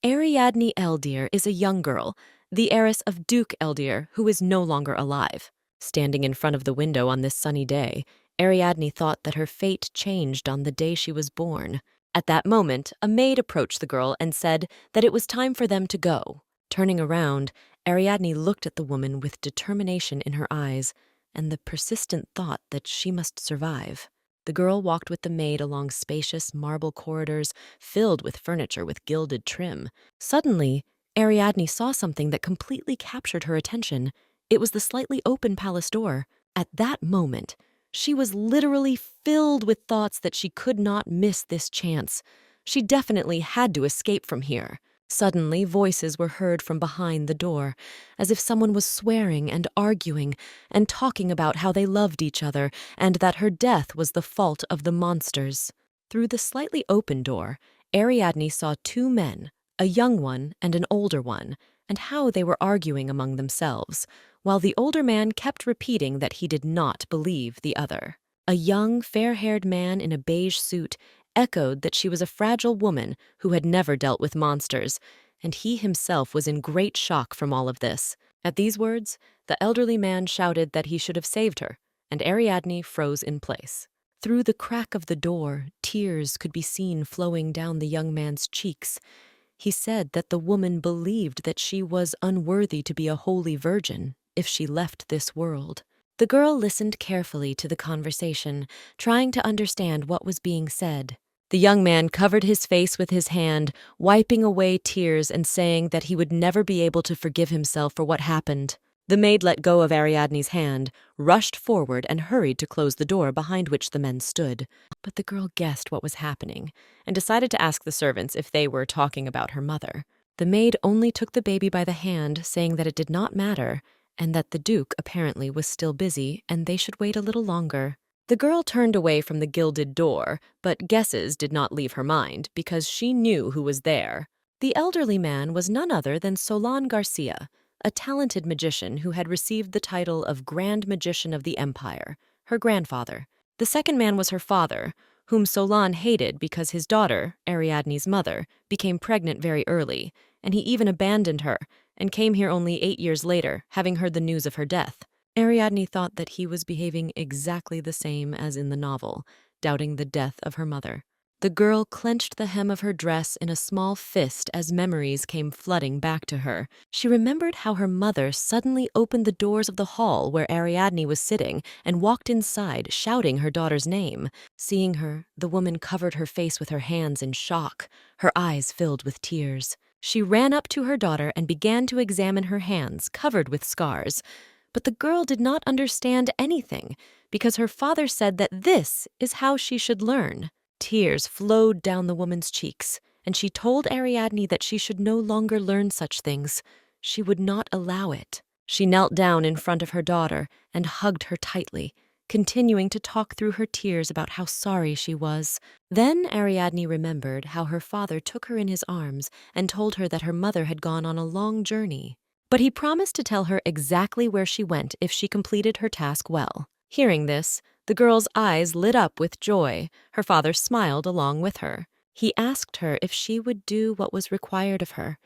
Ariadne Eldir is a young girl, the heiress of Duke Eldir, who is no longer alive. Standing in front of the window on this sunny day, Ariadne thought that her fate changed on the day she was born. At that moment, a maid approached the girl and said that it was time for them to go. Turning around, Ariadne looked at the woman with determination in her eyes and the persistent thought that she must survive. The girl walked with the maid along spacious marble corridors filled with furniture with gilded trim. Suddenly, Ariadne saw something that completely captured her attention. It was the slightly open palace door. At that moment, she was literally filled with thoughts that she could not miss this chance. She definitely had to escape from here. Suddenly, voices were heard from behind the door, as if someone was swearing and arguing and talking about how they loved each other and that her death was the fault of the monsters. Through the slightly open door, Ariadne saw two men, a young one and an older one, and how they were arguing among themselves, while the older man kept repeating that he did not believe the other. A young, fair-haired man in a beige suit echoed that she was a fragile woman who had never dealt with monsters, and he himself was in great shock from all of this. At these words, the elderly man shouted that he should have saved her, and Ariadne froze in place. Through the crack of the door, tears could be seen flowing down the young man's cheeks. He said that the woman believed that she was unworthy to be a holy virgin if she left this world. The girl listened carefully to the conversation, trying to understand what was being said. The young man covered his face with his hand, wiping away tears and saying that he would never be able to forgive himself for what happened. The maid let go of Ariadne's hand, rushed forward, and hurried to close the door behind which the men stood. But the girl guessed what was happening and decided to ask the servants if they were talking about her mother. The maid only took the baby by the hand, saying that it did not matter, and that the Duke apparently was still busy and they should wait a little longer. The girl turned away from the gilded door, but guesses did not leave her mind because she knew who was there. The elderly man was none other than Solon Garcia, a talented magician who had received the title of Grand Magician of the Empire, her grandfather. The second man was her father, whom Solon hated because his daughter, Ariadne's mother, became pregnant very early, and he even abandoned her and came here only 8 years later, having heard the news of her death. Ariadne thought that he was behaving exactly the same as in the novel, doubting the death of her mother. The girl clenched the hem of her dress in a small fist as memories came flooding back to her. She remembered how her mother suddenly opened the doors of the hall where Ariadne was sitting and walked inside, shouting her daughter's name. Seeing her, the woman covered her face with her hands in shock, her eyes filled with tears. She ran up to her daughter and began to examine her hands, covered with scars. But the girl did not understand anything because her father said that this is how she should learn. Tears flowed down the woman's cheeks, and she told Ariadne that she should no longer learn such things. She would not allow it. She knelt down in front of her daughter and hugged her tightly, continuing to talk through her tears about how sorry she was. Then Ariadne remembered how her father took her in his arms and told her that her mother had gone on a long journey. But he promised to tell her exactly where she went if she completed her task well. Hearing this, the girl's eyes lit up with joy. Her father smiled along with her. He asked her if she would do what was required of her,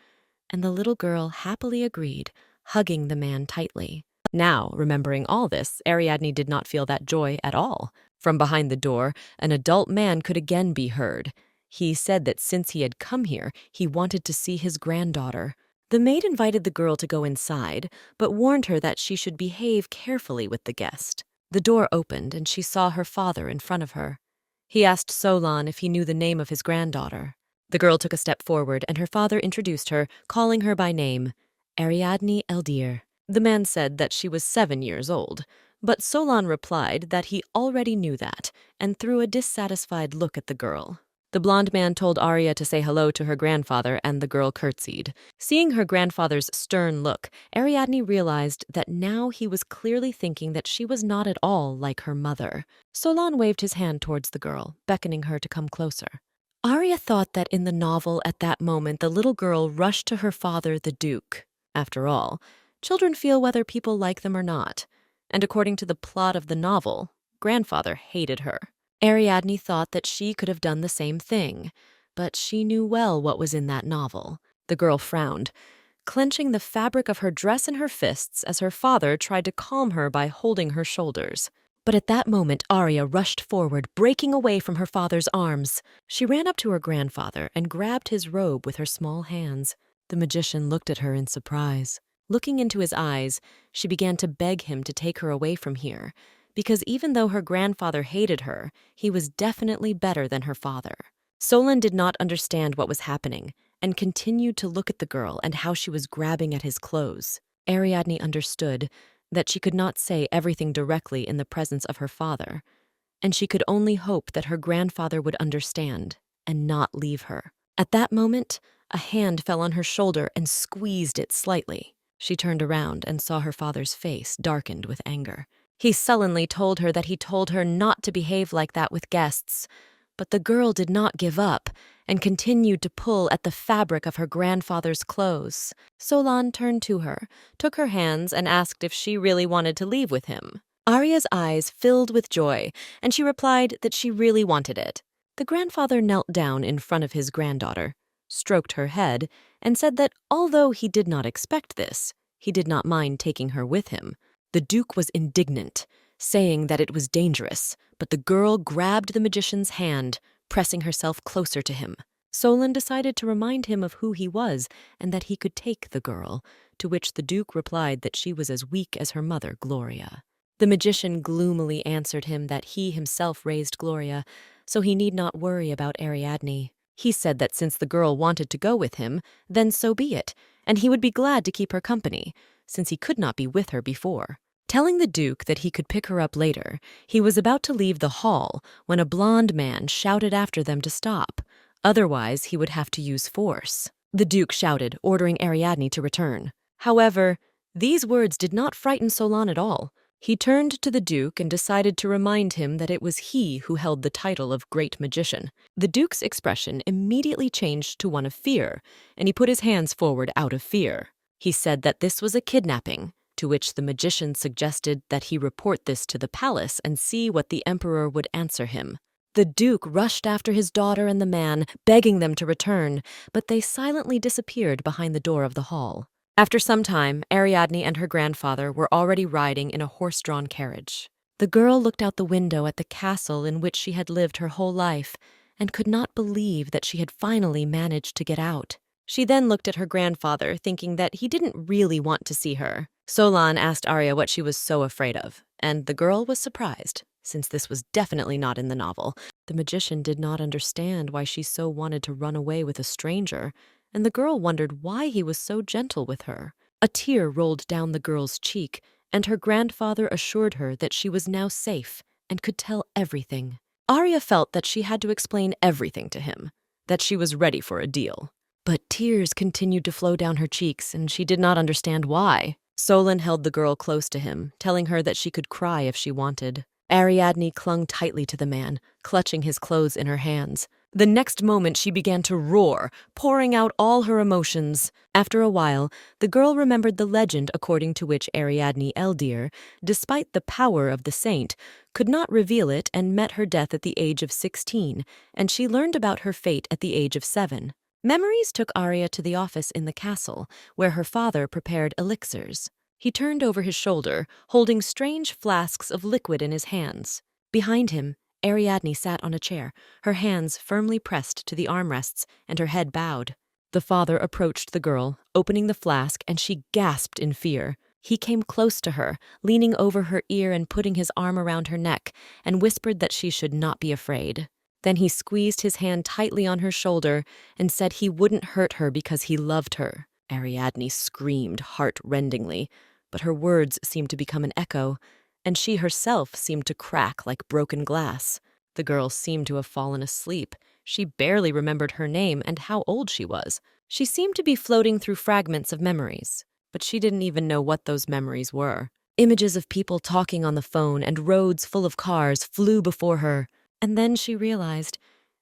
and the little girl happily agreed, hugging the man tightly. Now, remembering all this, Ariadne did not feel that joy at all. From behind the door, an adult man could again be heard. He said that since he had come here, he wanted to see his granddaughter. The maid invited the girl to go inside, but warned her that she should behave carefully with the guest. The door opened, and she saw her father in front of her. He asked Solon if he knew the name of his granddaughter. The girl took a step forward, and her father introduced her, calling her by name, Ariadne Eldir. The man said that she was 7 years old, but Solon replied that he already knew that, and threw a dissatisfied look at the girl. The blonde man told Arya to say hello to her grandfather, and the girl curtsied. Seeing her grandfather's stern look, Ariadne realized that now he was clearly thinking that she was not at all like her mother. Solon waved his hand towards the girl, beckoning her to come closer. Arya thought that in the novel at that moment the little girl rushed to her father, the Duke. After all, children feel whether people like them or not, and according to the plot of the novel, grandfather hated her. Ariadne thought that she could have done the same thing, but she knew well what was in that novel. The girl frowned, clenching the fabric of her dress in her fists as her father tried to calm her by holding her shoulders. But at that moment, Arya rushed forward, breaking away from her father's arms. She ran up to her grandfather and grabbed his robe with her small hands. The magician looked at her in surprise. Looking into his eyes, she began to beg him to take her away from here, because even though her grandfather hated her, he was definitely better than her father. Solon did not understand what was happening and continued to look at the girl and how she was grabbing at his clothes. Ariadne understood that she could not say everything directly in the presence of her father, and she could only hope that her grandfather would understand and not leave her. At that moment, a hand fell on her shoulder and squeezed it slightly. She turned around and saw her father's face darkened with anger. He sullenly told her that he told her not to behave like that with guests, but the girl did not give up and continued to pull at the fabric of her grandfather's clothes. Solon turned to her, took her hands, and asked if she really wanted to leave with him. Arya's eyes filled with joy, and she replied that she really wanted it. The grandfather knelt down in front of his granddaughter, stroked her head, and said that although he did not expect this, he did not mind taking her with him. The Duke was indignant, saying that it was dangerous, but the girl grabbed the magician's hand, pressing herself closer to him. Solon decided to remind him of who he was and that he could take the girl, to which the Duke replied that she was as weak as her mother, Gloria. The magician gloomily answered him that he himself raised Gloria, so he need not worry about Ariadne. He said that since the girl wanted to go with him, then so be it, and he would be glad to keep her company, since he could not be with her before. Telling the Duke that he could pick her up later, he was about to leave the hall when a blond man shouted after them to stop. Otherwise, he would have to use force. The Duke shouted, ordering Ariadne to return. However, these words did not frighten Solon at all. He turned to the Duke and decided to remind him that it was he who held the title of Great Magician. The Duke's expression immediately changed to one of fear, and he put his hands forward out of fear. He said that this was a kidnapping, to which the magician suggested that he report this to the palace and see what the emperor would answer him. The Duke rushed after his daughter and the man, begging them to return, but they silently disappeared behind the door of the hall. After some time, Ariadne and her grandfather were already riding in a horse-drawn carriage. The girl looked out the window at the castle in which she had lived her whole life and could not believe that she had finally managed to get out. She then looked at her grandfather, thinking that he didn't really want to see her. Solon asked Arya what she was so afraid of, and the girl was surprised, since this was definitely not in the novel. The magician did not understand why she so wanted to run away with a stranger, and the girl wondered why he was so gentle with her. A tear rolled down the girl's cheek, and her grandfather assured her that she was now safe and could tell everything. Arya felt that she had to explain everything to him, that she was ready for a deal. But tears continued to flow down her cheeks, and she did not understand why. Solon held the girl close to him, telling her that she could cry if she wanted. Ariadne clung tightly to the man, clutching his clothes in her hands. The next moment she began to roar, pouring out all her emotions. After a while, the girl remembered the legend according to which Ariadne Eldir, despite the power of the saint, could not reveal it and met her death at the age of 16, and she learned about her fate at the age of 7. Memories took Arya to the office in the castle, where her father prepared elixirs. He turned over his shoulder, holding strange flasks of liquid in his hands. Behind him, Ariadne sat on a chair, her hands firmly pressed to the armrests and her head bowed. The father approached the girl, opening the flask, and she gasped in fear. He came close to her, leaning over her ear and putting his arm around her neck, and whispered that she should not be afraid. Then he squeezed his hand tightly on her shoulder and said he wouldn't hurt her because he loved her. Ariadne screamed heart-rendingly, but her words seemed to become an echo, and she herself seemed to crack like broken glass. The girl seemed to have fallen asleep. She barely remembered her name and how old she was. She seemed to be floating through fragments of memories, but she didn't even know what those memories were. Images of people talking on the phone and roads full of cars flew before her. And then she realized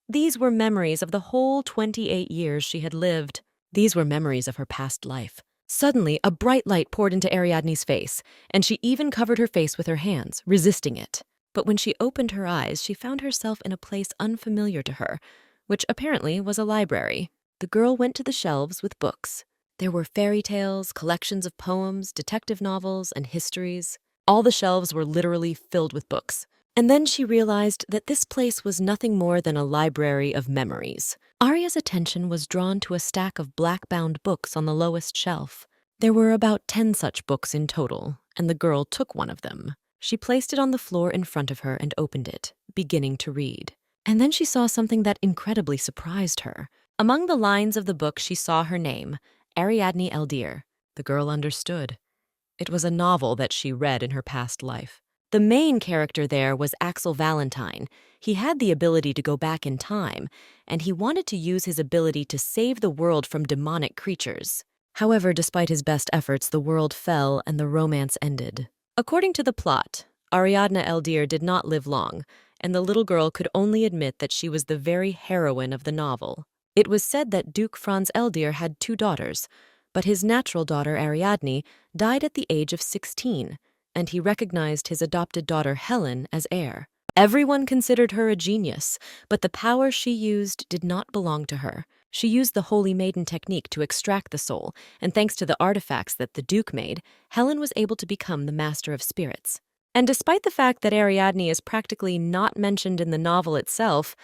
these were memories of the whole 28 years she had lived. These were memories of her past life. Suddenly, a bright light poured into Ariadne's face, and she even covered her face with her hands, resisting it. But when she opened her eyes, she found herself in a place unfamiliar to her, which apparently was a library. The girl went to the shelves with books. There were fairy tales, collections of poems, detective novels, and histories. All the shelves were literally filled with books. And then she realized that this place was nothing more than a library of memories. Arya's attention was drawn to a stack of black-bound books on the lowest shelf. There were about 10 such books in total, and the girl took one of them. She placed it on the floor in front of her and opened it, beginning to read. And then she saw something that incredibly surprised her. Among the lines of the book, she saw her name, Ariadne Eldir. The girl understood. It was a novel that she read in her past life. The main character there was Axel Valentine. He had the ability to go back in time, and he wanted to use his ability to save the world from demonic creatures. However, despite his best efforts, the world fell and the romance ended. According to the plot, Ariadne Eldir did not live long, and the little girl could only admit that she was the very heroine of the novel. It was said that Duke Franz Eldir had 2 daughters, but his natural daughter Ariadne died at the age of 16, and he recognized his adopted daughter Helen as heir. Everyone considered her a genius, but the power she used did not belong to her. She used the Holy Maiden technique to extract the soul, and thanks to the artifacts that the Duke made, Helen was able to become the Master of Spirits. And despite the fact that Ariadne is practically not mentioned in the novel itself,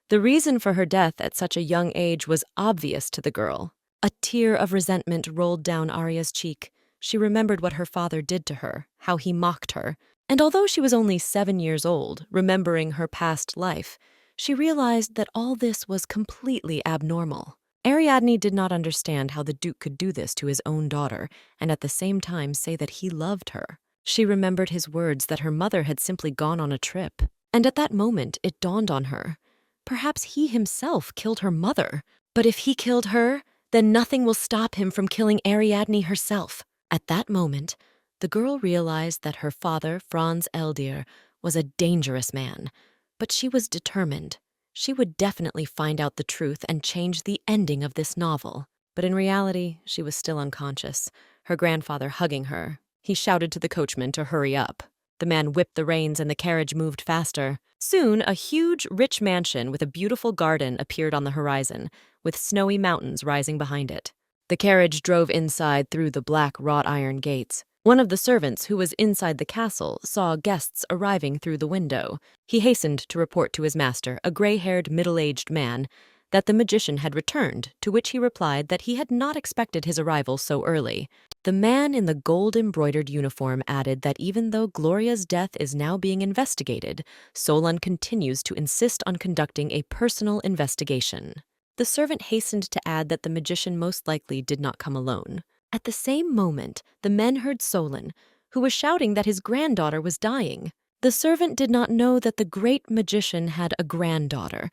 the reason for her death at such a young age was obvious to the girl. A tear of resentment rolled down Arya's cheek. She remembered what her father did to her, how he mocked her. And although she was only 7 years old, remembering her past life, she realized that all this was completely abnormal. Ariadne did not understand how the Duke could do this to his own daughter and at the same time say that he loved her. She remembered his words that her mother had simply gone on a trip. And at that moment, it dawned on her. Perhaps he himself killed her mother. But if he killed her, then nothing will stop him from killing Ariadne herself. At that moment, the girl realized that her father, Franz Eldir, was a dangerous man, but she was determined. She would definitely find out the truth and change the ending of this novel. But in reality, she was still unconscious, her grandfather hugging her. He shouted to the coachman to hurry up. The man whipped the reins and the carriage moved faster. Soon, a huge, rich mansion with a beautiful garden appeared on the horizon, with snowy mountains rising behind it. The carriage drove inside through the black wrought iron gates. One of the servants who was inside the castle saw guests arriving through the window. He hastened to report to his master, a gray-haired, middle-aged man, that the magician had returned, to which he replied that he had not expected his arrival so early. The man in the gold-embroidered uniform added that even though Gloria's death is now being investigated, Solon continues to insist on conducting a personal investigation. The servant hastened to add that the magician most likely did not come alone. At the same moment, the men heard Solon, who was shouting that his granddaughter was dying. The servant did not know that the great magician had a granddaughter,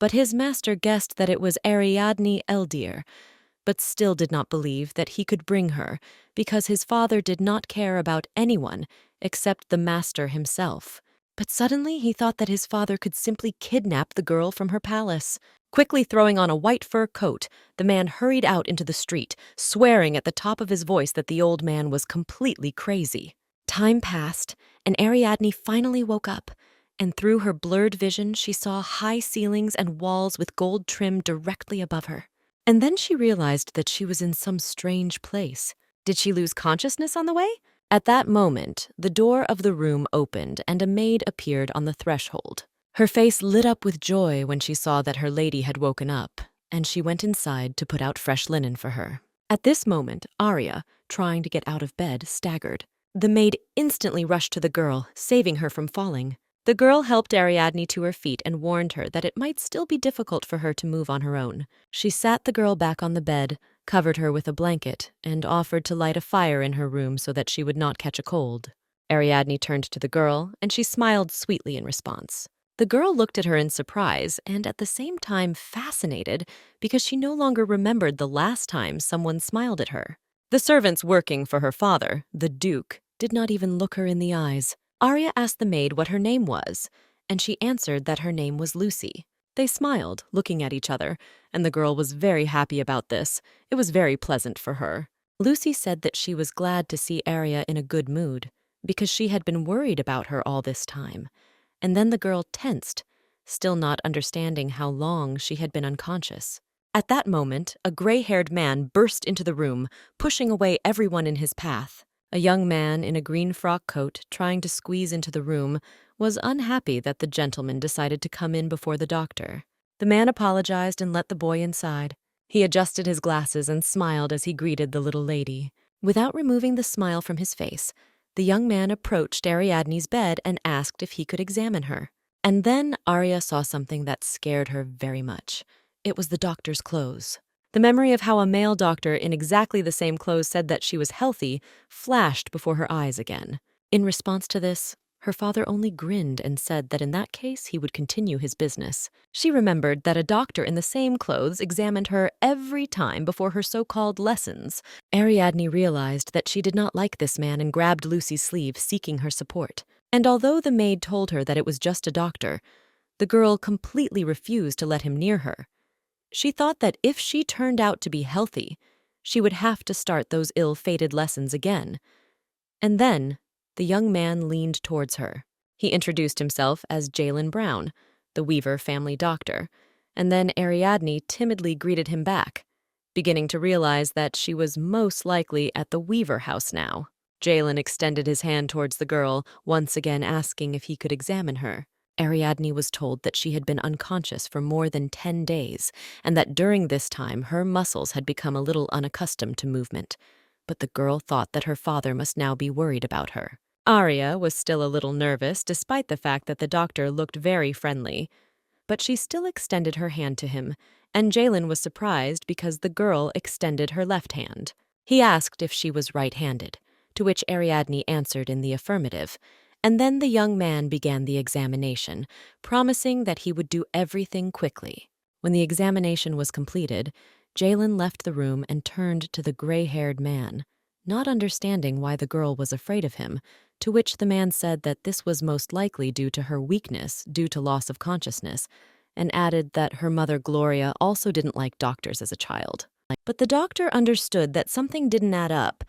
but his master guessed that it was Ariadne Eldir, but still did not believe that he could bring her, because his father did not care about anyone except the master himself. But suddenly he thought that his father could simply kidnap the girl from her palace. Quickly throwing on a white fur coat, the man hurried out into the street, swearing at the top of his voice that the old man was completely crazy. Time passed, and Ariadne finally woke up, and through her blurred vision she saw high ceilings and walls with gold trim directly above her. And then she realized that she was in some strange place. Did she lose consciousness on the way? At that moment, the door of the room opened and a maid appeared on the threshold. Her face lit up with joy when she saw that her lady had woken up, and she went inside to put out fresh linen for her. At this moment, Arya, trying to get out of bed, staggered. The maid instantly rushed to the girl, saving her from falling. The girl helped Ariadne to her feet and warned her that it might still be difficult for her to move on her own. She sat the girl back on the bed, covered her with a blanket, and offered to light a fire in her room so that she would not catch a cold. Ariadne turned to the girl, and she smiled sweetly in response. The girl looked at her in surprise and at the same time fascinated because she no longer remembered the last time someone smiled at her. The servants working for her father, the Duke, did not even look her in the eyes. Arya asked the maid what her name was, and she answered that her name was Lucy. They smiled, looking at each other, and the girl was very happy about this. It was very pleasant for her. Lucy said that she was glad to see Arya in a good mood, because she had been worried about her all this time. And then the girl tensed, still not understanding how long she had been unconscious. At that moment, a gray-haired man burst into the room, pushing away everyone in his path. A young man in a green frock coat, trying to squeeze into the room, was unhappy that the gentleman decided to come in before the doctor. The man apologized and let the boy inside. He adjusted his glasses and smiled as he greeted the little lady. Without removing the smile from his face, the young man approached Ariadne's bed and asked if he could examine her. And then Arya saw something that scared her very much. It was the doctor's clothes. The memory of how a male doctor in exactly the same clothes said that she was healthy flashed before her eyes again. In response to this, her father only grinned and said that in that case he would continue his business. She remembered that a doctor in the same clothes examined her every time before her so-called lessons. Ariadne realized that she did not like this man and grabbed Lucy's sleeve, seeking her support. And although the maid told her that it was just a doctor, the girl completely refused to let him near her. She thought that if she turned out to be healthy, she would have to start those ill-fated lessons again. And then the young man leaned towards her. He introduced himself as Jalen Brown, the Weaver family doctor, and then Ariadne timidly greeted him back, beginning to realize that she was most likely at the Weaver house now. Jalen extended his hand towards the girl, once again asking if he could examine her. Ariadne was told that she had been unconscious for more than 10 days, and that during this time her muscles had become a little unaccustomed to movement. But the girl thought that her father must now be worried about her. Arya was still a little nervous, despite the fact that the doctor looked very friendly. But she still extended her hand to him, and Jalen was surprised because the girl extended her left hand. He asked if she was right-handed, to which Ariadne answered in the affirmative. And then the young man began the examination, promising that he would do everything quickly. When the examination was completed, Jalen left the room and turned to the gray-haired man, not understanding why the girl was afraid of him, to which the man said that this was most likely due to her weakness due to loss of consciousness, and added that her mother Gloria also didn't like doctors as a child. But the doctor understood that something didn't add up,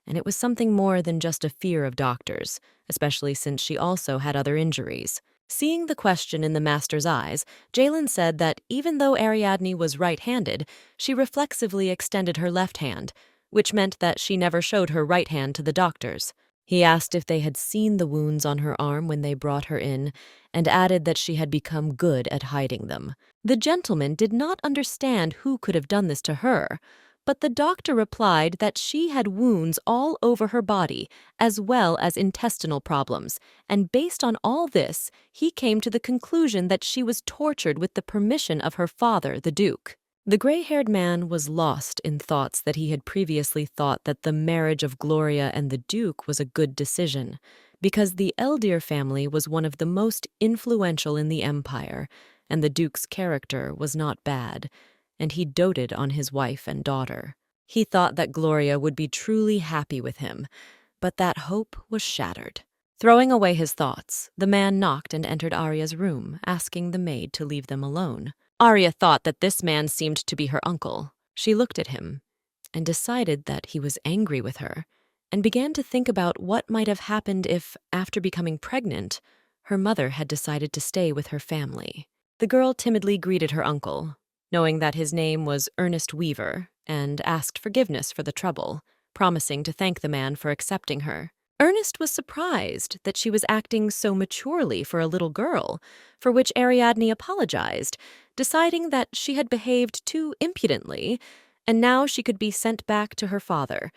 and it was something more than just a fear of doctors, especially since she also had other injuries. Seeing the question in the master's eyes, Jalen said that even though Ariadne was right-handed, she reflexively extended her left hand, which meant that she never showed her right hand to the doctors. He asked if they had seen the wounds on her arm when they brought her in, and added that she had become good at hiding them. The gentleman did not understand who could have done this to her, but the doctor replied that she had wounds all over her body, as well as intestinal problems, and based on all this, he came to the conclusion that she was tortured with the permission of her father, the Duke. The gray-haired man was lost in thoughts that he had previously thought that the marriage of Gloria and the Duke was a good decision, because the Eldir family was one of the most influential in the empire, and the Duke's character was not bad, and he doted on his wife and daughter. He thought that Gloria would be truly happy with him, but that hope was shattered. Throwing away his thoughts, the man knocked and entered Arya's room, asking the maid to leave them alone. Arya thought that this man seemed to be her uncle. She looked at him and decided that he was angry with her, and began to think about what might have happened if, after becoming pregnant, her mother had decided to stay with her family. The girl timidly greeted her uncle, knowing that his name was Ernest Weaver, and asked forgiveness for the trouble, promising to thank the man for accepting her. Ernest was surprised that she was acting so maturely for a little girl, for which Ariadne apologized, deciding that she had behaved too impudently, and now she could be sent back to her father.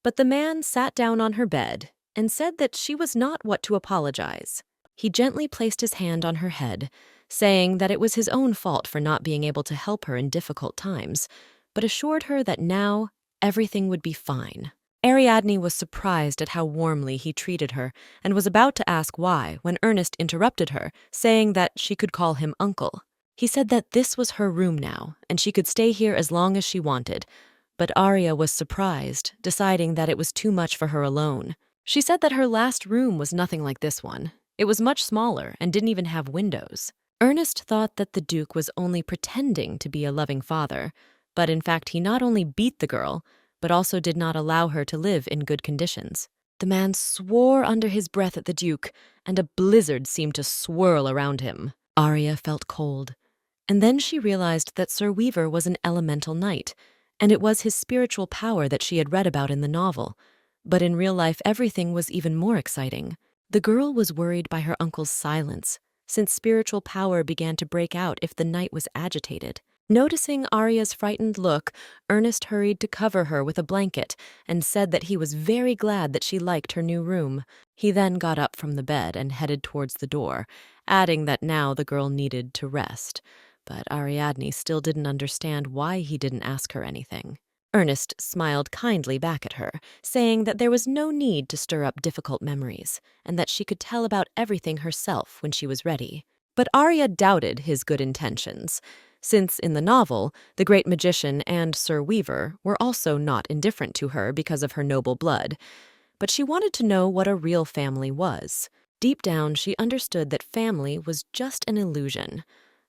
But the man sat down on her bed and said that she was not what to apologize. He gently placed his hand on her head, saying that it was his own fault for not being able to help her in difficult times, but assured her that now everything would be fine. Ariadne was surprised at how warmly he treated her and was about to ask why when Ernest interrupted her, saying that she could call him uncle. He said that this was her room now, and she could stay here as long as she wanted, but Arya was surprised, deciding that it was too much for her alone. She said that her last room was nothing like this one. It was much smaller and didn't even have windows. Ernest thought that the Duke was only pretending to be a loving father, but in fact he not only beat the girl, but also did not allow her to live in good conditions. The man swore under his breath at the Duke, and a blizzard seemed to swirl around him. Arya felt cold, And then she realized that Sir Weaver was an elemental knight, and it was his spiritual power that she had read about in the novel. But in real life, everything was even more exciting. The girl was worried by her uncle's silence, since spiritual power began to break out if the knight was agitated. Noticing Arya's frightened look, Ernest hurried to cover her with a blanket and said that he was very glad that she liked her new room. He then got up from the bed and headed towards the door, adding that now the girl needed to rest. But Ariadne still didn't understand why he didn't ask her anything. Ernest smiled kindly back at her, saying that there was no need to stir up difficult memories, and that she could tell about everything herself when she was ready. But Arya doubted his good intentions, since in the novel, the great magician and Sir Weaver were also not indifferent to her because of her noble blood. But she wanted to know what a real family was. Deep down, she understood that family was just an illusion,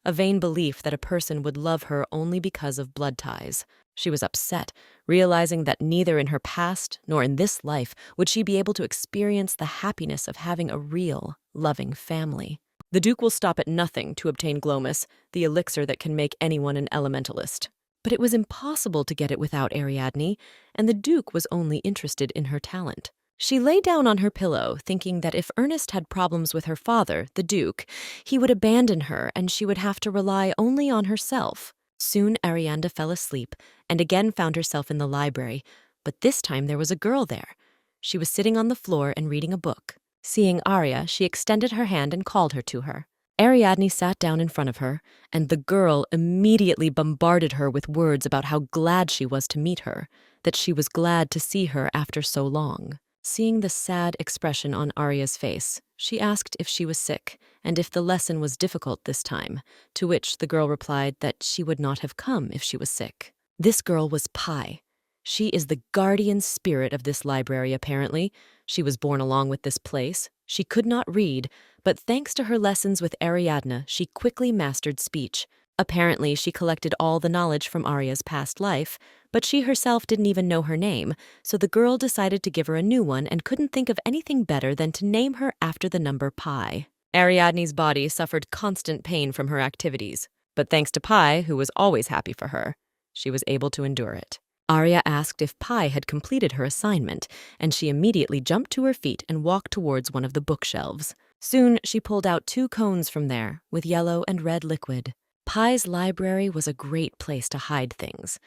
a vain belief that a person would love her only because of blood ties. She was upset, realizing that neither in her past nor in this life would she be able to experience the happiness of having a real, loving family. The Duke will stop at nothing to obtain Glomus, the elixir that can make anyone an elementalist. But it was impossible to get it without Ariadne, and the Duke was only interested in her talent. She lay down on her pillow, thinking that if Ernest had problems with her father, the Duke, he would abandon her and she would have to rely only on herself. Soon Arianda fell asleep and again found herself in the library, but this time there was a girl there. She was sitting on the floor and reading a book. Seeing Arya, she extended her hand and called her to her. Ariadne sat down in front of her, and the girl immediately bombarded her with words about how glad she was to meet her, that she was glad to see her after so long. Seeing the sad expression on Arya's face, she asked if she was sick and if the lesson was difficult this time, to which the girl replied that she would not have come if she was sick. This girl was Pi. She is the guardian spirit of this library, apparently. She was born along with this place. She could not read, but thanks to her lessons with Ariadne, she quickly mastered speech. Apparently, she collected all the knowledge from Arya's past life, but she herself didn't even know her name, so the girl decided to give her a new one and couldn't think of anything better than to name her after the number pi. Ariadne's body suffered constant pain from her activities, but thanks to Pi, who was always happy for her, she was able to endure it. Arya asked if Pi had completed her assignment, and she immediately jumped to her feet and walked towards one of the bookshelves. Soon, she pulled out 2 cones from there, with yellow and red liquid. Pi's library was a great place to hide things,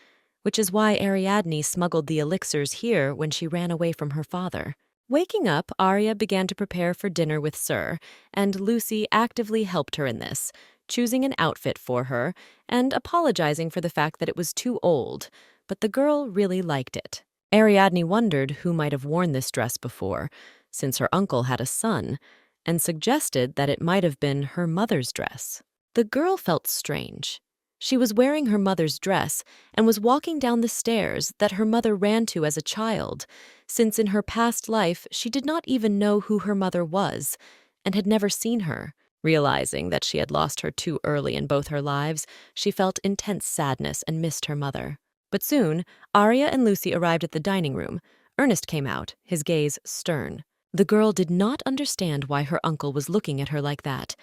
which is why Ariadne smuggled the elixirs here when she ran away from her father. Waking up, Arya began to prepare for dinner with Sir, and Lucy actively helped her in this, choosing an outfit for her and apologizing for the fact that it was too old, but the girl really liked it. Ariadne wondered who might have worn this dress before, since her uncle had a son, and suggested that it might have been her mother's dress. The girl felt strange. She was wearing her mother's dress and was walking down the stairs that her mother ran to as a child, since in her past life she did not even know who her mother was and had never seen her. Realizing that she had lost her too early in both her lives, she felt intense sadness and missed her mother. But soon, Arya and Lucy arrived at the dining room. Ernest came out, his gaze stern. The girl did not understand why her uncle was looking at her like that,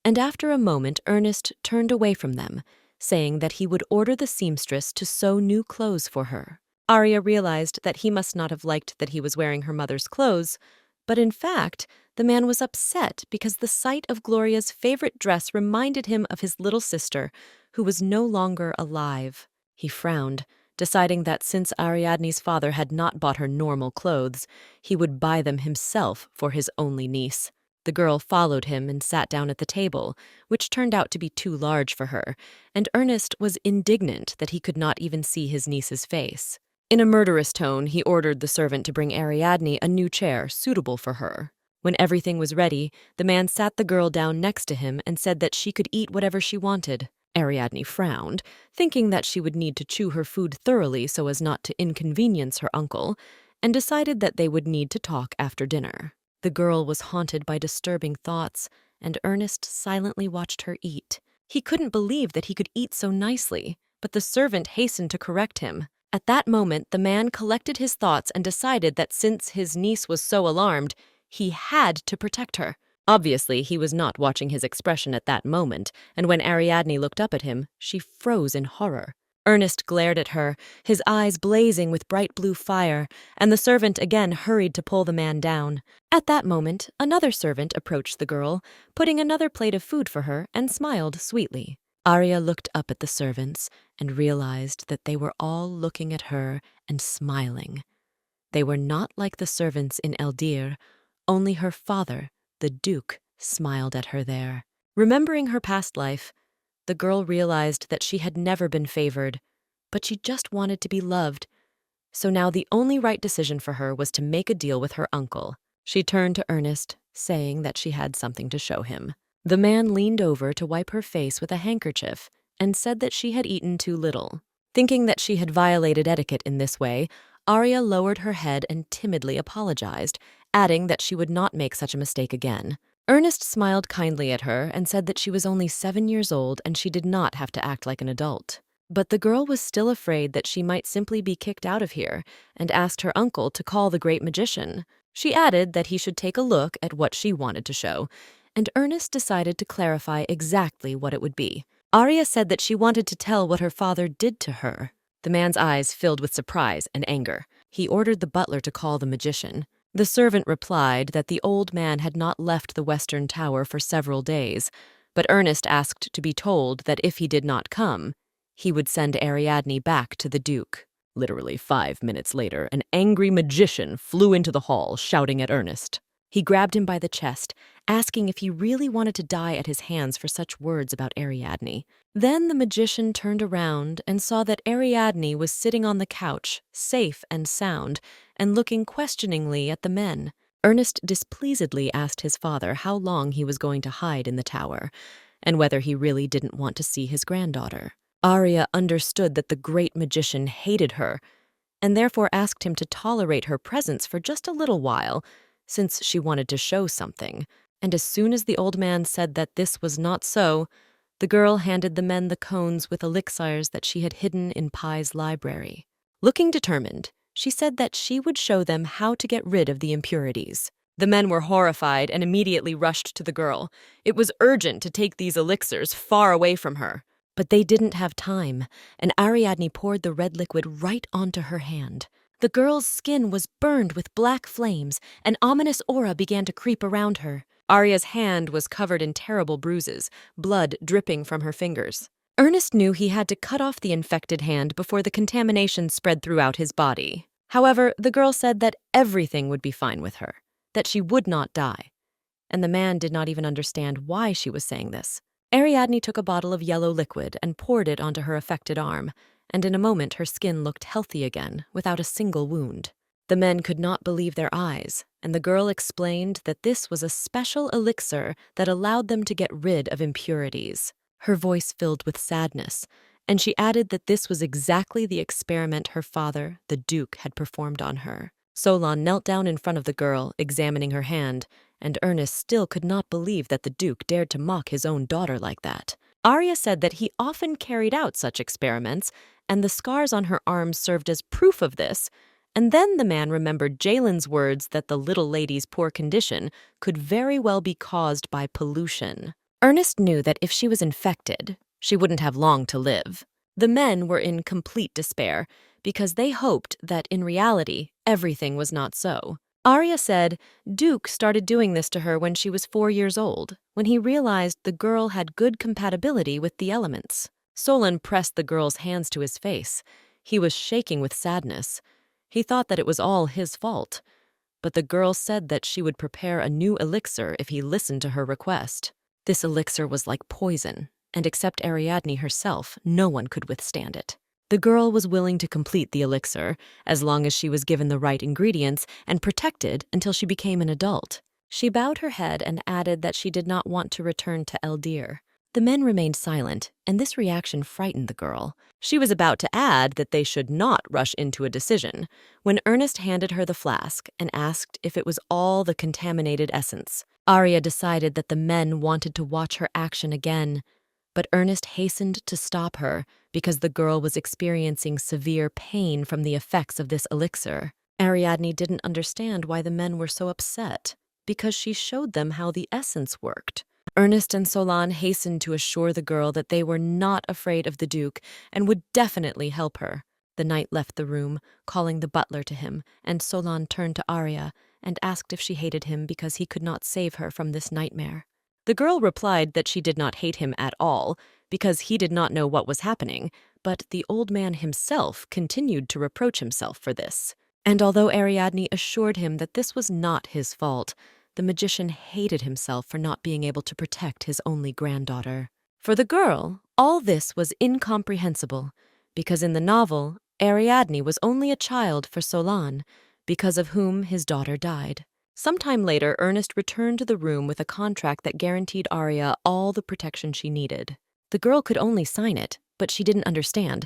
and after a moment Ernest turned away from them, saying that he would order the seamstress to sew new clothes for her. Arya realized that he must not have liked that he was wearing her mother's clothes, but in fact, the man was upset because the sight of Gloria's favorite dress reminded him of his little sister, who was no longer alive. He frowned, deciding that since Ariadne's father had not bought her normal clothes, he would buy them himself for his only niece. The girl followed him and sat down at the table, which turned out to be too large for her, and Ernest was indignant that he could not even see his niece's face. In a murderous tone, he ordered the servant to bring Ariadne a new chair suitable for her. When everything was ready, the man sat the girl down next to him and said that she could eat whatever she wanted. Ariadne frowned, thinking that she would need to chew her food thoroughly so as not to inconvenience her uncle, and decided that they would need to talk after dinner. The girl was haunted by disturbing thoughts, and Ernest silently watched her eat. He couldn't believe that he could eat so nicely, but the servant hastened to correct him. At that moment, the man collected his thoughts and decided that since his niece was so alarmed, he had to protect her. Obviously, he was not watching his expression at that moment, and when Ariadne looked up at him, she froze in horror. Ernest glared at her, his eyes blazing with bright blue fire, and the servant again hurried to pull the man down. At that moment, another servant approached the girl, putting another plate of food for her, and smiled sweetly. Arya looked up at the servants and realized that they were all looking at her and smiling. They were not like the servants in Eldir. Only her father, the Duke, smiled at her there. Remembering her past life, the girl realized that she had never been favored, but she just wanted to be loved. So now the only right decision for her was to make a deal with her uncle. She turned to Ernest, saying that she had something to show him. The man leaned over to wipe her face with a handkerchief and said that she had eaten too little. Thinking that she had violated etiquette in this way, Arya lowered her head and timidly apologized, adding that she would not make such a mistake again. Ernest smiled kindly at her and said that she was only 7 years old and she did not have to act like an adult. But the girl was still afraid that she might simply be kicked out of here and asked her uncle to call the great magician. She added that he should take a look at what she wanted to show, and Ernest decided to clarify exactly what it would be. Arya said that she wanted to tell what her father did to her. The man's eyes filled with surprise and anger. He ordered the butler to call the magician. The servant replied that the old man had not left the western tower for several days, but Ernest asked to be told that if he did not come, he would send Ariadne back to the Duke. Literally 5 minutes later, an angry magician flew into the hall, shouting at Ernest. He grabbed him by the chest, asking if he really wanted to die at his hands for such words about Ariadne. Then the magician turned around and saw that Ariadne was sitting on the couch, safe and sound, and looking questioningly at the men. Ernest displeasedly asked his father how long he was going to hide in the tower, and whether he really didn't want to see his granddaughter. Arya understood that the great magician hated her, and therefore asked him to tolerate her presence for just a little while, since she wanted to show something. And as soon as the old man said that this was not so, the girl handed the men the cones with elixirs that she had hidden in Pai's library. Looking determined, she said that she would show them how to get rid of the impurities. The men were horrified and immediately rushed to the girl. It was urgent to take these elixirs far away from her. But they didn't have time, and Ariadne poured the red liquid right onto her hand. The girl's skin was burned with black flames, an ominous aura began to creep around her. Arya's hand was covered in terrible bruises, blood dripping from her fingers. Ernest knew he had to cut off the infected hand before the contamination spread throughout his body. However, the girl said that everything would be fine with her, that she would not die. And the man did not even understand why she was saying this. Ariadne took a bottle of yellow liquid and poured it onto her affected arm, and in a moment her skin looked healthy again, without a single wound. The men could not believe their eyes, and the girl explained that this was a special elixir that allowed them to get rid of impurities. Her voice filled with sadness, and she added that this was exactly the experiment her father, the Duke, had performed on her. Solon knelt down in front of the girl, examining her hand, and Ernest still could not believe that the Duke dared to mock his own daughter like that. Arya said that he often carried out such experiments, and the scars on her arms served as proof of this, and then the man remembered Jalen's words that the little lady's poor condition could very well be caused by pollution. Ernest knew that if she was infected, she wouldn't have long to live. The men were in complete despair, because they hoped that in reality, everything was not so. Arya said Duke started doing this to her when she was 4 years old, when he realized the girl had good compatibility with the elements. Solon pressed the girl's hands to his face. He was shaking with sadness. He thought that it was all his fault. But the girl said that she would prepare a new elixir if he listened to her request. This elixir was like poison, and except Ariadne herself, no one could withstand it. The girl was willing to complete the elixir, as long as she was given the right ingredients and protected until she became an adult. She bowed her head and added that she did not want to return to Eldir. The men remained silent, and this reaction frightened the girl. She was about to add that they should not rush into a decision, when Ernest handed her the flask and asked if it was all the contaminated essence. Arya decided that the men wanted to watch her action again, but Ernest hastened to stop her because the girl was experiencing severe pain from the effects of this elixir. Ariadne didn't understand why the men were so upset. because she showed them how the essence worked. Ernest and Solon hastened to assure the girl that they were not afraid of the Duke and would definitely help her. The knight left the room, calling the butler to him, and Solon turned to Arya and asked if she hated him because he could not save her from this nightmare. The girl replied that she did not hate him at all, because he did not know what was happening, but the old man himself continued to reproach himself for this. And although Ariadne assured him that this was not his fault, the magician hated himself for not being able to protect his only granddaughter. For the girl, all this was incomprehensible, because in the novel, Ariadne was only a child for Solon, because of whom his daughter died. Sometime later, Ernest returned to the room with a contract that guaranteed Arya all the protection she needed. The girl could only sign it, but she didn't understand.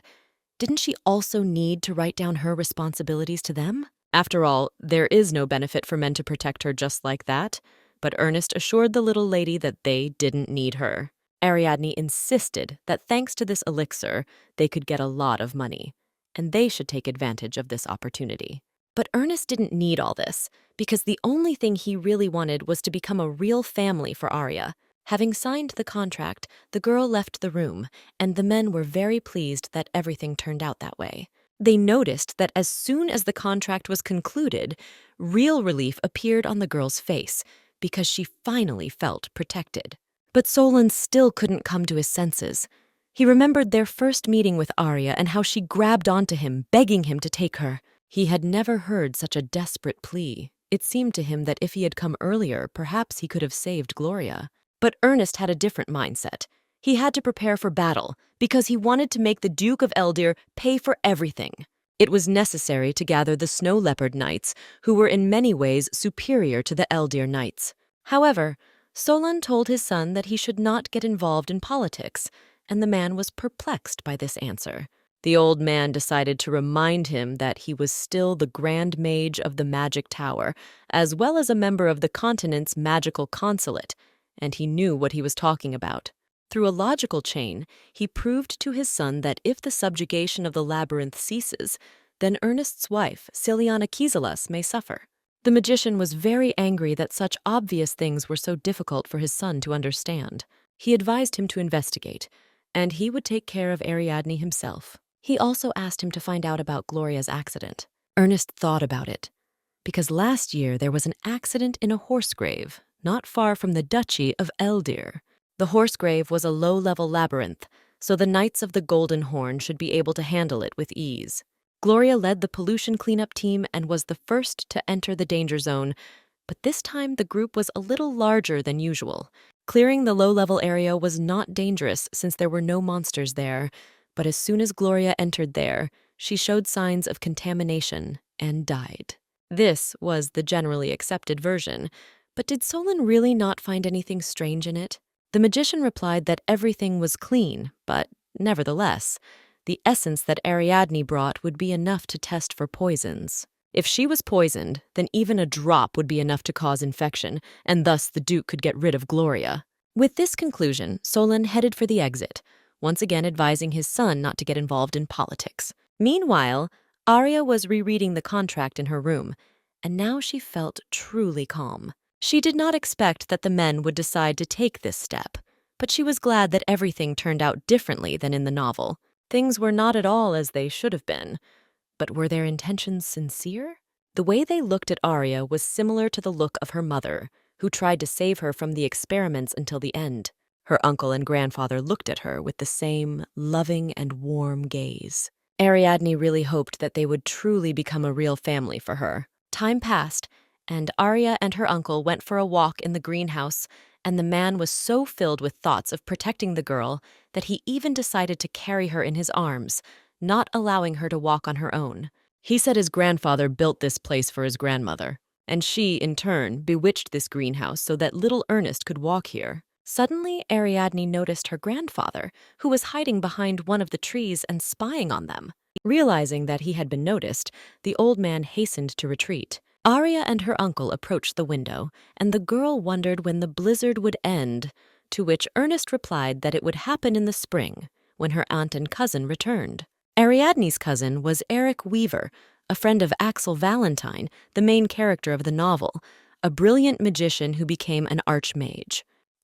Didn't she also need to write down her responsibilities to them? After all, there is no benefit for men to protect her just like that, but Ernest assured the little lady that they didn't need her. Ariadne insisted that thanks to this elixir, they could get a lot of money, and they should take advantage of this opportunity. But Ernest didn't need all this, because the only thing he really wanted was to become a real family for Arya. Having signed the contract, the girl left the room, and the men were very pleased that everything turned out that way. They noticed that as soon as the contract was concluded, real relief appeared on the girl's face, because she finally felt protected. But Solon still couldn't come to his senses. He remembered their first meeting with Arya and how she grabbed onto him, begging him to take her. He had never heard such a desperate plea. It seemed to him that if he had come earlier, perhaps he could have saved Gloria. But Ernest had a different mindset. He had to prepare for battle because he wanted to make the Duke of Eldir pay for everything. It was necessary to gather the Snow Leopard Knights, who were in many ways superior to the Eldir Knights. However, Solon told his son that he should not get involved in politics, and the man was perplexed by this answer. The old man decided to remind him that he was still the Grand Mage of the Magic Tower, as well as a member of the continent's magical consulate, and he knew what he was talking about. Through a logical chain, he proved to his son that if the subjugation of the labyrinth ceases, then Ernest's wife, Ciliana Kiselas, may suffer. The magician was very angry that such obvious things were so difficult for his son to understand. He advised him to investigate, and he would take care of Ariadne himself. He also asked him to find out about Gloria's accident. Ernest thought about it, because last year there was an accident in a horse grave, not far from the Duchy of Eldir. The horse grave was a low-level labyrinth, so the Knights of the Golden Horn should be able to handle it with ease. Gloria led the pollution cleanup team and was the first to enter the danger zone, but this time the group was a little larger than usual. Clearing the low-level area was not dangerous since there were no monsters there, but as soon as Gloria entered there, she showed signs of contamination and died. This was the generally accepted version, but did Solon really not find anything strange in it? The magician replied that everything was clean, but nevertheless, the essence that Ariadne brought would be enough to test for poisons. If she was poisoned, then even a drop would be enough to cause infection, and thus the Duke could get rid of Gloria. With this conclusion, Solon headed for the exit, once again advising his son not to get involved in politics. Meanwhile, Arya was rereading the contract in her room, and now she felt truly calm. She did not expect that the men would decide to take this step, but she was glad that everything turned out differently than in the novel. Things were not at all as they should have been. But were their intentions sincere? The way they looked at Arya was similar to the look of her mother, who tried to save her from the experiments until the end. Her uncle and grandfather looked at her with the same loving and warm gaze. Ariadne really hoped that they would truly become a real family for her. Time passed, and Arya and her uncle went for a walk in the greenhouse, and the man was so filled with thoughts of protecting the girl that he even decided to carry her in his arms, not allowing her to walk on her own. He said his grandfather built this place for his grandmother, and she, in turn, bewitched this greenhouse so that little Ernest could walk here. Suddenly, Ariadne noticed her grandfather, who was hiding behind one of the trees and spying on them. Realizing that he had been noticed, the old man hastened to retreat. Arya and her uncle approached the window, and the girl wondered when the blizzard would end, to which Ernest replied that it would happen in the spring, when her aunt and cousin returned. Ariadne's cousin was Eric Weaver, a friend of Axel Valentine, the main character of the novel, a brilliant magician who became an archmage.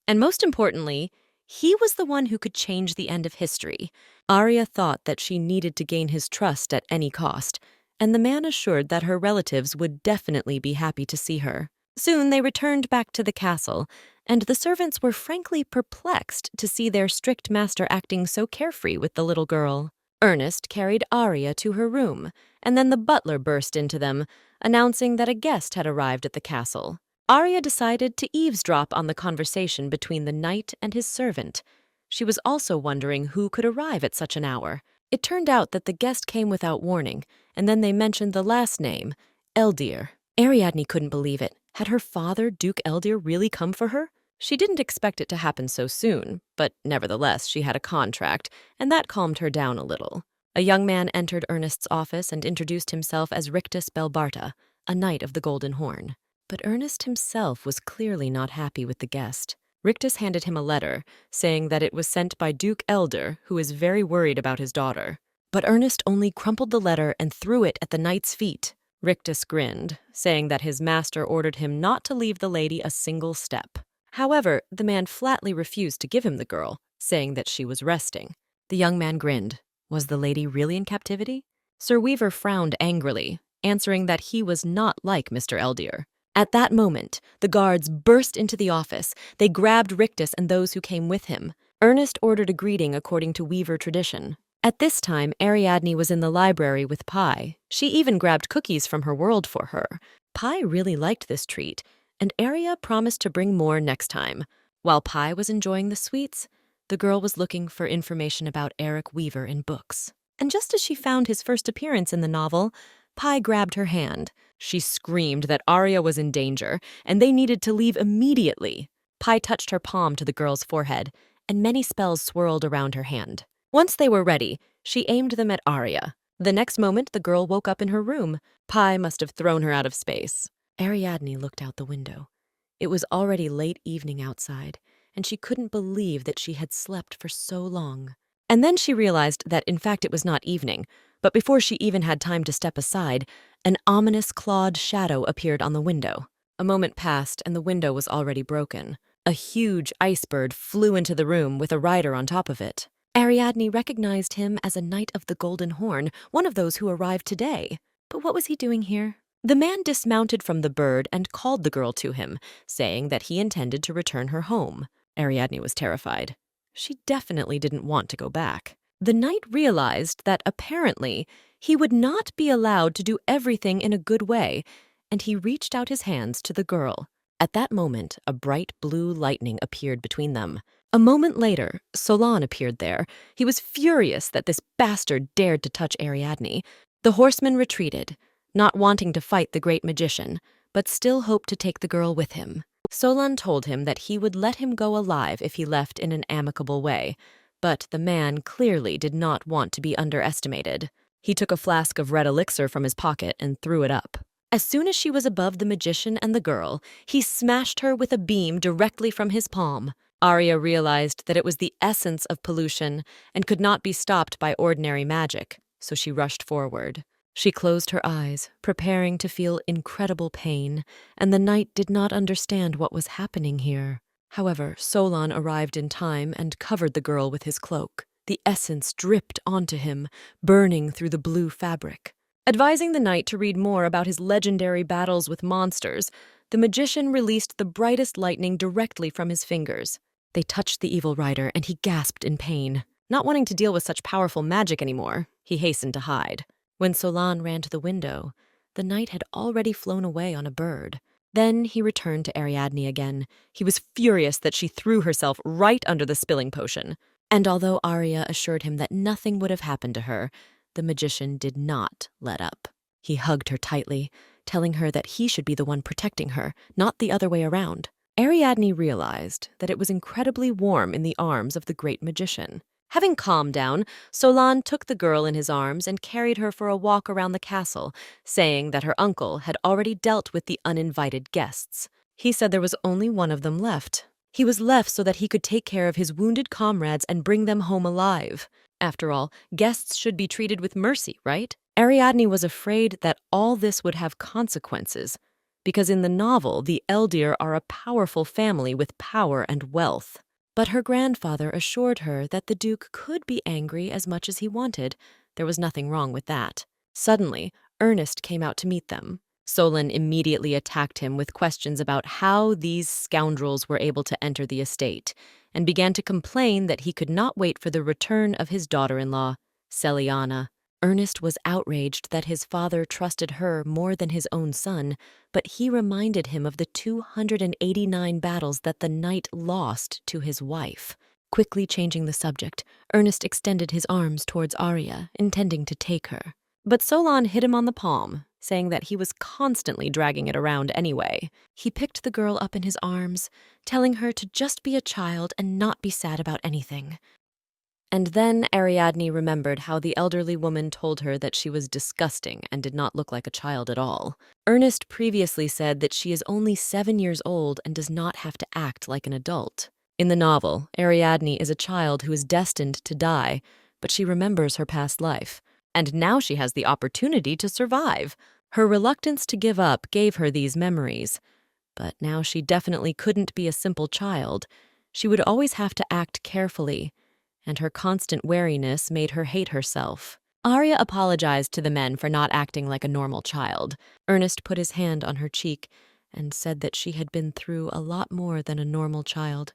And most importantly, he was the one who could change the end of history. Arya thought that she needed to gain his trust at any cost, and the man assured that her relatives would definitely be happy to see her. Soon they returned back to the castle, and the servants were frankly perplexed to see their strict master acting so carefree with the little girl. Ernest carried Arya to her room, and then the butler burst into them, announcing that a guest had arrived at the castle. Arya decided to eavesdrop on the conversation between the knight and his servant. She was also wondering who could arrive at such an hour. It turned out that the guest came without warning, and then they mentioned the last name, Eldir. Ariadne couldn't believe it. Had her father, Duke Eldir, really come for her? She didn't expect it to happen so soon, but nevertheless she had a contract, and that calmed her down a little. A young man entered Ernest's office and introduced himself as Rictus Belbarta, a knight of the Golden Horn. But Ernest himself was clearly not happy with the guest. Rictus handed him a letter, saying that it was sent by Duke Eldir, who is very worried about his daughter. But Ernest only crumpled the letter and threw it at the knight's feet. Rictus grinned, saying that his master ordered him not to leave the lady a single step. However, the man flatly refused to give him the girl, saying that she was resting. The young man grinned. Was the lady really in captivity? Sir Weaver frowned angrily, answering that he was not like Mr. Eldir. At that moment, the guards burst into the office. They grabbed Rictus and those who came with him. Ernest ordered a greeting according to Weaver tradition. At this time, Ariadne was in the library with Pi. She even grabbed cookies from her world for her. Pi really liked this treat, and Arya promised to bring more next time. While Pi was enjoying the sweets, the girl was looking for information about Eric Weaver in books. And just as she found his first appearance in the novel, Pi grabbed her hand. She screamed that Arya was in danger, and they needed to leave immediately. Pi touched her palm to the girl's forehead, and many spells swirled around her hand. Once they were ready, she aimed them at Arya. The next moment, the girl woke up in her room. Pi must have thrown her out of space. Ariadne looked out the window. It was already late evening outside, and she couldn't believe that she had slept for so long. And then she realized that in fact it was not evening, but before she even had time to step aside, an ominous clawed shadow appeared on the window. A moment passed and the window was already broken. A huge ice bird flew into the room with a rider on top of it. Ariadne recognized him as a knight of the Golden Horn, one of those who arrived today. But what was he doing here? The man dismounted from the bird and called the girl to him, saying that he intended to return her home. Ariadne was terrified. She definitely didn't want to go back. The knight realized that apparently he would not be allowed to do everything in a good way, and he reached out his hands to the girl. At that moment, a bright blue lightning appeared between them. A moment later, Solon appeared there. He was furious that this bastard dared to touch Ariadne. The horseman retreated, not wanting to fight the great magician, but still hoped to take the girl with him. Solon told him that he would let him go alive if he left in an amicable way, but the man clearly did not want to be underestimated. He took a flask of red elixir from his pocket and threw it up. As soon as she was above the magician and the girl, he smashed her with a beam directly from his palm. Arya realized that it was the essence of pollution and could not be stopped by ordinary magic, so she rushed forward. She closed her eyes, preparing to feel incredible pain, and the knight did not understand what was happening here. However, Solon arrived in time and covered the girl with his cloak. The essence dripped onto him, burning through the blue fabric. Advising the knight to read more about his legendary battles with monsters, the magician released the brightest lightning directly from his fingers. They touched the evil rider, and he gasped in pain. Not wanting to deal with such powerful magic anymore, he hastened to hide. When Solon ran to the window, the knight had already flown away on a bird. Then he returned to Ariadne again. He was furious that she threw herself right under the spilling potion. And although Arya assured him that nothing would have happened to her, the magician did not let up. He hugged her tightly, telling her that he should be the one protecting her, not the other way around. Ariadne realized that it was incredibly warm in the arms of the great magician. Having calmed down, Solon took the girl in his arms and carried her for a walk around the castle, saying that her uncle had already dealt with the uninvited guests. He said there was only one of them left. He was left so that he could take care of his wounded comrades and bring them home alive. After all, guests should be treated with mercy, right? Ariadne was afraid that all this would have consequences, because in the novel, the Eldir are a powerful family with power and wealth. But her grandfather assured her that the Duke could be angry as much as he wanted. There was nothing wrong with that. Suddenly, Ernest came out to meet them. Solon immediately attacked him with questions about how these scoundrels were able to enter the estate, and began to complain that he could not wait for the return of his daughter-in-law, Celiana. Ernest was outraged that his father trusted her more than his own son, but he reminded him of the 289 battles that the knight lost to his wife. Quickly changing the subject, Ernest extended his arms towards Arya, intending to take her. But Solon hit him on the palm, saying that he was constantly dragging it around anyway. He picked the girl up in his arms, telling her to just be a child and not be sad about anything. And then Ariadne remembered how the elderly woman told her that she was disgusting and did not look like a child at all. Ernest previously said that she is only 7 years old and does not have to act like an adult. In the novel, Ariadne is a child who is destined to die, but she remembers her past life. And now she has the opportunity to survive. Her reluctance to give up gave her these memories. But now she definitely couldn't be a simple child. She would always have to act carefully, and her constant wariness made her hate herself. Arya apologized to the men for not acting like a normal child. Ernest put his hand on her cheek and said that she had been through a lot more than a normal child,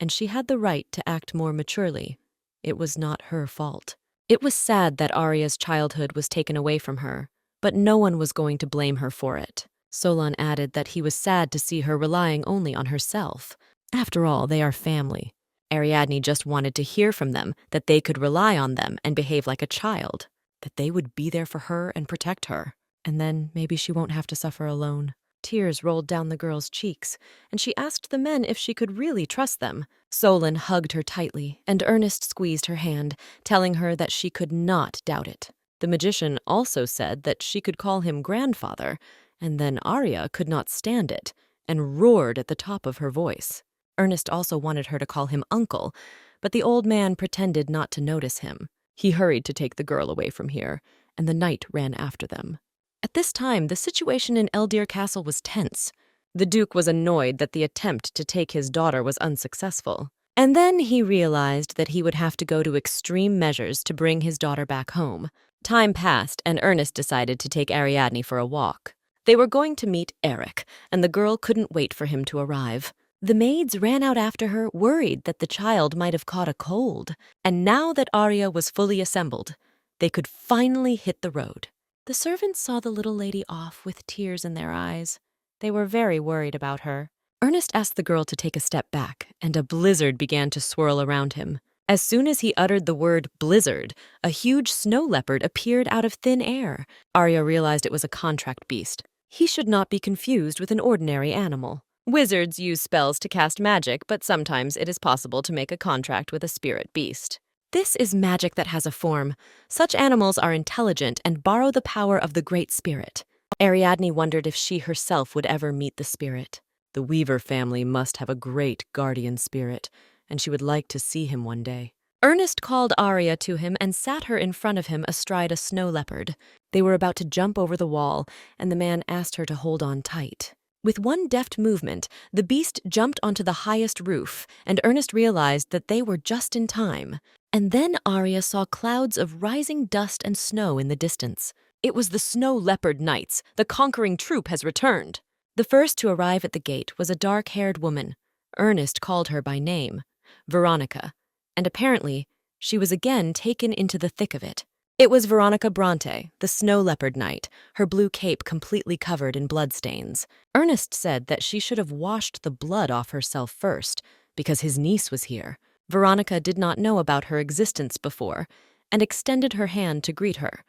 and she had the right to act more maturely. It was not her fault. It was sad that Arya's childhood was taken away from her, but no one was going to blame her for it. Solon added that he was sad to see her relying only on herself. After all, they are family. Ariadne just wanted to hear from them that they could rely on them and behave like a child, that they would be there for her and protect her. And then maybe she won't have to suffer alone. Tears rolled down the girl's cheeks, and she asked the men if she could really trust them. Solon hugged her tightly, and Ernest squeezed her hand, telling her that she could not doubt it. The magician also said that she could call him grandfather, and then Arya could not stand it, and roared at the top of her voice. Ernest also wanted her to call him uncle, but the old man pretended not to notice him. He hurried to take the girl away from here, and the knight ran after them. At this time, the situation in Eldir Castle was tense. The Duke was annoyed that the attempt to take his daughter was unsuccessful. And then he realized that he would have to go to extreme measures to bring his daughter back home. Time passed, and Ernest decided to take Ariadne for a walk. They were going to meet Eric, and the girl couldn't wait for him to arrive. The maids ran out after her, worried that the child might have caught a cold. And now that Arya was fully assembled, they could finally hit the road. The servants saw the little lady off with tears in their eyes. They were very worried about her. Ernest asked the girl to take a step back, and a blizzard began to swirl around him. As soon as he uttered the word blizzard, a huge snow leopard appeared out of thin air. Arya realized it was a contract beast. He should not be confused with an ordinary animal. Wizards use spells to cast magic, but sometimes it is possible to make a contract with a spirit beast. This is magic that has a form. Such animals are intelligent and borrow the power of the Great Spirit. Ariadne wondered if she herself would ever meet the spirit. The Weaver family must have a great guardian spirit, and she would like to see him one day. Ernest called Arya to him and sat her in front of him astride a snow leopard. They were about to jump over the wall, and the man asked her to hold on tight. With one deft movement, the beast jumped onto the highest roof, and Ernest realized that they were just in time. And then Arya saw clouds of rising dust and snow in the distance. It was the Snow Leopard Knights. The conquering troop has returned. The first to arrive at the gate was a dark-haired woman. Ernest called her by name, Veronica, and apparently she was again taken into the thick of it. It was Veronica Bronte, the Snow Leopard Knight, her blue cape completely covered in bloodstains. Ernest said that she should have washed the blood off herself first, because his niece was here. Veronica did not know about her existence before, and extended her hand to greet her.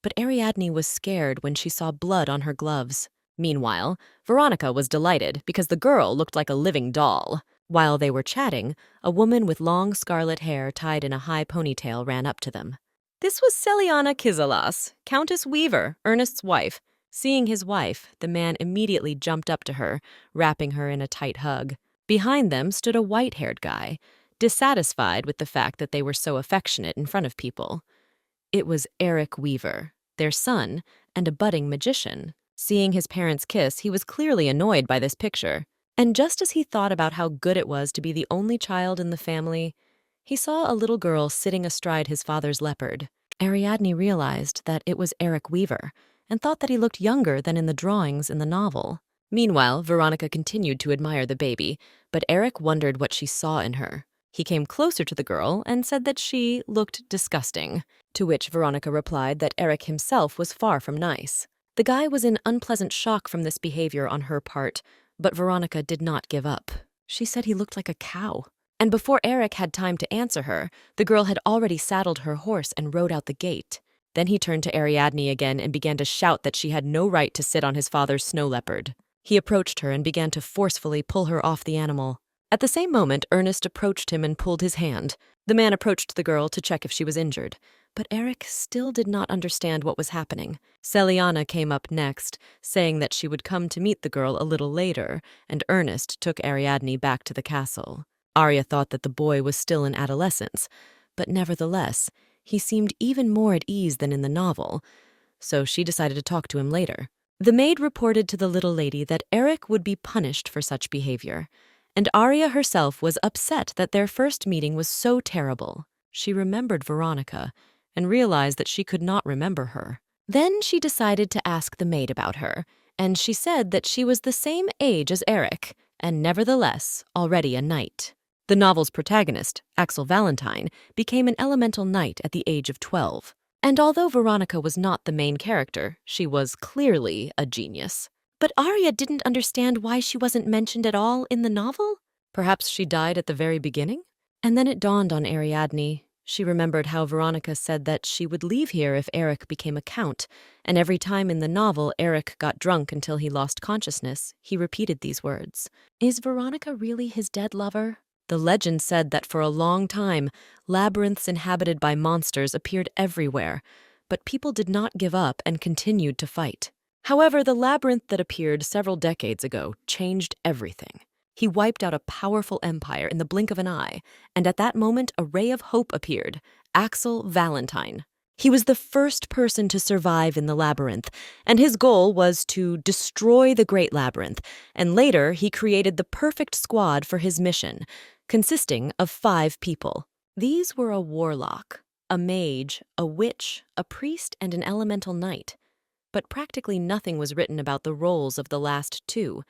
But Ariadne was scared when she saw blood on her gloves. Meanwhile, Veronica was delighted because the girl looked like a living doll. While they were chatting, a woman with long scarlet hair tied in a high ponytail ran up to them. This was Celiana Kizalas, Countess Weaver, Ernest's wife. Seeing his wife, the man immediately jumped up to her, wrapping her in a tight hug. Behind them stood a white-haired guy, dissatisfied with the fact that they were so affectionate in front of people. It was Eric Weaver, their son, and a budding magician. Seeing his parents kiss, he was clearly annoyed by this picture. And just as he thought about how good it was to be the only child in the family, he saw a little girl sitting astride his father's leopard. Ariadne realized that it was Eric Weaver and thought that he looked younger than in the drawings in the novel. Meanwhile, Veronica continued to admire the baby, but Eric wondered what she saw in her. He came closer to the girl and said that she looked disgusting, to which Veronica replied that Eric himself was far from nice. The guy was in unpleasant shock from this behavior on her part, but Veronica did not give up. She said he looked like a cow. And before Eric had time to answer her, the girl had already saddled her horse and rode out the gate. Then he turned to Ariadne again and began to shout that she had no right to sit on his father's snow leopard. He approached her and began to forcefully pull her off the animal. At the same moment, Ernest approached him and pulled his hand. The man approached the girl to check if she was injured, but Eric still did not understand what was happening. Celiana came up next, saying that she would come to meet the girl a little later, and Ernest took Ariadne back to the castle. Arya thought that the boy was still in adolescence, but nevertheless, he seemed even more at ease than in the novel, so she decided to talk to him later. The maid reported to the little lady that Eric would be punished for such behavior, and Arya herself was upset that their first meeting was so terrible. She remembered Veronica and realized that she could not remember her. Then she decided to ask the maid about her, and she said that she was the same age as Eric, and nevertheless already a knight. The novel's protagonist, Axel Valentine, became an elemental knight at the age of 12. And although Veronica was not the main character, she was clearly a genius. But Arya didn't understand why she wasn't mentioned at all in the novel. Perhaps she died at the very beginning? And then it dawned on Ariadne. She remembered how Veronica said that she would leave here if Eric became a count, and every time in the novel Eric got drunk until he lost consciousness, he repeated these words. Is Veronica really his dead lover? The legend said that for a long time, labyrinths inhabited by monsters appeared everywhere, but people did not give up and continued to fight. However, the labyrinth that appeared several decades ago changed everything. He wiped out a powerful empire in the blink of an eye, and at that moment a ray of hope appeared, Axel Valentine. He was the first person to survive in the labyrinth, and his goal was to destroy the Great Labyrinth, and later he created the perfect squad for his mission, consisting of 5 people. These were a warlock, a mage, a witch, a priest, and an elemental knight. But practically nothing was written about the roles of the last 2,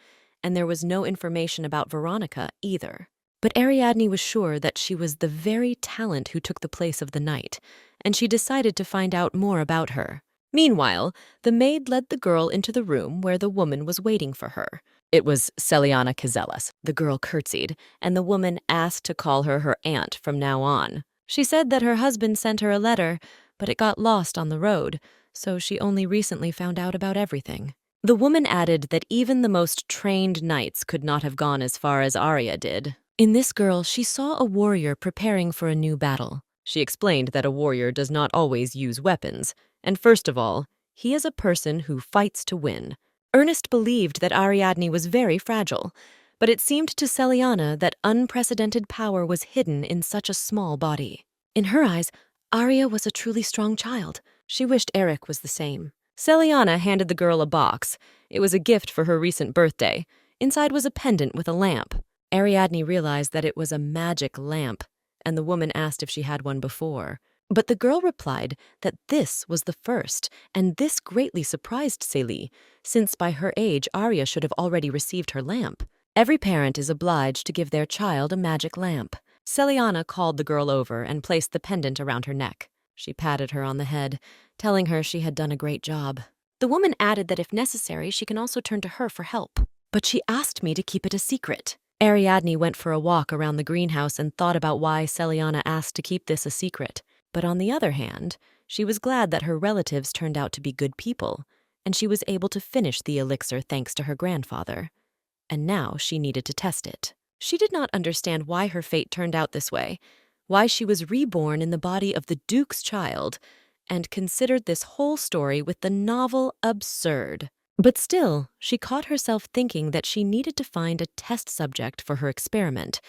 and there was no information about Veronica either. But Ariadne was sure that she was the very talent who took the place of the knight, and she decided to find out more about her. Meanwhile, the maid led the girl into the room where the woman was waiting for her. It was Celiana Cazellas. The girl curtsied, and the woman asked to call her her aunt from now on. She said that her husband sent her a letter, but it got lost on the road, so she only recently found out about everything. The woman added that even the most trained knights could not have gone as far as Arya did. In this girl, she saw a warrior preparing for a new battle. She explained that a warrior does not always use weapons, and first of all, he is a person who fights to win. Ernest believed that Ariadne was very fragile, but it seemed to Celiana that unprecedented power was hidden in such a small body. In her eyes, Arya was a truly strong child. She wished Eric was the same. Celiana handed the girl a box. It was a gift for her recent birthday. Inside was a pendant with a lamp. Ariadne realized that it was a magic lamp, and the woman asked if she had one before. But the girl replied that this was the first, and this greatly surprised Celie, since by her age Arya should have already received her lamp. Every parent is obliged to give their child a magic lamp. Celiana called the girl over and placed the pendant around her neck. She patted her on the head, telling her she had done a great job. The woman added that if necessary, she can also turn to her for help. But she asked me to keep it a secret. Ariadne went for a walk around the greenhouse and thought about why Celiana asked to keep this a secret. But on the other hand, she was glad that her relatives turned out to be good people, and she was able to finish the elixir thanks to her grandfather. And now she needed to test it. She did not understand why her fate turned out this way, why she was reborn in the body of the Duke's child, and considered this whole story with the novel absurd. But still, she caught herself thinking that she needed to find a test subject for her experiment,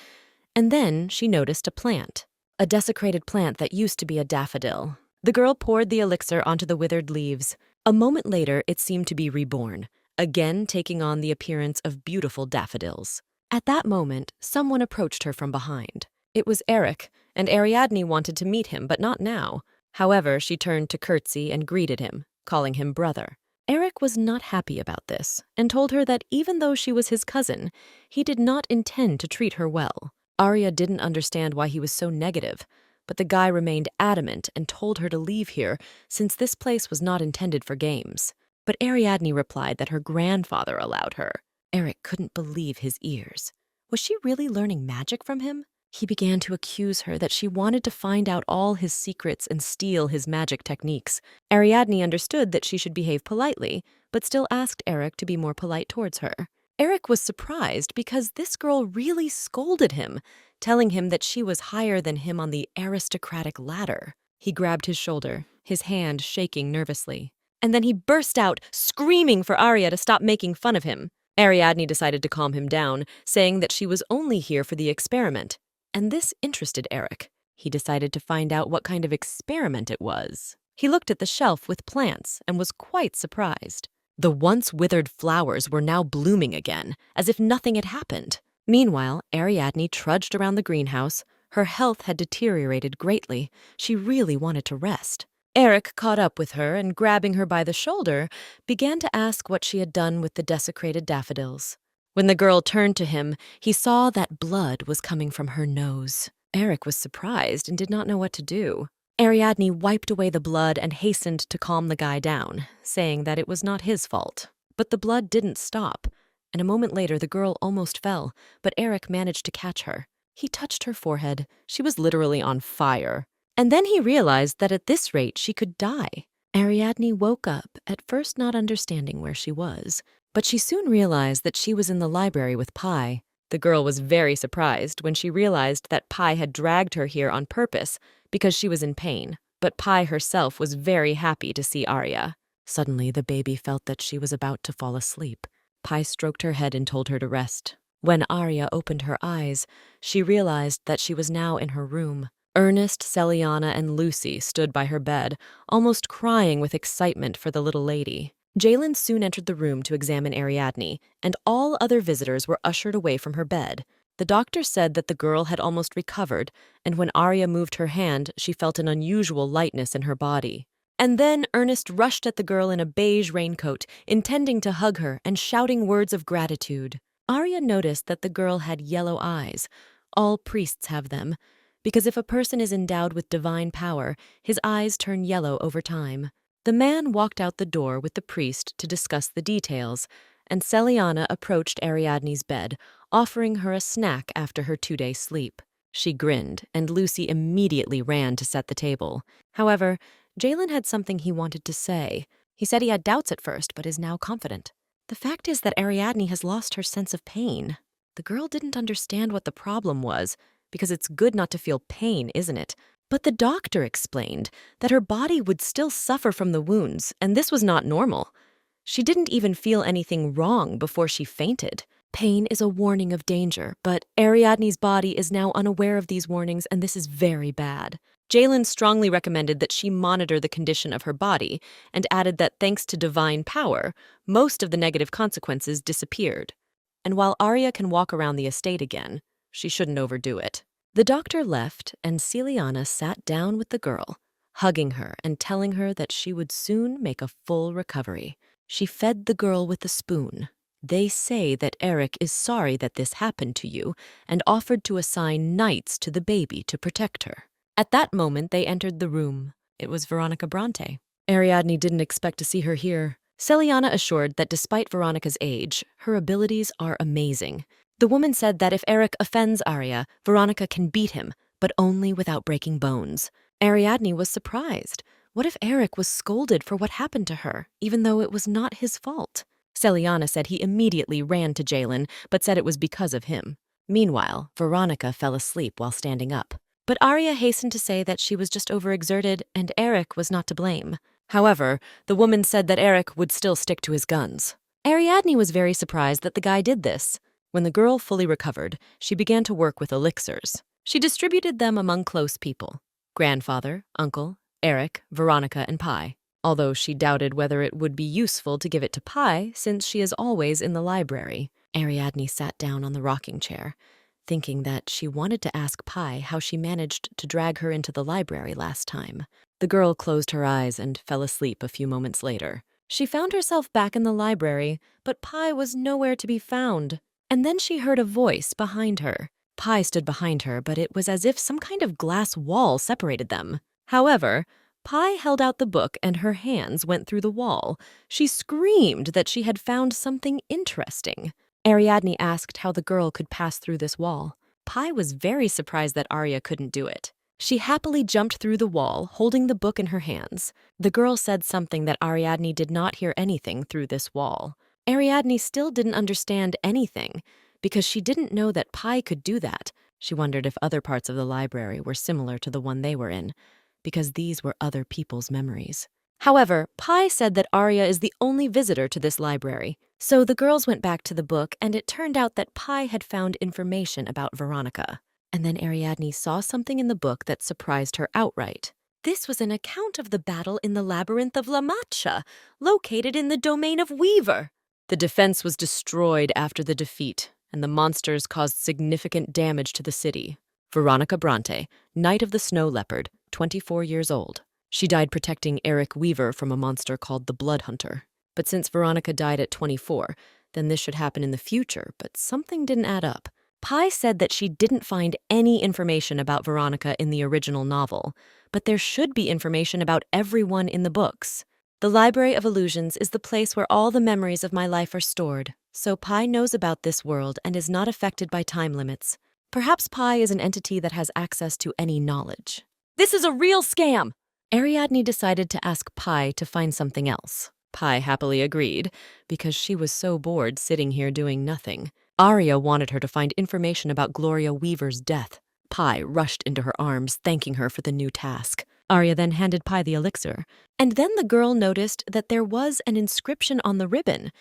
and then she noticed a plant. A desecrated plant that used to be a daffodil. The girl poured the elixir onto the withered leaves. A moment later, it seemed to be reborn, again taking on the appearance of beautiful daffodils. At that moment, someone approached her from behind. It was Eric, and Ariadne wanted to meet him, but not now. However, she turned to curtsy and greeted him, calling him brother. Eric was not happy about this, and told her that even though she was his cousin, he did not intend to treat her well. Arya didn't understand why he was so negative, but the guy remained adamant and told her to leave here since this place was not intended for games. But Ariadne replied that her grandfather allowed her. Eric couldn't believe his ears. Was she really learning magic from him? He began to accuse her that she wanted to find out all his secrets and steal his magic techniques. Ariadne understood that she should behave politely, but still asked Eric to be more polite towards her. Eric was surprised because this girl really scolded him, telling him that she was higher than him on the aristocratic ladder. He grabbed his shoulder, his hand shaking nervously. And then he burst out, screaming for Arya to stop making fun of him. Ariadne decided to calm him down, saying that she was only here for the experiment. And this interested Eric. He decided to find out what kind of experiment it was. He looked at the shelf with plants and was quite surprised. The once withered flowers were now blooming again, as if nothing had happened. Meanwhile, Ariadne trudged around the greenhouse. Her health had deteriorated greatly. She really wanted to rest. Eric caught up with her and, grabbing her by the shoulder, began to ask what she had done with the desecrated daffodils. When the girl turned to him, he saw that blood was coming from her nose. Eric was surprised and did not know what to do. Ariadne wiped away the blood and hastened to calm the guy down, saying that it was not his fault. But the blood didn't stop, and a moment later the girl almost fell, but Eric managed to catch her. He touched her forehead. She was literally on fire. And then he realized that at this rate she could die. Ariadne woke up, at first not understanding where she was, but she soon realized that she was in the library with Pi. The girl was very surprised when she realized that Pi had dragged her here on purpose because she was in pain, but Pi herself was very happy to see Arya. Suddenly, the baby felt that she was about to fall asleep. Pi stroked her head and told her to rest. When Arya opened her eyes, she realized that she was now in her room. Ernest, Celiana, and Lucy stood by her bed, almost crying with excitement for the little lady. Jalen soon entered the room to examine Ariadne, and all other visitors were ushered away from her bed. The doctor said that the girl had almost recovered, and when Arya moved her hand, she felt an unusual lightness in her body. And then Ernest rushed at the girl in a beige raincoat, intending to hug her and shouting words of gratitude. Arya noticed that the girl had yellow eyes. All priests have them, because if a person is endowed with divine power, his eyes turn yellow over time. The man walked out the door with the priest to discuss the details, and Celiana approached Ariadne's bed, offering her a snack after her 2-day sleep. She grinned, and Lucy immediately ran to set the table. However, Jalen had something he wanted to say. He said he had doubts at first, but is now confident. The fact is that Ariadne has lost her sense of pain. The girl didn't understand what the problem was, because it's good not to feel pain, isn't it? But the doctor explained that her body would still suffer from the wounds, and this was not normal. She didn't even feel anything wrong before she fainted. Pain is a warning of danger, but Ariadne's body is now unaware of these warnings, and this is very bad. Jalen strongly recommended that she monitor the condition of her body, and added that thanks to divine power, most of the negative consequences disappeared. And while Arya can walk around the estate again, she shouldn't overdo it. The doctor left, and Celiana sat down with the girl, hugging her and telling her that she would soon make a full recovery. She fed the girl with a spoon. They say that Eric is sorry that this happened to you and offered to assign knights to the baby to protect her. At that moment, they entered the room. It was Veronica Bronte. Ariadne didn't expect to see her here. Celiana assured that despite Veronica's age, her abilities are amazing. The woman said that if Eric offends Arya, Veronica can beat him, but only without breaking bones. Ariadne was surprised. What if Eric was scolded for what happened to her, even though it was not his fault? Celiana said he immediately ran to Jalen, but said it was because of him. Meanwhile, Veronica fell asleep while standing up. But Arya hastened to say that she was just overexerted and Eric was not to blame. However, the woman said that Eric would still stick to his guns. Ariadne was very surprised that the guy did this. When the girl fully recovered, she began to work with elixirs. She distributed them among close people: grandfather, uncle, Eric, Veronica, and Pi. although she doubted whether it would be useful to give it to Pi since she is always in the library. Ariadne sat down on the rocking chair, thinking that she wanted to ask Pi how she managed to drag her into the library last time. The girl closed her eyes and fell asleep a few moments later. She found herself back in the library, but Pi was nowhere to be found. And then she heard a voice behind her. Pi stood behind her, but it was as if some kind of glass wall separated them. However, Pi held out the book and her hands went through the wall. She screamed that she had found something interesting. Ariadne asked how the girl could pass through this wall. Pi was very surprised that Arya couldn't do it. She happily jumped through the wall, holding the book in her hands. The girl said something that Ariadne did not hear anything through this wall. Ariadne still didn't understand anything because she didn't know that Pi could do that. She wondered if other parts of the library were similar to the one they were in, because these were other people's memories. However, Pi said that Arya is the only visitor to this library, so the girls went back to the book and it turned out that Pi had found information about Veronica. And then Ariadne saw something in the book that surprised her outright. This was an account of the battle in the labyrinth of La Matcha, located in the domain of Weaver. The defense was destroyed after the defeat, and the monsters caused significant damage to the city. Veronica Bronte, Knight of the Snow Leopard, 24 years old. She died protecting Eric Weaver from a monster called the Blood Hunter. But since Veronica died at 24, then this should happen in the future, but something didn't add up. Pi said that she didn't find any information about Veronica in the original novel, but there should be information about everyone in the books. The Library of Illusions is the place where all the memories of my life are stored, so Pi knows about this world and is not affected by time limits. Perhaps Pi is an entity that has access to any knowledge. This is a real scam! Ariadne decided to ask Pi to find something else. Pi happily agreed, because she was so bored sitting here doing nothing. Arya wanted her to find information about Gloria Weaver's death. Pi rushed into her arms, thanking her for the new task. Arya then handed Pi the elixir, and then the girl noticed that there was an inscription on the ribbon.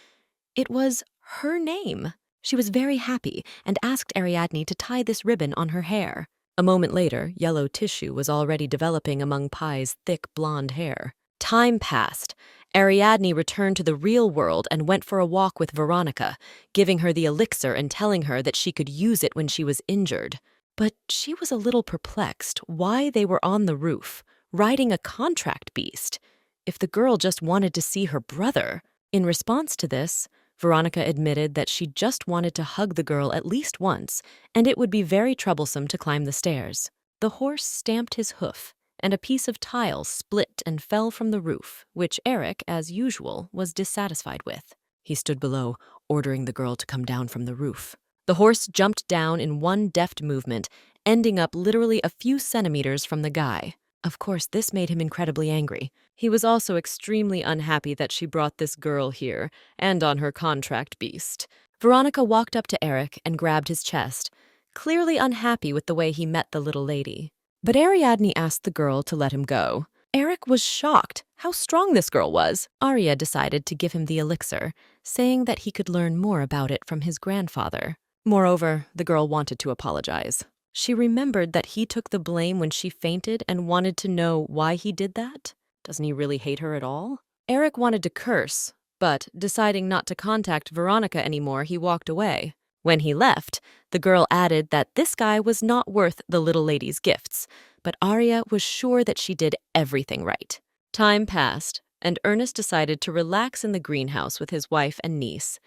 It was her name. She was very happy and asked Ariadne to tie this ribbon on her hair. A moment later, yellow tissue was already developing among Pi's thick blonde hair. Time passed. Ariadne returned to the real world and went for a walk with Veronica, giving her the elixir and telling her that she could use it when she was injured. But she was a little perplexed why they were on the roof, riding a contract beast, if the girl just wanted to see her brother. In response to this, Veronica admitted that she just wanted to hug the girl at least once, and it would be very troublesome to climb the stairs. The horse stamped his hoof, and a piece of tile split and fell from the roof, which Eric, as usual, was dissatisfied with. He stood below, ordering the girl to come down from the roof. The horse jumped down in one deft movement, ending up literally a few centimeters from the guy. Of course, this made him incredibly angry. He was also extremely unhappy that she brought this girl here, and on her contract beast. Veronica walked up to Eric and grabbed his chest, clearly unhappy with the way he met the little lady. But Ariadne asked the girl to let him go. Eric was shocked how strong this girl was. Arya decided to give him the elixir, saying that he could learn more about it from his grandfather. Moreover, the girl wanted to apologize. She remembered that he took the blame when she fainted and wanted to know why he did that. Doesn't he really hate her at all? Eric wanted to curse, but deciding not to contact Veronica anymore, he walked away. When he left, the girl added that this guy was not worth the little lady's gifts, but Arya was sure that she did everything right. Time passed, and Ernest decided to relax in the greenhouse with his wife and niece.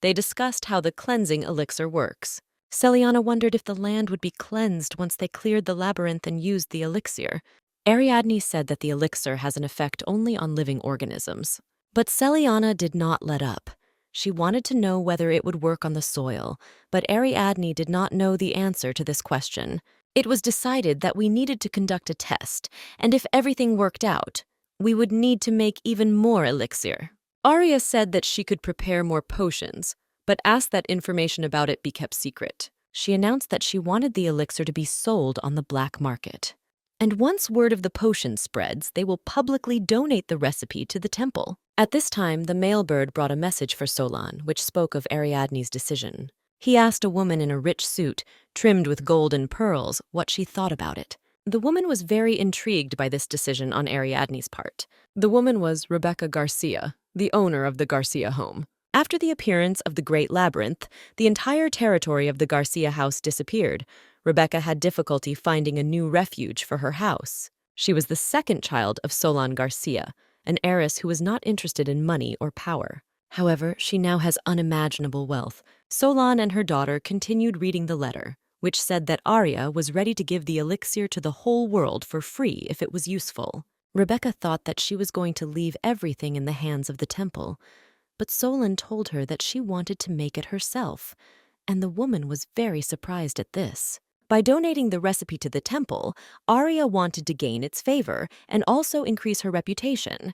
They discussed how the cleansing elixir works. Celiana wondered if the land would be cleansed once they cleared the labyrinth and used the elixir. Ariadne said that the elixir has an effect only on living organisms. But Celiana did not let up. She wanted to know whether it would work on the soil, but Ariadne did not know the answer to this question. It was decided that we needed to conduct a test, and if everything worked out, we would need to make even more elixir. Arya said that she could prepare more potions, but asked that information about it be kept secret. She announced that she wanted the elixir to be sold on the black market. And once word of the potion spreads, they will publicly donate the recipe to the temple. At this time, the male bird brought a message for Solon, which spoke of Ariadne's decision. He asked a woman in a rich suit, trimmed with gold and pearls, what she thought about it. The woman was very intrigued by this decision on Ariadne's part. The woman was Rebecca Garcia, the owner of the Garcia home. After the appearance of the Great Labyrinth, the entire territory of the Garcia house disappeared. Rebecca had difficulty finding a new refuge for her house. She was the second child of Solon Garcia, an heiress who was not interested in money or power. However, she now has unimaginable wealth. Solon and her daughter continued reading the letter, which said that Arya was ready to give the elixir to the whole world for free if it was useful. Rebecca thought that she was going to leave everything in the hands of the temple, but Solon told her that she wanted to make it herself, and the woman was very surprised at this. By donating the recipe to the temple, Arya wanted to gain its favor and also increase her reputation,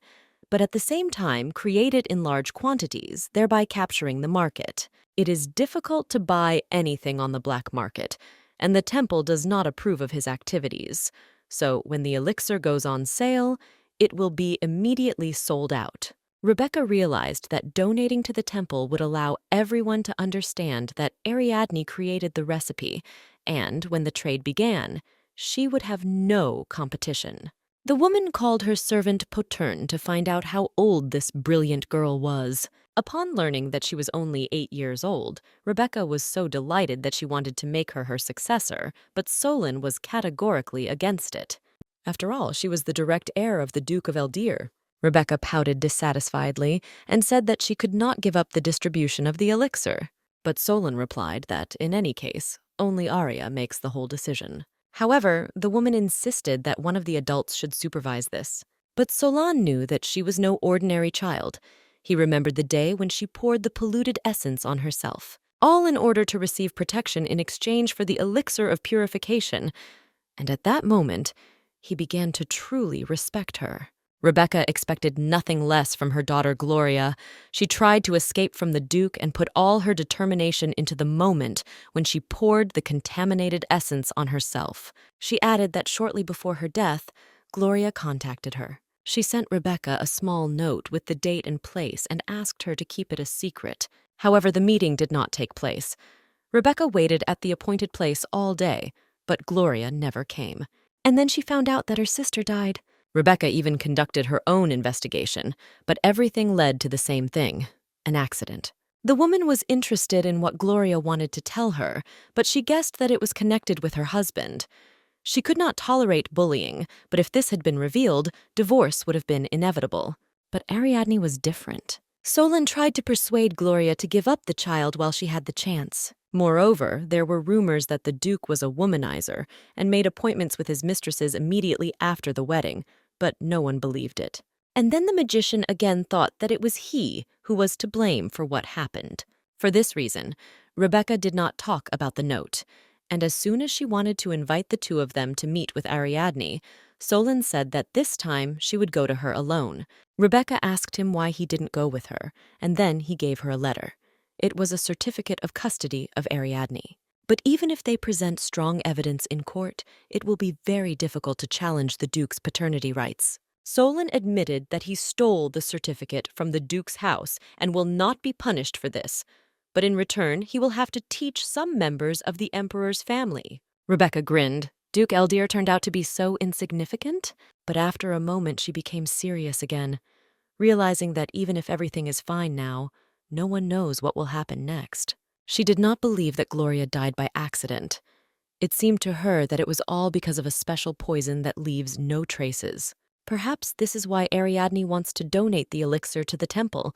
but at the same time create it in large quantities, thereby capturing the market. It is difficult to buy anything on the black market, and the temple does not approve of his activities. So when the elixir goes on sale, it will be immediately sold out. Rebecca realized that donating to the temple would allow everyone to understand that Ariadne created the recipe, and when the trade began, she would have no competition. The woman called her servant Potern to find out how old this brilliant girl was. Upon learning that she was only 8 years old, Rebecca was so delighted that she wanted to make her successor, but Solon was categorically against it. After all, she was the direct heir of the Duke of Eldir. Rebecca pouted dissatisfiedly and said that she could not give up the distribution of the elixir. But Solon replied that, in any case, only Arya makes the whole decision. However, the woman insisted that one of the adults should supervise this. But Solon knew that she was no ordinary child. He remembered the day when she poured the polluted essence on herself, all in order to receive protection in exchange for the elixir of purification. And at that moment, he began to truly respect her. Rebecca expected nothing less from her daughter Gloria. She tried to escape from the Duke and put all her determination into the moment when she poured the contaminated essence on herself. She added that shortly before her death, Gloria contacted her. She sent Rebecca a small note with the date and place and asked her to keep it a secret. However, the meeting did not take place. Rebecca waited at the appointed place all day, but Gloria never came. And then she found out that her sister died. Rebecca even conducted her own investigation, but everything led to the same thing, an accident. The woman was interested in what Gloria wanted to tell her, but she guessed that it was connected with her husband. She could not tolerate bullying, but if this had been revealed, divorce would have been inevitable. But Ariadne was different. Solon tried to persuade Gloria to give up the child while she had the chance. Moreover, there were rumors that the Duke was a womanizer and made appointments with his mistresses immediately after the wedding, but no one believed it. And then the magician again thought that it was he who was to blame for what happened. For this reason, Rebecca did not talk about the note, and as soon as she wanted to invite the two of them to meet with Ariadne, Solon said that this time she would go to her alone. Rebecca asked him why he didn't go with her, and then he gave her a letter. It was a certificate of custody of Ariadne. But even if they present strong evidence in court, it will be very difficult to challenge the Duke's paternity rights. Solon admitted that he stole the certificate from the Duke's house and will not be punished for this. But in return, he will have to teach some members of the Emperor's family. Rebecca grinned. Duke Eldir turned out to be so insignificant? But after a moment, she became serious again, realizing that even if everything is fine now, no one knows what will happen next. She did not believe that Gloria died by accident. It seemed to her that it was all because of a special poison that leaves no traces. Perhaps this is why Ariadne wants to donate the elixir to the temple,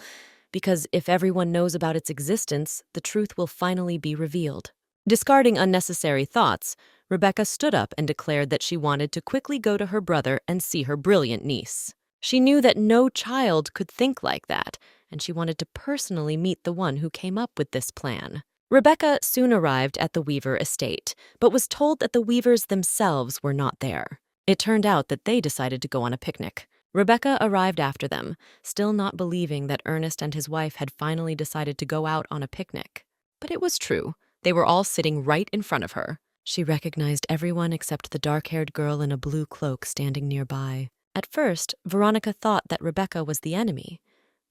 because if everyone knows about its existence, the truth will finally be revealed. Discarding unnecessary thoughts, Rebecca stood up and declared that she wanted to quickly go to her brother and see her brilliant niece. She knew that no child could think like that, and she wanted to personally meet the one who came up with this plan. Rebecca soon arrived at the Weaver estate, but was told that the Weavers themselves were not there. It turned out that they decided to go on a picnic. Rebecca arrived after them, still not believing that Ernest and his wife had finally decided to go out on a picnic. But it was true. They were all sitting right in front of her. She recognized everyone except the dark-haired girl in a blue cloak standing nearby. At first, Veronica thought that Rebecca was the enemy,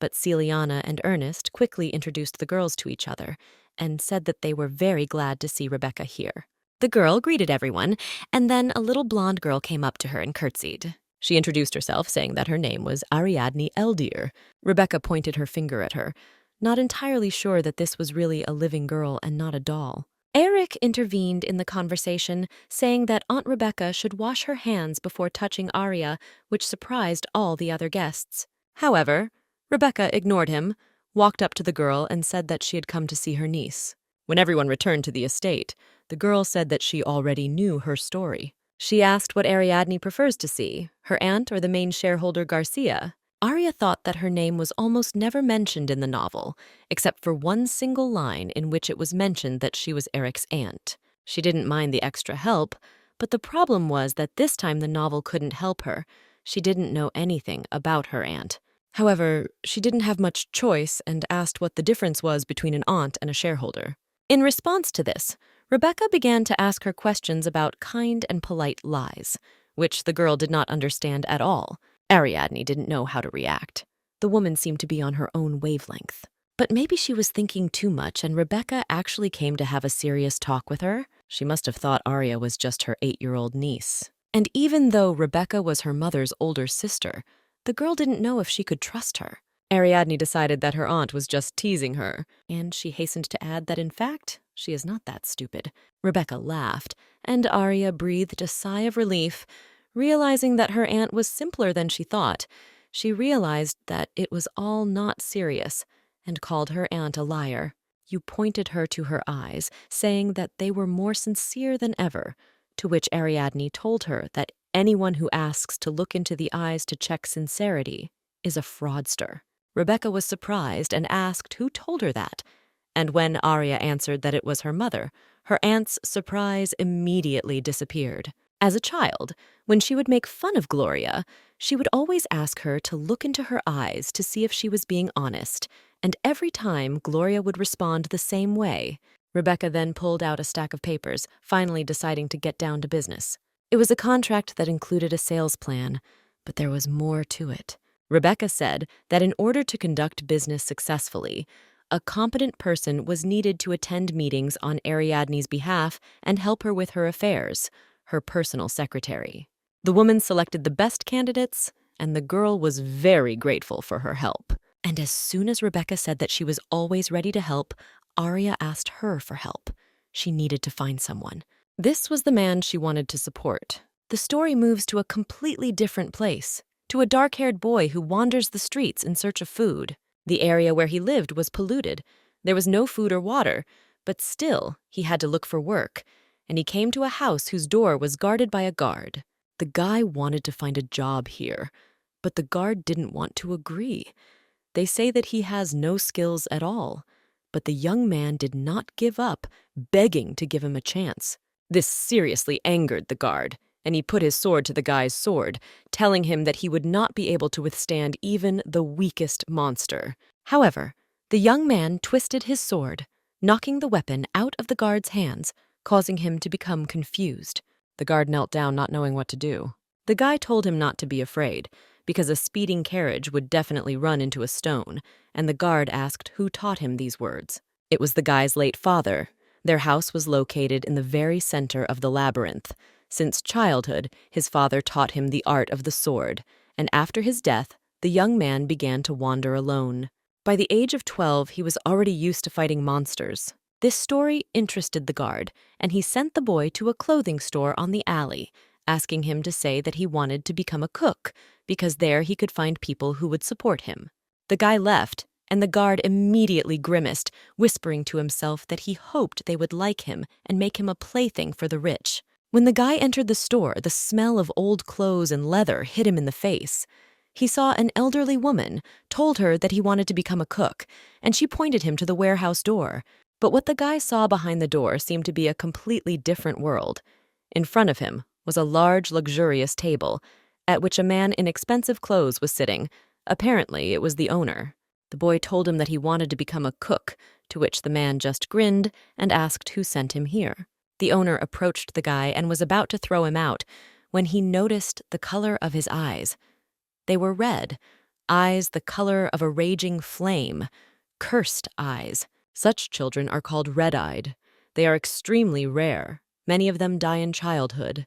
but Celiana and Ernest quickly introduced the girls to each other and said that they were very glad to see Rebecca here. The girl greeted everyone, and then a little blonde girl came up to her and curtsied. She introduced herself, saying that her name was Ariadne Eldir. Rebecca pointed her finger at her, not entirely sure that this was really a living girl and not a doll. Eric intervened in the conversation, saying that Aunt Rebecca should wash her hands before touching Aria, which surprised all the other guests. However, Rebecca ignored him, walked up to the girl, and said that she had come to see her niece. When everyone returned to the estate, the girl said that she already knew her story. She asked what Ariadne prefers to see, her aunt or the main shareholder Garcia. Aria thought that her name was almost never mentioned in the novel, except for one single line in which it was mentioned that she was Eric's aunt. She didn't mind the extra help, but the problem was that this time the novel couldn't help her. She didn't know anything about her aunt. However, she didn't have much choice and asked what the difference was between an aunt and a shareholder. In response to this, Rebecca began to ask her questions about kind and polite lies, which the girl did not understand at all. Ariadne didn't know how to react. The woman seemed to be on her own wavelength. But maybe she was thinking too much and Rebecca actually came to have a serious talk with her. She must have thought Aria was just her 8-year-old niece. And even though Rebecca was her mother's older sister, the girl didn't know if she could trust her. Ariadne decided that her aunt was just teasing her, and she hastened to add that in fact, she is not that stupid. Rebecca laughed, and Aria breathed a sigh of relief, realizing that her aunt was simpler than she thought. She realized that it was all not serious, and called her aunt a liar. You pointed her to her eyes, saying that they were more sincere than ever, to which Ariadne told her that anyone who asks to look into the eyes to check sincerity is a fraudster. Rebecca was surprised and asked who told her that, and when Aria answered that it was her mother, her aunt's surprise immediately disappeared. As a child, when she would make fun of Gloria, she would always ask her to look into her eyes to see if she was being honest, and every time Gloria would respond the same way. Rebecca then pulled out a stack of papers, finally deciding to get down to business. It was a contract that included a sales plan, but there was more to it. Rebecca said that in order to conduct business successfully, a competent person was needed to attend meetings on Ariadne's behalf and help her with her affairs, her personal secretary. The woman selected the best candidates, and the girl was very grateful for her help. And as soon as Rebecca said that she was always ready to help, Aria asked her for help. She needed to find someone. This was the man she wanted to support. The story moves to a completely different place, to a dark-haired boy who wanders the streets in search of food. The area where he lived was polluted. There was no food or water, but still he had to look for work, and he came to a house whose door was guarded by a guard. The guy wanted to find a job here, but the guard didn't want to agree. They say that he has no skills at all, but the young man did not give up, begging to give him a chance. This seriously angered the guard, and he put his sword to the guy's sword, telling him that he would not be able to withstand even the weakest monster. However, the young man twisted his sword, knocking the weapon out of the guard's hands, causing him to become confused. The guard knelt down, not knowing what to do. The guy told him not to be afraid, because a speeding carriage would definitely run into a stone, and the guard asked who taught him these words. It was the guy's late father. Their house was located in the very center of the labyrinth. Since childhood, his father taught him the art of the sword, and after his death, the young man began to wander alone. By the age of 12, he was already used to fighting monsters. This story interested the guard, and he sent the boy to a clothing store on the alley, asking him to say that he wanted to become a cook, because there he could find people who would support him. The guy left, and the guard immediately grimaced, whispering to himself that he hoped they would like him and make him a plaything for the rich. When the guy entered the store, the smell of old clothes and leather hit him in the face. He saw an elderly woman, told her that he wanted to become a cook, and she pointed him to the warehouse door. But what the guy saw behind the door seemed to be a completely different world. In front of him was a large, luxurious table, at which a man in expensive clothes was sitting. Apparently, it was the owner. The boy told him that he wanted to become a cook, to which the man just grinned and asked who sent him here. The owner approached the guy and was about to throw him out when he noticed the color of his eyes. They were red, eyes the color of a raging flame, cursed eyes. Such children are called red-eyed. They are extremely rare. Many of them die in childhood,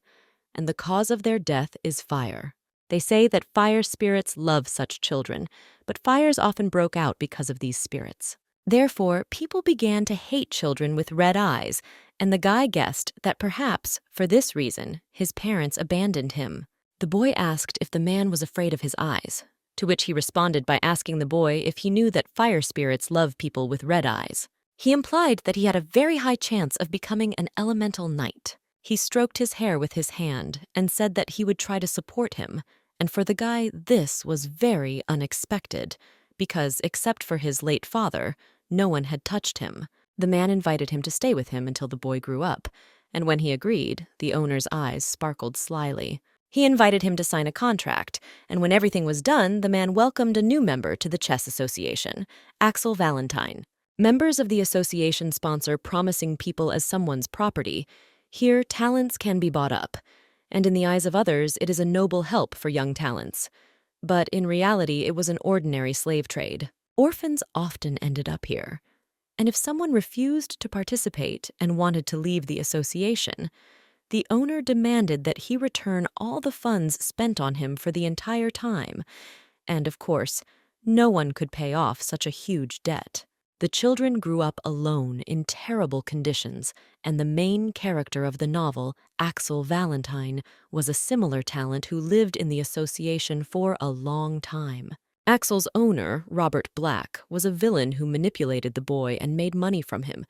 and the cause of their death is fire. They say that fire spirits love such children, but fires often broke out because of these spirits. Therefore, people began to hate children with red eyes, and the guy guessed that perhaps, for this reason, his parents abandoned him. The boy asked if the man was afraid of his eyes, to which he responded by asking the boy if he knew that fire spirits love people with red eyes. He implied that he had a very high chance of becoming an elemental knight. He stroked his hair with his hand and said that he would try to support him, and for the guy this was very unexpected, because except for his late father, no one had touched him. The man invited him to stay with him until the boy grew up, and when he agreed, the owner's eyes sparkled slyly. He invited him to sign a contract, and when everything was done, the man welcomed a new member to the chess association, Axel Valentine. Members of the association sponsor promising people as someone's property. Here, talents can be bought up, and in the eyes of others, it is a noble help for young talents. But in reality, it was an ordinary slave trade. Orphans often ended up here. And if someone refused to participate and wanted to leave the association, the owner demanded that he return all the funds spent on him for the entire time. And of course, no one could pay off such a huge debt. The children grew up alone in terrible conditions, and the main character of the novel, Axel Valentine, was a similar talent who lived in the association for a long time. Axel's owner, Robert Black, was a villain who manipulated the boy and made money from him.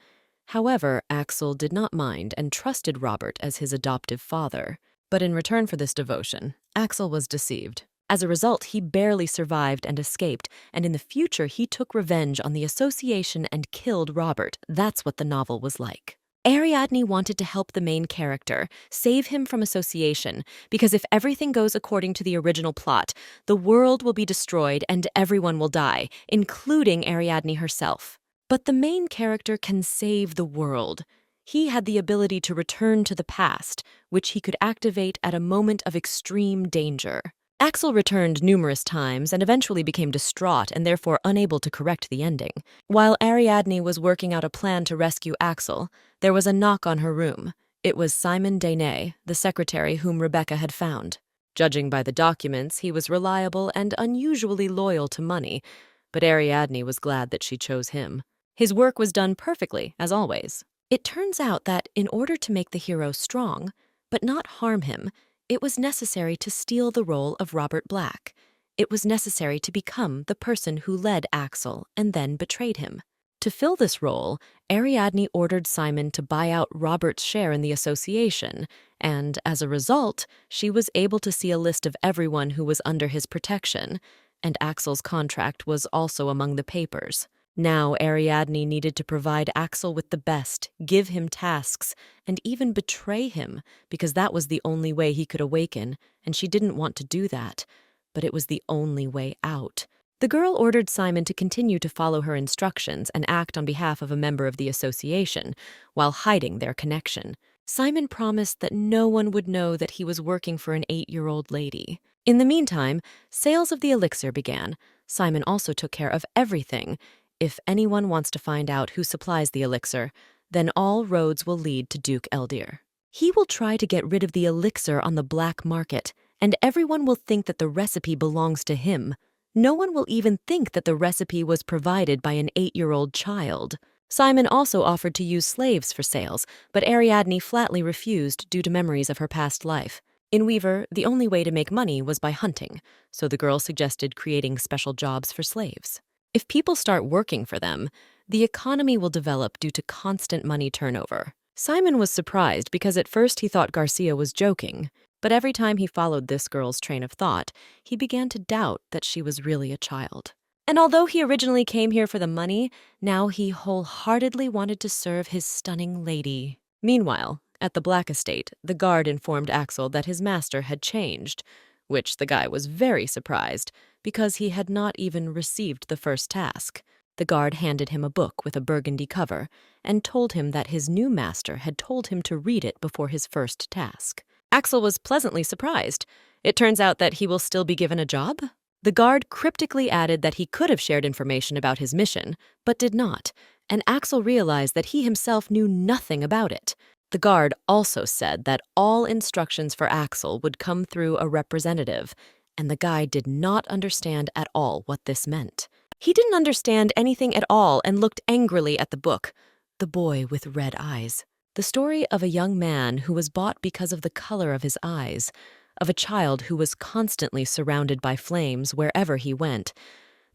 However, Axel did not mind and trusted Robert as his adoptive father. But in return for this devotion, Axel was deceived. As a result, he barely survived and escaped, and in the future he took revenge on the association and killed Robert. That's what the novel was like. Ariadne wanted to help the main character, save him from association, because if everything goes according to the original plot, the world will be destroyed and everyone will die, including Ariadne herself. But the main character can save the world. He had the ability to return to the past, which he could activate at a moment of extreme danger. Axel returned numerous times and eventually became distraught and therefore unable to correct the ending. While Ariadne was working out a plan to rescue Axel, there was a knock on her room. It was Simon Denay, the secretary whom Rebecca had found. Judging by the documents, he was reliable and unusually loyal to money, but Ariadne was glad that she chose him. His work was done perfectly, as always. It turns out that in order to make the hero strong, but not harm him, it was necessary to steal the role of Robert Black. It was necessary to become the person who led Axel and then betrayed him. To fill this role, Ariadne ordered Simon to buy out Robert's share in the association, and as a result, she was able to see a list of everyone who was under his protection, and Axel's contract was also among the papers. Now Ariadne needed to provide Axel with the best, give him tasks, and even betray him, because that was the only way he could awaken, and she didn't want to do that. But it was the only way out. The girl ordered Simon to continue to follow her instructions and act on behalf of a member of the association, while hiding their connection. Simon promised that no one would know that he was working for an 8-year-old lady. In the meantime, sales of the elixir began. Simon also took care of everything. If anyone wants to find out who supplies the elixir, then all roads will lead to Duke Eldir. He will try to get rid of the elixir on the black market, and everyone will think that the recipe belongs to him. No one will even think that the recipe was provided by an 8-year-old child. Simon also offered to use slaves for sales, but Ariadne flatly refused due to memories of her past life. In Weaver, the only way to make money was by hunting, so the girl suggested creating special jobs for slaves. If people start working for them, the economy will develop due to constant money turnover. Simon was surprised because at first he thought Garcia was joking, but every time he followed this girl's train of thought, he began to doubt that she was really a child. And although he originally came here for the money, now he wholeheartedly wanted to serve his stunning lady. Meanwhile, at the Black Estate, the guard informed Axel that his master had changed, which the guy was very surprised, because he had not even received the first task. The guard handed him a book with a burgundy cover and told him that his new master had told him to read it before his first task. Axel was pleasantly surprised. It turns out that he will still be given a job. The guard cryptically added that he could have shared information about his mission, but did not, and Axel realized that he himself knew nothing about it. The guard also said that all instructions for Axel would come through a representative, and the guy did not understand at all what this meant. He didn't understand anything at all and looked angrily at the book, The Boy with Red Eyes. The story of a young man who was bought because of the color of his eyes, of a child who was constantly surrounded by flames wherever he went.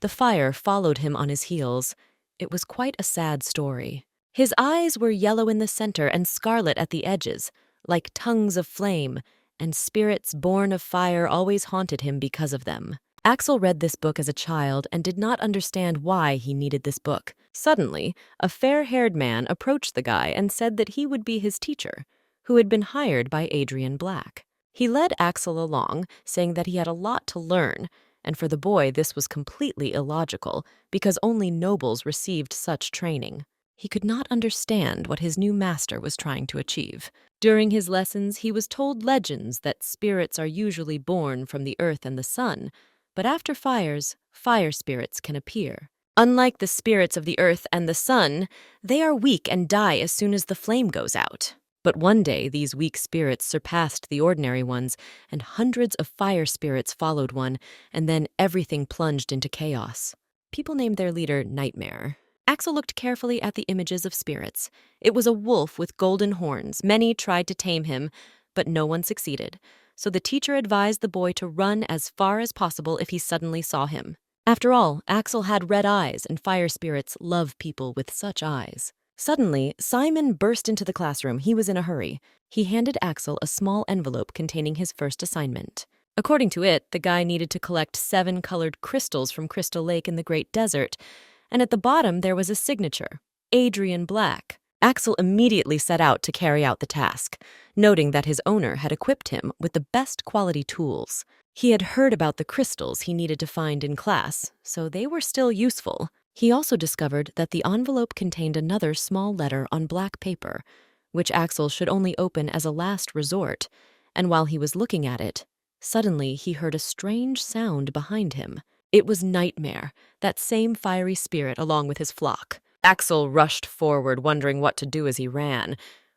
The fire followed him on his heels. It was quite a sad story. His eyes were yellow in the center and scarlet at the edges, like tongues of flame, and spirits born of fire always haunted him because of them. Axel read this book as a child and did not understand why he needed this book. Suddenly, a fair-haired man approached the guy and said that he would be his teacher, who had been hired by Adrian Black. He led Axel along, saying that he had a lot to learn, and for the boy this was completely illogical because only nobles received such training. He could not understand what his new master was trying to achieve. During his lessons, he was told legends that spirits are usually born from the earth and the sun, but after fires, fire spirits can appear. Unlike the spirits of the earth and the sun, they are weak and die as soon as the flame goes out. But one day, these weak spirits surpassed the ordinary ones, and hundreds of fire spirits followed one, and then everything plunged into chaos. People named their leader Nightmare. Axel looked carefully at the images of spirits. It was a wolf with golden horns. Many tried to tame him, but no one succeeded. So the teacher advised the boy to run as far as possible if he suddenly saw him. After all, Axel had red eyes, and fire spirits love people with such eyes. Suddenly, Simon burst into the classroom. He was in a hurry. He handed Axel a small envelope containing his first assignment. According to it, the guy needed to collect 7 colored crystals from Crystal Lake in the Great Desert, and at the bottom there was a signature, Adrian Black. Axel immediately set out to carry out the task, noting that his owner had equipped him with the best quality tools. He had heard about the crystals he needed to find in class, so they were still useful. He also discovered that the envelope contained another small letter on black paper, which Axel should only open as a last resort, and while he was looking at it, suddenly he heard a strange sound behind him. It was Nightmare, that same fiery spirit along with his flock. Axel rushed forward, wondering what to do as he ran,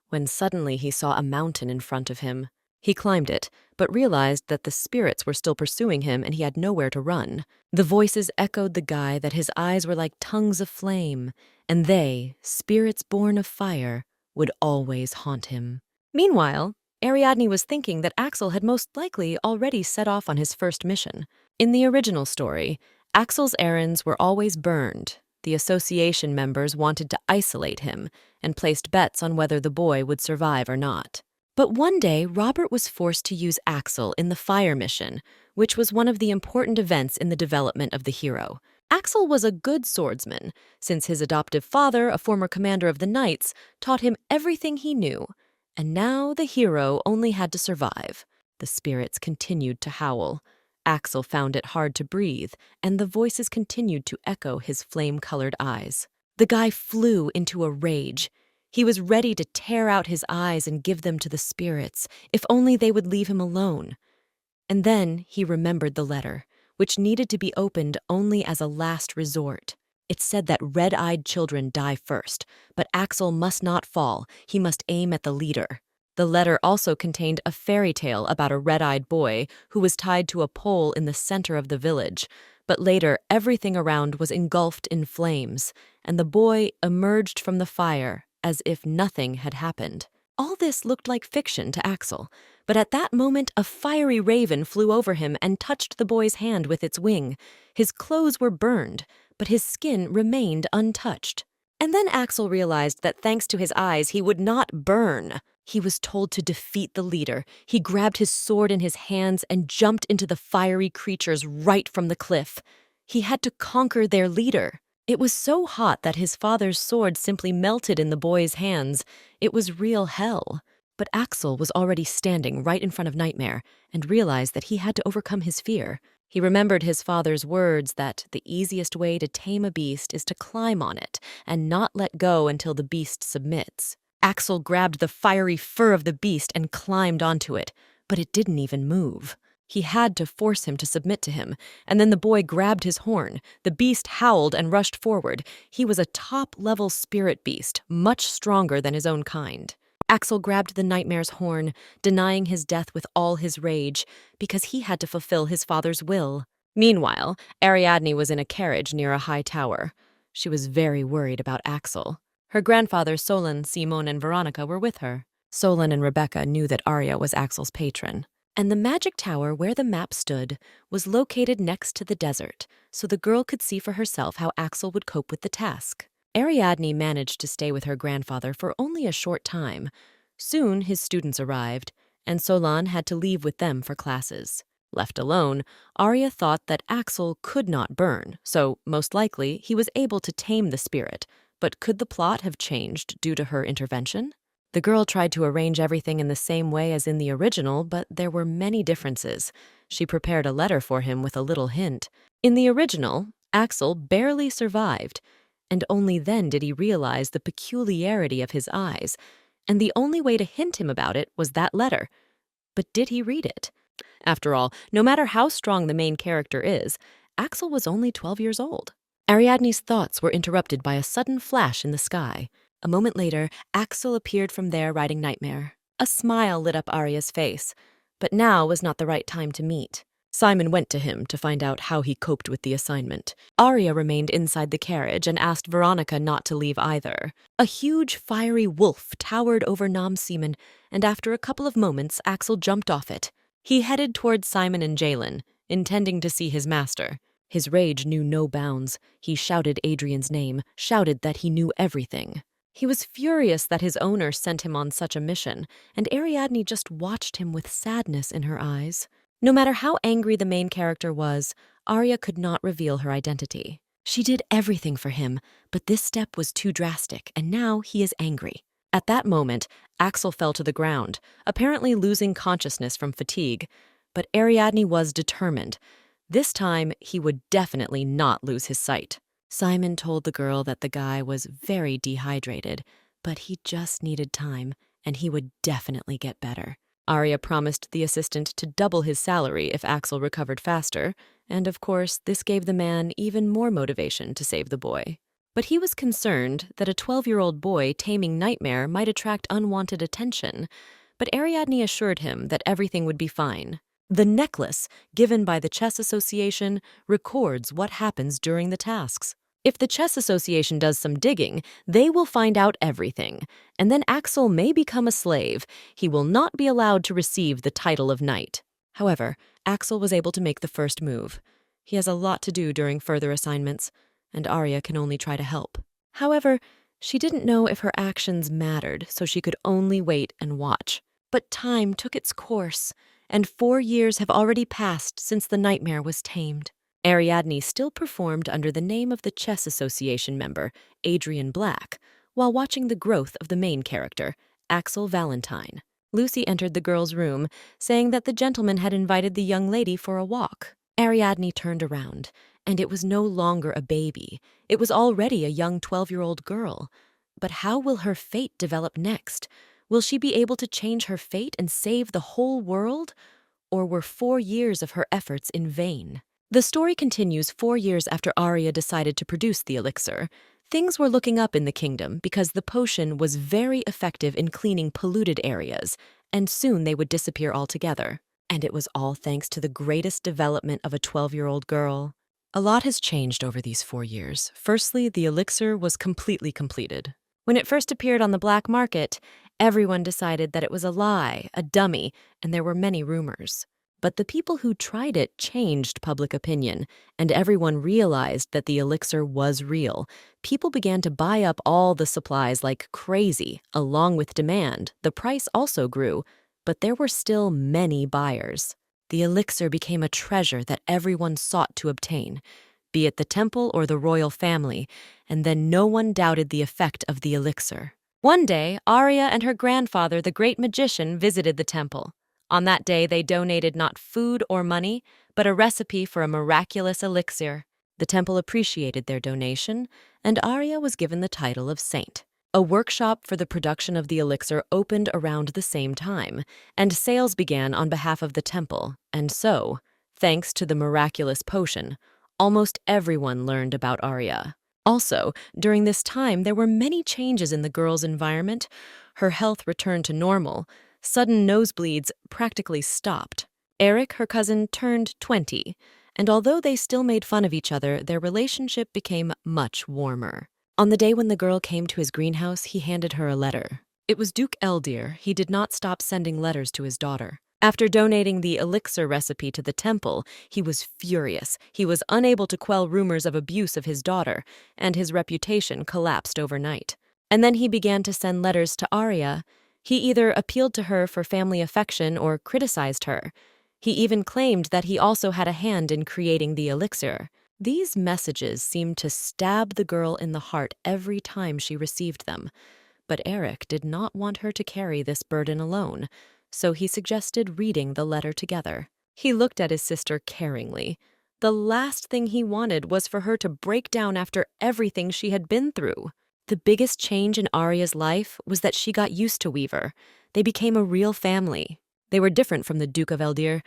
when suddenly he saw a mountain in front of him. He climbed it, but realized that the spirits were still pursuing him and he had nowhere to run. The voices echoed the guy that his eyes were like tongues of flame, and they, spirits born of fire, would always haunt him. Meanwhile, Ariadne was thinking that Axel had most likely already set off on his first mission. In the original story, Axel's errands were always burned. The association members wanted to isolate him and placed bets on whether the boy would survive or not. But one day, Robert was forced to use Axel in the fire mission, which was one of the important events in the development of the hero. Axel was a good swordsman, since his adoptive father, a former commander of the Knights, taught him everything he knew, and now the hero only had to survive. The spirits continued to howl. Axel found it hard to breathe, and the voices continued to echo his flame-colored eyes. The guy flew into a rage. He was ready to tear out his eyes and give them to the spirits, if only they would leave him alone. And then he remembered the letter, which needed to be opened only as a last resort. It said that red-eyed children die first, but Axel must not fall. He must aim at the leader. The letter also contained a fairy tale about a red-eyed boy who was tied to a pole in the center of the village, but later everything around was engulfed in flames, and the boy emerged from the fire as if nothing had happened. All this looked like fiction to Axel, but at that moment a fiery raven flew over him and touched the boy's hand with its wing. His clothes were burned, but his skin remained untouched. And then Axel realized that thanks to his eyes, he would not burn. He was told to defeat the leader. He grabbed his sword in his hands and jumped into the fiery creatures right from the cliff. He had to conquer their leader. It was so hot that his father's sword simply melted in the boy's hands. It was real hell. But Axel was already standing right in front of Nightmare and realized that he had to overcome his fear. He remembered his father's words that the easiest way to tame a beast is to climb on it and not let go until the beast submits. Axel grabbed the fiery fur of the beast and climbed onto it, but it didn't even move. He had to force him to submit to him, and then the boy grabbed his horn. The beast howled and rushed forward. He was a top-level spirit beast, much stronger than his own kind. Axel grabbed the nightmare's horn, denying his death with all his rage, because he had to fulfill his father's will. Meanwhile, Ariadne was in a carriage near a high tower. She was very worried about Axel. Her grandfathers Solon, Simon, and Veronica were with her. Solon and Rebecca knew that Arya was Axel's patron. And the magic tower where the map stood was located next to the desert, so the girl could see for herself how Axel would cope with the task. Ariadne managed to stay with her grandfather for only a short time. Soon his students arrived, and Solon had to leave with them for classes. Left alone, Arya thought that Axel could not burn, so most likely he was able to tame the spirit. But could the plot have changed due to her intervention? The girl tried to arrange everything in the same way as in the original, but there were many differences. She prepared a letter for him with a little hint. In the original, Axel barely survived, and only then did he realize the peculiarity of his eyes, and the only way to hint him about it was that letter. But did he read it? After all, no matter how strong the main character is, Axel was only 12 years old. Ariadne's thoughts were interrupted by a sudden flash in the sky. A moment later, Axel appeared from there riding Nightmare. A smile lit up Arya's face, but now was not the right time to meet. Simon went to him to find out how he coped with the assignment. Arya remained inside the carriage and asked Veronica not to leave either. A huge, fiery wolf towered over Namsemen, and after a couple of moments, Axel jumped off it. He headed towards Simon and Jalen, intending to see his master. His rage knew no bounds. He shouted Adrian's name, shouted that he knew everything. He was furious that his owner sent him on such a mission, and Ariadne just watched him with sadness in her eyes. No matter how angry the main character was, Arya could not reveal her identity. She did everything for him, but this step was too drastic, and now he is angry. At that moment, Axel fell to the ground, apparently losing consciousness from fatigue. But Ariadne was determined. This time, he would definitely not lose his sight. Simon told the girl that the guy was very dehydrated, but he just needed time, and he would definitely get better. Arya promised the assistant to double his salary if Axel recovered faster, and of course, this gave the man even more motivation to save the boy. But he was concerned that a 12-year-old boy taming Nightmare might attract unwanted attention, but Ariadne assured him that everything would be fine. The necklace, given by the Chess Association, records what happens during the tasks. If the Chess Association does some digging, they will find out everything, and then Axel may become a slave. He will not be allowed to receive the title of knight. However, Axel was able to make the first move. He has a lot to do during further assignments, and Arya can only try to help. However, she didn't know if her actions mattered, so she could only wait and watch. But time took its course, and 4 years have already passed since the Nightmare was tamed. Ariadne still performed under the name of the Chess Association member, Adrian Black, while watching the growth of the main character, Axel Valentine. Lucy entered the girl's room, saying that the gentleman had invited the young lady for a walk. Ariadne turned around, and it was no longer a baby. It was already a young 12-year-old girl. But how will her fate develop next? Will she be able to change her fate and save the whole world? Or were 4 years of her efforts in vain? The story continues 4 years after Arya decided to produce the elixir. Things were looking up in the kingdom because the potion was very effective in cleaning polluted areas, and soon they would disappear altogether. And it was all thanks to the greatest development of a 12-year-old girl. A lot has changed over these 4 years. Firstly, the elixir was completely completed. When it first appeared on the black market, everyone decided that it was a lie, a dummy, and there were many rumors. But the people who tried it changed public opinion, and everyone realized that the elixir was real. People began to buy up all the supplies like crazy. Along with demand, the price also grew, but there were still many buyers. The elixir became a treasure that everyone sought to obtain, be it the temple or the royal family, and then no one doubted the effect of the elixir. One day, Arya and her grandfather, the great magician, visited the temple. On that day, they donated not food or money, but a recipe for a miraculous elixir. The temple appreciated their donation, and Arya was given the title of saint. A workshop for the production of the elixir opened around the same time, and sales began on behalf of the temple, and so, thanks to the miraculous potion, almost everyone learned about Arya. Also, during this time, there were many changes in the girl's environment. Her health returned to normal. Sudden nosebleeds practically stopped. Eric, her cousin, turned 20, and although they still made fun of each other, their relationship became much warmer. On the day when the girl came to his greenhouse, he handed her a letter. It was Duke Eldir. He did not stop sending letters to his daughter. After donating the elixir recipe to the temple, he was furious. He was unable to quell rumors of abuse of his daughter, and his reputation collapsed overnight. And then he began to send letters to Arya. He either appealed to her for family affection or criticized her. He even claimed that he also had a hand in creating the elixir. These messages seemed to stab the girl in the heart every time she received them. But Eric did not want her to carry this burden alone, so he suggested reading the letter together. He looked at his sister caringly. The last thing he wanted was for her to break down after everything she had been through. The biggest change in Arya's life was that she got used to Weaver. They became a real family. They were different from the Duke of Eldir.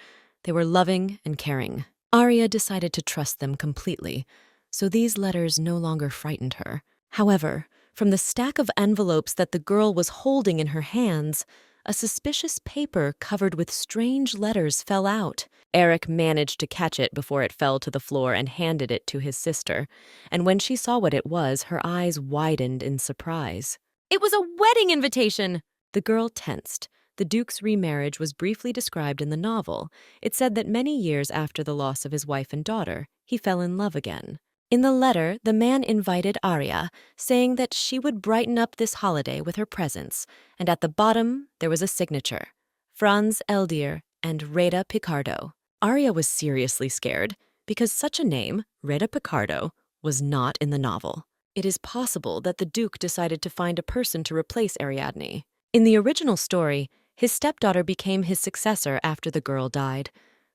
They were loving and caring. Arya decided to trust them completely, so these letters no longer frightened her. However, from the stack of envelopes that the girl was holding in her hands, a suspicious paper covered with strange letters fell out. Eric managed to catch it before it fell to the floor and handed it to his sister. And when she saw what it was, her eyes widened in surprise. It was a wedding invitation! The girl tensed. The Duke's remarriage was briefly described in the novel. It said that many years after the loss of his wife and daughter, he fell in love again. In the letter, the man invited Arya, saying that she would brighten up this holiday with her presence, and at the bottom there was a signature, Franz Eldir and Reda Picardo. Arya was seriously scared, because such a name, Reda Picardo, was not in the novel. It is possible that the Duke decided to find a person to replace Ariadne. In the original story, his stepdaughter became his successor after the girl died,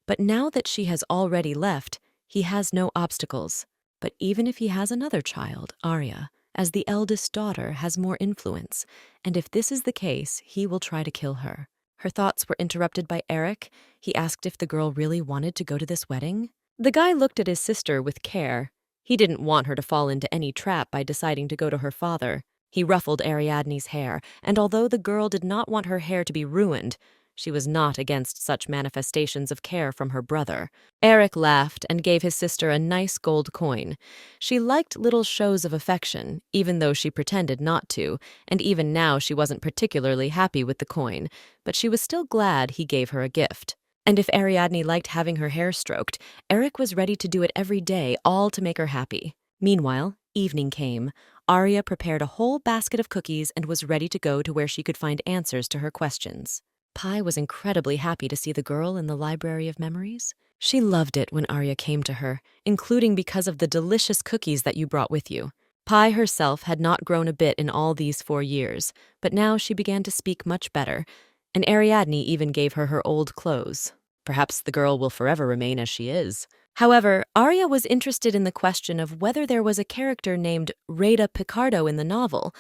but now that she has already left, he has no obstacles. But even if he has another child, Arya, as the eldest daughter, has more influence, and if this is the case, he will try to kill her. Her thoughts were interrupted by Eric. He asked if the girl really wanted to go to this wedding. The guy looked at his sister with care. He didn't want her to fall into any trap by deciding to go to her father. He ruffled Ariadne's hair, and although the girl did not want her hair to be ruined, she was not against such manifestations of care from her brother. Eric laughed and gave his sister a nice gold coin. She liked little shows of affection, even though she pretended not to, and even now she wasn't particularly happy with the coin, but she was still glad he gave her a gift. And if Ariadne liked having her hair stroked, Eric was ready to do it every day, all to make her happy. Meanwhile, evening came. Arya prepared a whole basket of cookies and was ready to go to where she could find answers to her questions. Pi was incredibly happy to see the girl in the Library of Memories. She loved it when Arya came to her, including because of the delicious cookies that you brought with you. Pi herself had not grown a bit in all these 4 years, but now she began to speak much better, and Ariadne even gave her her old clothes. Perhaps the girl will forever remain as she is. However, Arya was interested in the question of whether there was a character named Reda Picardo in the novel,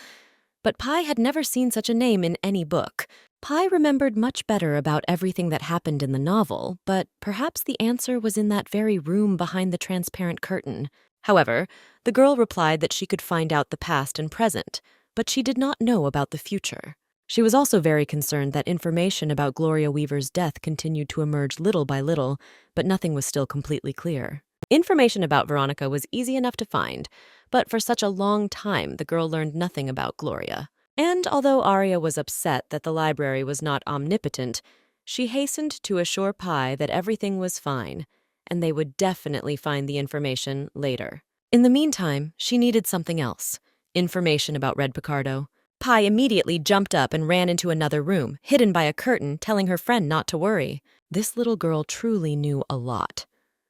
but Pi had never seen such a name in any book. Pi remembered much better about everything that happened in the novel, but perhaps the answer was in that very room behind the transparent curtain. However, the girl replied that she could find out the past and present, but she did not know about the future. She was also very concerned that information about Gloria Weaver's death continued to emerge little by little, but nothing was still completely clear. Information about Veronica was easy enough to find, but for such a long time the girl learned nothing about Gloria. And although Arya was upset that the library was not omnipotent, she hastened to assure Pi that everything was fine, and they would definitely find the information later. In the meantime, she needed something else, information about Red Picardo. Pi immediately jumped up and ran into another room, hidden by a curtain, telling her friend not to worry. This little girl truly knew a lot.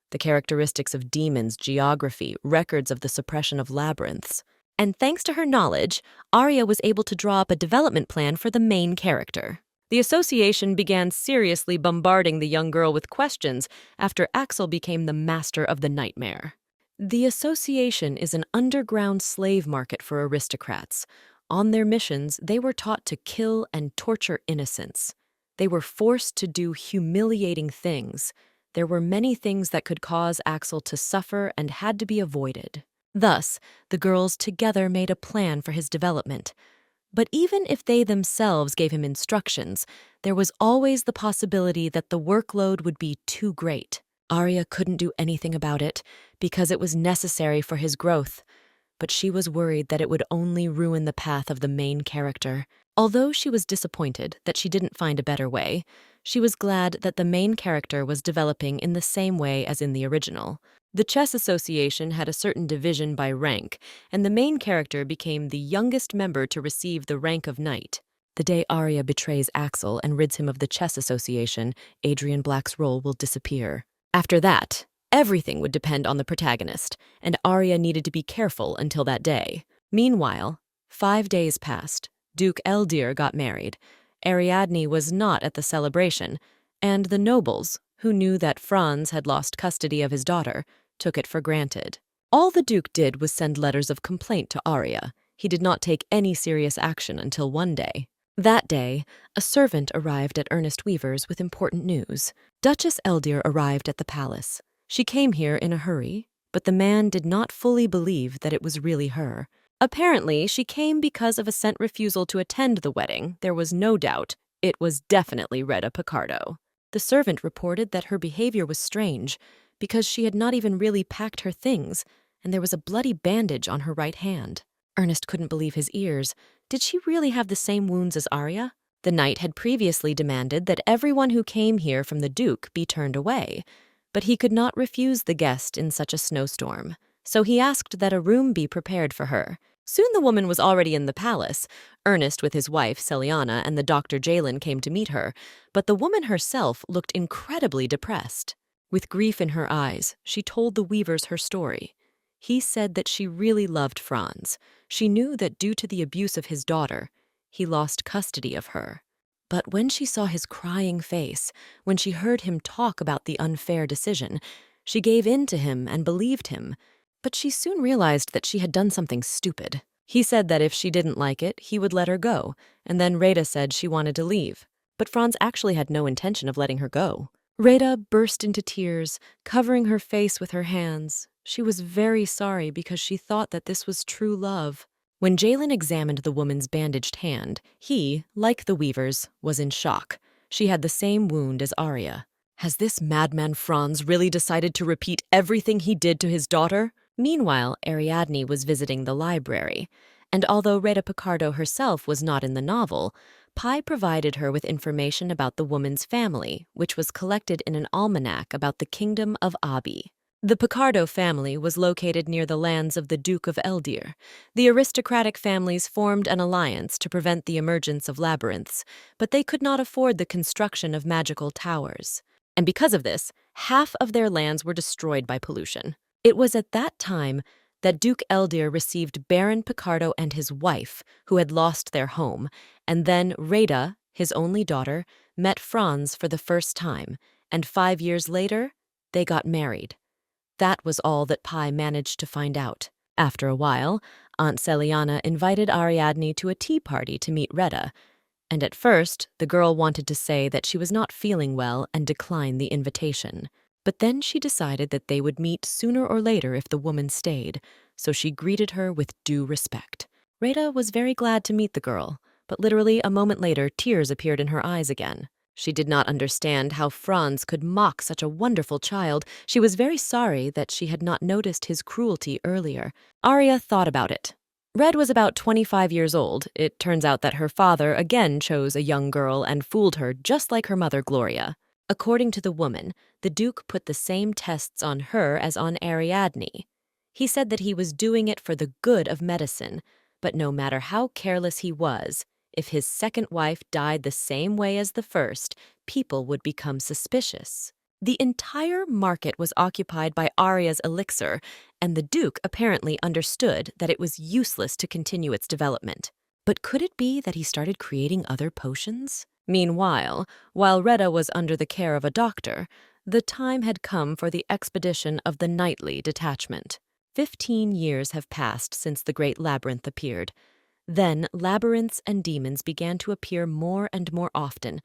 The characteristics of demons, geography, records of the suppression of labyrinths. And thanks to her knowledge, Arya was able to draw up a development plan for the main character. The association began seriously bombarding the young girl with questions after Axel became the master of the nightmare. The association is an underground slave market for aristocrats. On their missions, they were taught to kill and torture innocents. They were forced to do humiliating things. There were many things that could cause Axel to suffer and had to be avoided. Thus, the girls together made a plan for his development. But even if they themselves gave him instructions, there was always the possibility that the workload would be too great. Arya couldn't do anything about it because it was necessary for his growth, but she was worried that it would only ruin the path of the main character. Although she was disappointed that she didn't find a better way, she was glad that the main character was developing in the same way as in the original. The chess association had a certain division by rank, and the main character became the youngest member to receive the rank of knight. The day Arya betrays Axel and rids him of the chess association, Adrian Black's role will disappear. After that, everything would depend on the protagonist, and Arya needed to be careful until that day. Meanwhile, 5 days passed. Duke Eldir got married. Ariadne was not at the celebration, and the nobles, who knew that Franz had lost custody of his daughter, took it for granted. All the Duke did was send letters of complaint to Arya. He did not take any serious action until one day. That day, a servant arrived at Ernest Weaver's with important news. Duchess Eldir arrived at the palace. She came here in a hurry, but the man did not fully believe that it was really her. Apparently, she came because of a sent refusal to attend the wedding. There was no doubt. It was definitely Retta Picardo. The servant reported that her behavior was strange because she had not even really packed her things, and there was a bloody bandage on her right hand. Ernest couldn't believe his ears. Did she really have the same wounds as Arya? The knight had previously demanded that everyone who came here from the Duke be turned away, but he could not refuse the guest in such a snowstorm, so he asked that a room be prepared for her. Soon the woman was already in the palace. Ernest with his wife, Celiana, and the Dr. Jalen came to meet her, but the woman herself looked incredibly depressed. With grief in her eyes, she told the Weavers her story. He said that she really loved Franz. She knew that due to the abuse of his daughter, he lost custody of her. But when she saw his crying face, when she heard him talk about the unfair decision, she gave in to him and believed him. But she soon realized that she had done something stupid. He said that if she didn't like it, he would let her go, and then Rada said she wanted to leave. But Franz actually had no intention of letting her go. Rada burst into tears, covering her face with her hands. She was very sorry because she thought that this was true love. When Jalen examined the woman's bandaged hand, he, like the Weavers, was in shock. She had the same wound as Arya. Has this madman Franz really decided to repeat everything he did to his daughter? Meanwhile, Ariadne was visiting the library, and although Retta Picardo herself was not in the novel, Pi provided her with information about the woman's family, which was collected in an almanac about the kingdom of Abi. The Picardo family was located near the lands of the Duke of Eldir. The aristocratic families formed an alliance to prevent the emergence of labyrinths, but they could not afford the construction of magical towers. And because of this, half of their lands were destroyed by pollution. It was at that time that Duke Eldir received Baron Picardo and his wife, who had lost their home, and then Rada, his only daughter, met Franz for the first time, and 5 years later, they got married. That was all that Pi managed to find out. After a while, Aunt Celiana invited Ariadne to a tea party to meet Retta, and at first, the girl wanted to say that she was not feeling well and decline the invitation. But then she decided that they would meet sooner or later if the woman stayed, so she greeted her with due respect. Rada was very glad to meet the girl, but literally a moment later, tears appeared in her eyes again. She did not understand how Franz could mock such a wonderful child. She was very sorry that she had not noticed his cruelty earlier. Arya thought about it. Red was about 25 years old. It turns out that her father again chose a young girl and fooled her just like her mother, Gloria. According to the woman, the Duke put the same tests on her as on Ariadne. He said that he was doing it for the good of medicine, but no matter how careless he was, if his second wife died the same way as the first, people would become suspicious. The entire market was occupied by Arya's elixir, and the Duke apparently understood that it was useless to continue its development. But could it be that he started creating other potions? Meanwhile, while Retta was under the care of a doctor, the time had come for the expedition of the Knightly Detachment. 15 years have passed since the Great Labyrinth appeared. Then labyrinths and demons began to appear more and more often,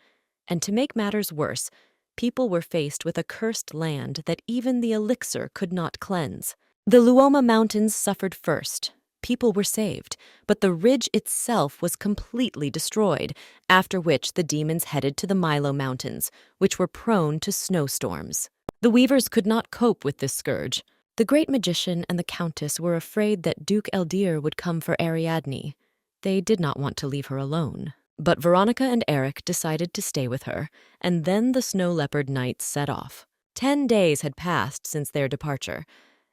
and to make matters worse, people were faced with a cursed land that even the elixir could not cleanse. The Luoma Mountains suffered first. People were saved, but the ridge itself was completely destroyed, after which the demons headed to the Milo Mountains, which were prone to snowstorms. The weavers could not cope with this scourge. The great magician and the countess were afraid that Duke Eldir would come for Ariadne. They did not want to leave her alone. But Veronica and Eric decided to stay with her, and then the snow leopard knights set off. 10 days had passed since their departure,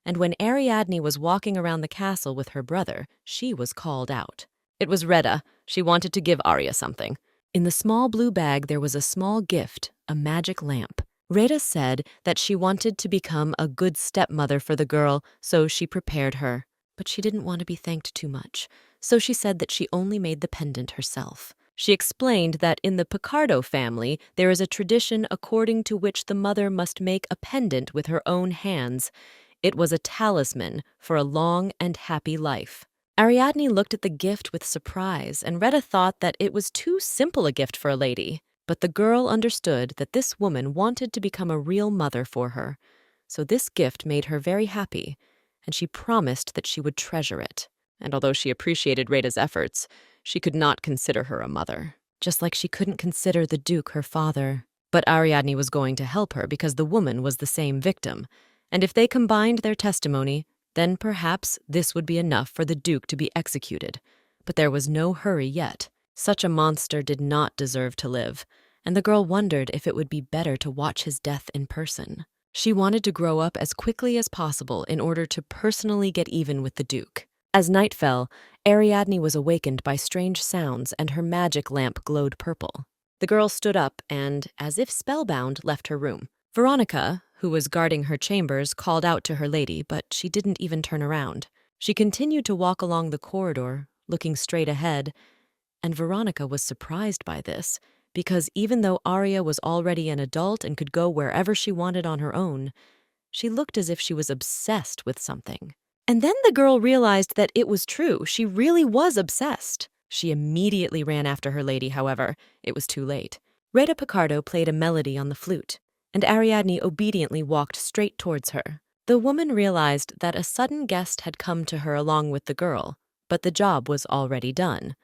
and when Ariadne was walking around the castle with her brother, she was called out. It was Retta. She wanted to give Arya something. In the small blue bag there was a small gift, a magic lamp. Retta said that she wanted to become a good stepmother for the girl, so she prepared her. But she didn't want to be thanked too much, so she said that she only made the pendant herself. She explained that in the Picardo family, there is a tradition according to which the mother must make a pendant with her own hands. It was a talisman for a long and happy life. Ariadne looked at the gift with surprise, and Retta thought that it was too simple a gift for a lady. But the girl understood that this woman wanted to become a real mother for her. So this gift made her very happy, and she promised that she would treasure it. And although she appreciated Retta's efforts, she could not consider her a mother, just like she couldn't consider the Duke her father. But Ariadne was going to help her because the woman was the same victim, and if they combined their testimony, then perhaps this would be enough for the Duke to be executed. But there was no hurry yet. Such a monster did not deserve to live, and the girl wondered if it would be better to watch his death in person. She wanted to grow up as quickly as possible in order to personally get even with the Duke. As night fell, Ariadne was awakened by strange sounds and her magic lamp glowed purple. The girl stood up and, as if spellbound, left her room. Veronica, who was guarding her chambers, called out to her lady, but she didn't even turn around. She continued to walk along the corridor, looking straight ahead, and Veronica was surprised by this, because even though Arya was already an adult and could go wherever she wanted on her own, she looked as if she was obsessed with something. And then the girl realized that it was true. She really was obsessed. She immediately ran after her lady, however. It was too late. Retta Picardo played a melody on the flute, and Ariadne obediently walked straight towards her. The woman realized that a sudden guest had come to her along with the girl, but the job was already done.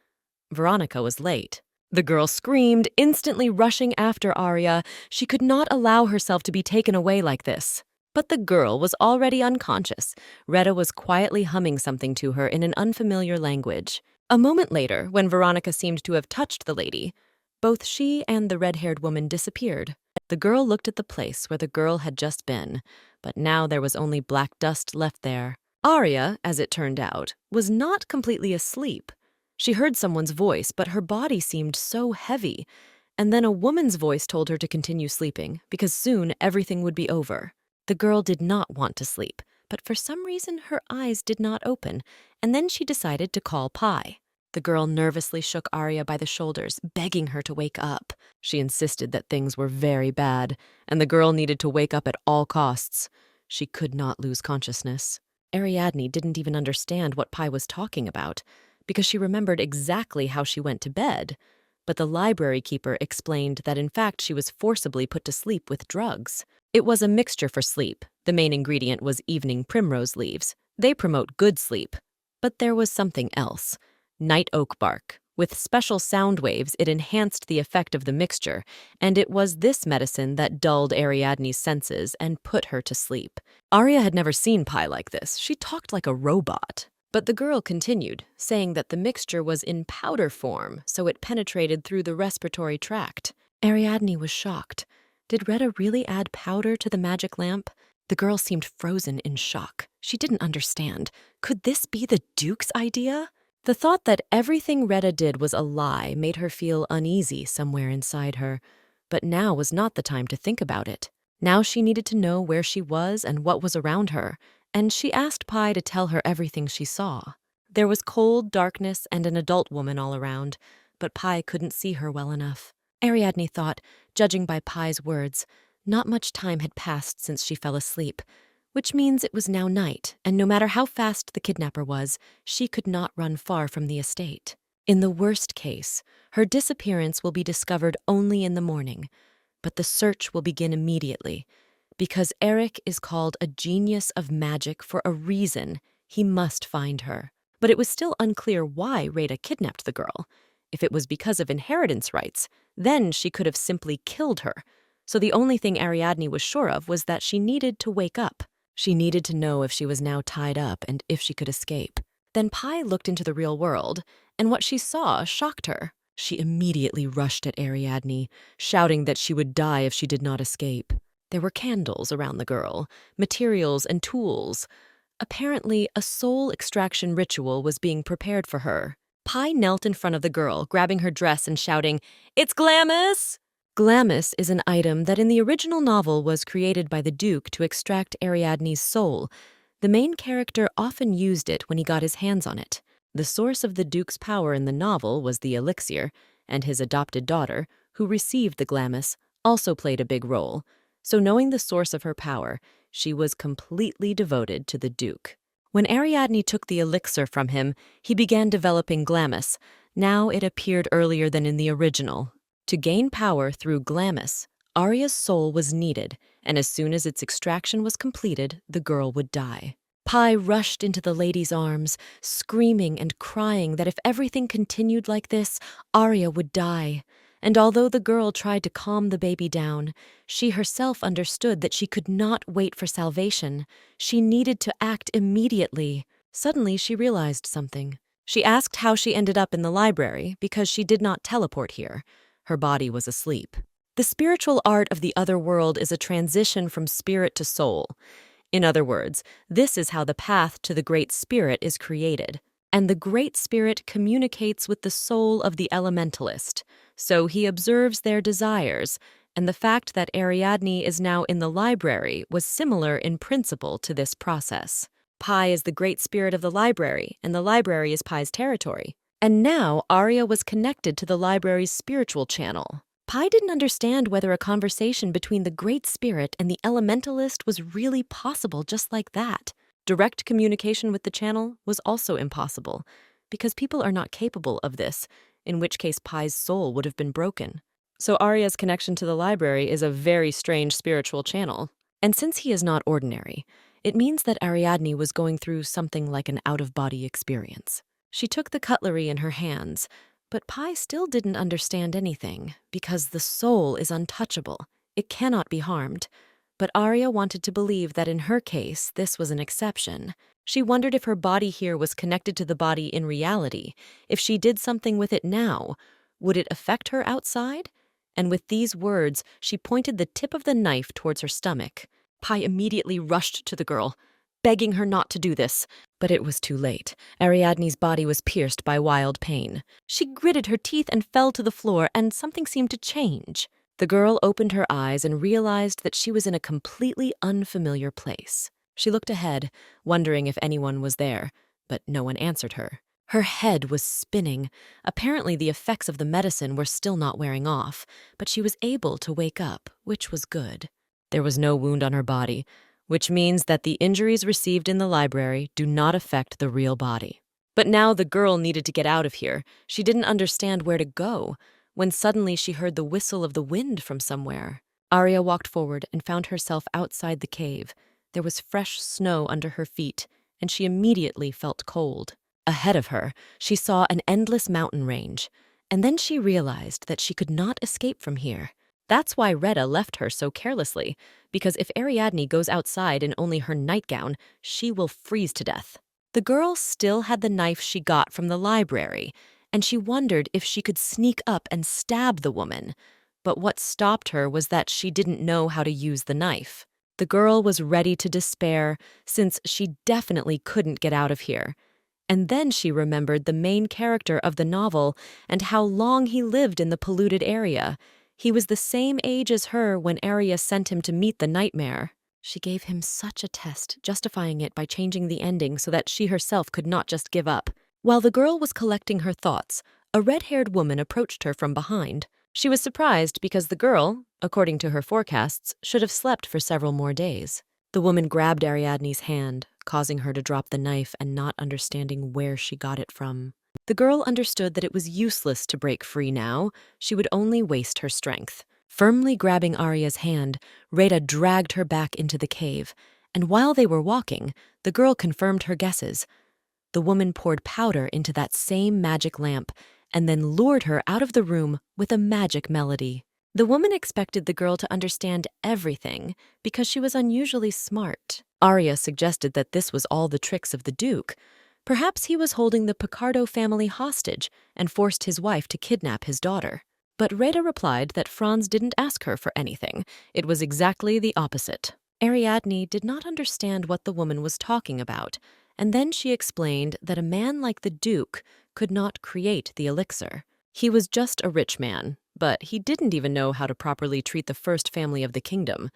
Veronica was late. The girl screamed, instantly rushing after Arya. She could not allow herself to be taken away like this. But the girl was already unconscious. Retta was quietly humming something to her in an unfamiliar language. A moment later, when Veronica seemed to have touched the lady, both she and the red-haired woman disappeared. The girl looked at the place where the girl had just been, but now there was only black dust left there. Arya, as it turned out, was not completely asleep. She heard someone's voice, but her body seemed so heavy, and then a woman's voice told her to continue sleeping, because soon everything would be over. The girl did not want to sleep, but for some reason her eyes did not open, and then she decided to call Pi. The girl nervously shook Arya by the shoulders, begging her to wake up. She insisted that things were very bad, and the girl needed to wake up at all costs. She could not lose consciousness. Ariadne didn't even understand what Pi was talking about, because she remembered exactly how she went to bed. But the library keeper explained that in fact she was forcibly put to sleep with drugs. It was a mixture for sleep. The main ingredient was evening primrose leaves. They promote good sleep. But there was something else. Night oak bark. With special sound waves, it enhanced the effect of the mixture, and it was this medicine that dulled Ariadne's senses and put her to sleep. Arya had never seen Pi like this. She talked like a robot. But the girl continued, saying that the mixture was in powder form, so it penetrated through the respiratory tract. Ariadne was shocked. Did Retta really add powder to the magic lamp? The girl seemed frozen in shock. She didn't understand. Could this be the Duke's idea? The thought that everything Retta did was a lie made her feel uneasy somewhere inside her. But now was not the time to think about it. Now she needed to know where she was and what was around her, and she asked Pi to tell her everything she saw. There was cold darkness and an adult woman all around, but Pi couldn't see her well enough. Ariadne thought, judging by Pi's words, not much time had passed since she fell asleep, which means it was now night, and no matter how fast the kidnapper was, she could not run far from the estate. In the worst case, her disappearance will be discovered only in the morning, but the search will begin immediately, Because Eric is called a genius of magic for a reason. He must find her. But it was still unclear why Rada kidnapped the girl. If it was because of inheritance rights, then she could have simply killed her. So the only thing Ariadne was sure of was that she needed to wake up. She needed to know if she was now tied up and if she could escape. Then Pi looked into the real world, and what she saw shocked her. She immediately rushed at Ariadne, shouting that she would die if she did not escape. There were candles around the girl, materials and tools. Apparently, a soul extraction ritual was being prepared for her. Pi knelt in front of the girl, grabbing her dress and shouting, "It's Glamis!" Glamis is an item that in the original novel was created by the Duke to extract Ariadne's soul. The main character often used it when he got his hands on it. The source of the Duke's power in the novel was the elixir, and his adopted daughter, who received the Glamis, also played a big role. So knowing the source of her power, she was completely devoted to the Duke. When Ariadne took the elixir from him, he began developing Glamis. Now it appeared earlier than in the original. To gain power through Glamis, Arya's soul was needed, and as soon as its extraction was completed, the girl would die. Pi rushed into the lady's arms, screaming and crying that if everything continued like this, Arya would die. And although the girl tried to calm the baby down, she herself understood that she could not wait for salvation. She needed to act immediately. Suddenly, she realized something. She asked how she ended up in the library because she did not teleport here. Her body was asleep. The spiritual art of the other world is a transition from spirit to soul. In other words, this is how the path to the Great Spirit is created. And the Great Spirit communicates with the soul of the elementalist, so he observes their desires, and the fact that Ariadne is now in the library was similar in principle to this process. Pi is the Great Spirit of the library, and the library is Pi's territory. And now Arya was connected to the library's spiritual channel. Pi didn't understand whether a conversation between the Great Spirit and the elementalist was really possible just like that. Direct communication with the channel was also impossible, because people are not capable of this, in which case Pi's soul would have been broken. So Arya's connection to the library is a very strange spiritual channel. And since he is not ordinary, it means that Ariadne was going through something like an out-of-body experience. She took the cutlery in her hands, but Pi still didn't understand anything, because the soul is untouchable. It cannot be harmed. But Arya wanted to believe that in her case, this was an exception. She wondered if her body here was connected to the body in reality. If she did something with it now, would it affect her outside? And with these words, she pointed the tip of the knife towards her stomach. Pi immediately rushed to the girl, begging her not to do this. But it was too late. Ariadne's body was pierced by wild pain. She gritted her teeth and fell to the floor, and something seemed to change. The girl opened her eyes and realized that she was in a completely unfamiliar place. She looked ahead, wondering if anyone was there, but no one answered her. Her head was spinning. Apparently the effects of the medicine were still not wearing off, but she was able to wake up, which was good. There was no wound on her body, which means that the injuries received in the library do not affect the real body. But now the girl needed to get out of here. She didn't understand where to go, when suddenly she heard the whistle of the wind from somewhere. Arya walked forward and found herself outside the cave. There was fresh snow under her feet, and she immediately felt cold. Ahead of her, she saw an endless mountain range, and then she realized that she could not escape from here. That's why Retta left her so carelessly, because if Ariadne goes outside in only her nightgown, she will freeze to death. The girl still had the knife she got from the library, and she wondered if she could sneak up and stab the woman. But what stopped her was that she didn't know how to use the knife. The girl was ready to despair, since she definitely couldn't get out of here. And then she remembered the main character of the novel and how long he lived in the polluted area. He was the same age as her when Arya sent him to meet the nightmare. She gave him such a test, justifying it by changing the ending so that she herself could not just give up. While the girl was collecting her thoughts, a red-haired woman approached her from behind. She was surprised because the girl, according to her forecasts, should have slept for several more days. The woman grabbed Ariadne's hand, causing her to drop the knife and not understanding where she got it from. The girl understood that it was useless to break free now. She would only waste her strength. Firmly grabbing Arya's hand, Rheda dragged her back into the cave, and while they were walking, the girl confirmed her guesses. The woman poured powder into that same magic lamp and then lured her out of the room with a magic melody. The woman expected the girl to understand everything because she was unusually smart. Arya suggested that this was all the tricks of the Duke. Perhaps he was holding the Picardo family hostage and forced his wife to kidnap his daughter. But Rheda replied that Franz didn't ask her for anything. It was exactly the opposite. Ariadne did not understand what the woman was talking about, and then she explained that a man like the Duke could not create the elixir. He was just a rich man, but he didn't even know how to properly treat the first family of the kingdom.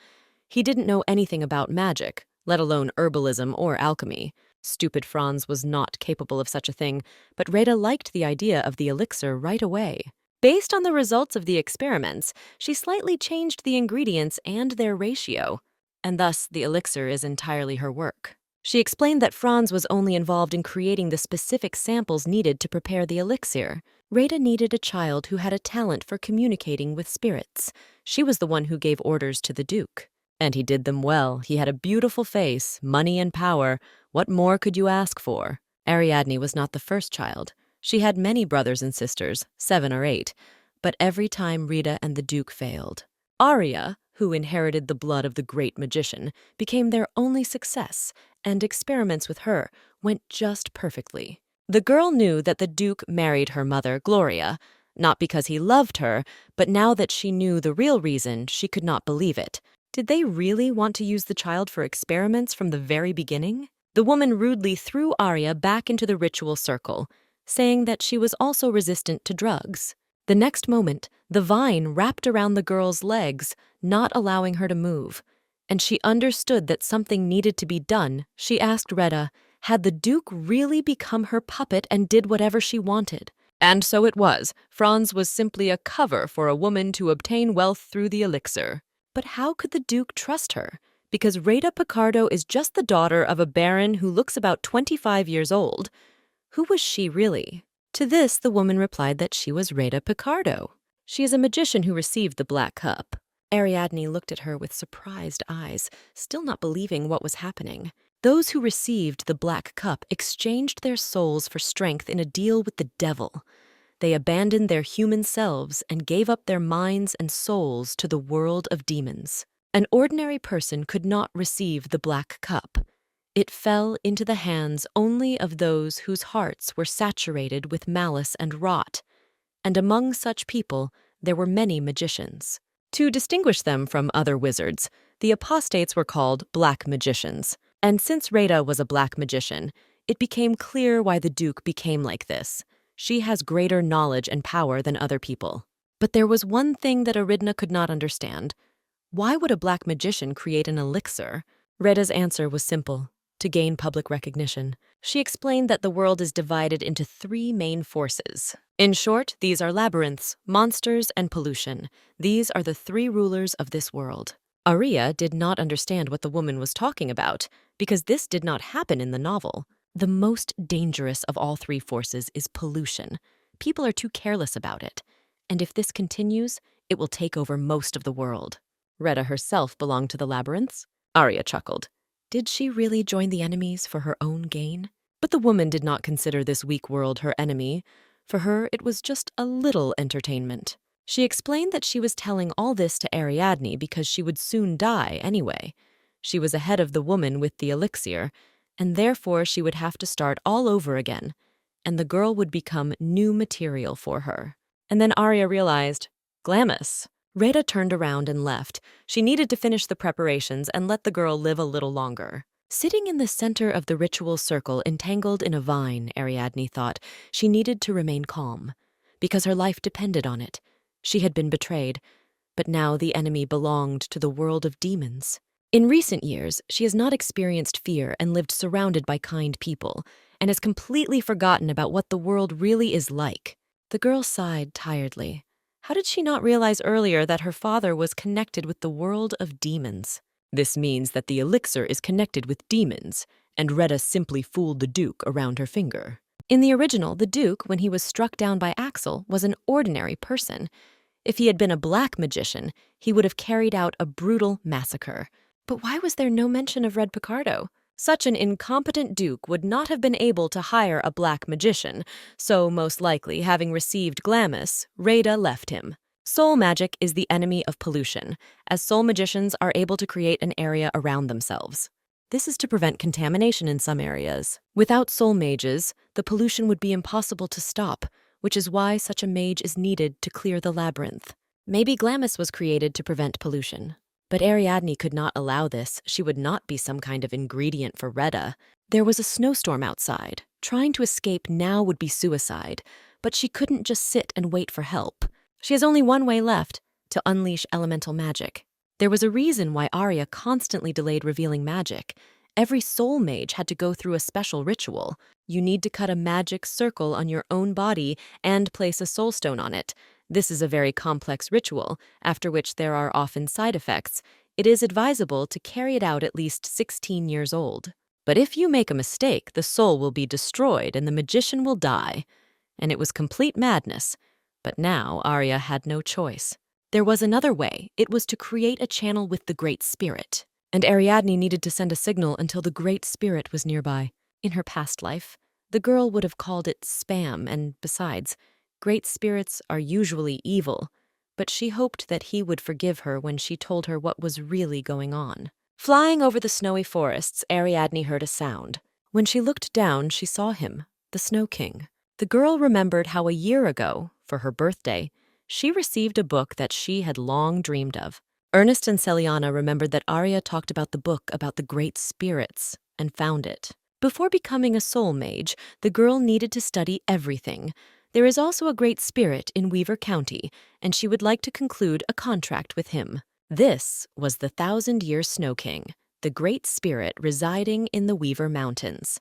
He didn't know anything about magic, let alone herbalism or alchemy. Stupid Franz was not capable of such a thing, but Rheda liked the idea of the elixir right away. Based on the results of the experiments, she slightly changed the ingredients and their ratio, and thus the elixir is entirely her work. She explained that Franz was only involved in creating the specific samples needed to prepare the elixir. Rheda needed a child who had a talent for communicating with spirits. She was the one who gave orders to the Duke. And he did them well. He had a beautiful face, money and power. What more could you ask for? Ariadne was not the first child. She had many brothers and sisters, 7 or 8, but every time Rheda and the Duke failed. Arya, who inherited the blood of the great magician, became their only success, and experiments with her went just perfectly. The girl knew that the Duke married her mother, Gloria, not because he loved her, but now that she knew the real reason, she could not believe it. Did they really want to use the child for experiments from the very beginning? The woman rudely threw Arya back into the ritual circle, saying that she was also resistant to drugs. The next moment, the vine wrapped around the girl's legs, not allowing her to move, and she understood that something needed to be done. She asked Rheda, had the Duke really become her puppet and did whatever she wanted? And so it was. Franz was simply a cover for a woman to obtain wealth through the elixir. But how could the Duke trust her? Because Rheda Picardo is just the daughter of a baron who looks about 25 years old. Who was she really? To this, the woman replied that she was Rheda Picardo. She is a magician who received the Black Cup. Ariadne looked at her with surprised eyes, still not believing what was happening. Those who received the Black Cup exchanged their souls for strength in a deal with the devil. They abandoned their human selves and gave up their minds and souls to the world of demons. An ordinary person could not receive the Black Cup. It fell into the hands only of those whose hearts were saturated with malice and rot, and among such people there were many magicians. To distinguish them from other wizards, the apostates were called black magicians, and since Rheda was a black magician, it became clear why the Duke became like this. She has greater knowledge and power than other people. But there was one thing that Aridna could not understand. Why would a black magician create an elixir? Rheda's answer was simple: to gain public recognition. She explained that the world is divided into 3 main forces. In short, these are labyrinths, monsters, and pollution. These are the 3 rulers of this world. Arya did not understand what the woman was talking about, because this did not happen in the novel. The most dangerous of all 3 forces is pollution. People are too careless about it, and if this continues, it will take over most of the world. Rheda herself belonged to the labyrinths. Arya chuckled. Did she really join the enemies for her own gain? But the woman did not consider this weak world her enemy. For her, it was just a little entertainment. She explained that she was telling all this to Ariadne because she would soon die anyway. She was ahead of the woman with the elixir, and therefore she would have to start all over again, and the girl would become new material for her. And then Arya realized, Glamis. Rheda turned around and left. She needed to finish the preparations and let the girl live a little longer. Sitting in the center of the ritual circle, entangled in a vine, Ariadne thought, she needed to remain calm, because her life depended on it. She had been betrayed, but now the enemy belonged to the world of demons. In recent years, she has not experienced fear and lived surrounded by kind people, and has completely forgotten about what the world really is like. The girl sighed tiredly. How did she not realize earlier that her father was connected with the world of demons? This means that the elixir is connected with demons, and Rheda simply fooled the Duke around her finger. In the original, the Duke, when he was struck down by Axel, was an ordinary person. If he had been a black magician, he would have carried out a brutal massacre. But why was there no mention of Red Picardo? Such an incompetent duke would not have been able to hire a black magician, so most likely, having received Glamis, Rada left him. Soul magic is the enemy of pollution, as soul magicians are able to create an area around themselves. This is to prevent contamination in some areas. Without soul mages, the pollution would be impossible to stop, which is why such a mage is needed to clear the labyrinth. Maybe Glamis was created to prevent pollution. But Ariadne could not allow this. She would not be some kind of ingredient for Reda. There was a snowstorm outside. Trying to escape now would be suicide, but she couldn't just sit and wait for help. She has only one way left, to unleash elemental magic. There was a reason why Arya constantly delayed revealing magic. Every soul mage had to go through a special ritual. You need to cut a magic circle on your own body and place a soul stone on it. This is a very complex ritual, after which there are often side effects. It is advisable to carry it out at least 16 years old. But if you make a mistake, the soul will be destroyed and the magician will die. And it was complete madness. But now Arya had no choice. There was another way. It was to create a channel with the Great Spirit. And Ariadne needed to send a signal until the Great Spirit was nearby. In her past life, the girl would have called it spam, and besides, Great Spirits are usually evil, but she hoped that he would forgive her when she told her what was really going on. Flying over the snowy forests, Ariadne heard a sound. When she looked down, she saw him, the Snow King. The girl remembered how a year ago, for her birthday, she received a book that she had long dreamed of. Ernest and Celiana remembered that Arya talked about the book about the Great Spirits and found it. Before becoming a soul mage, the girl needed to study everything. There is also a Great Spirit in Weaver County, and she would like to conclude a contract with him. This was the 1,000-year Snow King, the Great Spirit residing in the Weaver Mountains.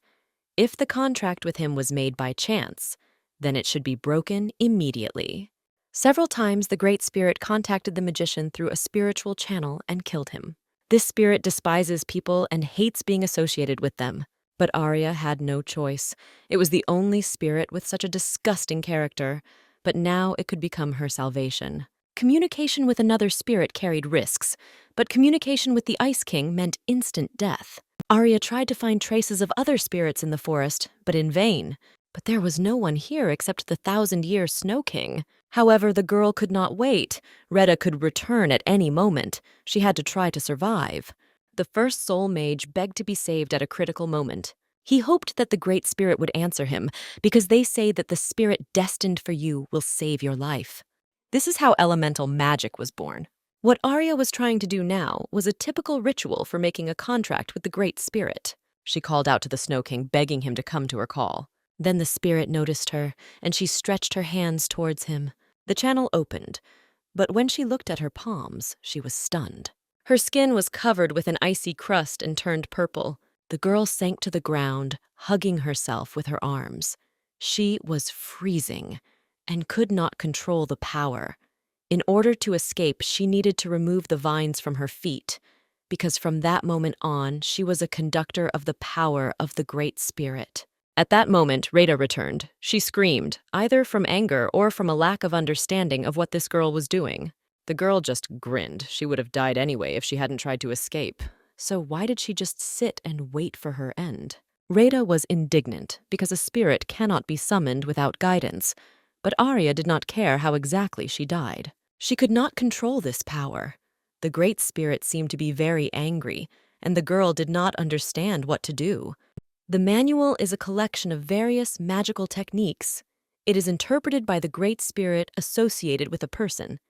If the contract with him was made by chance, then it should be broken immediately. Several times the Great Spirit contacted the magician through a spiritual channel and killed him. This spirit despises people and hates being associated with them. But Arya had no choice. It was the only spirit with such a disgusting character, but now it could become her salvation. Communication with another spirit carried risks, but communication with the Ice King meant instant death. Arya tried to find traces of other spirits in the forest, but in vain. But there was no one here except the 1,000-year Snow King. However, the girl could not wait. Reda could return at any moment. She had to try to survive. The first soul mage begged to be saved at a critical moment. He hoped that the Great Spirit would answer him, because they say that the spirit destined for you will save your life. This is how elemental magic was born. What Arya was trying to do now was a typical ritual for making a contract with the Great Spirit. She called out to the Snow King, begging him to come to her call. Then the spirit noticed her, and she stretched her hands towards him. The channel opened, but when she looked at her palms, she was stunned. Her skin was covered with an icy crust and turned purple. The girl sank to the ground, hugging herself with her arms. She was freezing and could not control the power. In order to escape, she needed to remove the vines from her feet, because from that moment on, she was a conductor of the power of the Great Spirit. At that moment, Rada returned. She screamed, either from anger or from a lack of understanding of what this girl was doing. The girl just grinned. She would have died anyway if she hadn't tried to escape. So why did she just sit and wait for her end? Rada was indignant because a spirit cannot be summoned without guidance, but Arya did not care how exactly she died. She could not control this power. The Great Spirit seemed to be very angry, and the girl did not understand what to do. The manual is a collection of various magical techniques. It is interpreted by the Great Spirit associated with a person,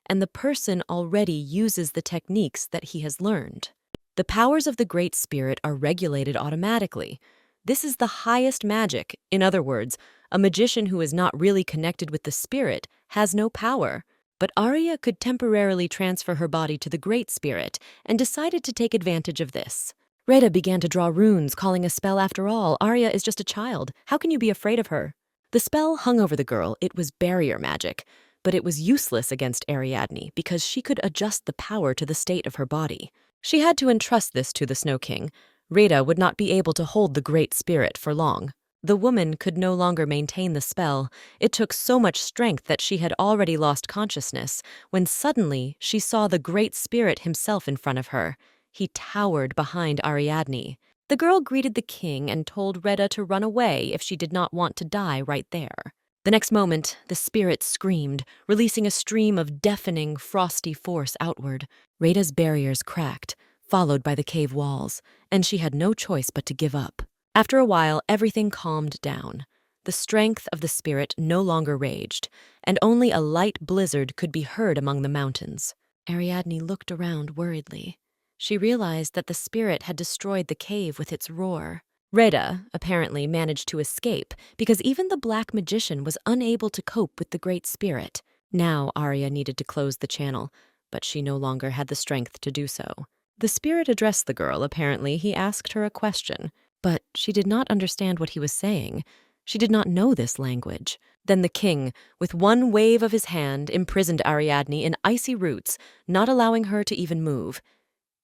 and the person already uses the techniques that he has learned. The powers of the Great Spirit are regulated automatically. This is the highest magic. In other words, a magician who is not really connected with the spirit has no power. But Arya could temporarily transfer her body to the Great Spirit and decided to take advantage of this. Reda began to draw runes, calling a spell. After all, Arya is just a child. How can you be afraid of her? The spell hung over the girl. It was barrier magic, but it was useless against Ariadne because she could adjust the power to the state of her body. She had to entrust this to the Snow King. Reda would not be able to hold the Great Spirit for long. The woman could no longer maintain the spell. It took so much strength that she had already lost consciousness when suddenly she saw the Great Spirit himself in front of her. He towered behind Ariadne. The girl greeted the king and told Reda to run away if she did not want to die right there. The next moment, the spirit screamed, releasing a stream of deafening, frosty force outward. Reda's barriers cracked, followed by the cave walls, and she had no choice but to give up. After a while, everything calmed down. The strength of the spirit no longer raged, and only a light blizzard could be heard among the mountains. Ariadne looked around worriedly. She realized that the spirit had destroyed the cave with its roar. Reda apparently managed to escape because even the black magician was unable to cope with the great spirit. Now Arya needed to close the channel, but she no longer had the strength to do so. The spirit addressed the girl. Apparently, he asked her a question, but she did not understand what he was saying. She did not know this language. Then the king, with one wave of his hand, imprisoned Ariadne in icy roots, not allowing her to even move.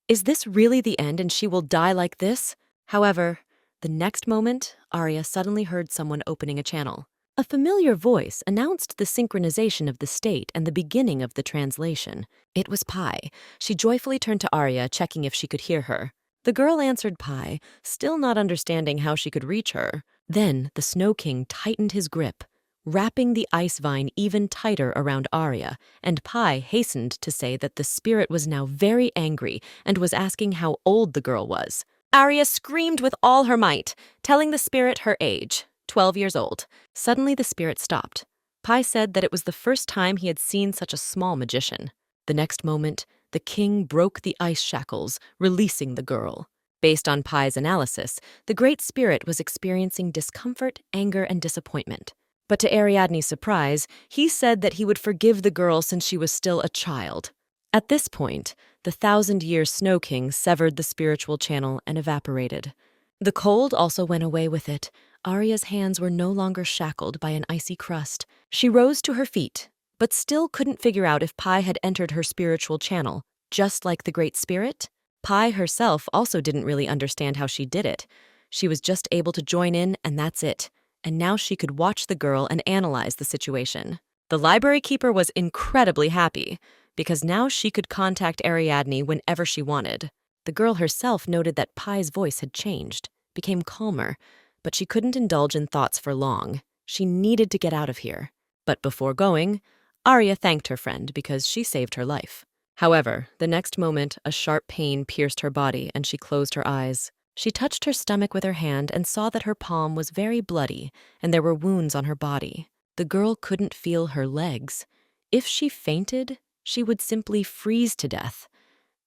Is this really the end and she will die like this? However, the next moment, Arya suddenly heard someone opening a channel. A familiar voice announced the synchronization of the state and the beginning of the translation. It was Pai. She joyfully turned to Arya, checking if she could hear her. The girl answered Pai, still not understanding how she could reach her. Then the Snow King tightened his grip, wrapping the ice vine even tighter around Arya, and Pai hastened to say that the spirit was now very angry and was asking how old the girl was. Arya screamed with all her might, telling the spirit her age, 12 years old. Suddenly the spirit stopped. Pai said that it was the first time he had seen such a small magician. The next moment, the king broke the ice shackles, releasing the girl. Based on Pai's analysis, the Great Spirit was experiencing discomfort, anger, and disappointment. But to Ariadne's surprise, he said that he would forgive the girl since she was still a child. At this point, the 1,000-year Snow King severed the spiritual channel and evaporated. The cold also went away with it. Arya's hands were no longer shackled by an icy crust. She rose to her feet, but still couldn't figure out if Pai had entered her spiritual channel, just like the Great Spirit. Pai herself also didn't really understand how she did it. She was just able to join in, and that's it. And now she could watch the girl and analyze the situation. The library keeper was incredibly happy, because now she could contact Ariadne whenever she wanted. The girl herself noted that Pai's voice had changed, became calmer, but she couldn't indulge in thoughts for long. She needed to get out of here. But before going, Arya thanked her friend because she saved her life. However, the next moment, a sharp pain pierced her body and she closed her eyes. She touched her stomach with her hand and saw that her palm was very bloody and there were wounds on her body. The girl couldn't feel her legs. If she fainted, she would simply freeze to death.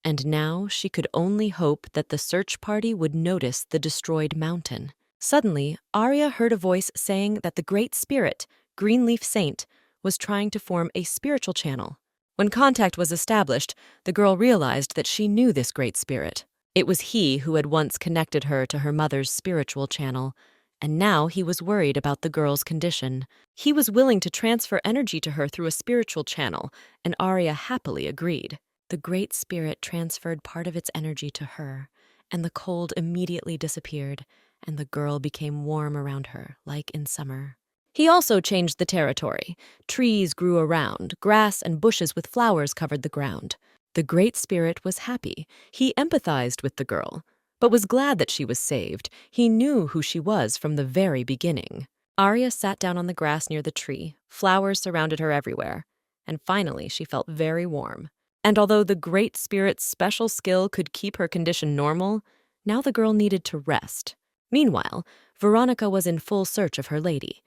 And now she could only hope that the search party would notice the destroyed mountain. Suddenly, Arya heard a voice saying that the Great Spirit, Greenleaf Saint, was trying to form a spiritual channel. When contact was established, the girl realized that she knew this Great Spirit. It was he who had once connected her to her mother's spiritual channel, and now he was worried about the girl's condition. He was willing to transfer energy to her through a spiritual channel, and Arya happily agreed. The Great Spirit transferred part of its energy to her, and the cold immediately disappeared, and the girl became warm around her, like in summer. He also changed the territory. Trees grew around, grass and bushes with flowers covered the ground. The Great Spirit was happy. He empathized with the girl, but was glad that she was saved. He knew who she was from the very beginning. Arya sat down on the grass near the tree. Flowers surrounded her everywhere, and finally she felt very warm. And although the Great Spirit's special skill could keep her condition normal, now the girl needed to rest. Meanwhile, Veronica was in full search of her lady.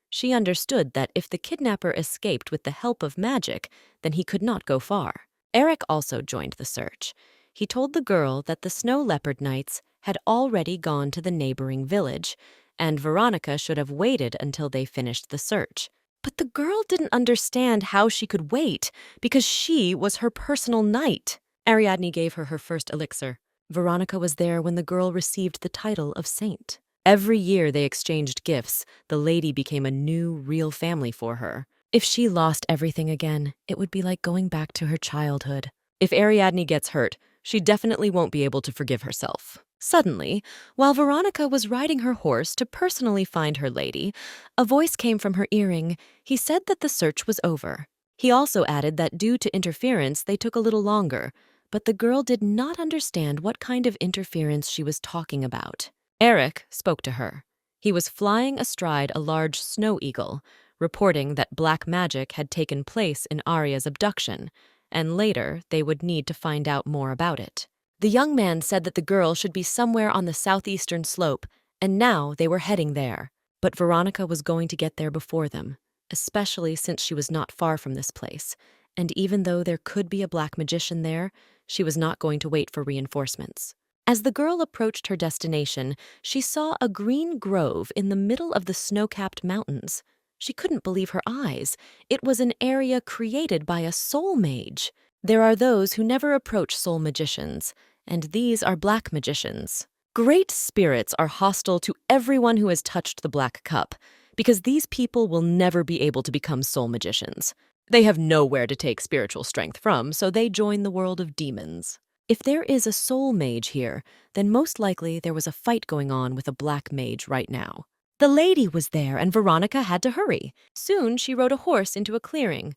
She understood that if the kidnapper escaped with the help of magic, then he could not go far. Eric also joined the search. He told the girl that the Snow Leopard Knights had already gone to the neighboring village, and Veronica should have waited until they finished the search. But the girl didn't understand how she could wait, because she was her personal knight. Ariadne gave her her first elixir. Veronica was there when the girl received the title of saint. Every year they exchanged gifts. The lady became a new, real family for her. If she lost everything again, it would be like going back to her childhood. If Ariadne gets hurt, She definitely won't be able to forgive herself. Suddenly, while Veronica was riding her horse to personally find her lady, a voice came from her earring. He said that the search was over. He also added that due to interference, they took a little longer, but the girl did not understand what kind of interference she was talking about. Eric spoke to her. He was flying astride a large snow eagle, reporting that black magic had taken place in Arya's abduction, and later they would need to find out more about it. The young man said that the girl should be somewhere on the southeastern slope, and now they were heading there. But Veronica was going to get there before them, especially since she was not far from this place, and even though there could be a black magician there, she was not going to wait for reinforcements. As the girl approached her destination, she saw a green grove in the middle of the snow-capped mountains. She couldn't believe her eyes. It was an area created by a soul mage. There are those who never approach soul magicians, and these are black magicians. Great spirits are hostile to everyone who has touched the black cup, because these people will never be able to become soul magicians. They have nowhere to take spiritual strength from, so they join the world of demons. If there is a soul mage here, then most likely there was a fight going on with a black mage right now. The lady was there, and Veronica had to hurry. Soon she rode a horse into a clearing,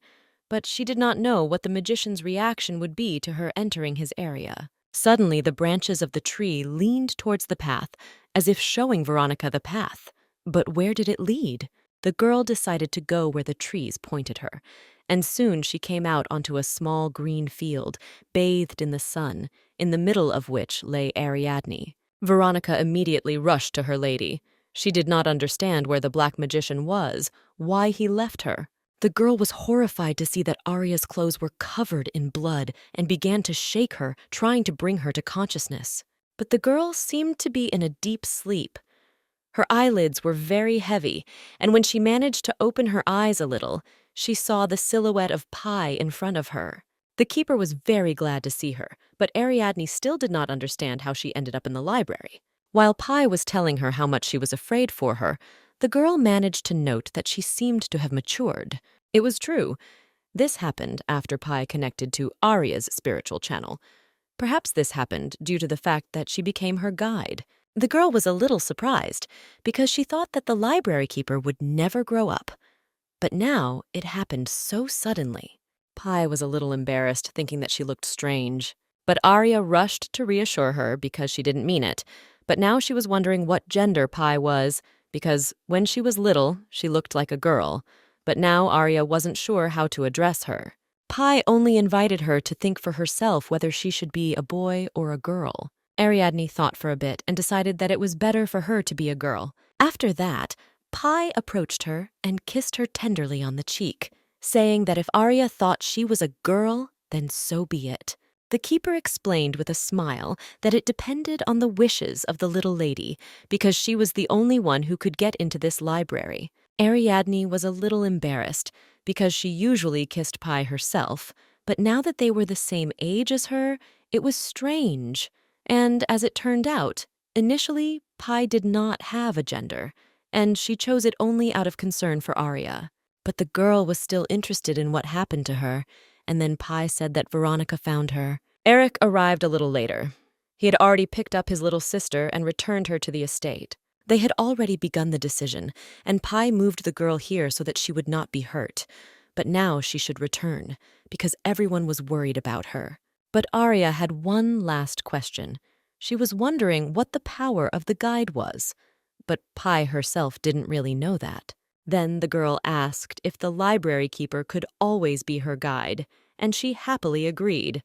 but she did not know what the magician's reaction would be to her entering his area. Suddenly, the branches of the tree leaned towards the path, as if showing Veronica the path. But where did it lead? The girl decided to go where the trees pointed her, and soon she came out onto a small green field, bathed in the sun, in the middle of which lay Ariadne. Veronica immediately rushed to her lady. She did not understand where the black magician was, why he left her. The girl was horrified to see that Arya's clothes were covered in blood and began to shake her, trying to bring her to consciousness. But the girl seemed to be in a deep sleep. Her eyelids were very heavy, and when she managed to open her eyes a little, she saw the silhouette of Pi in front of her. The keeper was very glad to see her, but Ariadne still did not understand how she ended up in the library. While Pi was telling her how much she was afraid for her, the girl managed to note that she seemed to have matured. It was true. This happened after Pi connected to Arya's spiritual channel. Perhaps this happened due to the fact that she became her guide. The girl was a little surprised because she thought that the library keeper would never grow up. But now it happened so suddenly. Pi was a little embarrassed, thinking that she looked strange. But Arya rushed to reassure her because she didn't mean it. But now she was wondering what gender Pi was, because when she was little, she looked like a girl. But now Arya wasn't sure how to address her. Pi only invited her to think for herself whether she should be a boy or a girl. Ariadne thought for a bit and decided that it was better for her to be a girl. After that, Pi approached her and kissed her tenderly on the cheek, saying that if Arya thought she was a girl, then so be it. The keeper explained with a smile that it depended on the wishes of the little lady, because she was the only one who could get into this library. Ariadne was a little embarrassed, because she usually kissed Pi herself, but now that they were the same age as her, it was strange. And as it turned out, initially, Pi did not have a gender, and she chose it only out of concern for Arya. But the girl was still interested in what happened to her, and then Pi said that Veronica found her. Eric arrived a little later. He had already picked up his little sister and returned her to the estate. They had already begun the decision, and Pi moved the girl here so that she would not be hurt. But now she should return, because everyone was worried about her. But Arya had one last question. She was wondering what the power of the guide was. But Pi herself didn't really know that. Then the girl asked if the library keeper could always be her guide, and she happily agreed.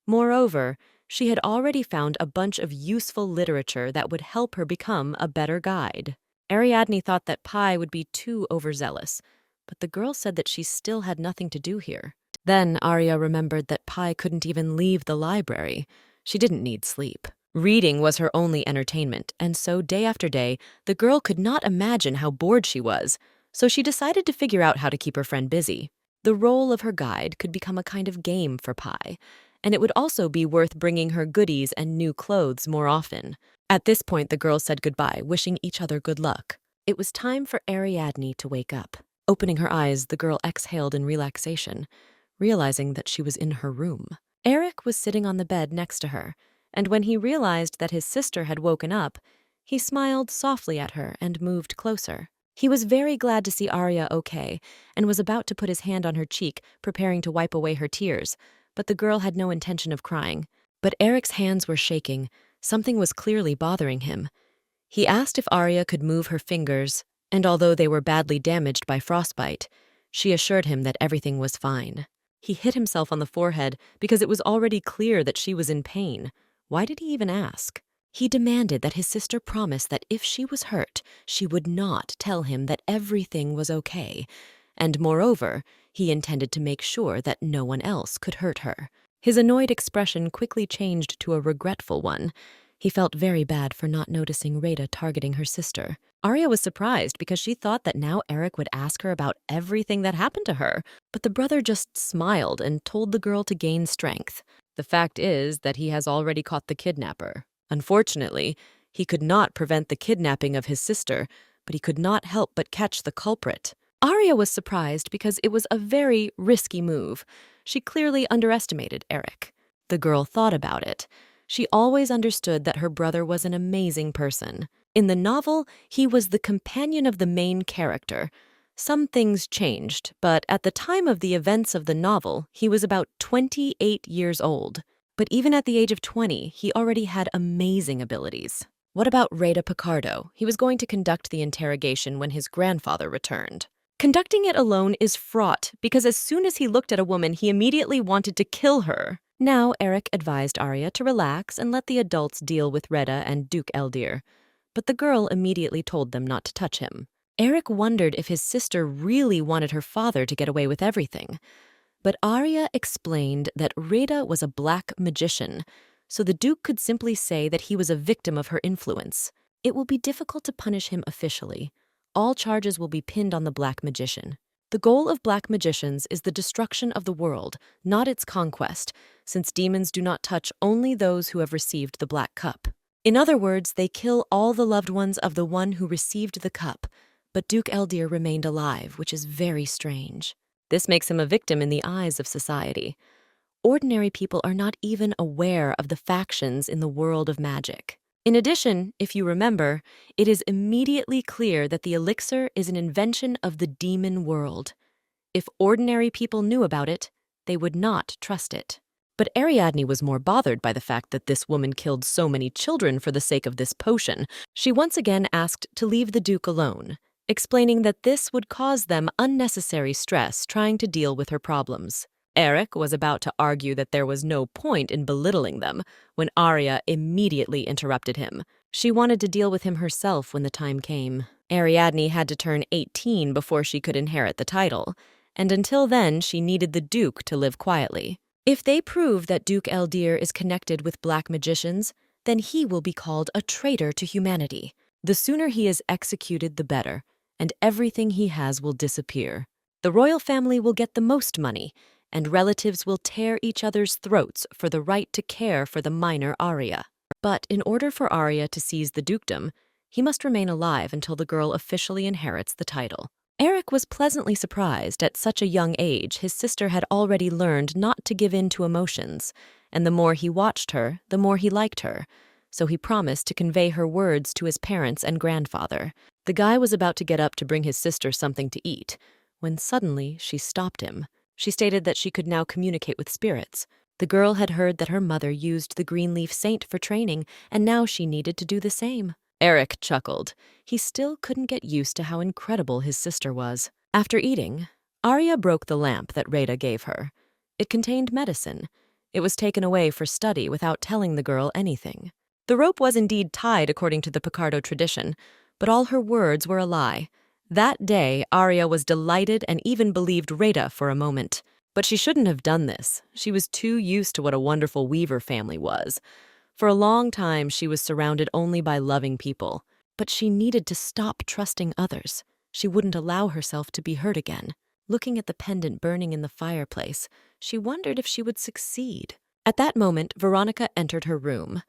Moreover, she had already found a bunch of useful literature that would help her become a better guide. Ariadne thought that Pi would be too overzealous, but the girl said that she still had nothing to do here. Then Arya remembered that Pi couldn't even leave the library. She didn't need sleep. Reading was her only entertainment, and so day after day, the girl could not imagine how bored she was, so she decided to figure out how to keep her friend busy. The role of her guide could become a kind of game for Pi, and it would also be worth bringing her goodies and new clothes more often. At this point, the girls said goodbye, wishing each other good luck. It was time for Ariadne to wake up. Opening her eyes, the girl exhaled in relaxation, realizing that she was in her room. Eric was sitting on the bed next to her, and when he realized that his sister had woken up, he smiled softly at her and moved closer. He was very glad to see Arya okay and was about to put his hand on her cheek, preparing to wipe away her tears, but the girl had no intention of crying. But Eric's hands were shaking. Something was clearly bothering him. He asked if Arya could move her fingers, and although they were badly damaged by frostbite, she assured him that everything was fine. He hit himself on the forehead because it was already clear that she was in pain. Why did he even ask? He demanded that his sister promise that if she was hurt, she would not tell him that everything was okay. And moreover, he intended to make sure that no one else could hurt her. His annoyed expression quickly changed to a regretful one. He felt very bad for not noticing Rada targeting her sister. Arya was surprised because she thought that now Eric would ask her about everything that happened to her, but the brother just smiled and told the girl to gain strength. The fact is that he has already caught the kidnapper. Unfortunately, he could not prevent the kidnapping of his sister, but he could not help but catch the culprit. Arya was surprised because it was a very risky move. She clearly underestimated Eric. The girl thought about it. She always understood that her brother was an amazing person. In the novel, he was the companion of the main character. Some things changed, but at the time of the events of the novel, he was about 28 years old. But even at the age of 20, he already had amazing abilities. What about Rada Picardo? He was going to conduct the interrogation when his grandfather returned. Conducting it alone is fraught because as soon as he looked at a woman, he immediately wanted to kill her. Now, Eric advised Arya to relax and let the adults deal with Rada and Duke Eldir. But the girl immediately told them not to touch him. Eric wondered if his sister really wanted her father to get away with everything. But Arya explained that Rada was a black magician, so the Duke could simply say that he was a victim of her influence. It will be difficult to punish him officially. All charges will be pinned on the black magician. The goal of black magicians is the destruction of the world, not its conquest, since demons do not touch only those who have received the black cup. In other words, they kill all the loved ones of the one who received the cup, but Duke Eldir remained alive, which is very strange. This makes him a victim in the eyes of society. Ordinary people are not even aware of the factions in the world of magic. In addition, if you remember, it is immediately clear that the elixir is an invention of the demon world. If ordinary people knew about it, they would not trust it. But Ariadne was more bothered by the fact that this woman killed so many children for the sake of this potion. She once again asked to leave the Duke alone, explaining that this would cause them unnecessary stress trying to deal with her problems. Eric was about to argue that there was no point in belittling them when Arya immediately interrupted him. She wanted to deal with him herself when the time came. Ariadne had to turn 18 before she could inherit the title, and until then she needed the Duke to live quietly. If they prove that Duke Eldir is connected with black magicians, then he will be called a traitor to humanity. The sooner he is executed, the better, and everything he has will disappear. The royal family will get the most money, and relatives will tear each other's throats for the right to care for the minor Arya. But in order for Arya to seize the dukedom, he must remain alive until the girl officially inherits the title. Eric was pleasantly surprised at such a young age his sister had already learned not to give in to emotions, and the more he watched her, the more he liked her, so he promised to convey her words to his parents and grandfather. The guy was about to get up to bring his sister something to eat, when suddenly she stopped him. She stated that she could now communicate with spirits. The girl had heard that her mother used the Greenleaf Saint for training, and now she needed to do the same. Eric chuckled. He still couldn't get used to how incredible his sister was. After eating, Arya broke the lamp that Rada gave her. It contained medicine. It was taken away for study without telling the girl anything. The rope was indeed tied according to the Picardo tradition, but all her words were a lie. That day, Arya was delighted and even believed Rada for a moment. But she shouldn't have done this. She was too used to what a wonderful weaver family was. For a long time, she was surrounded only by loving people. But she needed to stop trusting others. She wouldn't allow herself to be hurt again. Looking at the pendant burning in the fireplace, she wondered if she would succeed. At that moment, Veronica entered her room.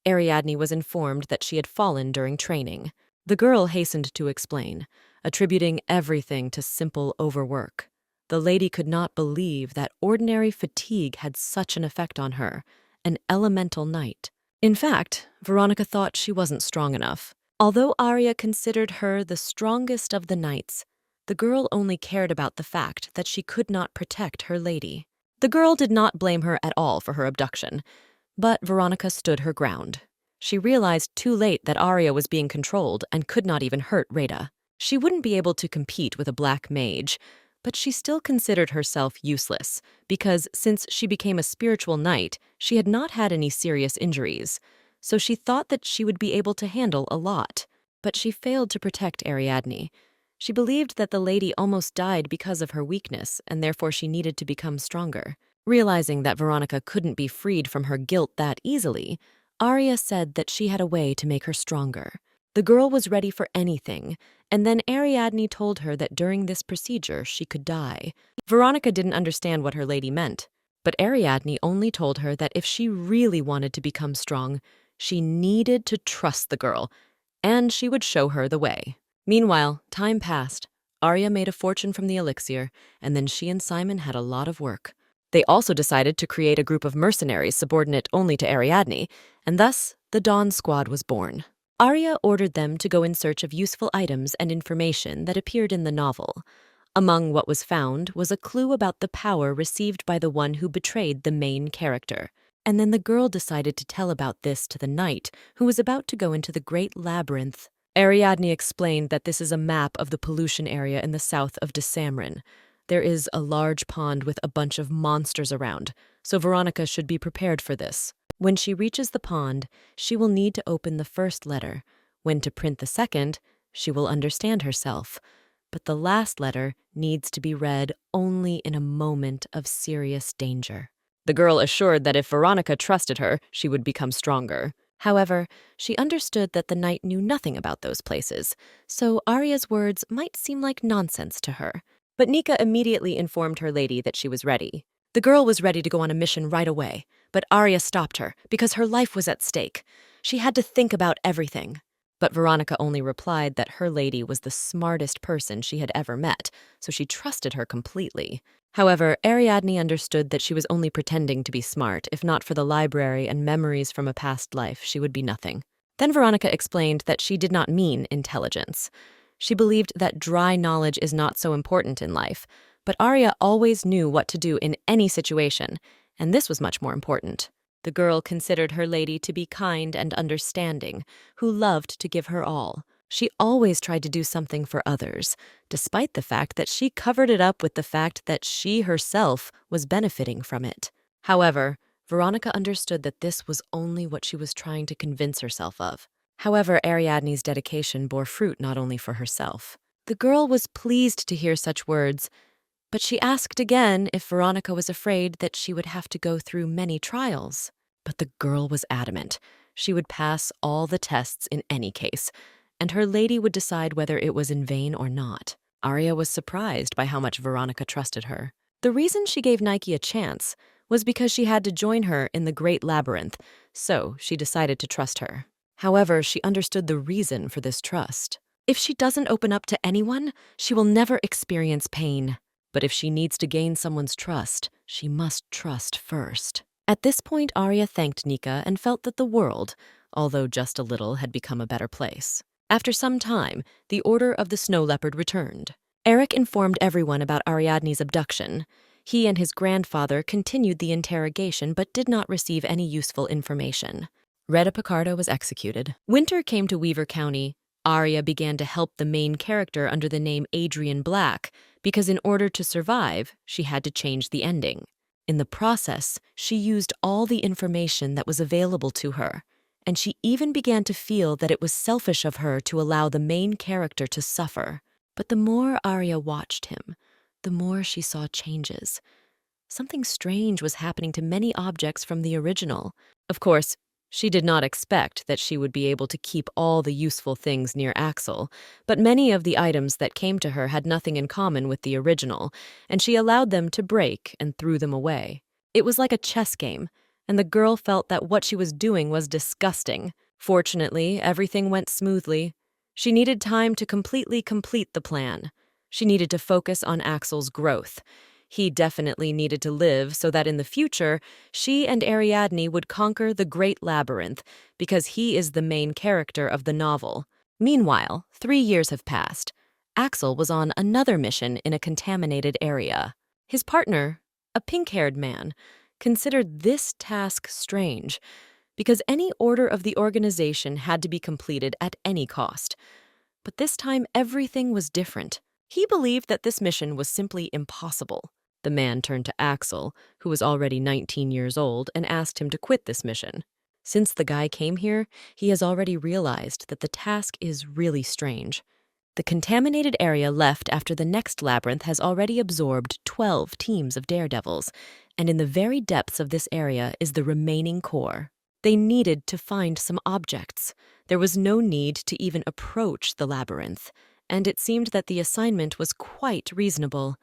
Ariadne was informed that she had fallen during training. The girl hastened to explain, attributing everything to simple overwork. The lady could not believe that ordinary fatigue had such an effect on her, an elemental knight. In fact, Veronica thought she wasn't strong enough. Although Arya considered her the strongest of the knights, the girl only cared about the fact that she could not protect her lady. The girl did not blame her at all for her abduction, but Veronica stood her ground. She realized too late that Arya was being controlled and could not even hurt Rhaeda. She wouldn't be able to compete with a black mage, but she still considered herself useless because since she became a spiritual knight, she had not had any serious injuries. So she thought that she would be able to handle a lot. But she failed to protect Ariadne. She believed that the lady almost died because of her weakness, and therefore she needed to become stronger. Realizing that Veronica couldn't be freed from her guilt that easily, Arya said that she had a way to make her stronger. The girl was ready for anything, and then Ariadne told her that during this procedure she could die. Veronica didn't understand what her lady meant, but Ariadne only told her that if she really wanted to become strong, she needed to trust the girl, and she would show her the way. Meanwhile, time passed. Arya made a fortune from the elixir, and then she and Simon had a lot of work. They also decided to create a group of mercenaries subordinate only to Ariadne, and thus the Dawn Squad was born. Arya ordered them to go in search of useful items and information that appeared in the novel. Among what was found was a clue about the power received by the one who betrayed the main character. And then the girl decided to tell about this to the knight, who was about to go into the Great Labyrinth. Ariadne explained that this is a map of the pollution area in the south of Desamrin. There is a large pond with a bunch of monsters around, so Veronica should be prepared for this. When she reaches the pond, she will need to open the first letter. When to print the second, she will understand herself. But the last letter needs to be read only in a moment of serious danger. The girl assured that if Veronica trusted her, she would become stronger. However, she understood that the knight knew nothing about those places, so Arya's words might seem like nonsense to her. But Nika immediately informed her lady that she was ready. The girl was ready to go on a mission right away, but Arya stopped her because her life was at stake. She had to think about everything. But Veronica only replied that her lady was the smartest person she had ever met, so she trusted her completely. However, Ariadne understood that she was only pretending to be smart. If not for the library and memories from a past life, she would be nothing. Then Veronica explained that she did not mean intelligence. She believed that dry knowledge is not so important in life, but Arya always knew what to do in any situation, and this was much more important. The girl considered her lady to be kind and understanding, who loved to give her all. She always tried to do something for others, despite the fact that she covered it up with the fact that she herself was benefiting from it. However, Veronica understood that this was only what she was trying to convince herself of. However, Ariadne's dedication bore fruit not only for herself. The girl was pleased to hear such words, but she asked again if Veronica was afraid that she would have to go through many trials. But the girl was adamant. She would pass all the tests in any case, and her lady would decide whether it was in vain or not. Arya was surprised by how much Veronica trusted her. The reason she gave Nike a chance was because she had to join her in the Great Labyrinth, so she decided to trust her. However, she understood the reason for this trust. If she doesn't open up to anyone, she will never experience pain. But if she needs to gain someone's trust, she must trust first. At this point, Arya thanked Nika and felt that the world, although just a little, had become a better place. After some time, the Order of the Snow Leopard returned. Eric informed everyone about Ariadne's abduction. He and his grandfather continued the interrogation but did not receive any useful information. Rheda Picardo was executed. Winter came to Weaver County. Arya began to help the main character under the name Adrian Black because in order to survive, she had to change the ending. In the process, she used all the information that was available to her, and she even began to feel that it was selfish of her to allow the main character to suffer. But the more Arya watched him, the more she saw changes. Something strange was happening to many objects from the original. Of course, she did not expect that she would be able to keep all the useful things near Axel, but many of the items that came to her had nothing in common with the original, and she allowed them to break and threw them away. It was like a chess game, and the girl felt that what she was doing was disgusting. Fortunately, everything went smoothly. She needed time to completely complete the plan. She needed to focus on Axel's growth. He definitely needed to live so that in the future, she and Ariadne would conquer the Great Labyrinth because he is the main character of the novel. Meanwhile, 3 years have passed. Axel was on another mission in a contaminated area. His partner, a pink-haired man, considered this task strange because any order of the organization had to be completed at any cost. But this time, everything was different. He believed that this mission was simply impossible. The man turned to Axel, who was already 19 years old, and asked him to quit this mission. Since the guy came here, he has already realized that the task is really strange. The contaminated area left after the next labyrinth has already absorbed 12 teams of daredevils, and in the very depths of this area is the remaining core. They needed to find some objects. There was no need to even approach the labyrinth, and it seemed that the assignment was quite reasonable.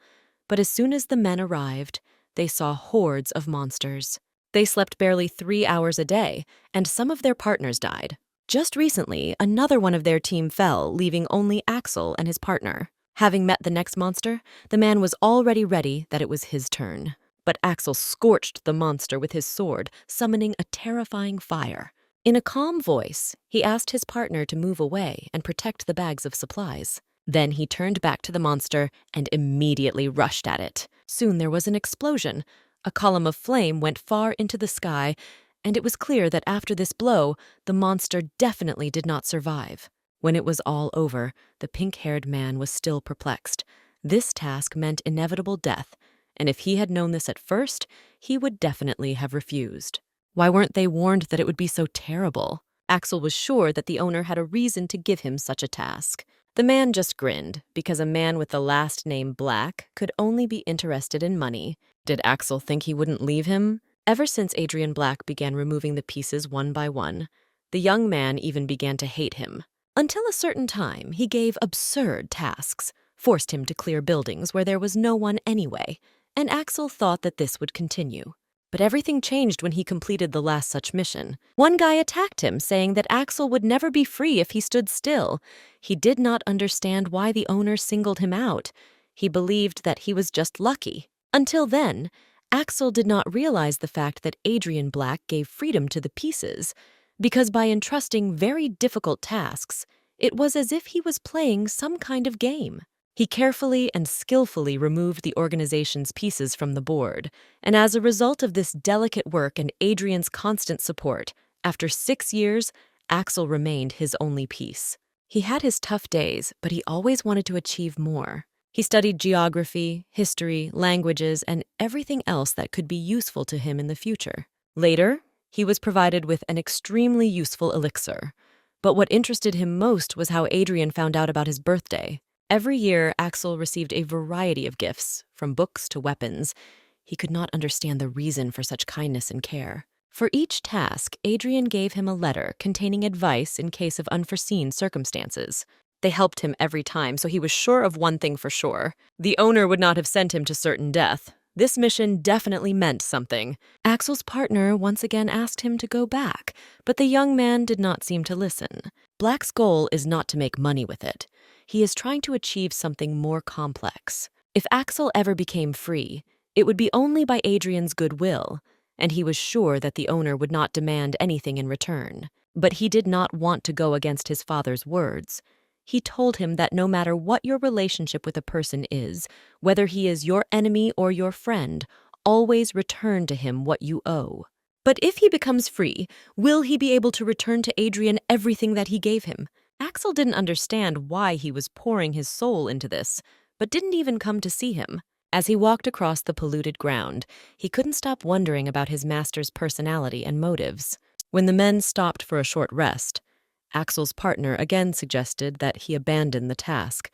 But as soon as the men arrived, they saw hordes of monsters. They slept barely 3 hours a day, and some of their partners died. Just recently, another one of their team fell, leaving only Axel and his partner. Having met the next monster, the man was already ready that it was his turn. But Axel scorched the monster with his sword, summoning a terrifying fire. In a calm voice, he asked his partner to move away and protect the bags of supplies. Then he turned back to the monster and immediately rushed at it. Soon there was an explosion. A column of flame went far into the sky, and it was clear that after this blow, the monster definitely did not survive. When it was all over, the pink-haired man was still perplexed. This task meant inevitable death, and if he had known this at first, he would definitely have refused. Why weren't they warned that it would be so terrible? Axel was sure that the owner had a reason to give him such a task. The man just grinned, because a man with the last name Black could only be interested in money. Did Axel think he wouldn't leave him? Ever since Adrian Black began removing the pieces one by one, the young man even began to hate him. Until a certain time, he gave absurd tasks, forced him to clear buildings where there was no one anyway, and Axel thought that this would continue. But everything changed when he completed the last such mission. One guy attacked him, saying that Axel would never be free if he stood still. He did not understand why the owner singled him out. He believed that he was just lucky. Until then, Axel did not realize the fact that Adrian Black gave freedom to the pieces, because by entrusting very difficult tasks, it was as if he was playing some kind of game. He carefully and skillfully removed the organization's pieces from the board, and as a result of this delicate work and Adrian's constant support, after 6 years, Axel remained his only piece. He had his tough days, but he always wanted to achieve more. He studied geography, history, languages, and everything else that could be useful to him in the future. Later, he was provided with an extremely useful elixir. But what interested him most was how Adrian found out about his birthday. Every year, Axel received a variety of gifts, from books to weapons. He could not understand the reason for such kindness and care. For each task, Adrian gave him a letter containing advice in case of unforeseen circumstances. They helped him every time, so he was sure of one thing for sure. The owner would not have sent him to certain death. This mission definitely meant something. Axel's partner once again asked him to go back, but the young man did not seem to listen. Black's goal is not to make money with it. He is trying to achieve something more complex. If Axel ever became free, it would be only by Adrian's goodwill, and he was sure that the owner would not demand anything in return. But he did not want to go against his father's words. He told him that no matter what your relationship with a person is, whether he is your enemy or your friend, always return to him what you owe. But if he becomes free, will he be able to return to Adrian everything that he gave him? Axel didn't understand why he was pouring his soul into this, but didn't even come to see him. As he walked across the polluted ground, he couldn't stop wondering about his master's personality and motives. When the men stopped for a short rest, Axel's partner again suggested that he abandon the task,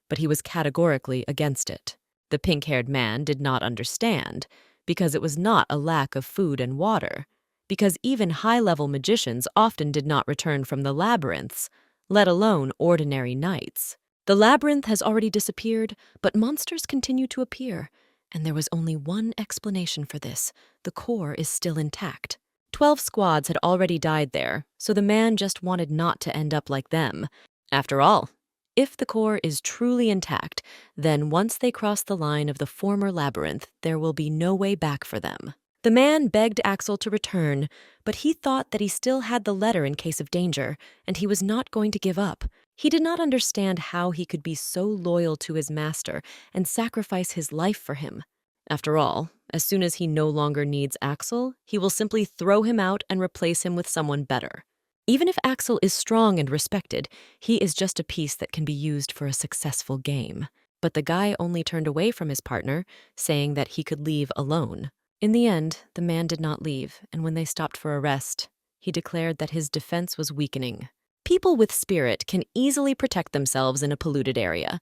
but he was categorically against it. The pink-haired man did not understand, because it was not a lack of food and water, because even high-level magicians often did not return from the labyrinths, let alone ordinary nights. The labyrinth has already disappeared, but monsters continue to appear, and there was only one explanation for this: the core is still intact. 12 squads had already died there, so the man just wanted not to end up like them. After all, If the core is truly intact, then once they cross the line of the former labyrinth, there will be no way back for them. The man begged Axel to return, but he thought that he still had the letter in case of danger, and he was not going to give up. He did not understand how he could be so loyal to his master and sacrifice his life for him. After all, as soon as he no longer needs Axel, he will simply throw him out and replace him with someone better. Even if Axel is strong and respected, he is just a piece that can be used for a successful game. But the guy only turned away from his partner, saying that he could leave alone. In the end, the man did not leave, and when they stopped for a rest, he declared that his defense was weakening. People with spirit can easily protect themselves in a polluted area.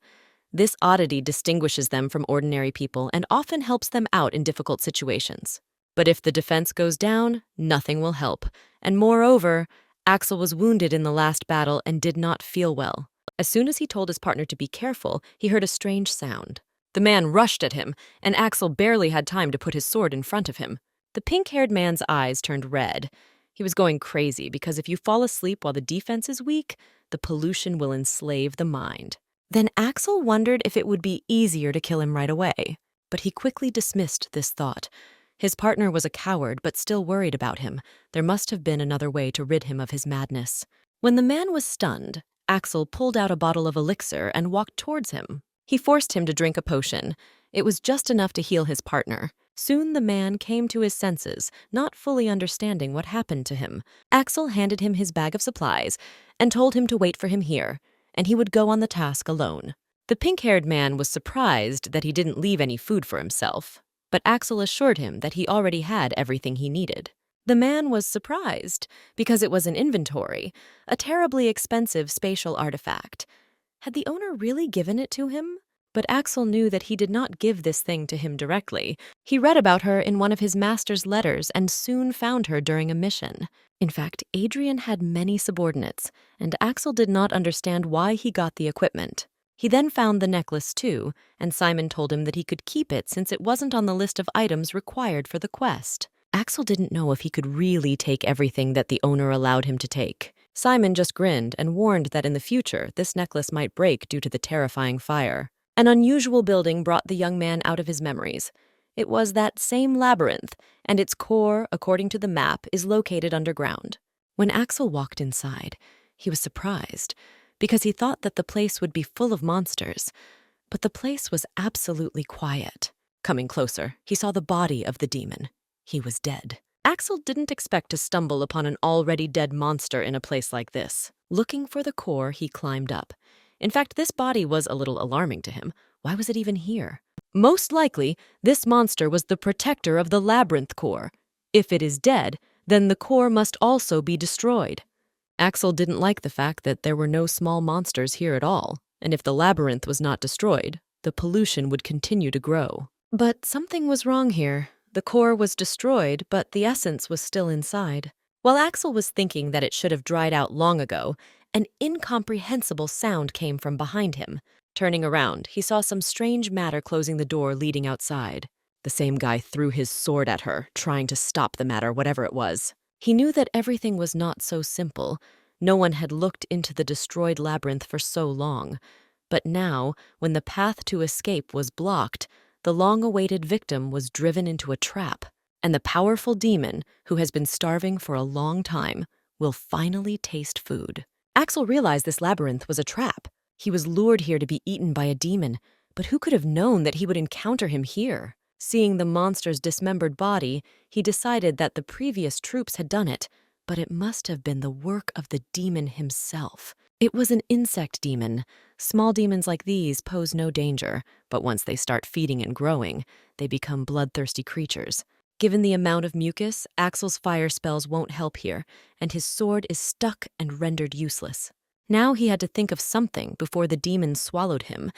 This oddity distinguishes them from ordinary people and often helps them out in difficult situations. But if the defense goes down, nothing will help. And moreover, Axel was wounded in the last battle and did not feel well. As soon as he told his partner to be careful, he heard a strange sound. The man rushed at him, and Axel barely had time to put his sword in front of him. The pink-haired man's eyes turned red. He was going crazy because if you fall asleep while the defense is weak, the pollution will enslave the mind. Then Axel wondered if it would be easier to kill him right away, but he quickly dismissed this thought. His partner was a coward but still worried about him. There must have been another way to rid him of his madness. When the man was stunned, Axel pulled out a bottle of elixir and walked towards him. He forced him to drink a potion. It was just enough to heal his partner. Soon the man came to his senses, not fully understanding what happened to him. Axel handed him his bag of supplies and told him to wait for him here, and he would go on the task alone. The pink-haired man was surprised that he didn't leave any food for himself, but Axel assured him that he already had everything he needed. The man was surprised because it was an inventory, a terribly expensive spatial artifact. Had the owner really given it to him? But Axel knew that he did not give this thing to him directly. He read about her in one of his master's letters and soon found her during a mission. In fact, Adrian had many subordinates, and Axel did not understand why he got the equipment. He then found the necklace too, and Simon told him that he could keep it since it wasn't on the list of items required for the quest. Axel didn't know if he could really take everything that the owner allowed him to take. Simon just grinned and warned that in the future, this necklace might break due to the terrifying fire. An unusual building brought the young man out of his memories. It was that same labyrinth, and its core, according to the map, is located underground. When Axel walked inside, he was surprised, because he thought that the place would be full of monsters. But the place was absolutely quiet. Coming closer, he saw the body of the demon. He was dead. Axel didn't expect to stumble upon an already dead monster in a place like this. Looking for the core, he climbed up. In fact, this body was a little alarming to him. Why was it even here? Most likely, this monster was the protector of the labyrinth core. If it is dead, then the core must also be destroyed. Axel didn't like the fact that there were no small monsters here at all, and if the labyrinth was not destroyed, the pollution would continue to grow. But something was wrong here. The core was destroyed, but the essence was still inside. While Axel was thinking that it should have dried out long ago, an incomprehensible sound came from behind him. Turning around, he saw some strange matter closing the door leading outside. The same guy threw his sword at her, trying to stop the matter, whatever it was. He knew that everything was not so simple. No one had looked into the destroyed labyrinth for so long. But now, when the path to escape was blocked, the long-awaited victim was driven into a trap, and the powerful demon, who has been starving for a long time, will finally taste food. Axel realized this labyrinth was a trap. He was lured here to be eaten by a demon, but who could have known that he would encounter him here? Seeing the monster's dismembered body, he decided that the previous troops had done it, but it must have been the work of the demon himself. It was an insect demon. Small demons like these pose no danger, but once they start feeding and growing, they become bloodthirsty creatures. Given the amount of mucus, Axel's fire spells won't help here, and his sword is stuck and rendered useless. Now he had to think of something before the demon swallowed him,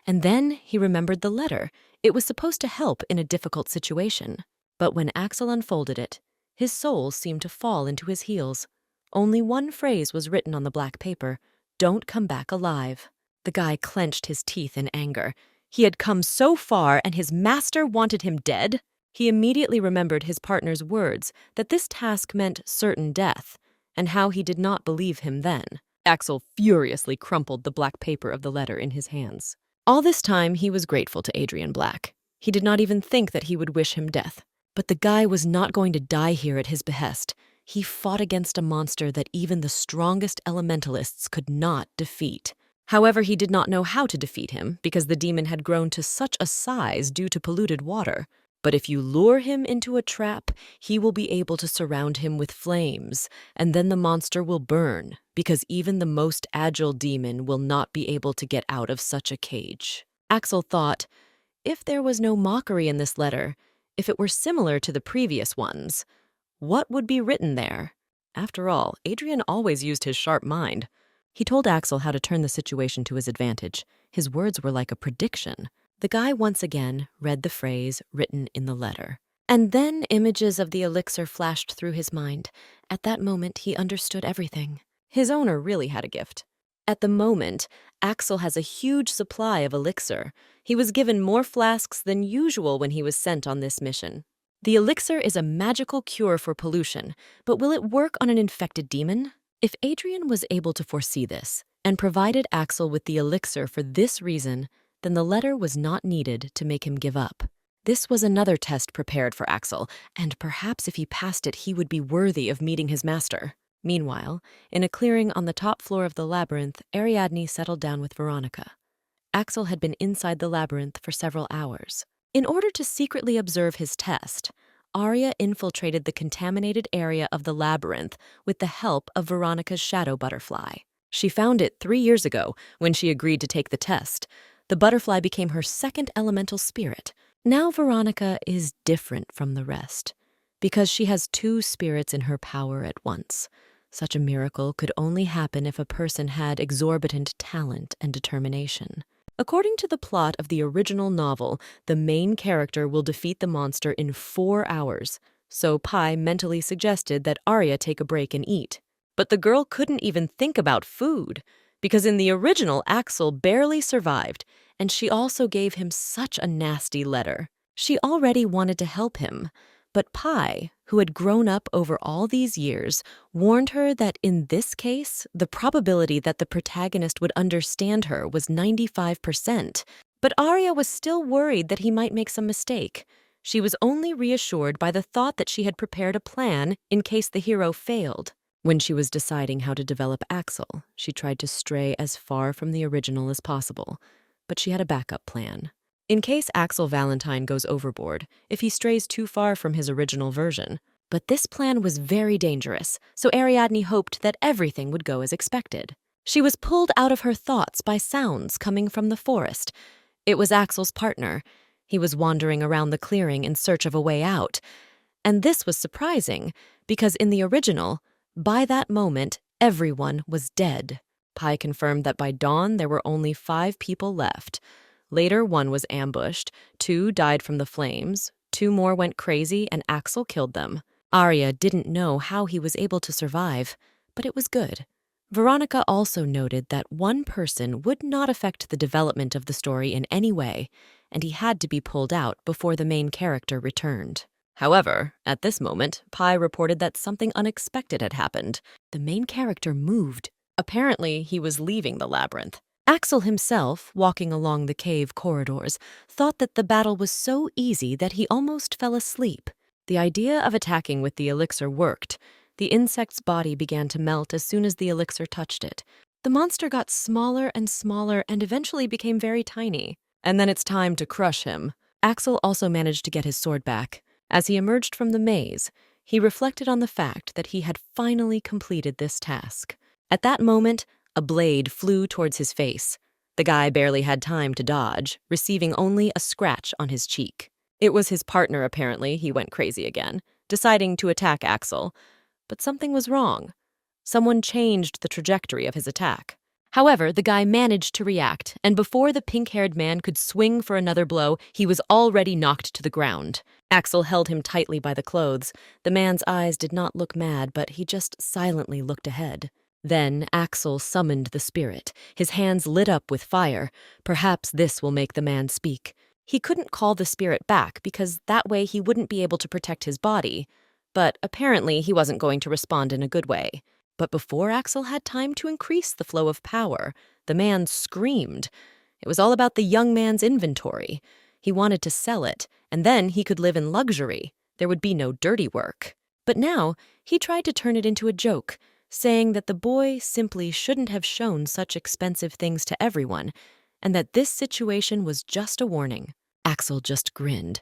and then he remembered the letter. It was supposed to help in a difficult situation. But when Axel unfolded it, his soul seemed to fall into his heels. Only one phrase was written on the black paper: "Don't come back alive." The guy clenched his teeth in anger. He had come so far, and his master wanted him dead? He immediately remembered his partner's words that this task meant certain death, and how he did not believe him then. Axel furiously crumpled the black paper of the letter in his hands. All this time, he was grateful to Adrian Black. He did not even think that he would wish him death. But the guy was not going to die here at his behest. He fought against a monster that even the strongest elementalists could not defeat. However, he did not know how to defeat him because the demon had grown to such a size due to polluted water. But if you lure him into a trap, he will be able to surround him with flames, and then the monster will burn, because even the most agile demon will not be able to get out of such a cage. Axel thought, if there was no mockery in this letter, if it were similar to the previous ones, what would be written there? After all, Adrian always used his sharp mind. He told Axel how to turn the situation to his advantage. His words were like a prediction. The guy once again read the phrase written in the letter. And then images of the elixir flashed through his mind. At that moment, he understood everything. His owner really had a gift. At the moment, Axel has a huge supply of elixir. He was given more flasks than usual when he was sent on this mission. The elixir is a magical cure for pollution, but will it work on an infected demon? If Adrian was able to foresee this and provided Axel with the elixir for this reason, then the letter was not needed to make him give up. This was another test prepared for Axel, and perhaps if he passed it, he would be worthy of meeting his master. Meanwhile, in a clearing on the top floor of the labyrinth, Ariadne settled down with Veronica. Axel had been inside the labyrinth for several hours. In order to secretly observe his test, Arya infiltrated the contaminated area of the labyrinth with the help of Veronica's shadow butterfly. She found it 3 years ago when she agreed to take the test. The butterfly became her second elemental spirit. Now Veronica is different from the rest because she has 2 spirits in her power at once. Such a miracle could only happen if a person had exorbitant talent and determination. According to the plot of the original novel, the main character will defeat the monster in 4 hours, so Pai mentally suggested that Arya take a break and eat. But the girl couldn't even think about food, because in the original, Axel barely survived, and she also gave him such a nasty letter. She already wanted to help him, but Pai, who had grown up over all these years, warned her that in this case, the probability that the protagonist would understand her was 95%. But Arya was still worried that he might make some mistake. She was only reassured by the thought that she had prepared a plan in case the hero failed. When she was deciding how to develop Axel, she tried to stray as far from the original as possible, but she had a backup plan. In case Axel Valentine goes overboard, if he strays too far from his original version. But this plan was very dangerous, so Ariadne hoped that everything would go as expected. She was pulled out of her thoughts by sounds coming from the forest. It was Axel's partner. He was wandering around the clearing in search of a way out. And this was surprising, because in the original, by that moment, everyone was dead. Pai confirmed that by dawn there were only 5 people left. Later, 1 was ambushed, 2 died from the flames, 2 more went crazy, and Axel killed them. Arya didn't know how he was able to survive, but it was good. Veronica also noted that 1 person would not affect the development of the story in any way, and he had to be pulled out before the main character returned. However, at this moment, Pai reported that something unexpected had happened. The main character moved. Apparently, he was leaving the labyrinth. Axel himself, walking along the cave corridors, thought that the battle was so easy that he almost fell asleep. The idea of attacking with the elixir worked. The insect's body began to melt as soon as the elixir touched it. The monster got smaller and smaller and eventually became very tiny. And then it's time to crush him. Axel also managed to get his sword back. As he emerged from the maze, he reflected on the fact that he had finally completed this task. At that moment, a blade flew towards his face. The guy barely had time to dodge, receiving only a scratch on his cheek. It was his partner, apparently. He went crazy again, deciding to attack Axel. But something was wrong. Someone changed the trajectory of his attack. However, the guy managed to react, and before the pink-haired man could swing for another blow, he was already knocked to the ground. Axel held him tightly by the clothes. The man's eyes did not look mad, but he just silently looked ahead. Then Axel summoned the spirit. His hands lit up with fire. Perhaps this will make the man speak. He couldn't call the spirit back because that way he wouldn't be able to protect his body. But apparently he wasn't going to respond in a good way. But before Axel had time to increase the flow of power, the man screamed. It was all about the young man's inventory. He wanted to sell it, and then he could live in luxury. There would be no dirty work. But now he tried to turn it into a joke, saying that the boy simply shouldn't have shown such expensive things to everyone, and that this situation was just a warning. Axel just grinned.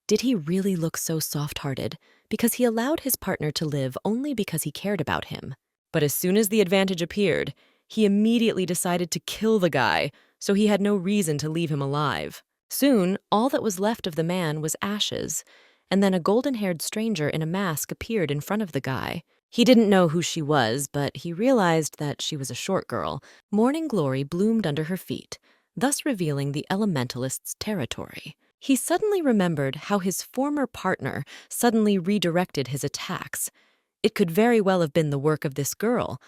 Did he really look so soft-hearted because he allowed his partner to live only because he cared about him? But as soon as the advantage appeared, he immediately decided to kill the guy, so he had no reason to leave him alive. Soon, all that was left of the man was ashes, and then a golden-haired stranger in a mask appeared in front of the guy. He didn't know who she was, but he realized that she was a short girl. Morning glory bloomed under her feet, thus revealing the elementalist's territory. He suddenly remembered how his former partner suddenly redirected his attacks. It could very well have been the work of this girl,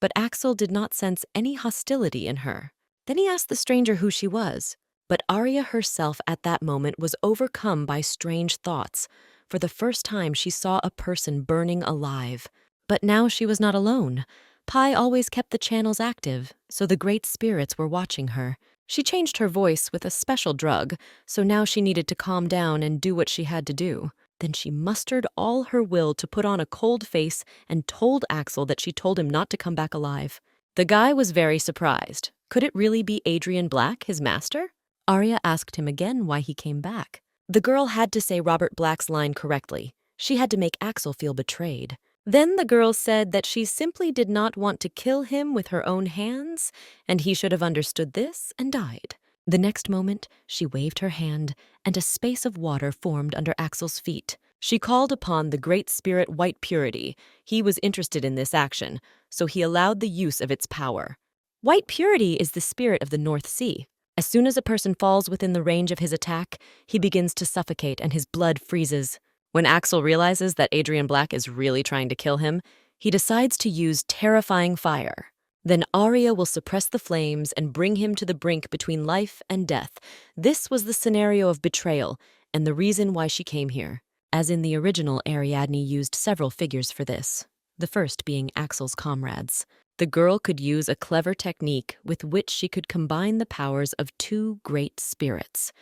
but Axel did not sense any hostility in her. Then he asked the stranger who she was, but Arya herself at that moment was overcome by strange thoughts. For the first time, she saw a person burning alive. But now she was not alone. Pai always kept the channels active, so the great spirits were watching her. She changed her voice with a special drug, so now she needed to calm down and do what she had to do. Then she mustered all her will to put on a cold face and told Axel that she told him not to come back alive. The guy was very surprised. Could it really be Adrian Black, his master? Arya asked him again why he came back. The girl had to say Robert Black's line correctly. She had to make Axel feel betrayed. Then the girl said that she simply did not want to kill him with her own hands, and he should have understood this and died. The next moment, she waved her hand, and a space of water formed under Axel's feet. She called upon the great spirit White Purity. He was interested in this action, so he allowed the use of its power. White Purity is the spirit of the North Sea. As soon as a person falls within the range of his attack, he begins to suffocate and his blood freezes. When Axel realizes that Adrian Black is really trying to kill him, he decides to use terrifying fire. Then Arya will suppress the flames and bring him to the brink between life and death. This was the scenario of betrayal and the reason why she came here. As in the original, Ariadne used several figures for this, the first being Axel's comrades. The girl could use a clever technique with which she could combine the powers of two great spirits.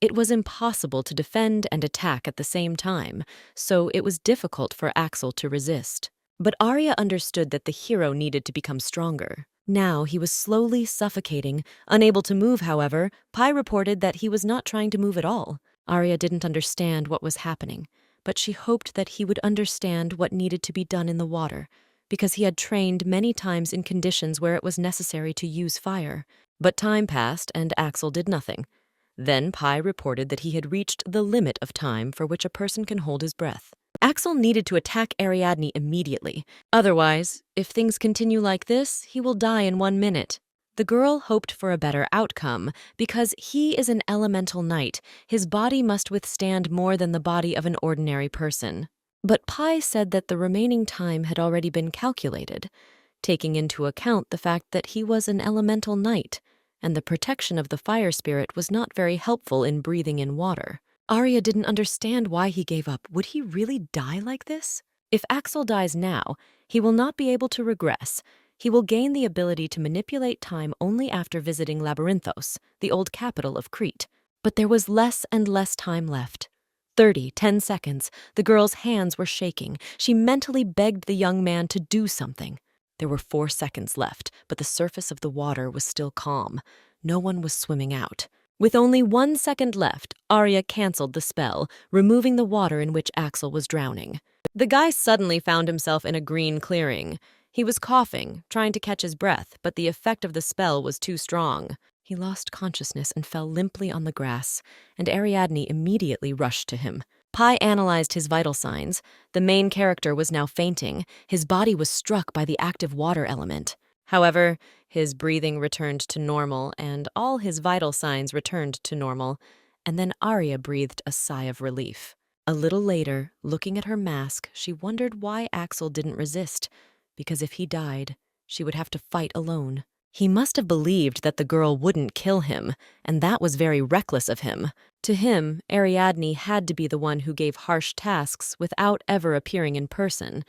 It was impossible to defend and attack at the same time, so it was difficult for Axel to resist. But Arya understood that the hero needed to become stronger. Now he was slowly suffocating. Unable to move, however, Pai reported that he was not trying to move at all. Arya didn't understand what was happening, but she hoped that he would understand what needed to be done in the water, because he had trained many times in conditions where it was necessary to use fire. But time passed and Axel did nothing. Then Pai reported that he had reached the limit of time for which a person can hold his breath. Axel needed to attack Ariadne immediately. Otherwise, if things continue like this, he will die in 1 minute. The girl hoped for a better outcome. Because he is an elemental knight, his body must withstand more than the body of an ordinary person. But Pai said that the remaining time had already been calculated, taking into account the fact that he was an elemental knight, and the protection of the fire spirit was not very helpful in breathing in water. Arya didn't understand why he gave up. Would he really die like this? If Axel dies now, he will not be able to regress. He will gain the ability to manipulate time only after visiting Labyrinthos, the old capital of Crete. But there was less and less time left. 10 seconds. The girl's hands were shaking. She mentally begged the young man to do something. There were 4 seconds left, but the surface of the water was still calm. No one was swimming out. With only 1 second left, Arya canceled the spell, removing the water in which Axel was drowning. The guy suddenly found himself in a green clearing. He was coughing, trying to catch his breath, but the effect of the spell was too strong. He lost consciousness and fell limply on the grass, and Ariadne immediately rushed to him. Pai analyzed his vital signs. The main character was now fainting. His body was struck by the active water element. However, his breathing returned to normal, and all his vital signs returned to normal, and then Arya breathed a sigh of relief. A little later, looking at her mask, she wondered why Axel didn't resist, because if he died, she would have to fight alone. He must have believed that the girl wouldn't kill him, and that was very reckless of him. To him, Ariadne had to be the one who gave harsh tasks without ever appearing in person.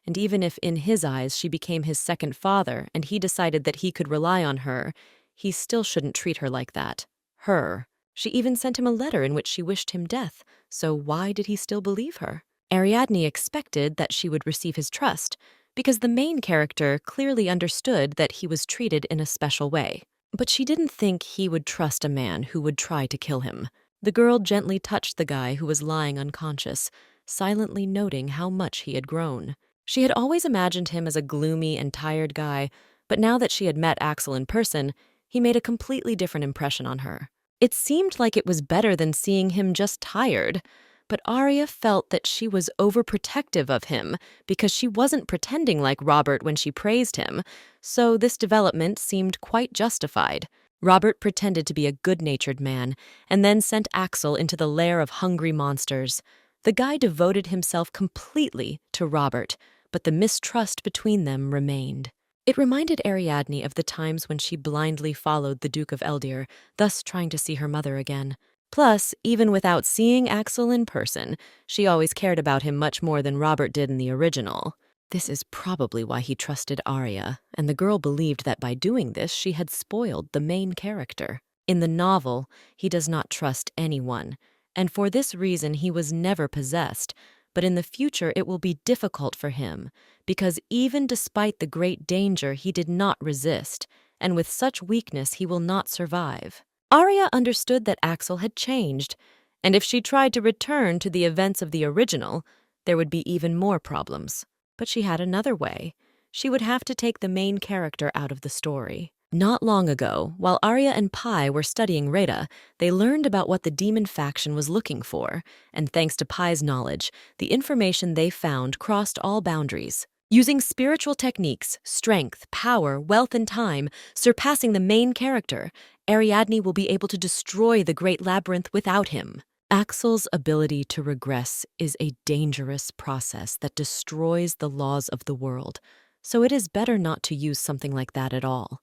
And even if in his eyes she became his second father and he decided that he could rely on her, he still shouldn't treat her like that. Her. She even sent him a letter in which she wished him death, so why did he still believe her? Ariadne expected that she would receive his trust, because the main character clearly understood that he was treated in a special way. But she didn't think he would trust a man who would try to kill him. The girl gently touched the guy who was lying unconscious, silently noting how much he had grown. She had always imagined him as a gloomy and tired guy, but now that she had met Axel in person, he made a completely different impression on her. It seemed like it was better than seeing him just tired, but Arya felt that she was overprotective of him because she wasn't pretending like Robert when she praised him, so this development seemed quite justified. Robert pretended to be a good-natured man and then sent Axel into the lair of hungry monsters. The guy devoted himself completely to Robert, but the mistrust between them remained. It reminded Ariadne of the times when she blindly followed the Duke of Eldir, thus trying to see her mother again. Plus, even without seeing Axel in person, she always cared about him much more than Robert did in the original. This is probably why he trusted Arya, and the girl believed that by doing this she had spoiled the main character. In the novel, he does not trust anyone, and for this reason he was never possessed, but in the future it will be difficult for him, because even despite the great danger he did not resist, and with such weakness he will not survive. Arya understood that Axel had changed, and if she tried to return to the events of the original, there would be even more problems. But she had another way. She would have to take the main character out of the story. Not long ago, while Arya and Pai were studying Reda, they learned about what the demon faction was looking for, and thanks to Pai's knowledge, the information they found crossed all boundaries. Using spiritual techniques, strength, power, wealth, and time, surpassing the main character, Ariadne will be able to destroy the Great Labyrinth without him. Axel's ability to regress is a dangerous process that destroys the laws of the world, so it is better not to use something like that at all.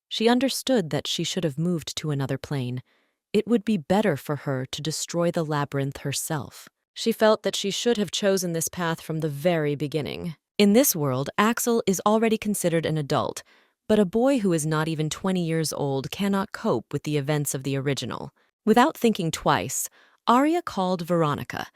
She understood that she should have moved to another plane. It would be better for her to destroy the labyrinth herself. She felt that she should have chosen this path from the very beginning. In this world, Axel is already considered an adult, but a boy who is not even 20 years old cannot cope with the events of the original. Without thinking twice, Arya called Veronica,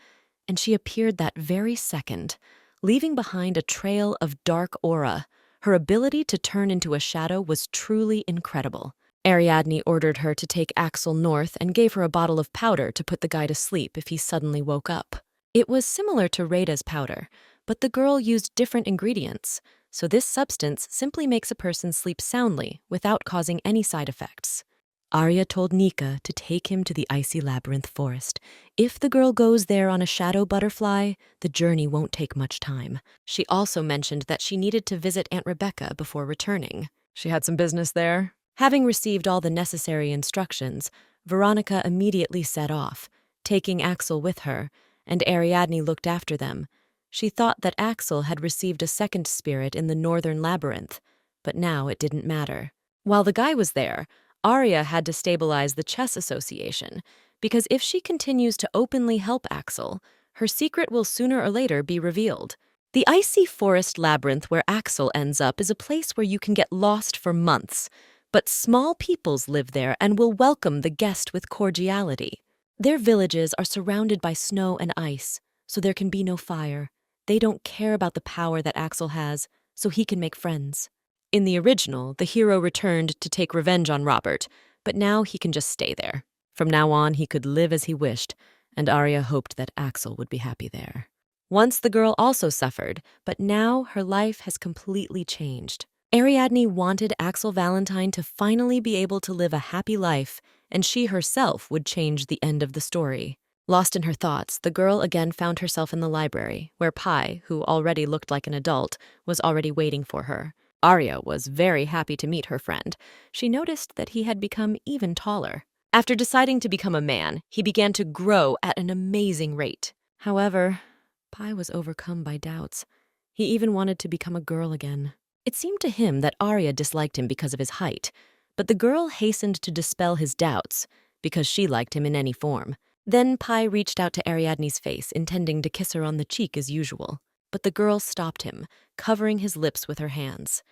and she appeared that very second, leaving behind a trail of dark aura. Her ability to turn into a shadow was truly incredible. Ariadne ordered her to take Axel north and gave her a bottle of powder to put the guy to sleep if he suddenly woke up. It was similar to Reda's powder, but the girl used different ingredients, so this substance simply makes a person sleep soundly without causing any side effects. Arya told Nika to take him to the icy labyrinth forest. If the girl goes there on a shadow butterfly, the journey won't take much time. She also mentioned that she needed to visit Aunt Rebecca before returning. She had some business there. Having received all the necessary instructions, Veronica immediately set off, taking Axel with her, and Ariadne looked after them. She thought that Axel had received a second spirit in the northern labyrinth, but now it didn't matter. While the guy was there, Arya had to stabilize the chess association, because if she continues to openly help Axel, her secret will sooner or later be revealed. The icy forest labyrinth where Axel ends up is a place where you can get lost for months, but small peoples live there and will welcome the guest with cordiality. Their villages are surrounded by snow and ice, so there can be no fire. They don't care about the power that Axel has, so he can make friends. In the original, the hero returned to take revenge on Robert, but now he can just stay there. From now on, he could live as he wished, and Arya hoped that Axel would be happy there. Once the girl also suffered, but now her life has completely changed. Ariadne wanted Axel Valentine to finally be able to live a happy life, and she herself would change the end of the story. Lost in her thoughts, the girl again found herself in the library, where Pai, who already looked like an adult, was already waiting for her. Arya was very happy to meet her friend. She noticed that he had become even taller. After deciding to become a man, he began to grow at an amazing rate. However, Pai was overcome by doubts. He even wanted to become a girl again. It seemed to him that Arya disliked him because of his height, but the girl hastened to dispel his doubts because she liked him in any form. Then Pai reached out to Ariadne's face, intending to kiss her on the cheek as usual. but the girl stopped him, covering his lips with her hands.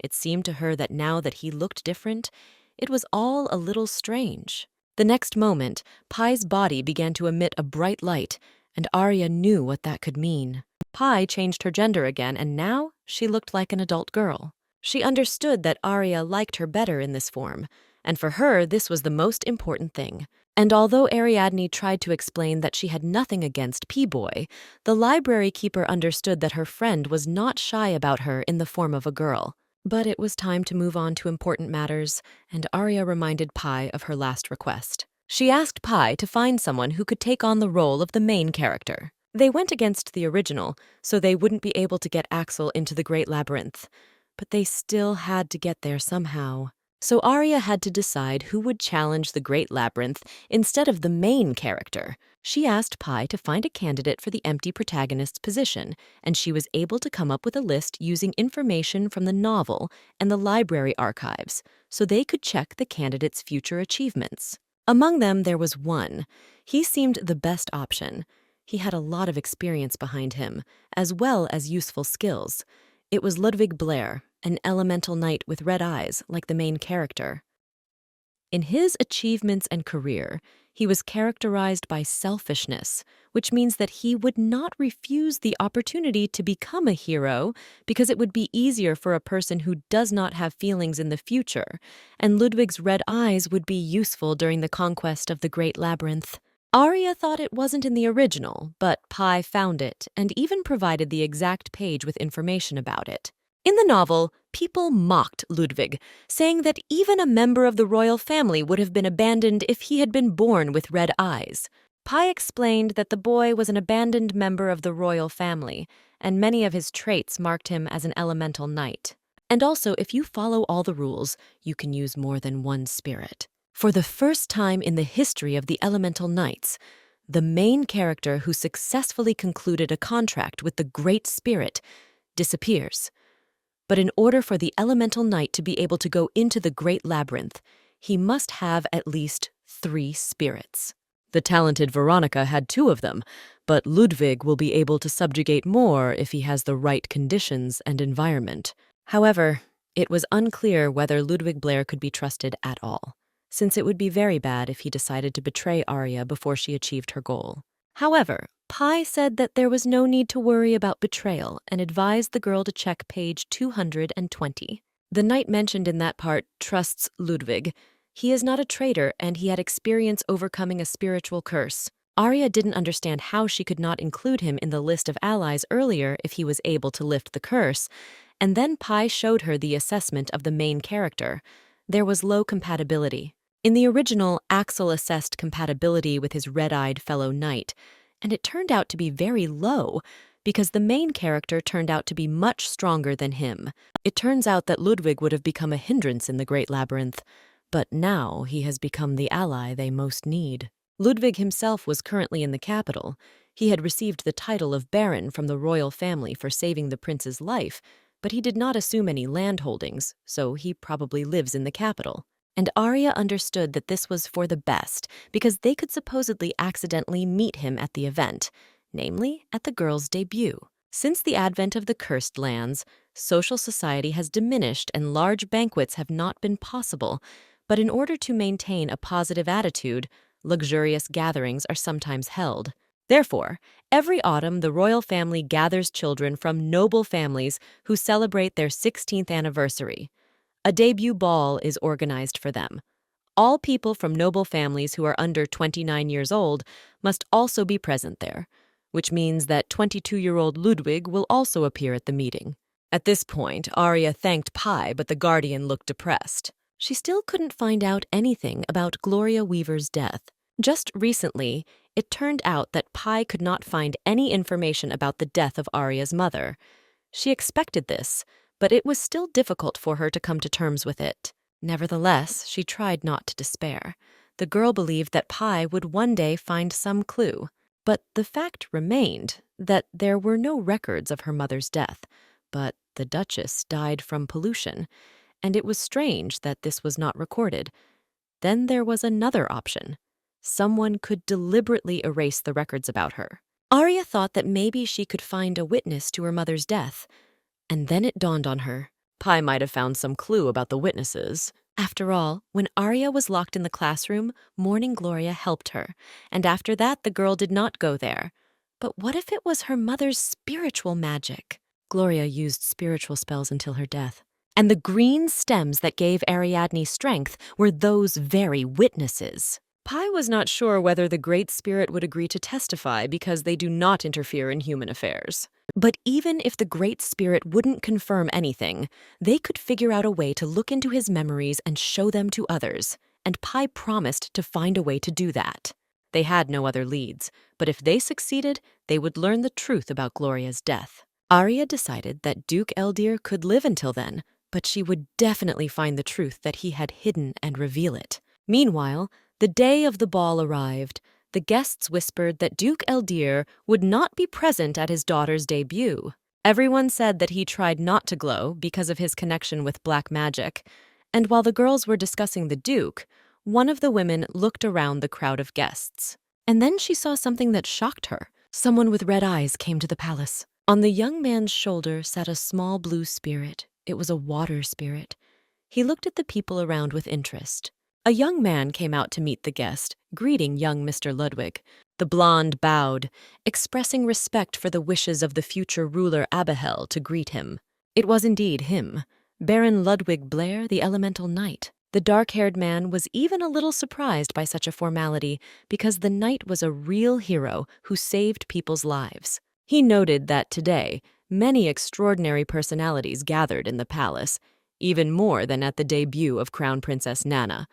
It seemed to her that now that he looked different, it was all a little strange. The next moment, Pai's body began to emit a bright light, and Arya knew what that could mean. Pai changed her gender again, and now she looked like an adult girl. She understood that Arya liked her better in this form, and for her this was the most important thing. And although Ariadne tried to explain that she had nothing against P-Boy, the library keeper understood that her friend was not shy about her in the form of a girl. But it was time to move on to important matters, and Arya reminded Pai of her last request. She asked Pai to find someone who could take on the role of the main character. They went against the original, so they wouldn't be able to get Axel into the Great Labyrinth. But they still had to get there somehow. So Arya had to decide who would challenge the Great Labyrinth instead of the main character. She asked Pai to find a candidate for the empty protagonist's position, and she was able to come up with a list using information from the novel and the library archives, so they could check the candidate's future achievements. Among them, there was one. He seemed the best option. He had a lot of experience behind him, as well as useful skills. It was Ludwig Blair, an elemental knight with red eyes, like the main character. In his achievements and career, he was characterized by selfishness, which means that he would not refuse the opportunity to become a hero because it would be easier for a person who does not have feelings in the future, and Ludwig's red eyes would be useful during the conquest of the Great Labyrinth. Arya thought it wasn't in the original, but Pai found it and even provided the exact page with information about it. In the novel, people mocked Ludwig, saying that even a member of the royal family would have been abandoned if he had been born with red eyes. Pai explained that the boy was an abandoned member of the royal family, and many of his traits marked him as an elemental knight. And also, if you follow all the rules, you can use more than one spirit. For the first time in the history of the Elemental Knights, the main character who successfully concluded a contract with the Great Spirit disappears. But in order for the Elemental Knight to be able to go into the Great Labyrinth, he must have at least 3 spirits. The talented Veronica had 2 of them, but Ludwig will be able to subjugate more if he has the right conditions and environment. However, it was unclear whether Ludwig Blair could be trusted at all, since it would be very bad if he decided to betray Arya before she achieved her goal. However, Pai said that there was no need to worry about betrayal and advised the girl to check page 220. The knight mentioned in that part trusts Ludwig. He is not a traitor, and he had experience overcoming a spiritual curse. Arya didn't understand how she could not include him in the list of allies earlier if he was able to lift the curse, and then Pai showed her the assessment of the main character. There was low compatibility. In the original, Axel assessed compatibility with his red-eyed fellow knight, and it turned out to be very low because the main character turned out to be much stronger than him. It turns out that Ludwig would have become a hindrance in the Great Labyrinth, but now he has become the ally they most need. Ludwig himself was currently in the capital. He had received the title of Baron from the royal family for saving the prince's life, but he did not assume any land holdings, so he probably lives in the capital. And Arya understood that this was for the best because they could supposedly accidentally meet him at the event, namely at the girl's debut. Since the advent of the cursed lands, social society has diminished and large banquets have not been possible, but in order to maintain a positive attitude, luxurious gatherings are sometimes held. Therefore, every autumn the royal family gathers children from noble families who celebrate their 16th anniversary. A debut ball is organized for them. All people from noble families who are under 29 years old must also be present there, which means that 22-year-old Ludwig will also appear at the meeting. At this point, Arya thanked Pai, but the Guardian looked depressed. She still couldn't find out anything about Gloria Weaver's death. Just recently, it turned out that Pai could not find any information about the death of Arya's mother. She expected this, but it was still difficult for her to come to terms with it. Nevertheless, she tried not to despair. The girl believed that Pai would one day find some clue. But the fact remained that there were no records of her mother's death, but the Duchess died from pollution, and it was strange that this was not recorded. Then there was another option. Someone could deliberately erase the records about her. Arya thought that maybe she could find a witness to her mother's death, and then it dawned on her. Pi might have found some clue about the witnesses. After all, when Arya was locked in the classroom, Morning Gloria helped her, and after that the girl did not go there. But what if it was her mother's spiritual magic? Gloria used spiritual spells until her death. And the green stems that gave Ariadne strength were those very witnesses. Pi was not sure whether the Great Spirit would agree to testify because they do not interfere in human affairs. But even if the Great Spirit wouldn't confirm anything, they could figure out a way to look into his memories and show them to others, and Pi promised to find a way to do that. They had no other leads, but if they succeeded, they would learn the truth about Gloria's death. Arya decided that Duke Eldir could live until then, but she would definitely find the truth that he had hidden and reveal it. Meanwhile, the day of the ball arrived. The guests whispered that Duke Eldir would not be present at his daughter's debut. Everyone said that he tried not to glow because of his connection with black magic, and while the girls were discussing the Duke, one of the women looked around the crowd of guests. And then she saw something that shocked her. Someone with red eyes came to the palace. On the young man's shoulder sat a small blue spirit. It was a water spirit. He looked at the people around with interest. A young man came out to meet the guest, greeting young Mr. Ludwig. The blonde bowed, expressing respect for the wishes of the future ruler Abihail to greet him. It was indeed him, Baron Ludwig Blair, the Elemental Knight. The dark-haired man was even a little surprised by such a formality because the knight was a real hero who saved people's lives. He noted that today, many extraordinary personalities gathered in the palace, even more than at the debut of Crown Princess Nana,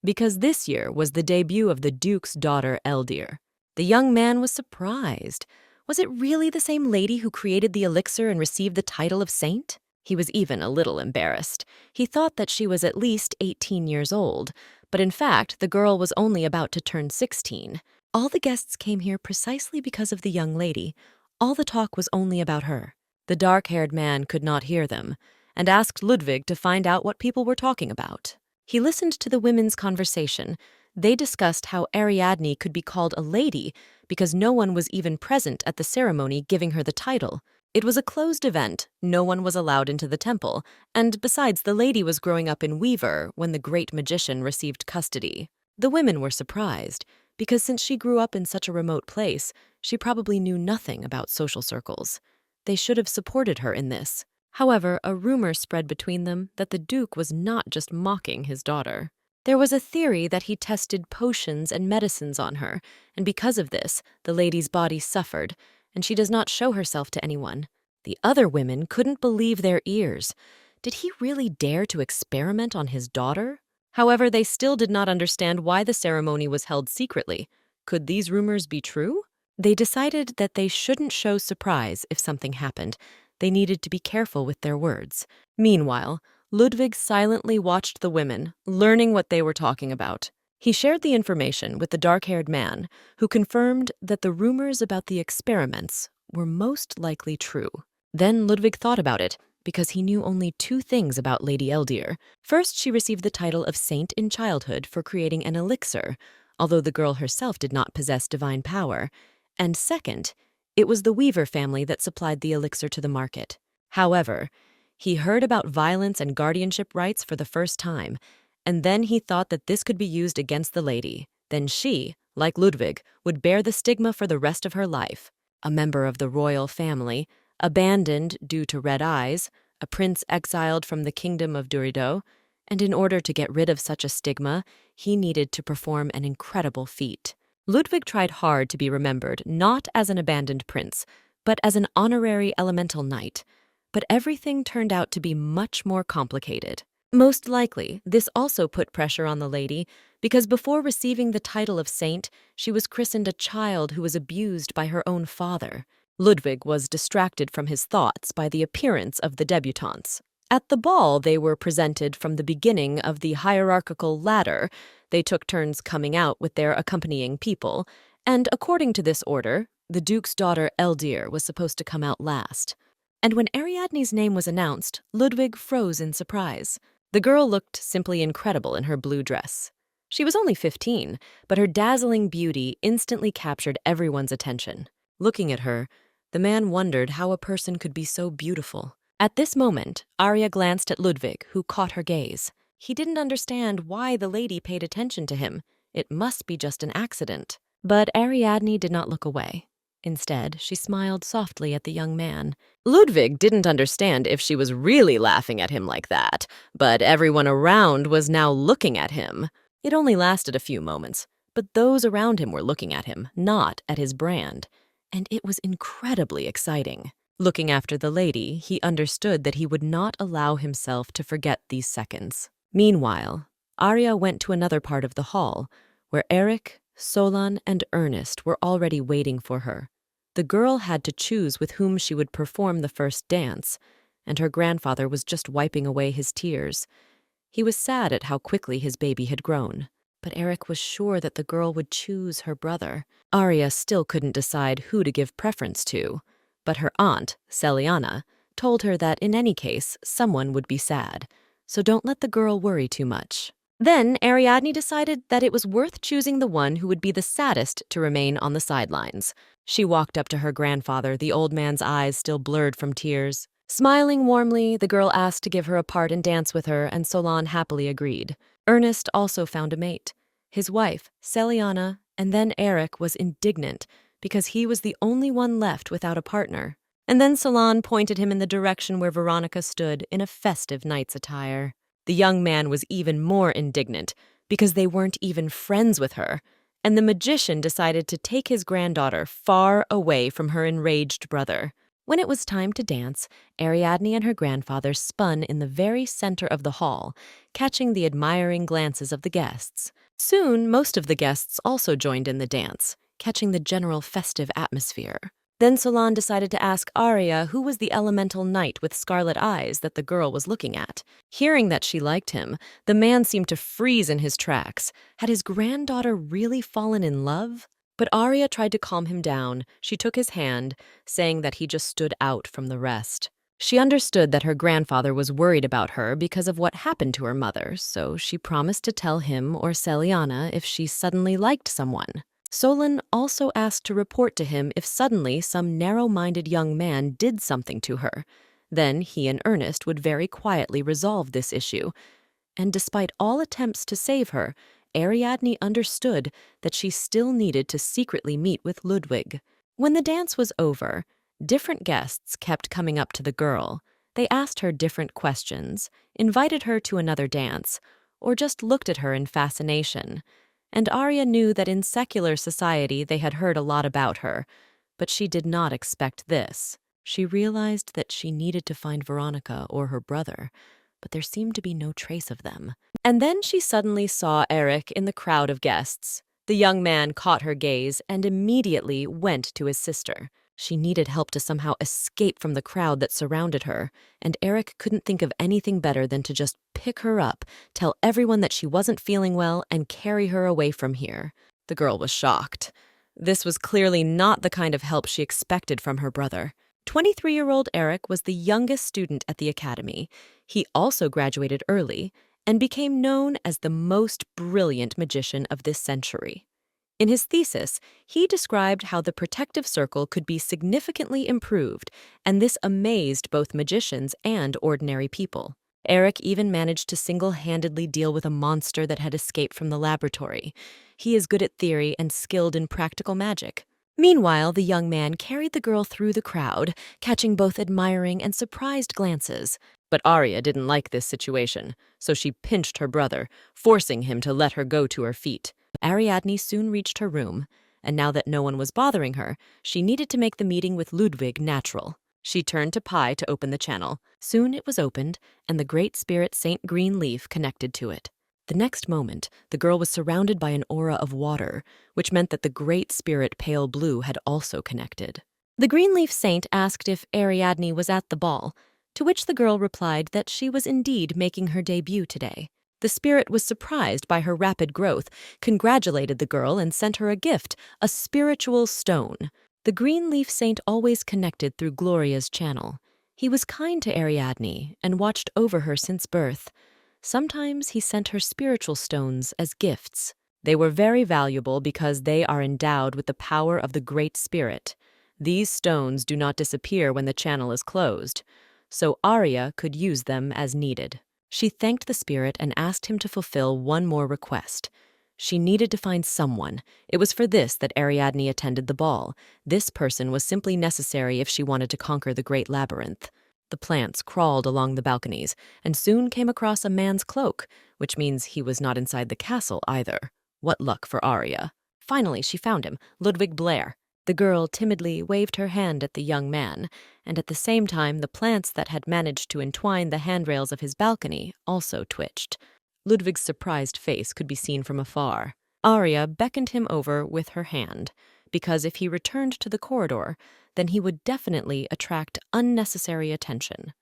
because this year was the debut of the Duke's daughter Eldir. The young man was surprised. Was it really the same lady who created the elixir and received the title of saint? He was even a little embarrassed. He thought that she was at least 18 years old, but in fact, the girl was only about to turn 16. All the guests came here precisely because of the young lady. All the talk was only about her. The dark-haired man could not hear them, and asked Ludwig to find out what people were talking about. He listened to the women's conversation. They discussed how Ariadne could be called a lady because no one was even present at the ceremony giving her the title. It was a closed event, no one was allowed into the temple, and besides, the lady was growing up in Weaver when the great magician received custody. The women were surprised, because since she grew up in such a remote place, she probably knew nothing about social circles. They should have supported her in this. However, a rumor spread between them that the Duke was not just mocking his daughter. There was a theory that he tested potions and medicines on her, and because of this, the lady's body suffered, and she does not show herself to anyone. The other women couldn't believe their ears. Did he really dare to experiment on his daughter? However, they still did not understand why the ceremony was held secretly. Could these rumors be true? They decided that they shouldn't show surprise if something happened. They needed to be careful with their words. Meanwhile, Ludwig silently watched the women, learning what they were talking about. He shared the information with the dark-haired man, who confirmed that the rumors about the experiments were most likely true. Then Ludwig thought about it, because he knew only 2 things about Lady Eldir. First, she received the title of saint in childhood for creating an elixir, although the girl herself did not possess divine power. And second, it was the Weaver family that supplied the elixir to the market. However, he heard about violence and guardianship rights for the first time, and then he thought that this could be used against the lady. Then she, like Ludwig, would bear the stigma for the rest of her life. A member of the royal family, abandoned due to red eyes, a prince exiled from the kingdom of Durido, and in order to get rid of such a stigma, he needed to perform an incredible feat. Ludwig tried hard to be remembered not as an abandoned prince, but as an honorary elemental knight. But everything turned out to be much more complicated. Most likely, this also put pressure on the lady, because before receiving the title of saint, she was christened a child who was abused by her own father. Ludwig was distracted from his thoughts by the appearance of the debutantes. At the ball, they were presented from the beginning of the hierarchical ladder. They took turns coming out with their accompanying people, and according to this order, the Duke's daughter Eldir was supposed to come out last. And when Ariadne's name was announced, Ludwig froze in surprise. The girl looked simply incredible in her blue dress. She was only 15, but her dazzling beauty instantly captured everyone's attention. Looking at her, the man wondered how a person could be so beautiful. At this moment, Arya glanced at Ludwig, who caught her gaze. He didn't understand why the lady paid attention to him. It must be just an accident. But Ariadne did not look away. Instead, she smiled softly at the young man. Ludwig didn't understand if she was really laughing at him like that, but everyone around was now looking at him. It only lasted a few moments, but those around him were looking at him, not at his brand. And it was incredibly exciting. Looking after the lady, he understood that he would not allow himself to forget these seconds. Meanwhile, Arya went to another part of the hall, where Eric, Solon, and Ernest were already waiting for her. The girl had to choose with whom she would perform the first dance, and her grandfather was just wiping away his tears. He was sad at how quickly his baby had grown, but Eric was sure that the girl would choose her brother. Arya still couldn't decide who to give preference to, but her aunt, Celiana, told her that in any case, someone would be sad, so don't let the girl worry too much. Then Ariadne decided that it was worth choosing the one who would be the saddest to remain on the sidelines. She walked up to her grandfather, the old man's eyes still blurred from tears. Smiling warmly, the girl asked to give her a part and dance with her, and Solon happily agreed. Ernest also found a mate. His wife, Celiana, and then Eric was indignant because he was the only one left without a partner. And then Solon pointed him in the direction where Veronica stood in a festive knight's attire. The young man was even more indignant because they weren't even friends with her, and the magician decided to take his granddaughter far away from her enraged brother. When it was time to dance, Ariadne and her grandfather spun in the very center of the hall, catching the admiring glances of the guests. Soon, most of the guests also joined in the dance, catching the general festive atmosphere. Then Solon decided to ask Arya who was the elemental knight with scarlet eyes that the girl was looking at. Hearing that she liked him, the man seemed to freeze in his tracks. Had his granddaughter really fallen in love? But Arya tried to calm him down. She took his hand, saying that he just stood out from the rest. She understood that her grandfather was worried about her because of what happened to her mother, so she promised to tell him or Celiana if she suddenly liked someone. Solon also asked to report to him if suddenly some narrow-minded young man did something to her. Then he and Ernest would very quietly resolve this issue. And despite all attempts to save her, Ariadne understood that she still needed to secretly meet with Ludwig. When the dance was over, different guests kept coming up to the girl. They asked her different questions, invited her to another dance, or just looked at her in fascination. And Arya knew that in secular society they had heard a lot about her, but she did not expect this. She realized that she needed to find Veronica or her brother, but there seemed to be no trace of them. And then she suddenly saw Eric in the crowd of guests. The young man caught her gaze and immediately went to his sister. She needed help to somehow escape from the crowd that surrounded her, and Eric couldn't think of anything better than to just pick her up, tell everyone that she wasn't feeling well, and carry her away from here. The girl was shocked. This was clearly not the kind of help she expected from her brother. 23-year-old Eric was the youngest student at the academy. He also graduated early and became known as the most brilliant magician of this century. In his thesis, he described how the protective circle could be significantly improved, and this amazed both magicians and ordinary people. Eric even managed to single-handedly deal with a monster that had escaped from the laboratory. He is good at theory and skilled in practical magic. Meanwhile, the young man carried the girl through the crowd, catching both admiring and surprised glances. But Arya didn't like this situation, so she pinched her brother, forcing him to let her go to her feet. Ariadne soon reached her room, and now that no one was bothering her, she needed to make the meeting with Ludwig natural. She turned to Pi to open the channel. Soon it was opened, and the Great Spirit Saint Greenleaf connected to it. The next moment, the girl was surrounded by an aura of water, which meant that the Great Spirit Pale Blue had also connected. The Greenleaf Saint asked if Ariadne was at the ball, to which the girl replied that she was indeed making her debut today. The spirit was surprised by her rapid growth, congratulated the girl, and sent her a gift, a spiritual stone. The Greenleaf Saint always connected through Gloria's channel. He was kind to Ariadne and watched over her since birth. Sometimes he sent her spiritual stones as gifts. They were very valuable because they are endowed with the power of the Great Spirit. These stones do not disappear when the channel is closed, so Arya could use them as needed. She thanked the spirit and asked him to fulfill one more request. She needed to find someone. It was for this that Ariadne attended the ball. This person was simply necessary if she wanted to conquer the great labyrinth. The plants crawled along the balconies and soon came across a man's cloak, which means he was not inside the castle either. What luck for Arya. Finally, she found him, Ludwig Blair. The girl timidly waved her hand at the young man, and at the same time the plants that had managed to entwine the handrails of his balcony also twitched. Ludwig's surprised face could be seen from afar. Arya beckoned him over with her hand, because if he returned to the corridor, then he would definitely attract unnecessary attention.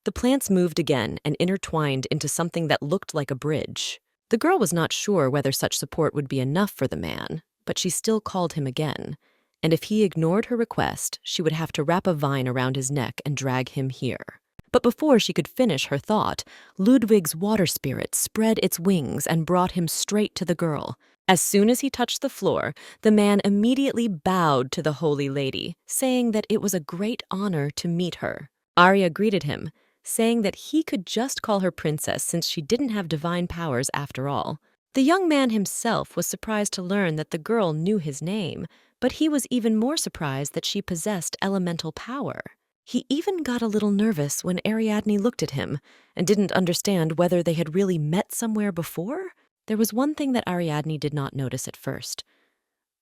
The plants moved again and intertwined into something that looked like a bridge. The girl was not sure whether such support would be enough for the man, but she still called him again, and if he ignored her request, she would have to wrap a vine around his neck and drag him here. But before she could finish her thought, Ludwig's water spirit spread its wings and brought him straight to the girl. As soon as he touched the floor, the man immediately bowed to the holy lady, saying that it was a great honor to meet her. Arya greeted him, saying that he could just call her princess since she didn't have divine powers after all. The young man himself was surprised to learn that the girl knew his name, but he was even more surprised that she possessed elemental power. He even got a little nervous when Ariadne looked at him and didn't understand whether they had really met somewhere before. There was one thing that Ariadne did not notice at first.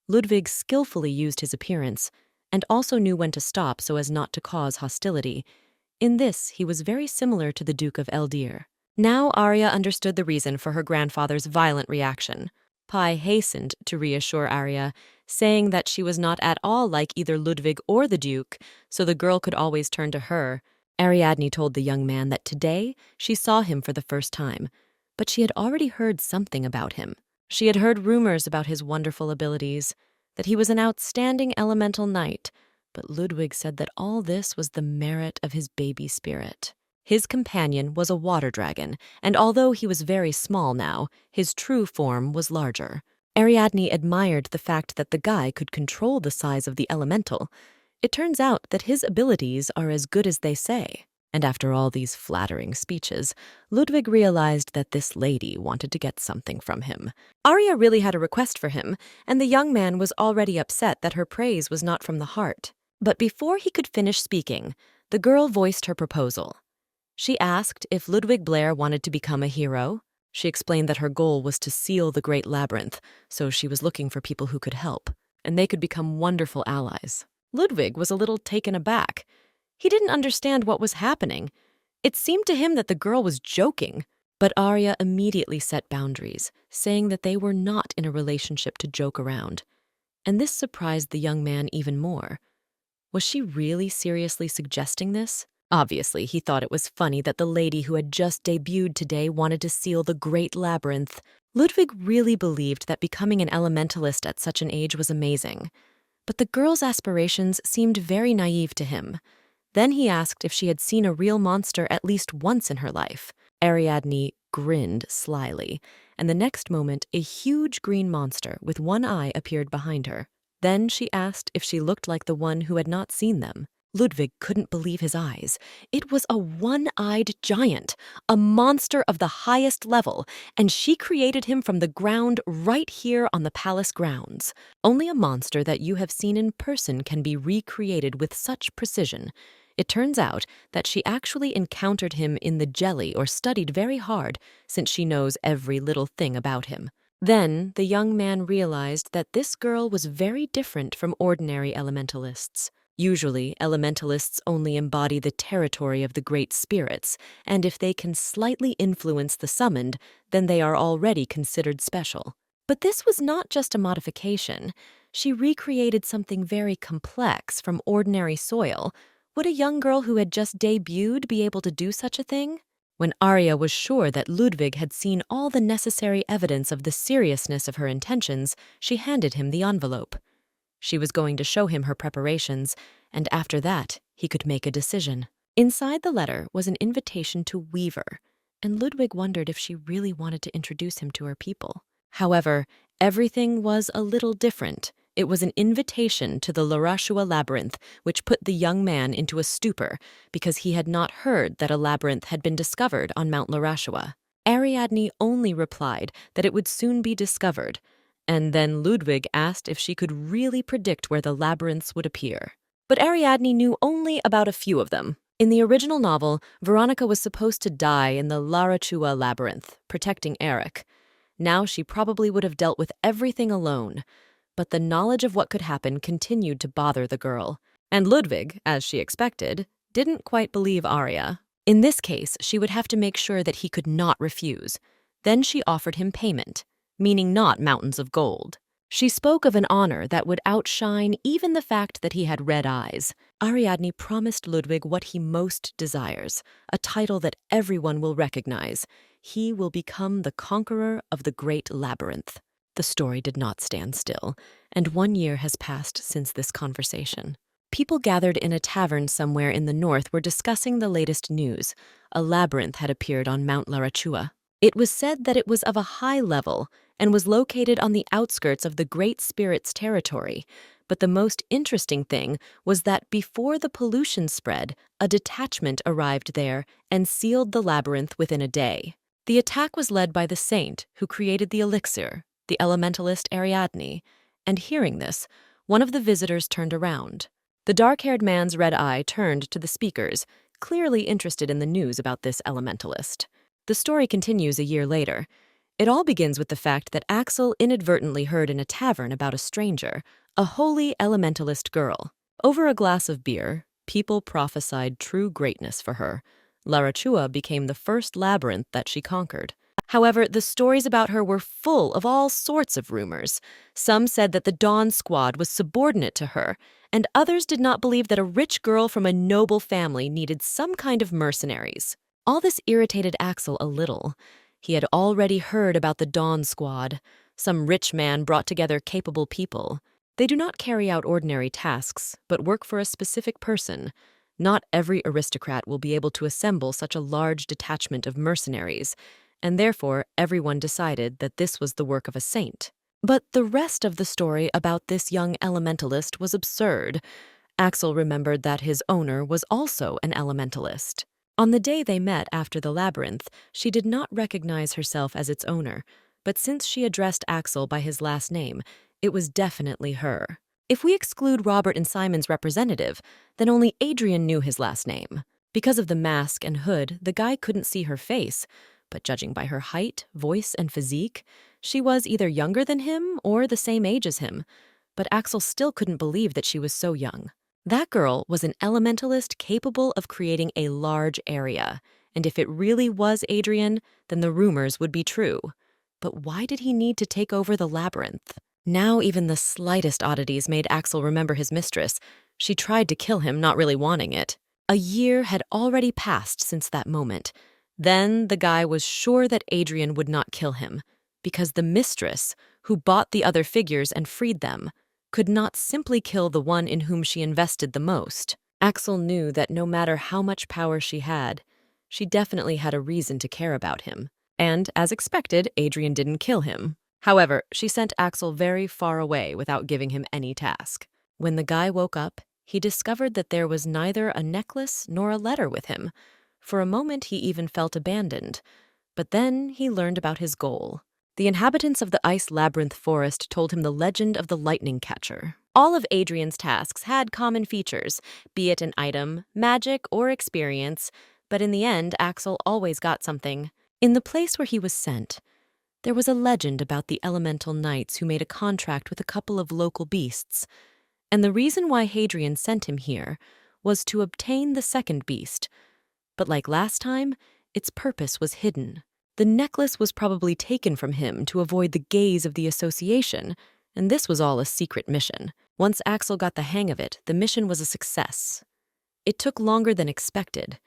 Ludwig skillfully used his appearance and also knew when to stop so as not to cause hostility. In this, he was very similar to the Duke of Eldir. Now Arya understood the reason for her grandfather's violent reaction. Pai hastened to reassure Arya, saying that she was not at all like either Ludwig or the Duke, so the girl could always turn to her. Ariadne told the young man that today she saw him for the first time, but she had already heard something about him. She had heard rumors about his wonderful abilities, that he was an outstanding elemental knight, but Ludwig said that all this was the merit of his baby spirit. His companion was a water dragon, and although he was very small now, his true form was larger. Ariadne admired the fact that the guy could control the size of the elemental. It turns out that his abilities are as good as they say. And after all these flattering speeches, Ludwig realized that this lady wanted to get something from him. Arya really had a request for him, and the young man was already upset that her praise was not from the heart. But before he could finish speaking, the girl voiced her proposal. She asked if Ludwig Blair wanted to become a hero. She explained that her goal was to seal the great labyrinth, so she was looking for people who could help, and they could become wonderful allies. Ludwig was a little taken aback. He didn't understand what was happening. It seemed to him that the girl was joking, but Arya immediately set boundaries, saying that they were not in a relationship to joke around. And this surprised the young man even more. Was she really seriously suggesting this? Obviously, he thought it was funny that the lady who had just debuted today wanted to seal the great labyrinth. Ludwig really believed that becoming an elementalist at such an age was amazing. But the girl's aspirations seemed very naive to him. Then he asked if she had seen a real monster at least once in her life. Ariadne grinned slyly, and the next moment a huge green monster with one eye appeared behind her. Then she asked if she looked like the one who had not seen them. Ludwig couldn't believe his eyes. It was a one-eyed giant, a monster of the highest level, and she created him from the ground right here on the palace grounds. Only a monster that you have seen in person can be recreated with such precision. It turns out that she actually encountered him in the jelly or studied very hard, since she knows every little thing about him. Then the young man realized that this girl was very different from ordinary elementalists. Usually, elementalists only embody the territory of the great spirits, and if they can slightly influence the summoned, then they are already considered special. But this was not just a modification. She recreated something very complex from ordinary soil. Would a young girl who had just debuted be able to do such a thing? When Arya was sure that Ludwig had seen all the necessary evidence of the seriousness of her intentions, she handed him the envelope. She was going to show him her preparations, and after that, he could make a decision. Inside the letter was an invitation to Weaver, and Ludwig wondered if she really wanted to introduce him to her people. However, everything was a little different, It was an invitation to the Larashua labyrinth, which put the young man into a stupor because he had not heard that a labyrinth had been discovered on Mount Larashua. Ariadne only replied that it would soon be discovered, and then Ludwig asked if she could really predict where the labyrinths would appear. But Ariadne knew only about a few of them. In the original novel, Veronica was supposed to die in the Larachua labyrinth, protecting Eric. Now she probably would have dealt with everything alone, but the knowledge of what could happen continued to bother the girl. And Ludwig, as she expected, didn't quite believe Arya. In this case, she would have to make sure that he could not refuse. Then she offered him payment, meaning not mountains of gold. She spoke of an honor that would outshine even the fact that he had red eyes. Ariadne promised Ludwig what he most desires, a title that everyone will recognize. He will become the conqueror of the great labyrinth. The story did not stand still, and 1 year has passed since this conversation. People gathered in a tavern somewhere in the north were discussing the latest news. A labyrinth had appeared on Mount Larachua. It was said that it was of a high level and was located on the outskirts of the Great Spirit's territory. But the most interesting thing was that before the pollution spread, a detachment arrived there and sealed the labyrinth within a day. The attack was led by the saint who created the elixir, the elementalist Ariadne, and hearing this, one of the visitors turned around. The dark-haired man's red eye turned to the speakers, clearly interested in the news about this elementalist. The story continues a year later. It all begins with the fact that Axel inadvertently heard in a tavern about a stranger, a holy elementalist girl. Over a glass of beer, people prophesied true greatness for her. Larachua became the first labyrinth that she conquered. However, the stories about her were full of all sorts of rumors. Some said that the Dawn Squad was subordinate to her, and others did not believe that a rich girl from a noble family needed some kind of mercenaries. All this irritated Axel a little. He had already heard about the Dawn Squad. Some rich man brought together capable people. They do not carry out ordinary tasks, but work for a specific person. Not every aristocrat will be able to assemble such a large detachment of mercenaries, and therefore everyone decided that this was the work of a saint. But the rest of the story about this young elementalist was absurd. Axel remembered that his owner was also an elementalist. On the day they met after the labyrinth, she did not recognize herself as its owner, but since she addressed Axel by his last name, it was definitely her. If we exclude Robert and Simon's representative, then only Adrian knew his last name. Because of the mask and hood, the guy couldn't see her face, but judging by her height, voice, and physique, she was either younger than him or the same age as him. But Axel still couldn't believe that she was so young. That girl was an elementalist capable of creating a large area, and if it really was Adrian, then the rumors would be true. But why did he need to take over the labyrinth? Now even the slightest oddities made Axel remember his mistress. She tried to kill him, not really wanting it. A year had already passed since that moment. Then the guy was sure that Adrian would not kill him, because the mistress, who bought the other figures and freed them, could not simply kill the one in whom she invested the most. Axel knew that no matter how much power she definitely had a reason to care about him. And, as expected, Adrian didn't kill him. However, she sent Axel very far away without giving him any task. When the guy woke up, he discovered that there was neither a necklace nor a letter with him. For a moment, he even felt abandoned. But then he learned about his goal. The inhabitants of the Ice Labyrinth Forest told him the legend of the lightning catcher. All of Adrian's tasks had common features, be it an item, magic, or experience, but in the end, Axel always got something. In the place where he was sent, there was a legend about the elemental knights who made a contract with a couple of local beasts. And the reason why Hadrian sent him here was to obtain the second beast. But like last time, its purpose was hidden. The necklace was probably taken from him to avoid the gaze of the association, and this was all a secret mission. Once Axel got the hang of it, the mission was a success. It took longer than expected,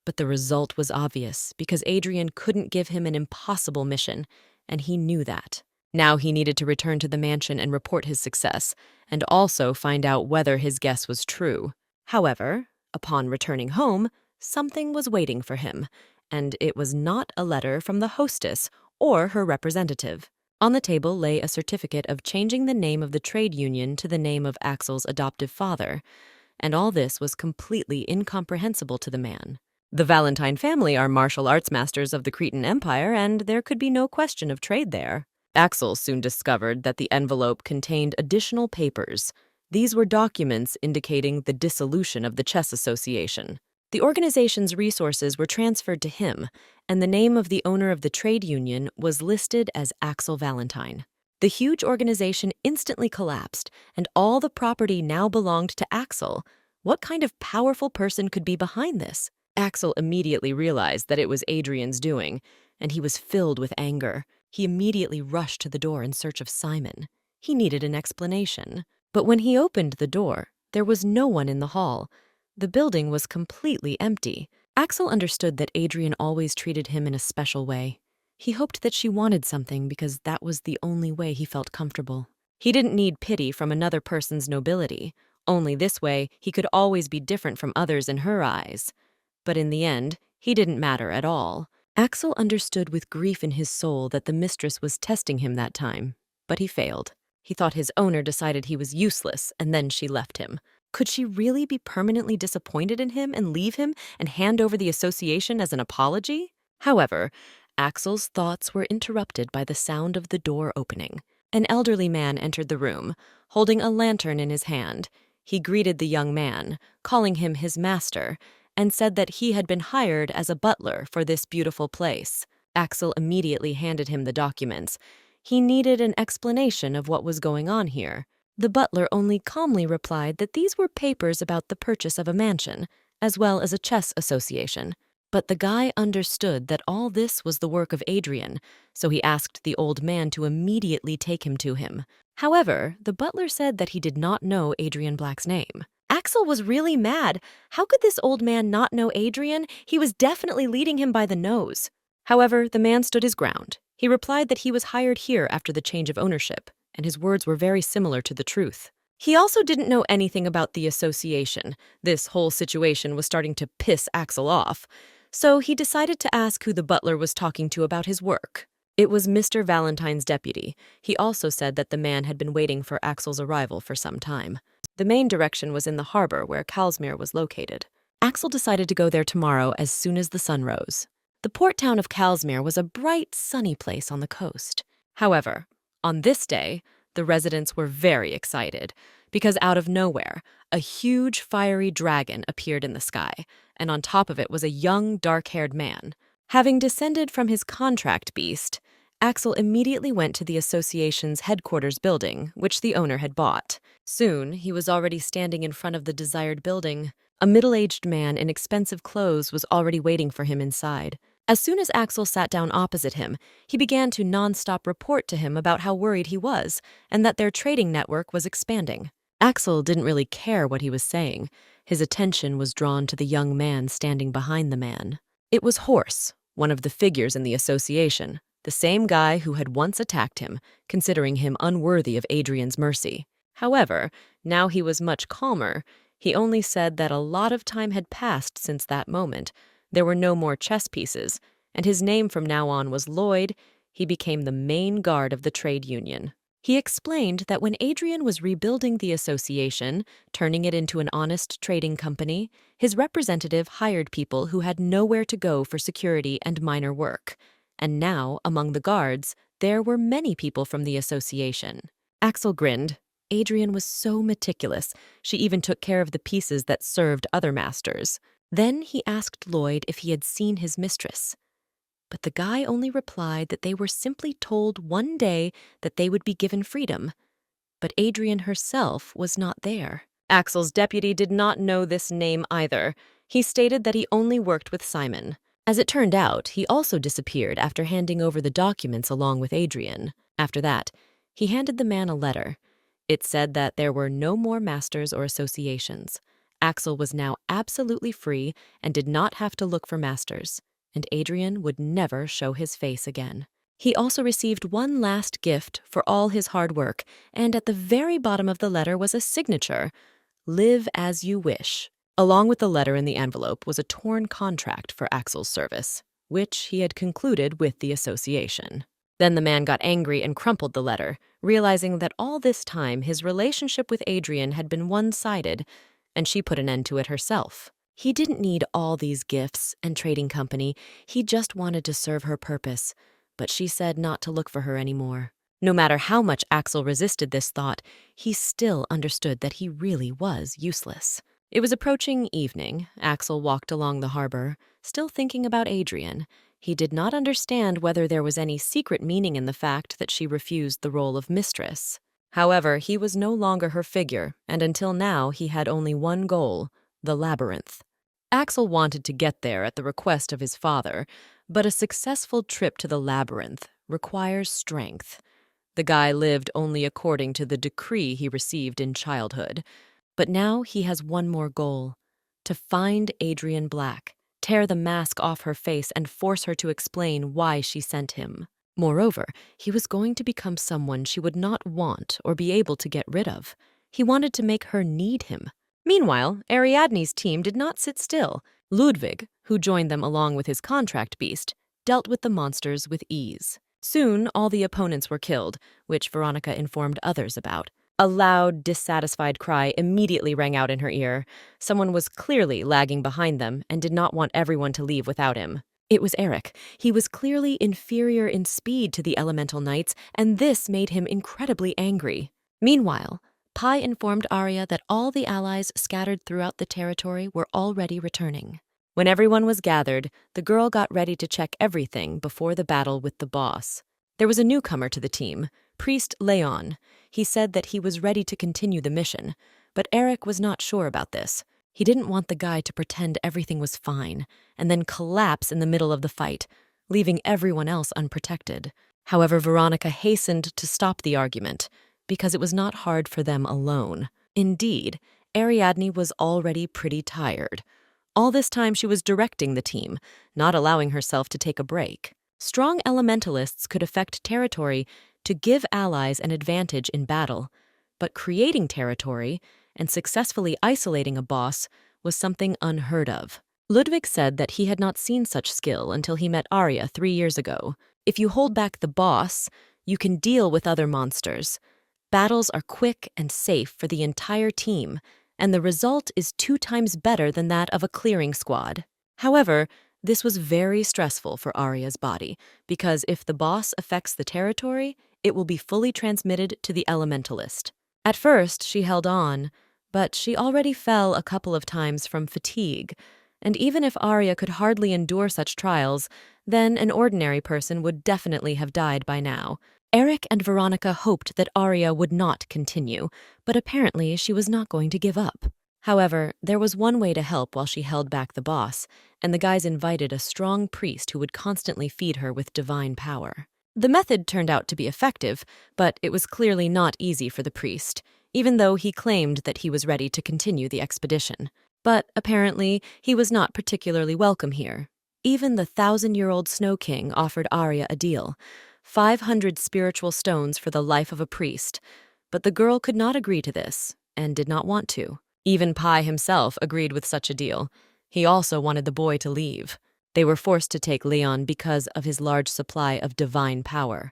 but the result was obvious because Adrian couldn't give him an impossible mission, and he knew that. Now he needed to return to the mansion and report his success, and also find out whether his guess was true. However, upon returning home, something was waiting for him, and it was not a letter from the hostess or her representative. On the table lay a certificate of changing the name of the trade union to the name of Axel's adoptive father, and all this was completely incomprehensible to the man. The Valentine family are martial arts masters of the Cretan Empire, and there could be no question of trade there. Axel soon discovered that the envelope contained additional papers. These were documents indicating the dissolution of the chess association. The organization's resources were transferred to him, and the name of the owner of the trade union was listed as Axel Valentine. The huge organization instantly collapsed, and all the property now belonged to Axel. What kind of powerful person could be behind this? Axel immediately realized that it was Adrian's doing, and he was filled with anger. He immediately rushed to the door in search of Simon. He needed an explanation. But when he opened the door, there was no one in the hall. The building was completely empty. Axel understood that Adrian always treated him in a special way. He hoped that she wanted something because that was the only way he felt comfortable. He didn't need pity from another person's nobility. Only this way he could always be different from others in her eyes. But in the end, he didn't matter at all. Axel understood with grief in his soul that the mistress was testing him that time, but he failed. He thought his owner decided he was useless, and then she left him. Could she really be permanently disappointed in him and leave him and hand over the association as an apology? However, Axel's thoughts were interrupted by the sound of the door opening. An elderly man entered the room, holding a lantern in his hand. He greeted the young man, calling him his master, and said that he had been hired as a butler for this beautiful place. Axel immediately handed him the documents. He needed an explanation of what was going on here. The butler only calmly replied that these were papers about the purchase of a mansion, as well as a chess association. But the guy understood that all this was the work of Adrian, so he asked the old man to immediately take him to him. However, the butler said that he did not know Adrian Black's name. Axel was really mad. How could this old man not know Adrian? He was definitely leading him by the nose. However, the man stood his ground. He replied that he was hired here after the change of ownership, and his words were very similar to the truth. He also didn't know anything about the association. This whole situation was starting to piss Axel off, so he decided to ask who the butler was talking to about his work. It was Mr. Valentine's deputy. He also said that the man had been waiting for Axel's arrival for some time. The main direction was in the harbor where Kalsmere was located. Axel decided to go there tomorrow as soon as the sun rose. The port town of Kalsmere was a bright, sunny place on the coast. However, on this day, the residents were very excited because out of nowhere, a huge fiery dragon appeared in the sky, and on top of it was a young, dark-haired man. Having descended from his contract beast, Axel immediately went to the association's headquarters building, which the owner had bought. Soon, he was already standing in front of the desired building. A middle-aged man in expensive clothes was already waiting for him inside. As soon as Axel sat down opposite him, he began to non-stop report to him about how worried he was and that their trading network was expanding. Axel didn't really care what he was saying. His attention was drawn to the young man standing behind the man. It was Horse, one of the figures in the association, the same guy who had once attacked him, considering him unworthy of Adrian's mercy. However, now he was much calmer. He only said that a lot of time had passed since that moment. There were no more chess pieces, and his name from now on was Lloyd. He became the main guard of the trade union. He explained that when Adrian was rebuilding the association, turning it into an honest trading company, his representative hired people who had nowhere to go for security and minor work. And now, among the guards, there were many people from the association. Axel grinned. Adrian was so meticulous, she even took care of the pieces that served other masters. Then he asked Lloyd if he had seen his mistress. But the guy only replied that they were simply told one day that they would be given freedom. But Adrian herself was not there. Axel's deputy did not know this name either. He stated that he only worked with Simon. As it turned out, he also disappeared after handing over the documents along with Adrian. After that, he handed the man a letter. It said that there were no more masters or associations. Axel was now absolutely free and did not have to look for masters, and Adrian would never show his face again. He also received one last gift for all his hard work, and at the very bottom of the letter was a signature, "Live as you wish." Along with the letter in the envelope was a torn contract for Axel's service, which he had concluded with the association. Then the man got angry and crumpled the letter, realizing that all this time his relationship with Adrian had been one-sided, and she put an end to it herself. He didn't need all these gifts and trading company, he just wanted to serve her purpose, but she said not to look for her anymore. No matter how much Axel resisted this thought, he still understood that he really was useless. It was approaching evening. Axel walked along the harbor, still thinking about Adrian. He did not understand whether there was any secret meaning in the fact that she refused the role of mistress. However, he was no longer her figure, and until now he had only one goal, the labyrinth. Axel wanted to get there at the request of his father, but a successful trip to the labyrinth requires strength. The guy lived only according to the decree he received in childhood. But now he has one more goal: to find Adrian Black, tear the mask off her face, and force her to explain why she sent him. Moreover, he was going to become someone she would not want or be able to get rid of. He wanted to make her need him. Meanwhile, Ariadne's team did not sit still. Ludwig, who joined them along with his contract beast, dealt with the monsters with ease. Soon, all the opponents were killed, which Veronica informed others about. A loud, dissatisfied cry immediately rang out in her ear. Someone was clearly lagging behind them and did not want everyone to leave without him. It was Eric. He was clearly inferior in speed to the elemental knights, and this made him incredibly angry. Meanwhile, Pai informed Arya that all the allies scattered throughout the territory were already returning. When everyone was gathered, the girl got ready to check everything before the battle with the boss. There was a newcomer to the team, Priest Leon. He said that he was ready to continue the mission, but Eric was not sure about this. He didn't want the guy to pretend everything was fine and then collapse in the middle of the fight, leaving everyone else unprotected. However, Veronica hastened to stop the argument, because it was not hard for them alone. Indeed, Ariadne was already pretty tired. All this time she was directing the team, not allowing herself to take a break. Strong elementalists could affect territory to give allies an advantage in battle, but creating territory and successfully isolating a boss was something unheard of. Ludwig said that he had not seen such skill until he met Arya 3 years ago. If you hold back the boss, you can deal with other monsters. Battles are quick and safe for the entire team, and the result is 2 times better than that of a clearing squad. However, this was very stressful for Arya's body, because if the boss affects the territory, it will be fully transmitted to the elementalist. At first, she held on, but she already fell a couple of times from fatigue, and even if Arya could hardly endure such trials, then an ordinary person would definitely have died by now. Eric and Veronica hoped that Arya would not continue, but apparently she was not going to give up. However, there was one way to help while she held back the boss, and the guys invited a strong priest who would constantly feed her with divine power. The method turned out to be effective, but it was clearly not easy for the priest, even though he claimed that he was ready to continue the expedition. But apparently, he was not particularly welcome here. Even the 1,000-year-old Snow King offered Arya a deal: 500 spiritual stones for the life of a priest. But the girl could not agree to this, and did not want to. Even Pai himself agreed with such a deal. He also wanted the boy to leave. They were forced to take Leon because of his large supply of divine power.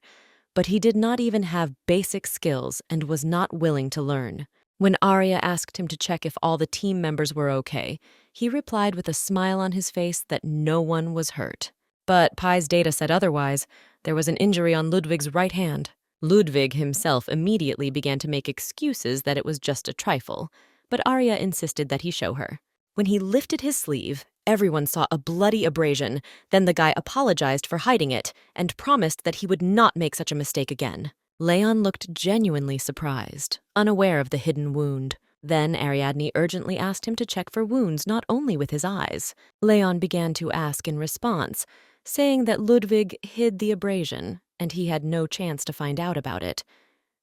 But he did not even have basic skills and was not willing to learn. When Arya asked him to check if all the team members were okay, he replied with a smile on his face that no one was hurt. But Pai's data said otherwise. There was an injury on Ludwig's right hand. Ludwig himself immediately began to make excuses that it was just a trifle, but Arya insisted that he show her. When he lifted his sleeve, everyone saw a bloody abrasion. Then the guy apologized for hiding it and promised that he would not make such a mistake again. Leon looked genuinely surprised, unaware of the hidden wound. Then Ariadne urgently asked him to check for wounds not only with his eyes. Leon began to ask in response, saying that Ludwig hid the abrasion and he had no chance to find out about it.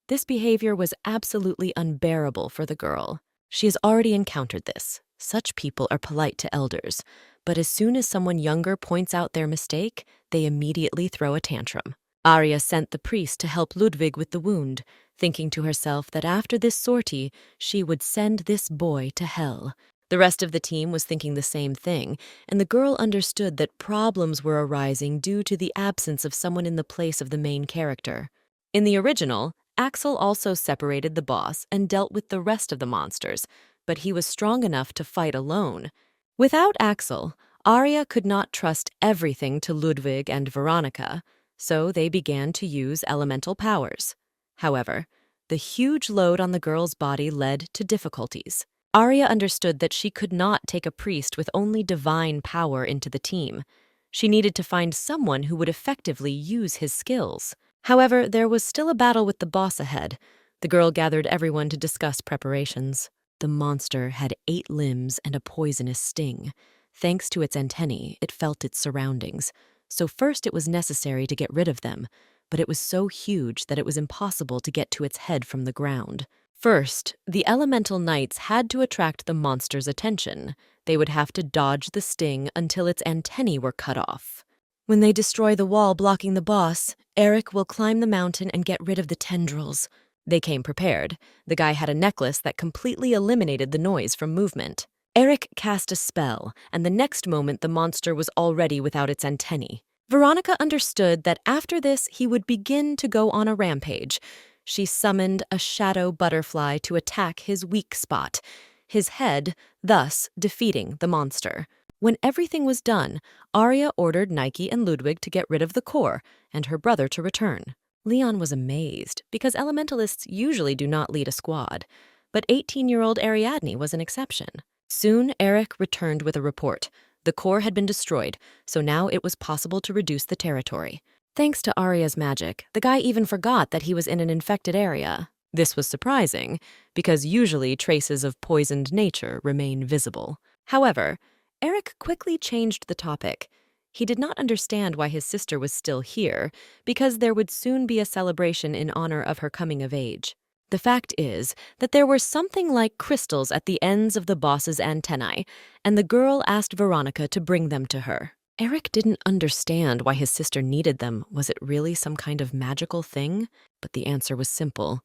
This behavior was absolutely unbearable for the girl. She has already encountered this. Such people are polite to elders, but as soon as someone younger points out their mistake, they immediately throw a tantrum. Arya sent the priest to help Ludwig with the wound, thinking to herself that after this sortie, she would send this boy to hell. The rest of the team was thinking the same thing, and the girl understood that problems were arising due to the absence of someone in the place of the main character. In the original, Axel also separated the boss and dealt with the rest of the monsters, but he was strong enough to fight alone. Without Axel, Arya could not trust everything to Ludwig and Veronica, so they began to use elemental powers. However, the huge load on the girl's body led to difficulties. Arya understood that she could not take a priest with only divine power into the team. She needed to find someone who would effectively use his skills. However, there was still a battle with the boss ahead. The girl gathered everyone to discuss preparations. The monster had 8 limbs and a poisonous sting. Thanks to its antennae, it felt its surroundings. So first it was necessary to get rid of them, but it was so huge that it was impossible to get to its head from the ground. First, the elemental knights had to attract the monster's attention. They would have to dodge the sting until its antennae were cut off. When they destroy the wall blocking the boss, Eric will climb the mountain and get rid of the tendrils. They came prepared. The guy had a necklace that completely eliminated the noise from movement. Eric cast a spell, and the next moment the monster was already without its antennae. Veronica understood that after this he would begin to go on a rampage. She summoned a shadow butterfly to attack his weak spot, his head, thus defeating the monster. When everything was done, Arya ordered Nike and Ludwig to get rid of the core, and her brother to return. Leon was amazed, because elementalists usually do not lead a squad, but 18-year-old Ariadne was an exception. Soon, Eric returned with a report. The core had been destroyed, so now it was possible to reduce the territory. Thanks to Arya's magic, the guy even forgot that he was in an infected area. This was surprising, because usually traces of poisoned nature remain visible. However, Eric quickly changed the topic. He did not understand why his sister was still here, because there would soon be a celebration in honor of her coming of age. The fact is that there were something like crystals at the ends of the boss's antennae, and the girl asked Veronica to bring them to her. Eric didn't understand why his sister needed them. Was it really some kind of magical thing? But the answer was simple.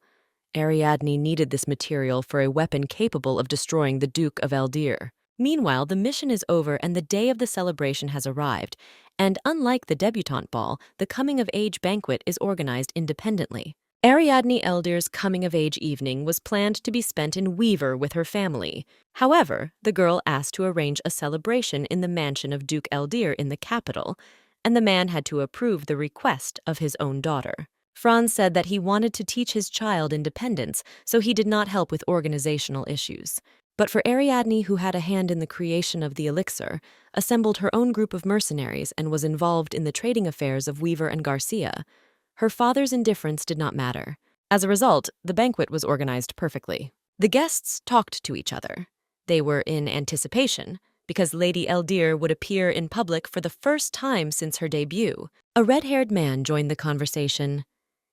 Ariadne needed this material for a weapon capable of destroying the Duke of Eldir. Meanwhile, the mission is over and the day of the celebration has arrived, and unlike the debutante ball, the coming-of-age banquet is organized independently. Ariadne Eldir's coming-of-age evening was planned to be spent in Weaver with her family. However, the girl asked to arrange a celebration in the mansion of Duke Eldir in the capital, and the man had to approve the request of his own daughter. Franz said that he wanted to teach his child independence, so he did not help with organizational issues. But for Ariadne, who had a hand in the creation of the elixir, assembled her own group of mercenaries and was involved in the trading affairs of Weaver and Garcia, her father's indifference did not matter. As a result, the banquet was organized perfectly. The guests talked to each other. They were in anticipation, because Lady Eldir would appear in public for the first time since her debut. A red-haired man joined the conversation.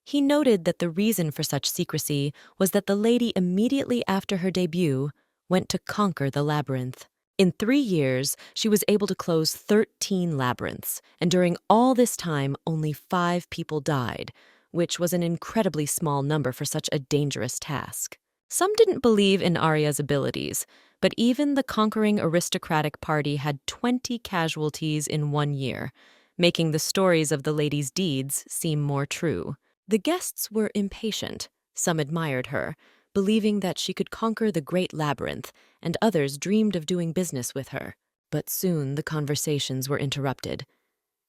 He noted that the reason for such secrecy was that the lady immediately after her debut went to conquer the labyrinth. In 3 years, she was able to close 13 labyrinths, and during all this time, only 5 people died, which was an incredibly small number for such a dangerous task. Some didn't believe in Arya's abilities, but even the conquering aristocratic party had 20 casualties in 1 year, making the stories of the lady's deeds seem more true. The guests were impatient. Some admired her, believing that she could conquer the great labyrinth, and others dreamed of doing business with her. But soon the conversations were interrupted.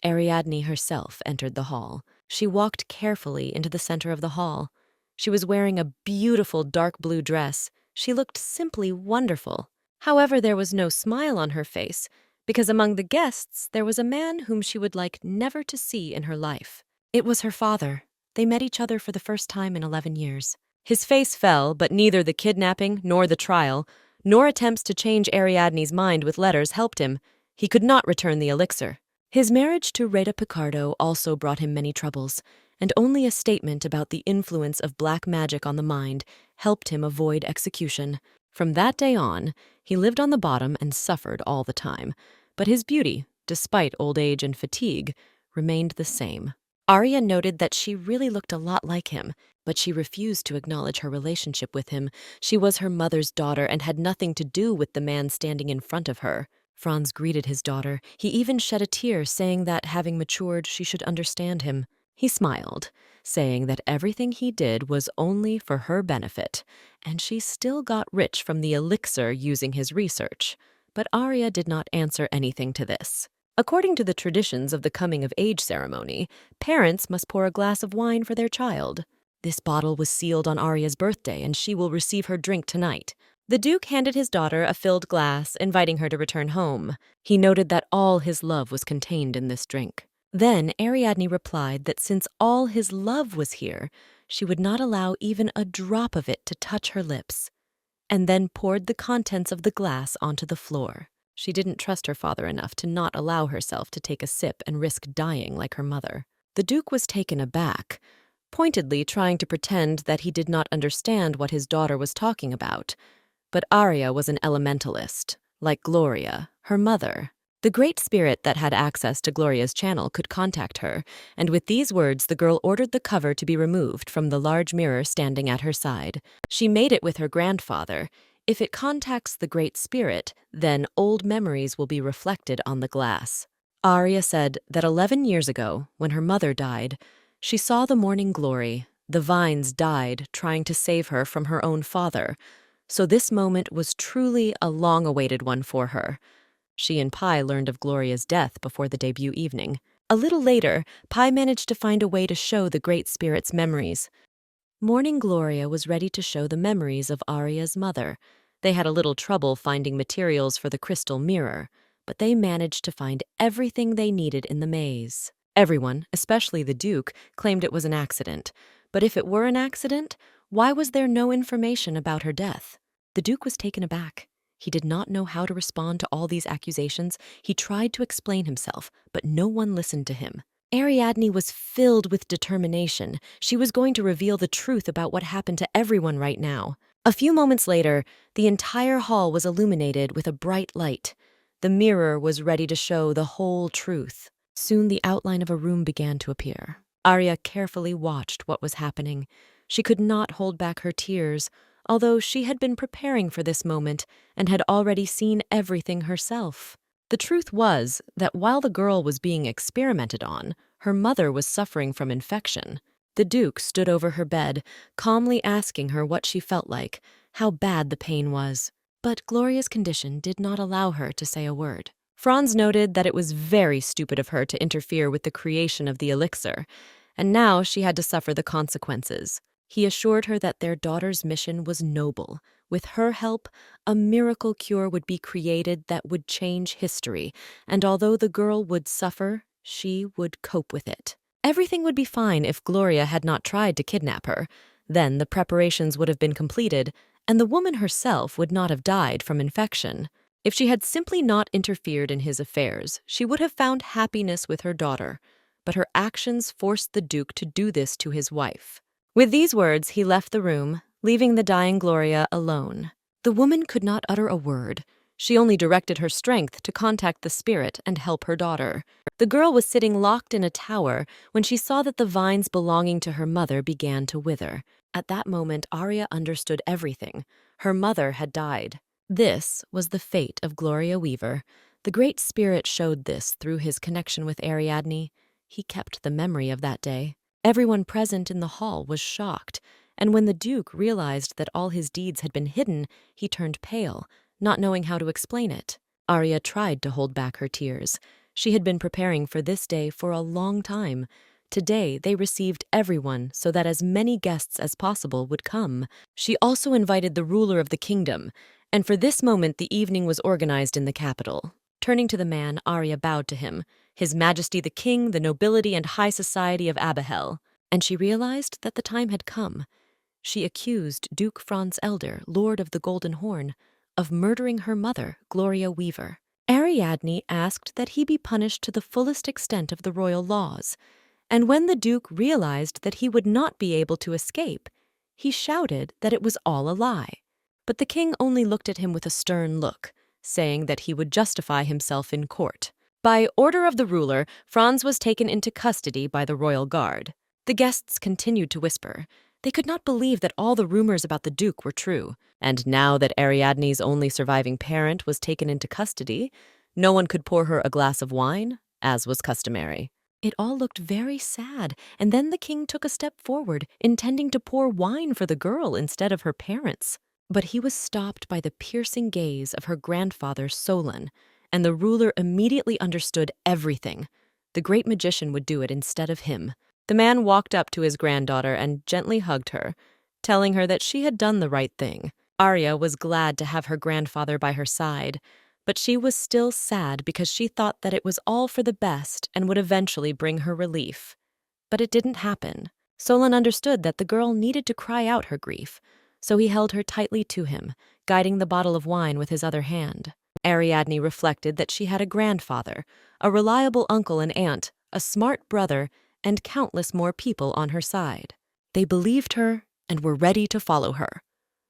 Ariadne herself entered the hall. She walked carefully into the center of the hall. She was wearing a beautiful dark blue dress. She looked simply wonderful. However, there was no smile on her face, because among the guests there was a man whom she would like never to see in her life. It was her father. They met each other for the first time in 11 years. His face fell, but neither the kidnapping nor the trial, nor attempts to change Ariadne's mind with letters helped him. He could not return the elixir. His marriage to Rita Picardo also brought him many troubles, and only a statement about the influence of black magic on the mind helped him avoid execution. From that day on, he lived on the bottom and suffered all the time, but his beauty, despite old age and fatigue, remained the same. Arya noted that she really looked a lot like him, but she refused to acknowledge her relationship with him. She was her mother's daughter and had nothing to do with the man standing in front of her. Franz greeted his daughter. He even shed a tear, saying that, having matured, she should understand him. He smiled, saying that everything he did was only for her benefit, and she still got rich from the elixir using his research. But Arya did not answer anything to this. According to the traditions of the coming-of-age ceremony, parents must pour a glass of wine for their child. This bottle was sealed on Arya's birthday, and she will receive her drink tonight. The Duke handed his daughter a filled glass, inviting her to return home. He noted that all his love was contained in this drink. Then Ariadne replied that since all his love was here, she would not allow even a drop of it to touch her lips, and then poured the contents of the glass onto the floor. She didn't trust her father enough to not allow herself to take a sip and risk dying like her mother. The Duke was taken aback, pointedly trying to pretend that he did not understand what his daughter was talking about. But Arya was an elementalist, like Gloria, her mother. The Great Spirit that had access to Gloria's channel could contact her, and with these words the girl ordered the cover to be removed from the large mirror standing at her side. She made it with her grandfather. If it contacts the Great Spirit, then old memories will be reflected on the glass. Arya said that 11 years ago, when her mother died, she saw the morning glory. The vines died trying to save her from her own father. So this moment was truly a long-awaited one for her. She and Pi learned of Gloria's death before the debut evening. A little later, Pi managed to find a way to show the Great Spirit's memories. Morning Gloria was ready to show the memories of Arya's mother. They had a little trouble finding materials for the crystal mirror, but they managed to find everything they needed in the maze. Everyone, especially the Duke, claimed it was an accident. But if it were an accident, why was there no information about her death? The Duke was taken aback. He did not know how to respond to all these accusations. He tried to explain himself, but no one listened to him. Ariadne was filled with determination. She was going to reveal the truth about what happened to everyone right now. A few moments later, the entire hall was illuminated with a bright light. The mirror was ready to show the whole truth. Soon the outline of a room began to appear. Arya carefully watched what was happening. She could not hold back her tears, although she had been preparing for this moment and had already seen everything herself. The truth was that while the girl was being experimented on, her mother was suffering from infection. The Duke stood over her bed, calmly asking her what she felt like, how bad the pain was. But Gloria's condition did not allow her to say a word. Franz noted that it was very stupid of her to interfere with the creation of the elixir, and now she had to suffer the consequences. He assured her that their daughter's mission was noble. With her help, a miracle cure would be created that would change history, and although the girl would suffer, she would cope with it. Everything would be fine if Gloria had not tried to kidnap her. Then the preparations would have been completed, and the woman herself would not have died from infection. If she had simply not interfered in his affairs, she would have found happiness with her daughter. But her actions forced the Duke to do this to his wife. With these words, he left the room, leaving the dying Gloria alone. The woman could not utter a word. She only directed her strength to contact the spirit and help her daughter. The girl was sitting locked in a tower when she saw that the vines belonging to her mother began to wither. At that moment, Arya understood everything. Her mother had died. This was the fate of Gloria Weaver. The Great Spirit showed this through his connection with Ariadne. He kept the memory of that day. Everyone present in the hall was shocked, and when the Duke realized that all his deeds had been hidden, he turned pale, not knowing how to explain it. Arya tried to hold back her tears. She had been preparing for this day for a long time. Today, they received everyone so that as many guests as possible would come. She also invited the ruler of the kingdom, and for this moment the evening was organized in the capital. Turning to the man, Arya bowed to him. His Majesty the King, the nobility and high society of Abihail. And she realized that the time had come. She accused Duke Franz Elder, Lord of the Golden Horn, of murdering her mother, Gloria Weaver. Ariadne asked that he be punished to the fullest extent of the royal laws, and when the Duke realized that he would not be able to escape, he shouted that it was all a lie. But the king only looked at him with a stern look, saying that he would justify himself in court. By order of the ruler, Franz was taken into custody by the royal guard. The guests continued to whisper. They could not believe that all the rumors about the Duke were true. And now that Ariadne's only surviving parent was taken into custody, no one could pour her a glass of wine, as was customary. It all looked very sad, and then the king took a step forward, intending to pour wine for the girl instead of her parents. But he was stopped by the piercing gaze of her grandfather Solon, and the ruler immediately understood everything. The great magician would do it instead of him. The man walked up to his granddaughter and gently hugged her, telling her that she had done the right thing. Arya was glad to have her grandfather by her side, but she was still sad because she thought that it was all for the best and would eventually bring her relief. But it didn't happen. Solon understood that the girl needed to cry out her grief, so he held her tightly to him, guiding the bottle of wine with his other hand. Ariadne reflected that she had a grandfather, a reliable uncle and aunt, a smart brother, and countless more people on her side. They believed her and were ready to follow her.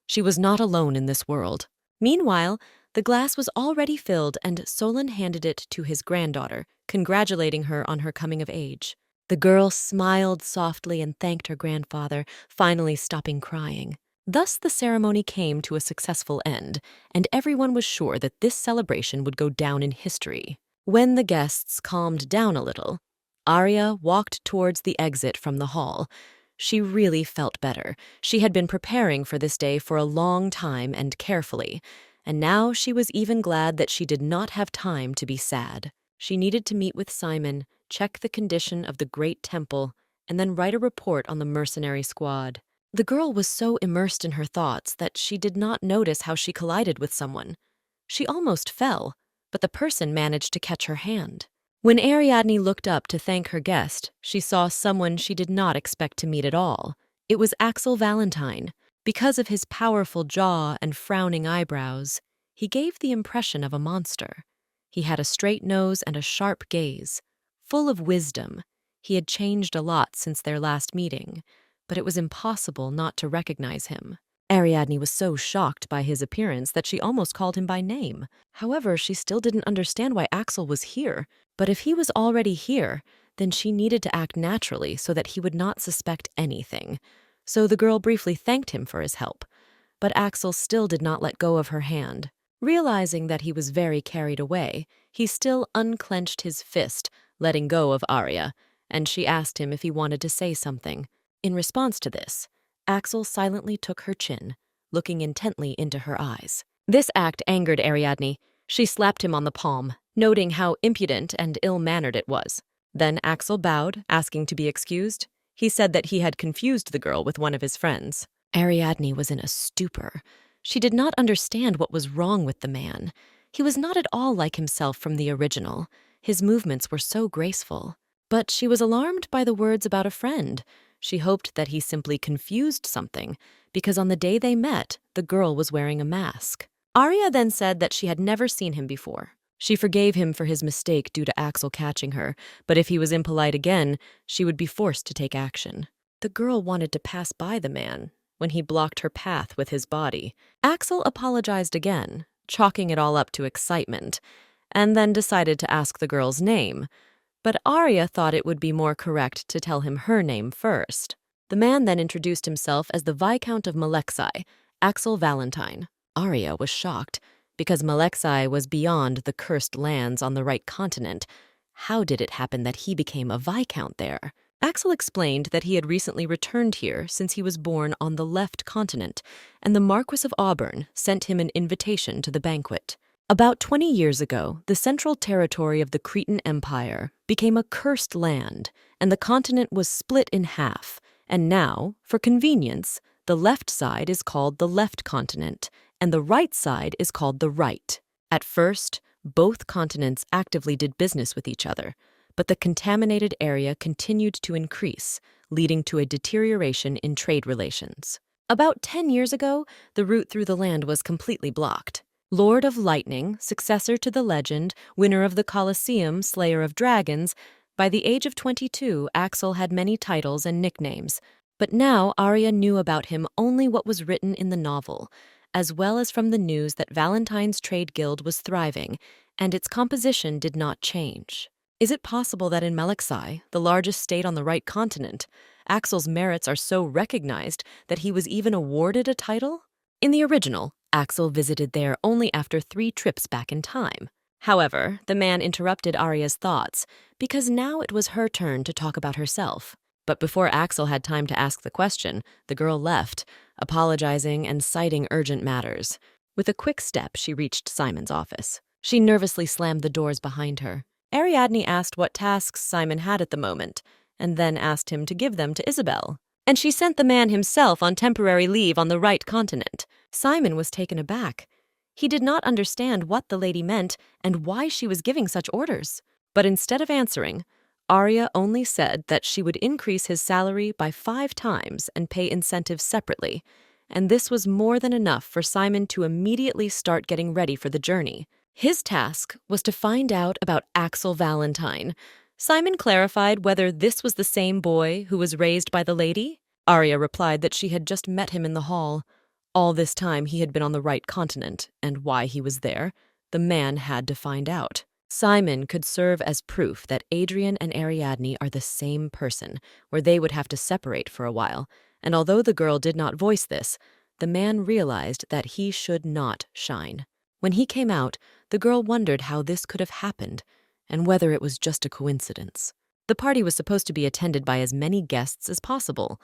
She was not alone in this world. Meanwhile, the glass was already filled and Solon handed it to his granddaughter, congratulating her on her coming of age. The girl smiled softly and thanked her grandfather, finally stopping crying. Thus the ceremony came to a successful end, and everyone was sure that this celebration would go down in history. When the guests calmed down a little, Arya walked towards the exit from the hall. She really felt better. She had been preparing for this day for a long time and carefully, and now she was even glad that she did not have time to be sad. She needed to meet with Simon, check the condition of the great temple, and then write a report on the mercenary squad. The girl was so immersed in her thoughts that she did not notice how she collided with someone. She almost fell, but the person managed to catch her hand. When Ariadne looked up to thank her guest, she saw someone she did not expect to meet at all. It was Axel Valentine. Because of his powerful jaw and frowning eyebrows, he gave the impression of a monster. He had a straight nose and a sharp gaze. Full of wisdom, he had changed a lot since their last meeting, but it was impossible not to recognize him. Ariadne was so shocked by his appearance that she almost called him by name. However, she still didn't understand why Axel was here. But if he was already here, then she needed to act naturally so that he would not suspect anything. So the girl briefly thanked him for his help. But Axel still did not let go of her hand. Realizing that he was very carried away, he still unclenched his fist, letting go of Arya, and she asked him if he wanted to say something. In response to this, Axel silently took her chin, looking intently into her eyes. This act angered Ariadne. She slapped him on the palm, noting how impudent and ill-mannered it was. Then Axel bowed, asking to be excused. He said that he had confused the girl with one of his friends. Ariadne was in a stupor. She did not understand what was wrong with the man. He was not at all like himself from the original. His movements were so graceful. But she was alarmed by the words about a friend. She hoped that he simply confused something, because on the day they met, the girl was wearing a mask. Arya then said that she had never seen him before. She forgave him for his mistake due to Axel catching her, but if he was impolite again, she would be forced to take action. The girl wanted to pass by the man when he blocked her path with his body. Axel apologized again, chalking it all up to excitement, and then decided to ask the girl's name. But Arya thought it would be more correct to tell him her name first. The man then introduced himself as the Viscount of Malexai, Axel Valentine. Arya was shocked, because Malexai was beyond the cursed lands on the right continent. How did it happen that he became a Viscount there? Axel explained that he had recently returned here since he was born on the left continent, and the Marquis of Auburn sent him an invitation to the banquet. About 20 years ago, the central territory of the Cretan Empire became a cursed land, and the continent was split in half. And now, for convenience, the left side is called the left continent, and the right side is called the right. At first, both continents actively did business with each other, but the contaminated area continued to increase, leading to a deterioration in trade relations. About 10 years ago, the route through the land was completely blocked. Lord of Lightning, successor to the legend, winner of the Colosseum, slayer of dragons, by the age of 22, Axel had many titles and nicknames. But now Arya knew about him only what was written in the novel, as well as from the news that Valentine's Trade Guild was thriving, and its composition did not change. Is it possible that in Melaksai, the largest state on the right continent, Axel's merits are so recognized that he was even awarded a title? In the original, Axel visited there only after 3 trips back in time. However, the man interrupted Arya's thoughts because now it was her turn to talk about herself. But before Axel had time to ask the question, the girl left, apologizing and citing urgent matters. With a quick step, she reached Simon's office. She nervously slammed the doors behind her. Ariadne asked what tasks Simon had at the moment, and then asked him to give them to Isabel. And she sent the man himself on temporary leave on the right continent. Simon was taken aback. He did not understand what the lady meant and why she was giving such orders. But instead of answering, Arya only said that she would increase his salary by 5 times and pay incentives separately, and this was more than enough for Simon to immediately start getting ready for the journey. His task was to find out about Axel Valentine. Simon clarified whether this was the same boy who was raised by the lady. Arya replied that she had just met him in the hall. All this time he had been on the right continent, and why he was there, the man had to find out. Simon could serve as proof that Adrian and Ariadne are the same person, where they would have to separate for a while, and although the girl did not voice this, the man realized that he should not shine. When he came out, the girl wondered how this could have happened, and whether it was just a coincidence. The party was supposed to be attended by as many guests as possible,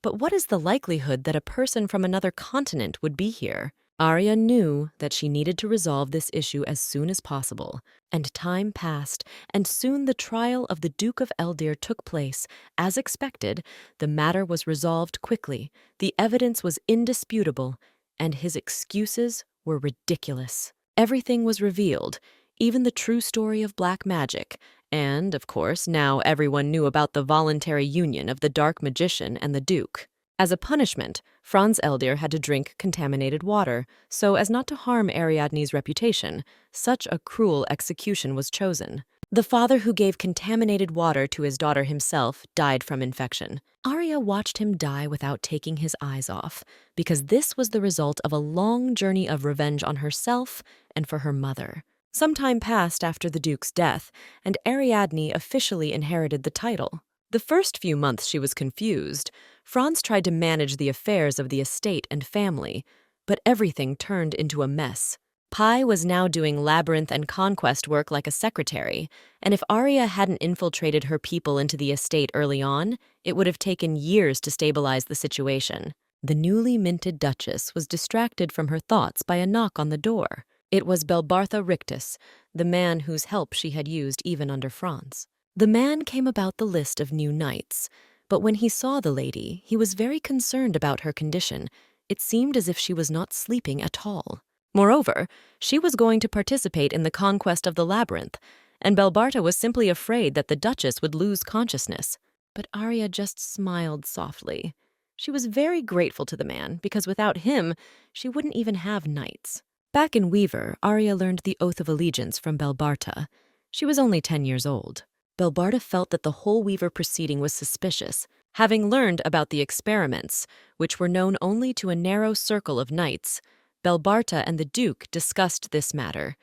but what is the likelihood that a person from another continent would be here? Arya knew that she needed to resolve this issue as soon as possible, and time passed, and soon the trial of the Duke of Eldir took place. As expected, the matter was resolved quickly, the evidence was indisputable, and his excuses were ridiculous. Everything was revealed, even the true story of black magic, and, of course, now everyone knew about the voluntary union of the Dark Magician and the Duke. As a punishment, Franz Eldir had to drink contaminated water, so as not to harm Ariadne's reputation. Such a cruel execution was chosen. The father who gave contaminated water to his daughter himself died from infection. Arya watched him die without taking his eyes off, because this was the result of a long journey of revenge on herself and for her mother. Some time passed after the Duke's death, and Ariadne officially inherited the title. The first few months she was confused. Franz tried to manage the affairs of the estate and family, but everything turned into a mess. Pai was now doing labyrinth and conquest work like a secretary, and if Arya hadn't infiltrated her people into the estate early on, it would have taken years to stabilize the situation. The newly minted Duchess was distracted from her thoughts by a knock on the door. It was Belbartha Rictus, the man whose help she had used even under Franz. The man came about the list of new knights, but when he saw the lady, he was very concerned about her condition. It seemed as if she was not sleeping at all. Moreover, she was going to participate in the conquest of the labyrinth, and Belbartha was simply afraid that the Duchess would lose consciousness. But Arya just smiled softly. She was very grateful to the man, because without him, she wouldn't even have knights. Back in Weaver, Arya learned the Oath of Allegiance from Belbartha. She was only 10 years old. Belbartha felt that the whole Weaver proceeding was suspicious. Having learned about the experiments, which were known only to a narrow circle of knights, Belbartha and the Duke discussed this matter.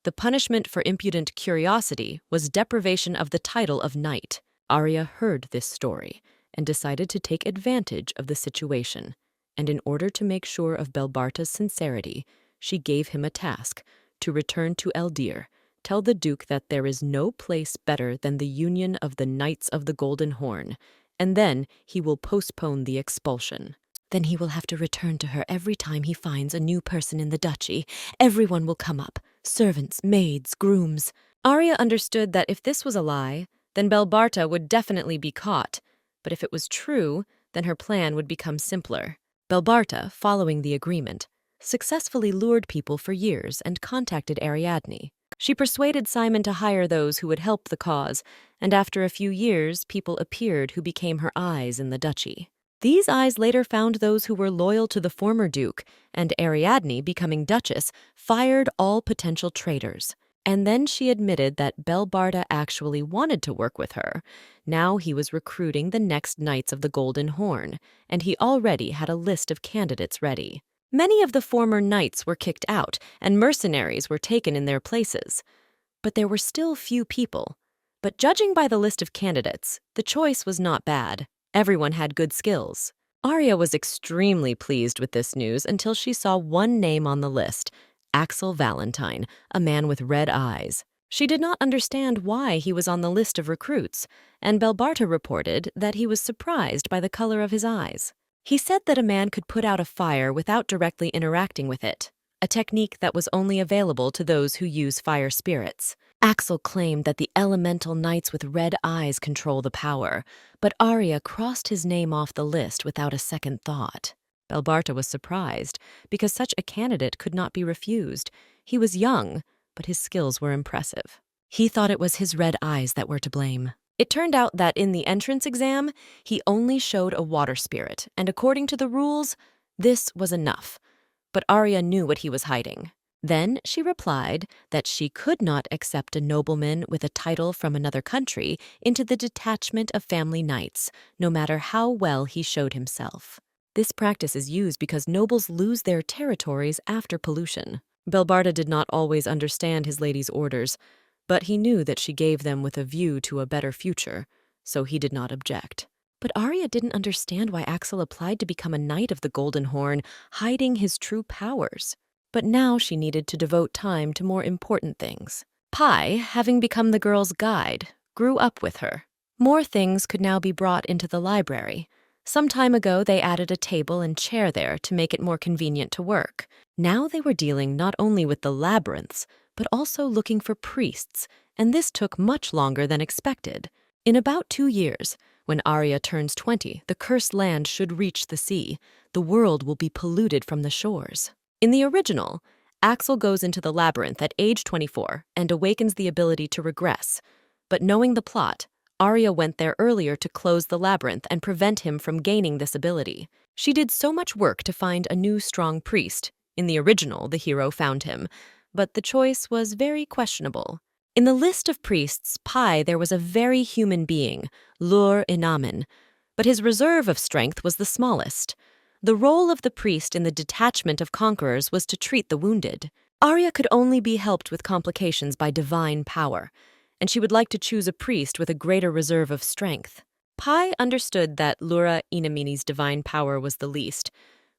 The punishment for impudent curiosity was deprivation of the title of knight. Arya heard this story and decided to take advantage of the situation. And in order to make sure of Belbartha's sincerity, she gave him a task to return to Eldir. Tell the Duke that there is no place better than the union of the Knights of the Golden Horn, and then he will postpone the expulsion. Then he will have to return to her every time he finds a new person in the duchy. Everyone will come up, servants, maids, grooms. Arya understood that if this was a lie, then Belbartha would definitely be caught. But if it was true, then her plan would become simpler. Belbartha, following the agreement, successfully lured people for years and contacted Ariadne. She persuaded Simon to hire those who would help the cause, and after a few years, people appeared who became her eyes in the duchy. These eyes later found those who were loyal to the former duke, and Ariadne, becoming duchess, fired all potential traitors. And then she admitted that Belbartha actually wanted to work with her. Now he was recruiting the next Knights of the Golden Horn, and he already had a list of candidates ready. Many of the former knights were kicked out, and mercenaries were taken in their places. but there were still few people. But judging by the list of candidates, the choice was not bad. Everyone had good skills. Arya was extremely pleased with this news until she saw one name on the list, Axel Valentine, a man with red eyes. She did not understand why he was on the list of recruits, and Belbarta reported that he was surprised by the color of his eyes. He said that a man could put out a fire without directly interacting with it, a technique that was only available to those who use fire spirits. Axel claimed that the elemental knights with red eyes control the power, but Arya crossed his name off the list without a second thought. Belbarta was surprised, because such a candidate could not be refused. He was young, but his skills were impressive. He thought it was his red eyes that were to blame. It turned out that in the entrance exam, he only showed a water spirit, and according to the rules, this was enough. But Arya knew what he was hiding. Then she replied that she could not accept a nobleman with a title from another country into the detachment of family knights, no matter how well he showed himself. This practice is used because nobles lose their territories after pollution. Belbarta did not always understand his lady's orders, but he knew that she gave them with a view to a better future, so he did not object. But Arya didn't understand why Axel applied to become a knight of the Golden Horn, hiding his true powers. But now she needed to devote time to more important things. Pai, having become the girl's guide, grew up with her. More things could now be brought into the library. Some time ago, they added a table and chair there to make it more convenient to work. Now they were dealing not only with the labyrinths, but also looking for priests, and this took much longer than expected. In about 2 years, when Arya turns 20, the cursed land should reach the sea. The world will be polluted from the shores. In the original, Axel goes into the labyrinth at age 24 and awakens the ability to regress. But knowing the plot, Arya went there earlier to close the labyrinth and prevent him from gaining this ability. She did so much work to find a new strong priest. In the original, the hero found him, but the choice was very questionable. In the list of priests, Pai, there was a very human being, Lur Inamen, but his reserve of strength was the smallest. The role of the priest in the detachment of conquerors was to treat the wounded. Arya could only be helped with complications by divine power, and she would like to choose a priest with a greater reserve of strength. Pai understood that Lura Inamini's divine power was the least,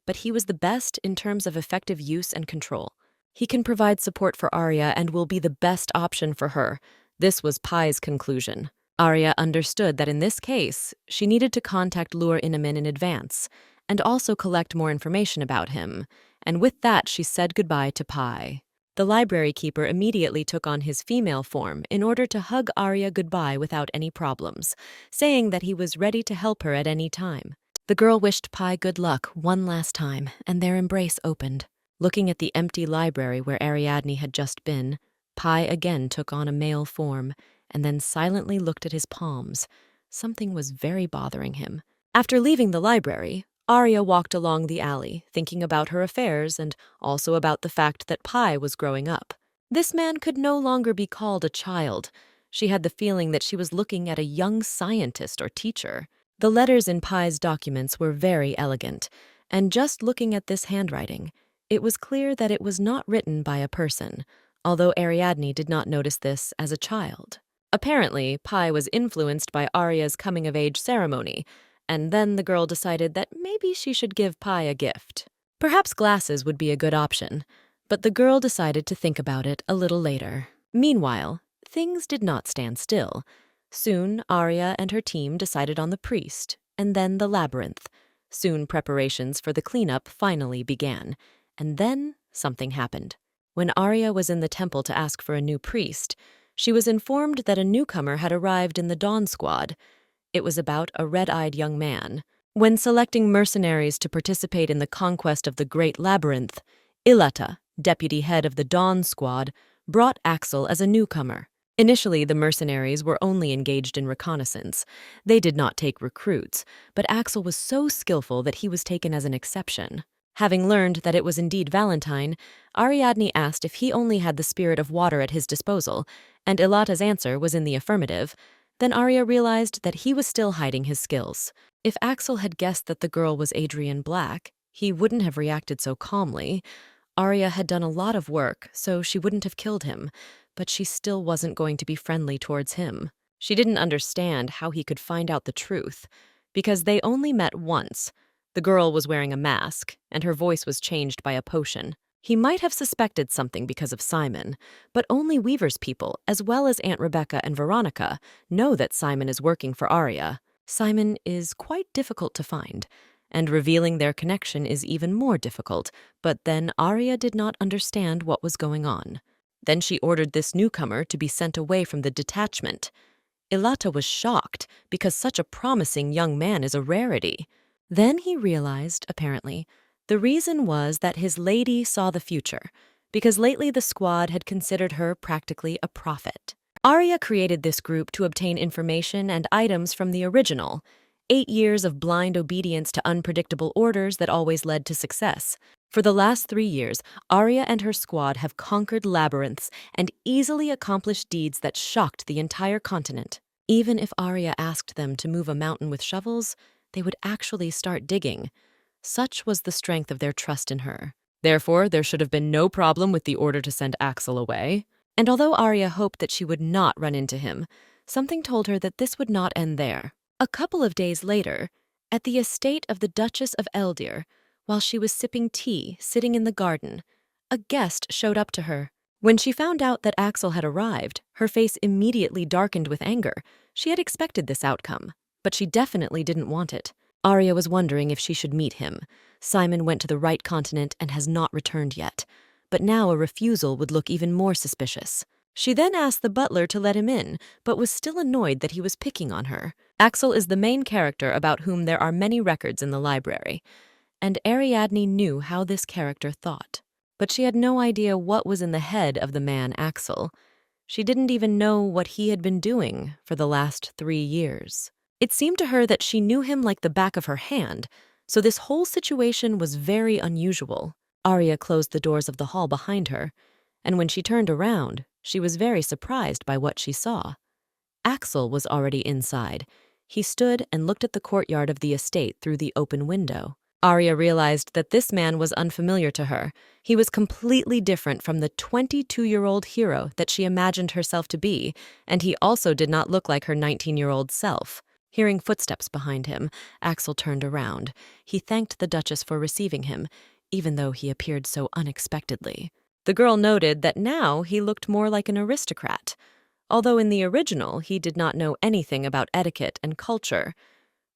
but he was the best in terms of effective use and control. He can provide support for Arya and will be the best option for her. This was Pai's conclusion. Arya understood that in this case, she needed to contact Lur Inamin in advance, and also collect more information about him, and with that she said goodbye to Pai. The library keeper immediately took on his female form in order to hug Arya goodbye without any problems, saying that he was ready to help her at any time. The girl wished Pai good luck one last time, and their embrace opened. Looking at the empty library where Ariadne had just been, Pai again took on a male form, and then silently looked at his palms. Something was very bothering him. After leaving the library, Arya walked along the alley, thinking about her affairs and also about the fact that Pai was growing up. This man could no longer be called a child. She had the feeling that she was looking at a young scientist or teacher. The letters in Pai's documents were very elegant, and just looking at this handwriting, it was clear that it was not written by a person, although Ariadne did not notice this as a child. Apparently, Pai was influenced by Arya's coming-of-age ceremony, and then the girl decided that maybe she should give Pai a gift. Perhaps glasses would be a good option, but the girl decided to think about it a little later. Meanwhile, things did not stand still. Soon, Arya and her team decided on the priest, and then the labyrinth. Soon, preparations for the cleanup finally began, and then something happened. When Arya was in the temple to ask for a new priest, she was informed that a newcomer had arrived in the Dawn Squad. It was about a red-eyed young man. When selecting mercenaries to participate in the conquest of the Great Labyrinth, Ilata, deputy head of the Dawn Squad, brought Axel as a newcomer. Initially, the mercenaries were only engaged in reconnaissance. They did not take recruits, but Axel was so skillful that he was taken as an exception. Having learned that it was indeed Valentine, Ariadne asked if he only had the spirit of water at his disposal, and Ilata's answer was in the affirmative. Then Arya realized that he was still hiding his skills. If Axel had guessed that the girl was Adrian Black, he wouldn't have reacted so calmly. Arya had done a lot of work, so she wouldn't have killed him. but she still wasn't going to be friendly towards him. She didn't understand how he could find out the truth, because they only met once. The girl was wearing a mask, and her voice was changed by a potion. He might have suspected something because of Simon, but only Weaver's people, as well as Aunt Rebecca and Veronica, know that Simon is working for Arya. Simon is quite difficult to find, and revealing their connection is even more difficult, but then Arya did not understand what was going on. Then she ordered this newcomer to be sent away from the detachment. Ilata was shocked because such a promising young man is a rarity. Then he realized, apparently, the reason was that his lady saw the future, because lately the squad had considered her practically a prophet. Arya created this group to obtain information and items from the original. 8 years of blind obedience to unpredictable orders that always led to success. For the last 3 years, Arya and her squad have conquered labyrinths and easily accomplished deeds that shocked the entire continent. Even if Arya asked them to move a mountain with shovels, they would actually start digging. Such was the strength of their trust in her. Therefore, there should have been no problem with the order to send Axel away. And although Arya hoped that she would not run into him, something told her that this would not end there. A couple of days later, at the estate of the Duchess of Eldir, while she was sipping tea sitting in the garden, a guest showed up to her. When she found out that Axel had arrived, her face immediately darkened with anger. She had expected this outcome, but she definitely didn't want it. Arya was wondering if she should meet him. Simon went to the right continent and has not returned yet, but now a refusal would look even more suspicious. She then asked the butler to let him in, but was still annoyed that he was picking on her. Axel is the main character about whom there are many records in the library, and Ariadne knew how this character thought. But she had no idea what was in the head of the man Axel. She didn't even know what he had been doing for the last 3 years. It seemed to her that she knew him like the back of her hand, so this whole situation was very unusual. Arya closed the doors of the hall behind her, and when she turned around, she was very surprised by what she saw. Axel was already inside. He stood and looked at the courtyard of the estate through the open window. Arya realized that this man was unfamiliar to her. He was completely different from the 22-year-old hero that she imagined herself to be, and he also did not look like her 19-year-old self. Hearing footsteps behind him, Axel turned around. He thanked the Duchess for receiving him, even though he appeared so unexpectedly. The girl noted that now he looked more like an aristocrat, although in the original he did not know anything about etiquette and culture.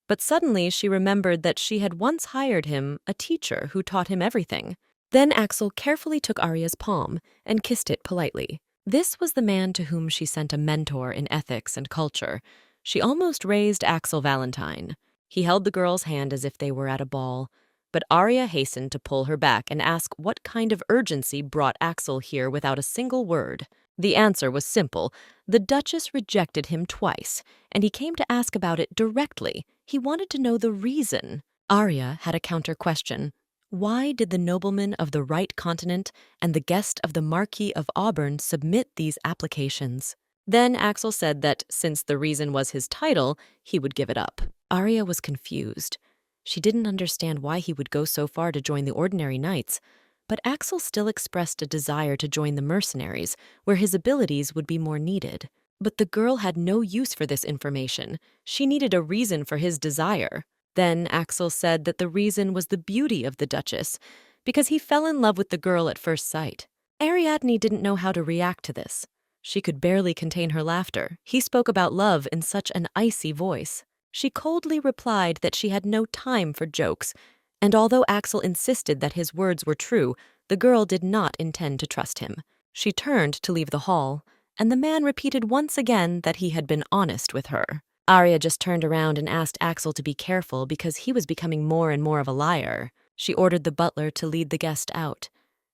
But suddenly she remembered that she had once hired him a teacher who taught him everything. Then Axel carefully took Arya's palm and kissed it politely. This was the man to whom she sent a mentor in ethics and culture. She almost raised Axel Valentine. He held the girl's hand as if they were at a ball, but Arya hastened to pull her back and ask what kind of urgency brought Axel here without a single word. The answer was simple. The Duchess rejected him twice, and he came to ask about it directly. He wanted to know the reason. Arya had a counter-question. Why did the nobleman of the right continent and the guest of the Marquis of Auburn submit these applications? Then Axel said that since the reason was his title, he would give it up. Arya was confused. She didn't understand why he would go so far to join the ordinary knights, but Axel still expressed a desire to join the mercenaries, where his abilities would be more needed. But the girl had no use for this information. She needed a reason for his desire. Then Axel said that the reason was the beauty of the Duchess, because he fell in love with the girl at first sight. Ariadne didn't know how to react to this. She could barely contain her laughter. He spoke about love in such an icy voice. She coldly replied that she had no time for jokes, and although Axel insisted that his words were true, the girl did not intend to trust him. She turned to leave the hall, and the man repeated once again that he had been honest with her. Arya just turned around and asked Axel to be careful because he was becoming more and more of a liar. She ordered the butler to lead the guest out,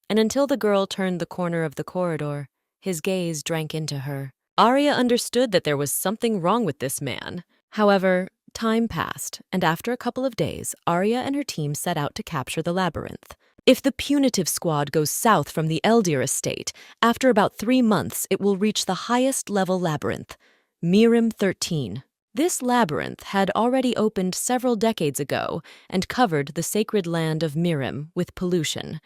and until the girl turned the corner of the corridor, his gaze drank into her. Arya understood that there was something wrong with this man. However, time passed, and after a couple of days, Arya and her team set out to capture the labyrinth. If the punitive squad goes south from the Eldir estate, after about 3 months it will reach the highest level labyrinth, Mirim 13. This labyrinth had already opened several decades ago and covered the sacred land of Mirim with pollution.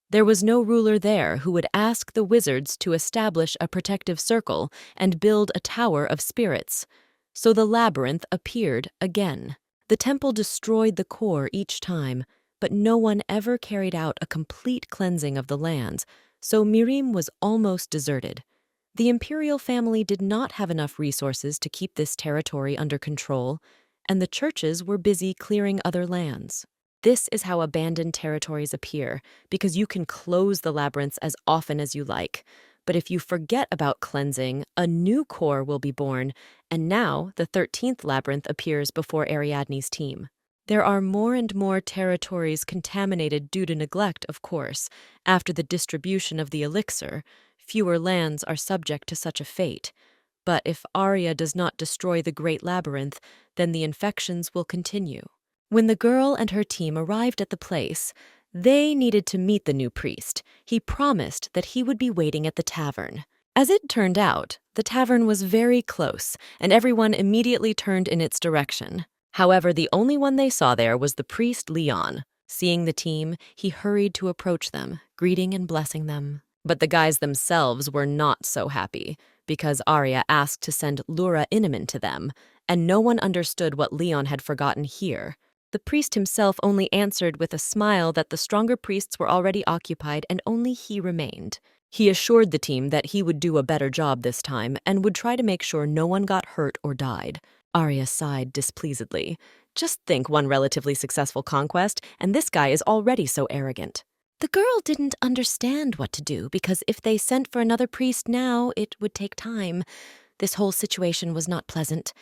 There was no ruler there who would ask the wizards to establish a protective circle and build a tower of spirits. So the labyrinth appeared again. The temple destroyed the core each time, but no one ever carried out a complete cleansing of the lands, so Mirim was almost deserted. The imperial family did not have enough resources to keep this territory under control, and the churches were busy clearing other lands. This is how abandoned territories appear, because you can close the labyrinths as often as you like. But if you forget about cleansing, a new core will be born, and now the 13th labyrinth appears before Ariadne's team. There are more and more territories contaminated due to neglect, of course. After the distribution of the elixir, fewer lands are subject to such a fate. But if Arya does not destroy the Great Labyrinth, then the infections will continue. When the girl and her team arrived at the place, they needed to meet the new priest. He promised that he would be waiting at the tavern. As it turned out, the tavern was very close, and everyone immediately turned in its direction. However, the only one they saw there was the priest Leon. Seeing the team, he hurried to approach them, greeting and blessing them. But the guys themselves were not so happy, because Arya asked to send Lura Innaman to them, and no one understood what Leon had forgotten here. The priest himself only answered with a smile that the stronger priests were already occupied and only he remained. He assured the team that he would do a better job this time and would try to make sure no one got hurt or died. Arya sighed displeasedly. Just think, one relatively successful conquest, and this guy is already so arrogant. The girl didn't understand what to do, because if they sent for another priest now, it would take time. This whole situation was not pleasant.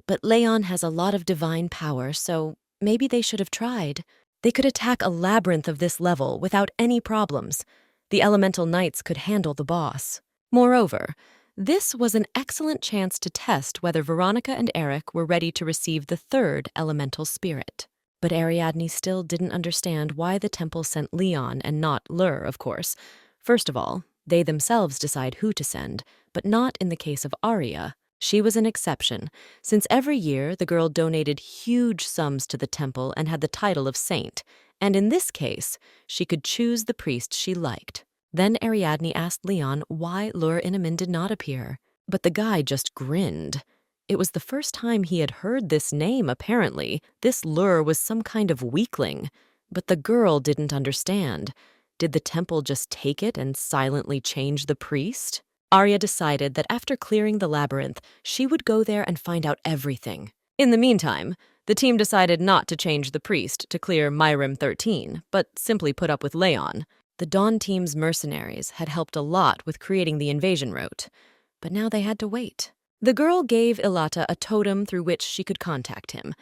But Leon has a lot of divine power, so maybe they should have tried. They could attack a labyrinth of this level without any problems. The elemental knights could handle the boss. Moreover, this was an excellent chance to test whether Veronica and Eric were ready to receive the third elemental spirit. But Ariadne still didn't understand why the temple sent Leon and not Lur, of course. First of all, they themselves decide who to send, but not in the case of Arya. She was an exception, since every year the girl donated huge sums to the temple and had the title of saint, and in this case, she could choose the priest she liked. Then Ariadne asked Leon why Lur Innaman did not appear, but the guy just grinned. It was the first time he had heard this name, apparently. This Lur was some kind of weakling, but the girl didn't understand. Did the temple just take it and silently change the priest? Arya decided that after clearing the labyrinth, she would go there and find out everything. In the meantime, the team decided not to change the priest to clear Mirim 13, but simply put up with Leon. The Dawn team's mercenaries had helped a lot with creating the invasion route, but now they had to wait. The girl gave Ilata a totem through which she could contact him.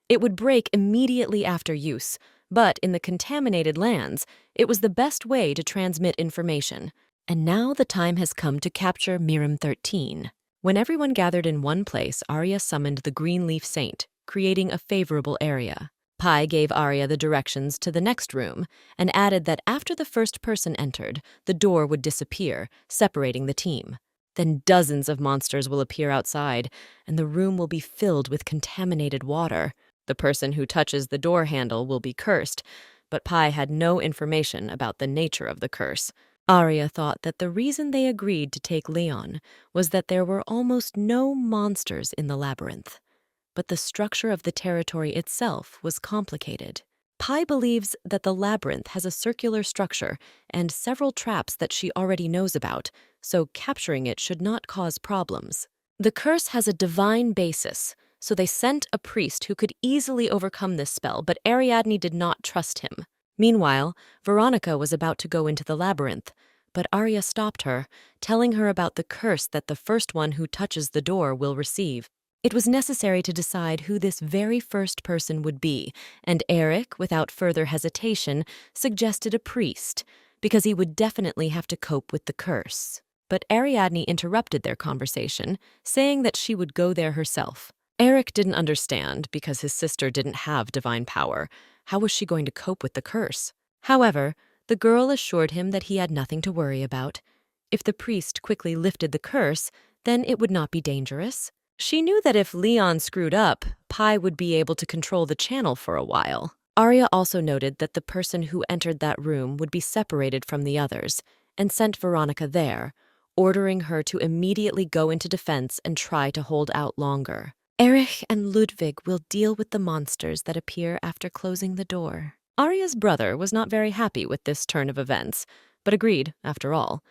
It would break immediately after use, but in the contaminated lands, it was the best way to transmit information. And now the time has come to capture Mirim 13. When everyone gathered in one place, Arya summoned the Greenleaf Saint, creating a favorable area. Pai gave Arya the directions to the next room and added that after the first person entered, the door would disappear, separating the team. Then dozens of monsters will appear outside, and the room will be filled with contaminated water. The person who touches the door handle will be cursed, but Pai had no information about the nature of the curse. Arya thought that the reason they agreed to take Leon was that there were almost no monsters in the labyrinth. But the structure of the territory itself was complicated. Pai believes that the labyrinth has a circular structure and several traps that she already knows about, so capturing it should not cause problems. The curse has a divine basis, so they sent a priest who could easily overcome this spell, but Ariadne did not trust him. Meanwhile, Veronica was about to go into the labyrinth, but Arya stopped her, telling her about the curse that the first one who touches the door will receive. It was necessary to decide who this very first person would be, and Eric, without further hesitation, suggested a priest, because he would definitely have to cope with the curse. But Ariadne interrupted their conversation, saying that she would go there herself. Eric didn't understand because his sister didn't have divine power. How was she going to cope with the curse? However, the girl assured him that he had nothing to worry about. If the priest quickly lifted the curse, then it would not be dangerous. She knew that if Leon screwed up, Pai would be able to control the channel for a while. Arya also noted that the person who entered that room would be separated from the others and sent Veronica there, ordering her to immediately go into defense and try to hold out longer. Erich and Ludwig will deal with the monsters that appear after closing the door. Arya's brother was not very happy with this turn of events, but agreed, after all.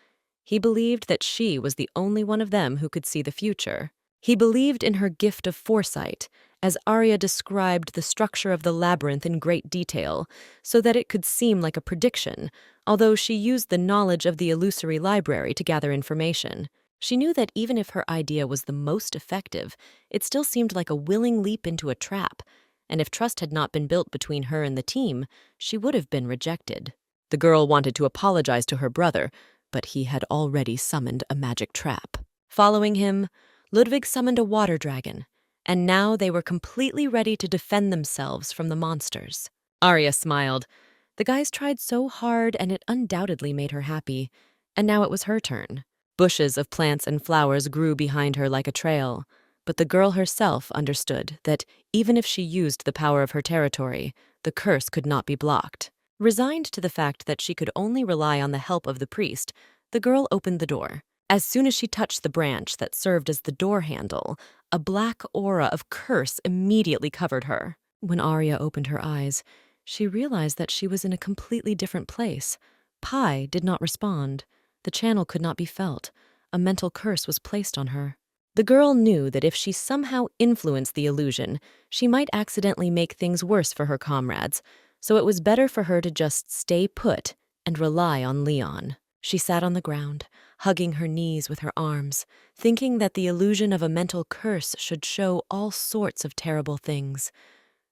He believed that she was the only one of them who could see the future. He believed in her gift of foresight, as Arya described the structure of the labyrinth in great detail, so that it could seem like a prediction, although she used the knowledge of the illusory library to gather information. She knew that even if her idea was the most effective, it still seemed like a willing leap into a trap, and if trust had not been built between her and the team, she would have been rejected. The girl wanted to apologize to her brother, but he had already summoned a magic trap. Following him, Ludwig summoned a water dragon, and now they were completely ready to defend themselves from the monsters. Arya smiled. The guys tried so hard, and it undoubtedly made her happy, and now it was her turn. Bushes of plants and flowers grew behind her like a trail, but the girl herself understood that even if she used the power of her territory, the curse could not be blocked. Resigned to the fact that she could only rely on the help of the priest, the girl opened the door. As soon as she touched the branch that served as the door handle, a black aura of curse immediately covered her. When Arya opened her eyes, she realized that she was in a completely different place. Pi did not respond. The channel could not be felt. A mental curse was placed on her. The girl knew that if she somehow influenced the illusion, she might accidentally make things worse for her comrades, so it was better for her to just stay put and rely on Leon. She sat on the ground, hugging her knees with her arms, thinking that the illusion of a mental curse should show all sorts of terrible things.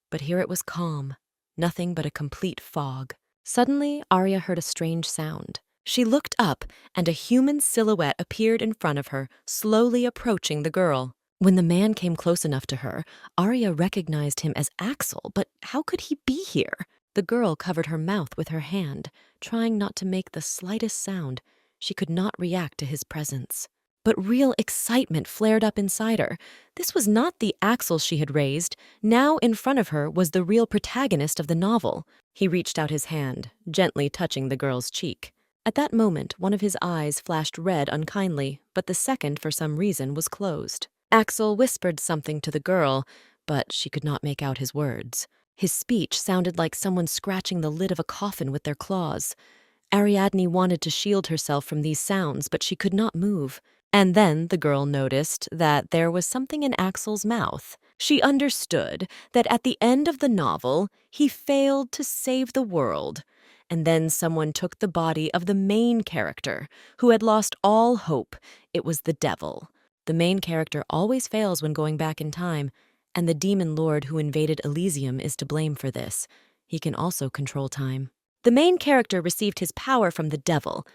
But here it was calm, nothing but a complete fog. Suddenly, Arya heard a strange sound. She looked up, and a human silhouette appeared in front of her, slowly approaching the girl. When the man came close enough to her, Arya recognized him as Axel, but how could he be here? The girl covered her mouth with her hand, trying not to make the slightest sound. She could not react to his presence. But real excitement flared up inside her. This was not the Axel she had raised. Now in front of her was the real protagonist of the novel. He reached out his hand, gently touching the girl's cheek. At that moment, one of his eyes flashed red unkindly, but the second, for some reason, was closed. Axel whispered something to the girl, but she could not make out his words. His speech sounded like someone scratching the lid of a coffin with their claws. Ariadne wanted to shield herself from these sounds, but she could not move. And then the girl noticed that there was something in Axel's mouth. She understood that at the end of the novel, he failed to save the world. And then someone took the body of the main character, who had lost all hope. It was the devil. The main character always fails when going back in time, and the demon lord who invaded Elysium is to blame for this. He can also control time. The main character received his power from the devil,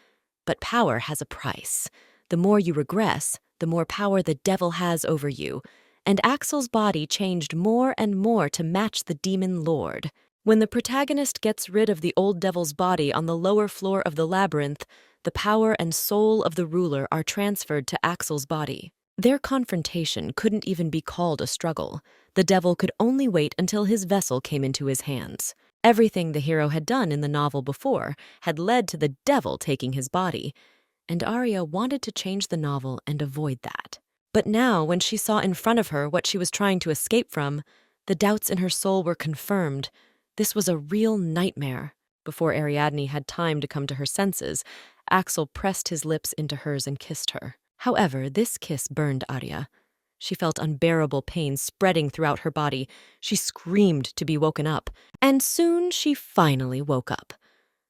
but power has a price. The more you regress, the more power the devil has over you, and Axel's body changed more and more to match the demon lord. When the protagonist gets rid of the old devil's body on the lower floor of the labyrinth, the power and soul of the ruler are transferred to Axel's body. Their confrontation couldn't even be called a struggle. The devil could only wait until his vessel came into his hands. Everything the hero had done in the novel before had led to the devil taking his body, and Arya wanted to change the novel and avoid that. But now, when she saw in front of her what she was trying to escape from, the doubts in her soul were confirmed. This was a real nightmare. Before Ariadne had time to come to her senses, Axel pressed his lips into hers and kissed her. However, this kiss burned Arya. She felt unbearable pain spreading throughout her body. She screamed to be woken up, and soon she finally woke up.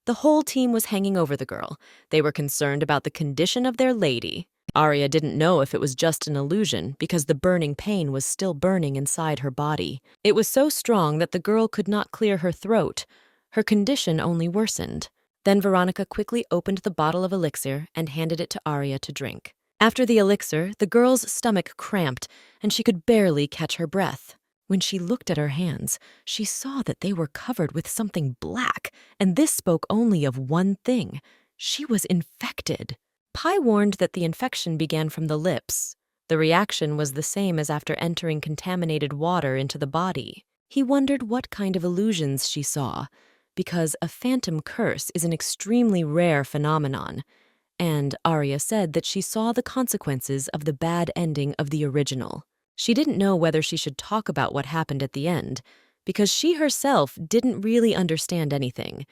The whole team was hanging over the girl. They were concerned about the condition of their lady. Arya didn't know if it was just an illusion because the burning pain was still burning inside her body. It was so strong that the girl could not clear her throat. Her condition only worsened. Then Veronica quickly opened the bottle of elixir and handed it to Arya to drink. After the elixir, the girl's stomach cramped and she could barely catch her breath. When she looked at her hands, she saw that they were covered with something black, and this spoke only of one thing. She was infected. Pi warned that the infection began from the lips. The reaction was the same as after entering contaminated water into the body. He wondered what kind of illusions she saw, because a phantom curse is an extremely rare phenomenon, and Arya said that she saw the consequences of the bad ending of the original. She didn't know whether she should talk about what happened at the end, because she herself didn't really understand anything.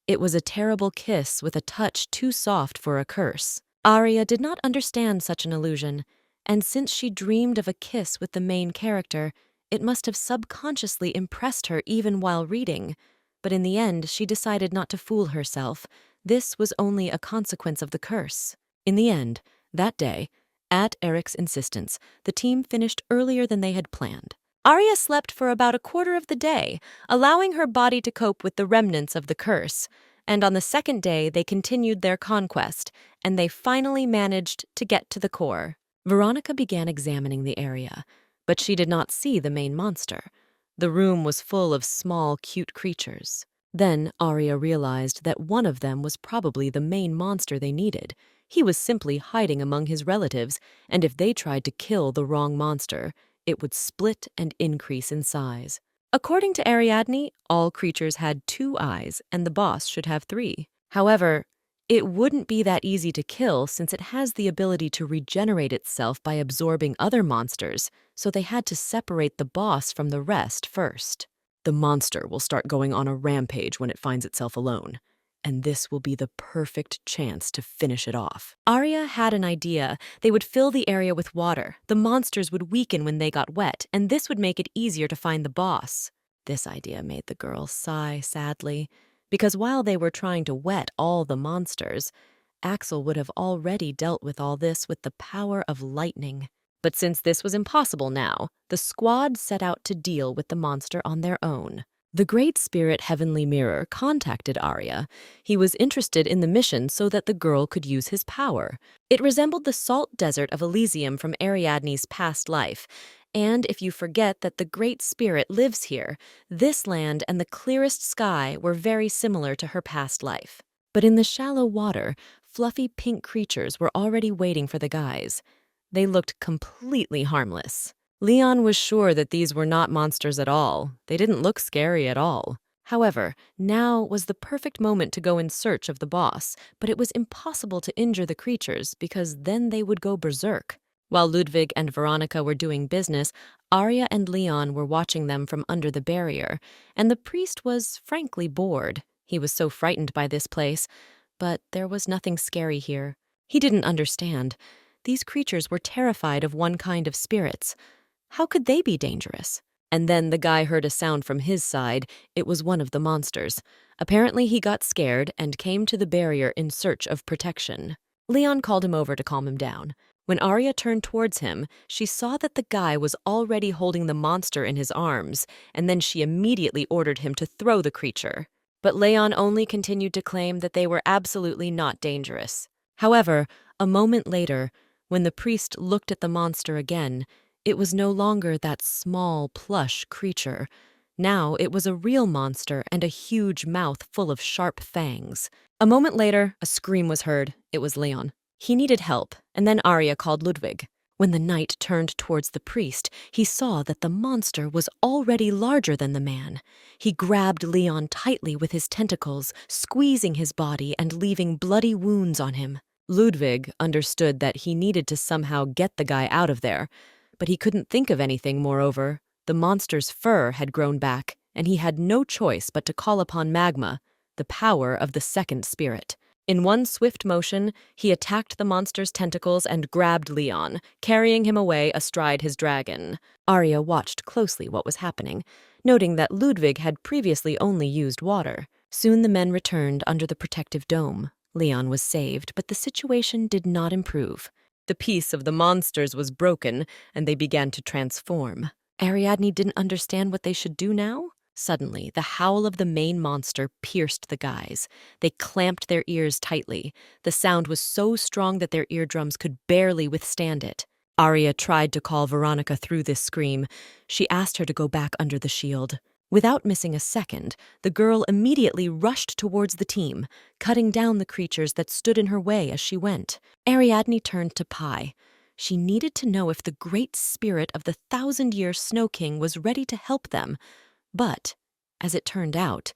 It was a terrible kiss with a touch too soft for a curse. Arya did not understand such an illusion, and since she dreamed of a kiss with the main character, it must have subconsciously impressed her even while reading. But in the end, she decided not to fool herself. This was only a consequence of the curse. In the end, that day, at Eric's insistence, the team finished earlier than they had planned. Arya slept for about a quarter of the day, allowing her body to cope with the remnants of the curse. And on the second day, they continued their conquest, and they finally managed to get to the core. Veronica began examining the area, but she did not see the main monster. The room was full of small, cute creatures. Then Arya realized that one of them was probably the main monster they needed. He was simply hiding among his relatives, and if they tried to kill the wrong monster, it would split and increase in size. According to Ariadne, all creatures had 2 eyes, and the boss should have 3. However, it wouldn't be that easy to kill since it has the ability to regenerate itself by absorbing other monsters, so they had to separate the boss from the rest first. The monster will start going on a rampage when it finds itself alone, and this will be the perfect chance to finish it off. Arya had an idea. They would fill the area with water. The monsters would weaken when they got wet, and this would make it easier to find the boss. This idea made the girl sigh sadly, because while they were trying to wet all the monsters, Axel would have already dealt with all this with the power of lightning. But since this was impossible now, the squad set out to deal with the monster on their own. The Great Spirit Heavenly Mirror contacted Arya. He was interested in the mission so that the girl could use his power. It resembled the salt desert of Elysium from Ariadne's past life. And if you forget that the Great Spirit lives here, this land and the clearest sky were very similar to her past life. But in the shallow water, fluffy pink creatures were already waiting for the guys. They looked completely harmless. Leon was sure that these were not monsters at all. They didn't look scary at all. However, now was the perfect moment to go in search of the boss, but it was impossible to injure the creatures because then they would go berserk. While Ludwig and Veronica were doing business, Arya and Leon were watching them from under the barrier, and the priest was frankly bored. He was so frightened by this place, but there was nothing scary here. He didn't understand. These creatures were terrified of one kind of spirits. How could they be dangerous? And then the guy heard a sound from his side. It was one of the monsters. Apparently he got scared and came to the barrier in search of protection. Leon called him over to calm him down. When Arya turned towards him, she saw that the guy was already holding the monster in his arms, and then she immediately ordered him to throw the creature. But Leon only continued to claim that they were absolutely not dangerous. However, a moment later, when the priest looked at the monster again, it was no longer that small, plush creature. Now it was a real monster and a huge mouth full of sharp fangs. A moment later, a scream was heard. It was Leon. He needed help, and then Arya called Ludwig. When the knight turned towards the priest, he saw that the monster was already larger than the man. He grabbed Leon tightly with his tentacles, squeezing his body and leaving bloody wounds on him. Ludwig understood that he needed to somehow get the guy out of there, but he couldn't think of anything. Moreover, the monster's fur had grown back, and he had no choice but to call upon Magma, the power of the second spirit. In one swift motion, he attacked the monster's tentacles and grabbed Leon, carrying him away astride his dragon. Arya watched closely what was happening, noting that Ludwig had previously only used water. Soon the men returned under the protective dome. Leon was saved, but the situation did not improve. The peace of the monsters was broken, and they began to transform. Ariadne didn't understand what they should do now. Suddenly, the howl of the main monster pierced the guys. They clamped their ears tightly. The sound was so strong that their eardrums could barely withstand it. Arya tried to call Veronica through this scream. She asked her to go back under the shield. Without missing a second, the girl immediately rushed towards the team, cutting down the creatures that stood in her way as she went. Ariadne turned to Pi. She needed to know if the great spirit of the 1,000-year Snow King was ready to help them. But, as it turned out,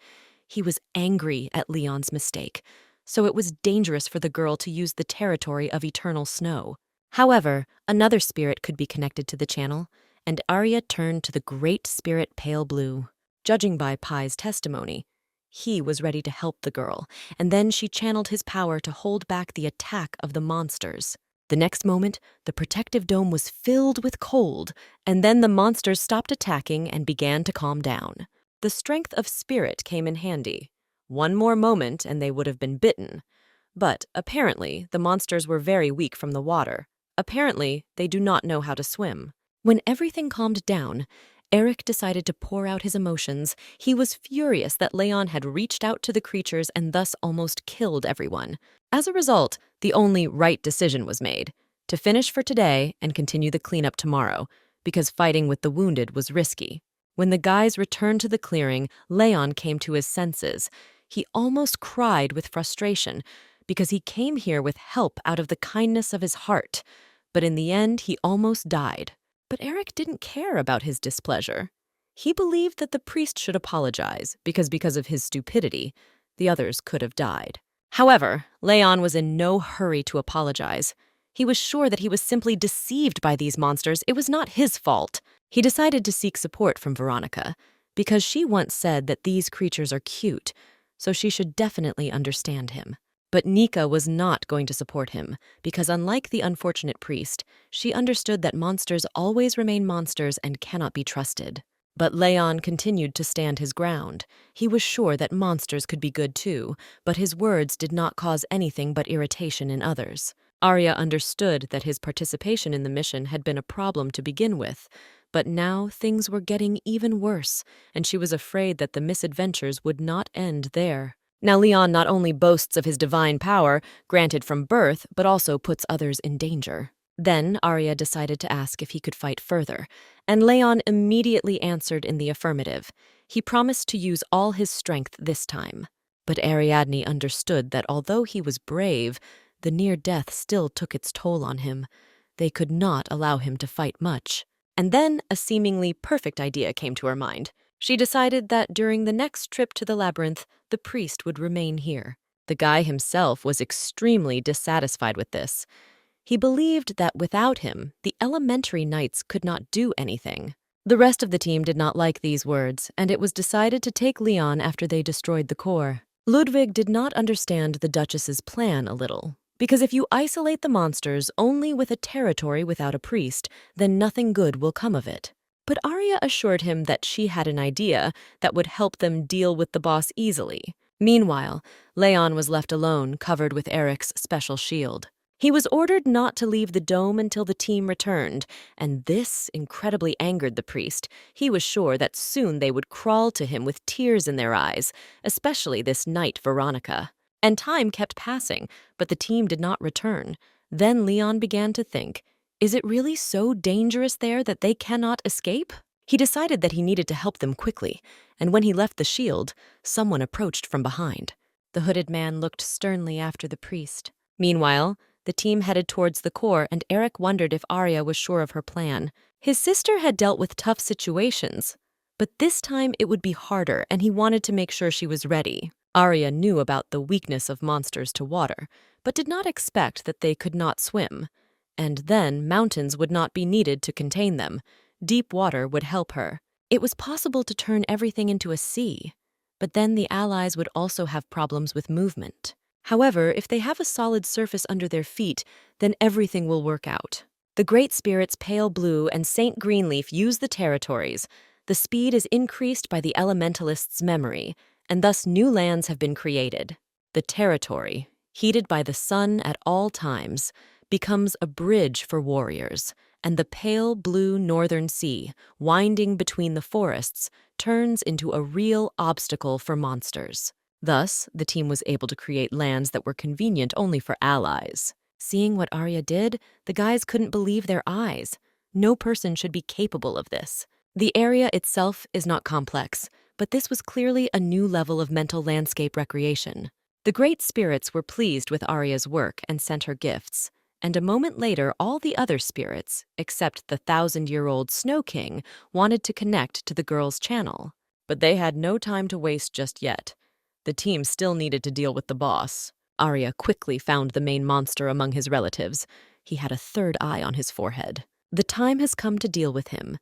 he was angry at Leon's mistake, so it was dangerous for the girl to use the territory of eternal snow. However, another spirit could be connected to the channel, and Arya turned to the great spirit Pale Blue. Judging by Pai's testimony, he was ready to help the girl, and then she channeled his power to hold back the attack of the monsters. The next moment, the protective dome was filled with cold, and then the monsters stopped attacking and began to calm down. The strength of spirit came in handy. One more moment and they would have been bitten. But apparently, the monsters were very weak from the water. Apparently, they do not know how to swim. When everything calmed down, Eric decided to pour out his emotions. He was furious that Leon had reached out to the creatures and thus almost killed everyone. As a result, the only right decision was made: to finish for today and continue the cleanup tomorrow, because fighting with the wounded was risky. When the guys returned to the clearing, Leon came to his senses. He almost cried with frustration, because he came here with help out of the kindness of his heart. But in the end, he almost died. But Eric didn't care about his displeasure. He believed that the priest should apologize, because of his stupidity, the others could have died. However, Leon was in no hurry to apologize. He was sure that he was simply deceived by these monsters. It was not his fault. He decided to seek support from Veronica, because she once said that these creatures are cute, so she should definitely understand him. But Nika was not going to support him, because unlike the unfortunate priest, she understood that monsters always remain monsters and cannot be trusted. But Leon continued to stand his ground. He was sure that monsters could be good too, but his words did not cause anything but irritation in others. Arya understood that his participation in the mission had been a problem to begin with, but now things were getting even worse, and she was afraid that the misadventures would not end there. Now Leon not only boasts of his divine power, granted from birth, but also puts others in danger. Then Arya decided to ask if he could fight further, and Leon immediately answered in the affirmative. He promised to use all his strength this time. But Ariadne understood that although he was brave, the near death still took its toll on him. They could not allow him to fight much. And then a seemingly perfect idea came to her mind. She decided that during the next trip to the labyrinth, the priest would remain here. The guy himself was extremely dissatisfied with this. He believed that without him, the elementary knights could not do anything. The rest of the team did not like these words, and it was decided to take Leon after they destroyed the core. Ludwig did not understand the Duchess's plan a little, because if you isolate the monsters only with a territory without a priest, then nothing good will come of it. But Arya assured him that she had an idea that would help them deal with the boss easily. Meanwhile, Leon was left alone, covered with Eric's special shield. He was ordered not to leave the dome until the team returned, and this incredibly angered the priest. He was sure that soon they would crawl to him with tears in their eyes, especially this knight Veronica. And time kept passing, but the team did not return. Then Leon began to think, is it really so dangerous there that they cannot escape? He decided that he needed to help them quickly, and when he left the shield, someone approached from behind. The hooded man looked sternly after the priest. Meanwhile, the team headed towards the core, and Eric wondered if Arya was sure of her plan. His sister had dealt with tough situations, but this time it would be harder, and he wanted to make sure she was ready. Arya knew about the weakness of monsters to water, but did not expect that they could not swim. And then mountains would not be needed to contain them. Deep water would help her. It was possible to turn everything into a sea, but then the allies would also have problems with movement. However, if they have a solid surface under their feet, then everything will work out. The Great Spirits Pale Blue and Saint Greenleaf use the territories. The speed is increased by the elementalist's memory, and thus new lands have been created. The territory, heated by the sun at all times, becomes a bridge for warriors, and the pale blue northern sea, winding between the forests, turns into a real obstacle for monsters. Thus, the team was able to create lands that were convenient only for allies. Seeing what Arya did, the guys couldn't believe their eyes. No person should be capable of this. The area itself is not complex, but this was clearly a new level of mental landscape recreation. The Great Spirits were pleased with Arya's work and sent her gifts. And a moment later, all the other spirits, except the 1,000-year-old Snow King, wanted to connect to the girl's channel. But they had no time to waste just yet. The team still needed to deal with the boss. Arya quickly found the main monster among his relatives. He had a third eye on his forehead. The time has come to deal with him.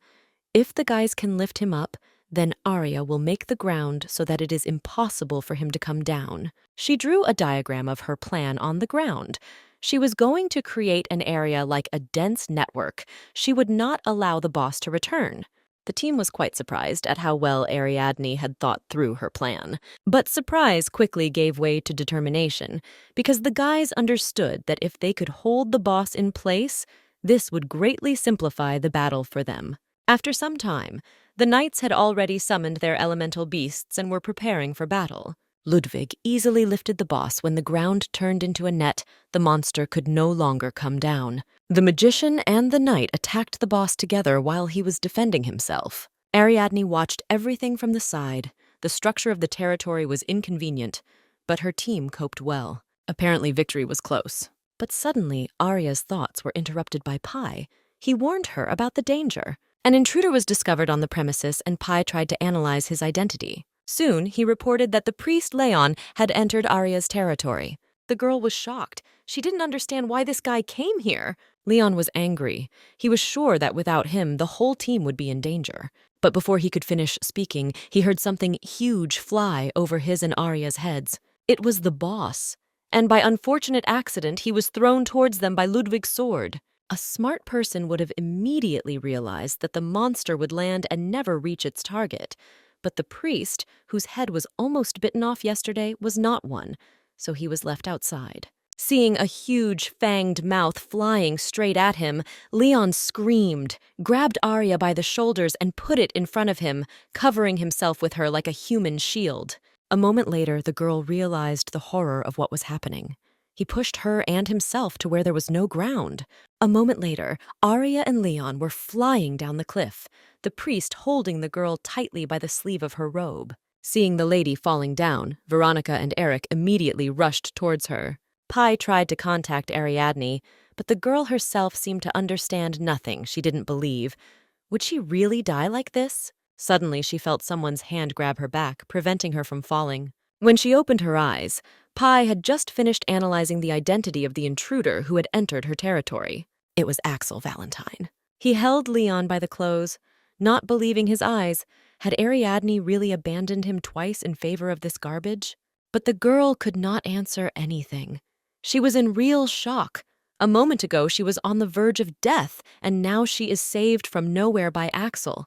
If the guys can lift him up, then Arya will make the ground so that it is impossible for him to come down. She drew a diagram of her plan on the ground. She was going to create an area like a dense network. She would not allow the boss to return. The team was quite surprised at how well Ariadne had thought through her plan. But surprise quickly gave way to determination, because the guys understood that if they could hold the boss in place, this would greatly simplify the battle for them. After some time, the knights had already summoned their elemental beasts and were preparing for battle. Ludwig easily lifted the boss when the ground turned into a net. The monster could no longer come down. The magician and the knight attacked the boss together while he was defending himself. Ariadne watched everything from the side. The structure of the territory was inconvenient, but her team coped well. Apparently victory was close. But suddenly, Arya's thoughts were interrupted by Pi. He warned her about the danger. An intruder was discovered on the premises, and Pi tried to analyze his identity. Soon, he reported that the priest Leon had entered Arya's territory. The girl was shocked. She didn't understand why this guy came here. Leon was angry. He was sure that without him, the whole team would be in danger. But before he could finish speaking, he heard something huge fly over his and Arya's heads. It was the boss. And by unfortunate accident, he was thrown towards them by Ludwig's sword. A smart person would have immediately realized that the monster would land and never reach its target. But the priest, whose head was almost bitten off yesterday, was not one, so he was left outside. Seeing a huge, fanged mouth flying straight at him, Leon screamed, grabbed Arya by the shoulders and put it in front of him, covering himself with her like a human shield. A moment later, the girl realized the horror of what was happening. He pushed her and himself to where there was no ground. A moment later, Arya and Leon were flying down the cliff, the priest holding the girl tightly by the sleeve of her robe. Seeing the lady falling down, Veronica and Eric immediately rushed towards her. Pi tried to contact Ariadne, but the girl herself seemed to understand nothing. She didn't believe. Would she really die like this? Suddenly, she felt someone's hand grab her back, preventing her from falling. When she opened her eyes, Pi had just finished analyzing the identity of the intruder who had entered her territory. It was Axel Valentine. He held Leon by the clothes, not believing his eyes. Had Ariadne really abandoned him twice in favor of this garbage? But the girl could not answer anything. She was in real shock. A moment ago, she was on the verge of death, and now she is saved from nowhere by Axel.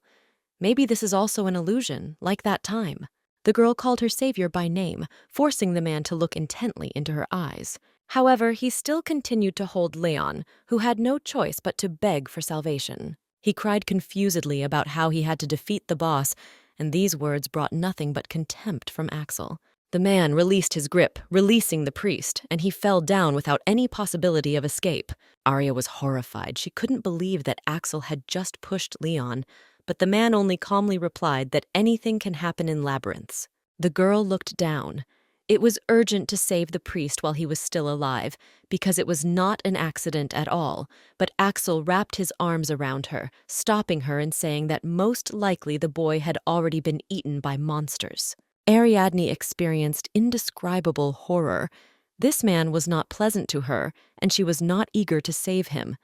Maybe this is also an illusion, like that time. The girl called her savior by name, forcing the man to look intently into her eyes. However, he still continued to hold Leon, who had no choice but to beg for salvation. He cried confusedly about how he had to defeat the boss, and these words brought nothing but contempt from Axel. The man released his grip, releasing the priest, and he fell down without any possibility of escape. Arya was horrified. She couldn't believe that Axel had just pushed Leon, but the man only calmly replied that anything can happen in labyrinths. The girl looked down. It was urgent to save the priest while he was still alive, because it was not an accident at all, but Axel wrapped his arms around her, stopping her and saying that most likely the boy had already been eaten by monsters. Ariadne experienced indescribable horror. This man was not pleasant to her, and she was not eager to save him.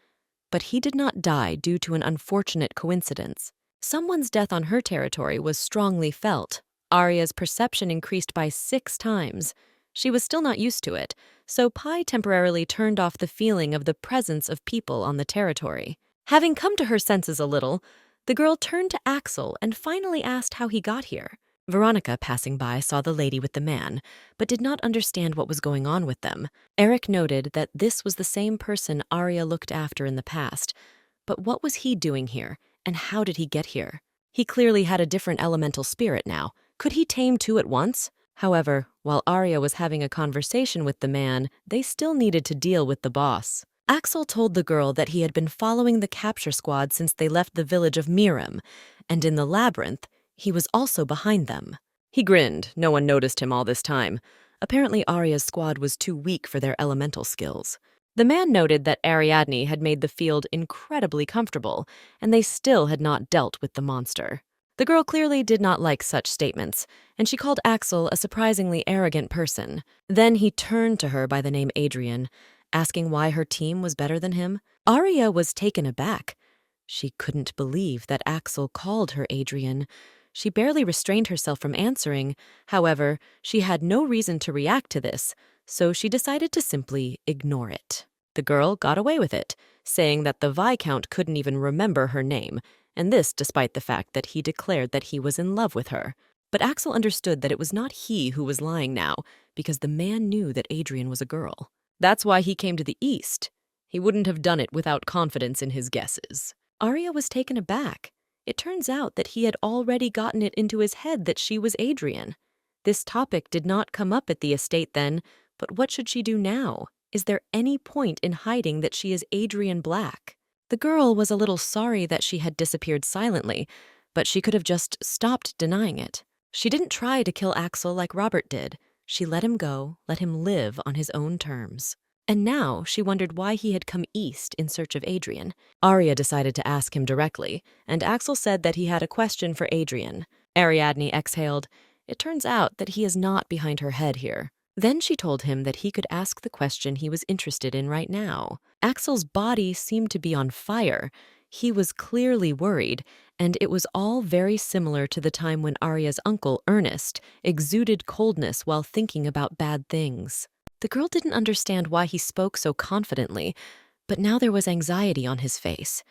But he did not die due to an unfortunate coincidence. Someone's death on her territory was strongly felt. Arya's perception increased by 6 times. She was still not used to it, so Pi temporarily turned off the feeling of the presence of people on the territory. Having come to her senses a little, the girl turned to Axel and finally asked how he got here. Veronica, passing by, saw the lady with the man, but did not understand what was going on with them. Eric noted that this was the same person Arya looked after in the past. But what was he doing here, and how did he get here? He clearly had a different elemental spirit now. Could he tame 2 at once? However, while Arya was having a conversation with the man, they still needed to deal with the boss. Axel told the girl that he had been following the capture squad since they left the village of Miram, and in the labyrinth, he was also behind them. He grinned. No one noticed him all this time. Apparently Arya's squad was too weak for their elemental skills. The man noted that Ariadne had made the field incredibly comfortable, and they still had not dealt with the monster. The girl clearly did not like such statements, and she called Axel a surprisingly arrogant person. Then he turned to her by the name Adrian, asking why her team was better than him. Arya was taken aback. She couldn't believe that Axel called her Adrian. She barely restrained herself from answering. However, she had no reason to react to this, so she decided to simply ignore it. The girl got away with it, saying that the Viscount couldn't even remember her name, and this despite the fact that he declared that he was in love with her. But Axel understood that it was not he who was lying now, because the man knew that Adrian was a girl. That's why he came to the east. He wouldn't have done it without confidence in his guesses. Arya was taken aback. It turns out that he had already gotten it into his head that she was Adrian. This topic did not come up at the estate then, but what should she do now? Is there any point in hiding that she is Adrian Black? The girl was a little sorry that she had disappeared silently, but she could have just stopped denying it. She didn't try to kill Axel like Robert did. She let him go, let him live on his own terms. And now she wondered why he had come east in search of Adrian. Arya decided to ask him directly, and Axel said that he had a question for Adrian. Ariadne exhaled. It turns out that he is not behind her head here. Then she told him that he could ask the question he was interested in right now. Axel's body seemed to be on fire. He was clearly worried, and it was all very similar to the time when Arya's uncle, Ernest, exuded coldness while thinking about bad things. The girl didn't understand why he spoke so confidently, but now there was anxiety on his face.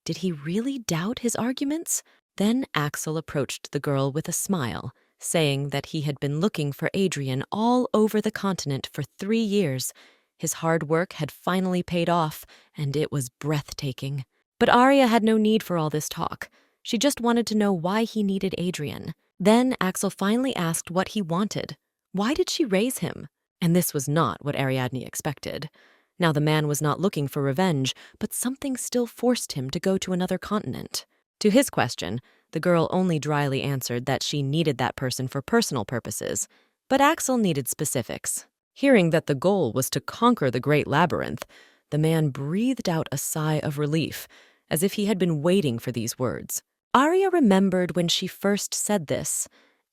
Did he really doubt his arguments? Then Axel approached the girl with a smile, saying that he had been looking for Adrian all over the continent for 3 years. His hard work had finally paid off, and it was breathtaking. But Arya had no need for all this talk. She just wanted to know why he needed Adrian. Then Axel finally asked what he wanted. Why did she raise him? And this was not what Ariadne expected. Now the man was not looking for revenge, but something still forced him to go to another continent. To his question, the girl only dryly answered that she needed that person for personal purposes, but Axel needed specifics. Hearing that the goal was to conquer the Great Labyrinth, the man breathed out a sigh of relief, as if he had been waiting for these words. Arya remembered when she first said this.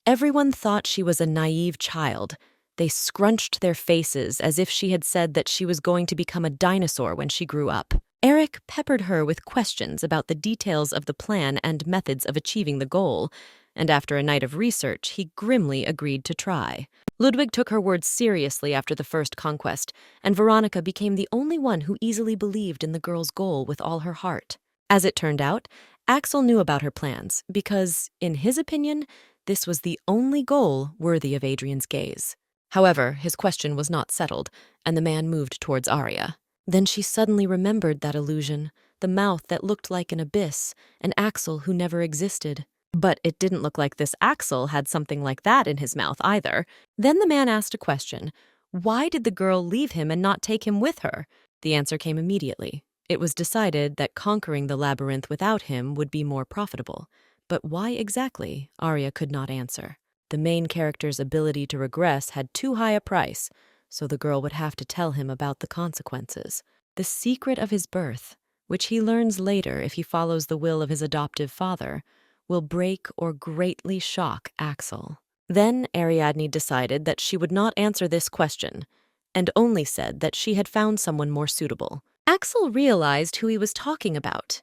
Everyone thought she was a naive child. They scrunched their faces as if she had said that she was going to become a dinosaur when she grew up. Eric peppered her with questions about the details of the plan and methods of achieving the goal, and after a night of research, he grimly agreed to try. Ludwig took her words seriously after the first conquest, and Veronica became the only one who easily believed in the girl's goal with all her heart. As it turned out, Axel knew about her plans because, in his opinion, this was the only goal worthy of Adrian's gaze. However, his question was not settled, and the man moved towards Arya. Then she suddenly remembered that illusion, the mouth that looked like an abyss, and Axel who never existed. But it didn't look like this Axel had something like that in his mouth either. Then the man asked a question. Why did the girl leave him and not take him with her? The answer came immediately. It was decided that conquering the labyrinth without him would be more profitable. But why exactly, Arya could not answer. The main character's ability to regress had too high a price, so the girl would have to tell him about the consequences. The secret of his birth, which he learns later if he follows the will of his adoptive father, will break or greatly shock Axel. Then Ariadne decided that she would not answer this question, and only said that she had found someone more suitable. Axel realized who he was talking about.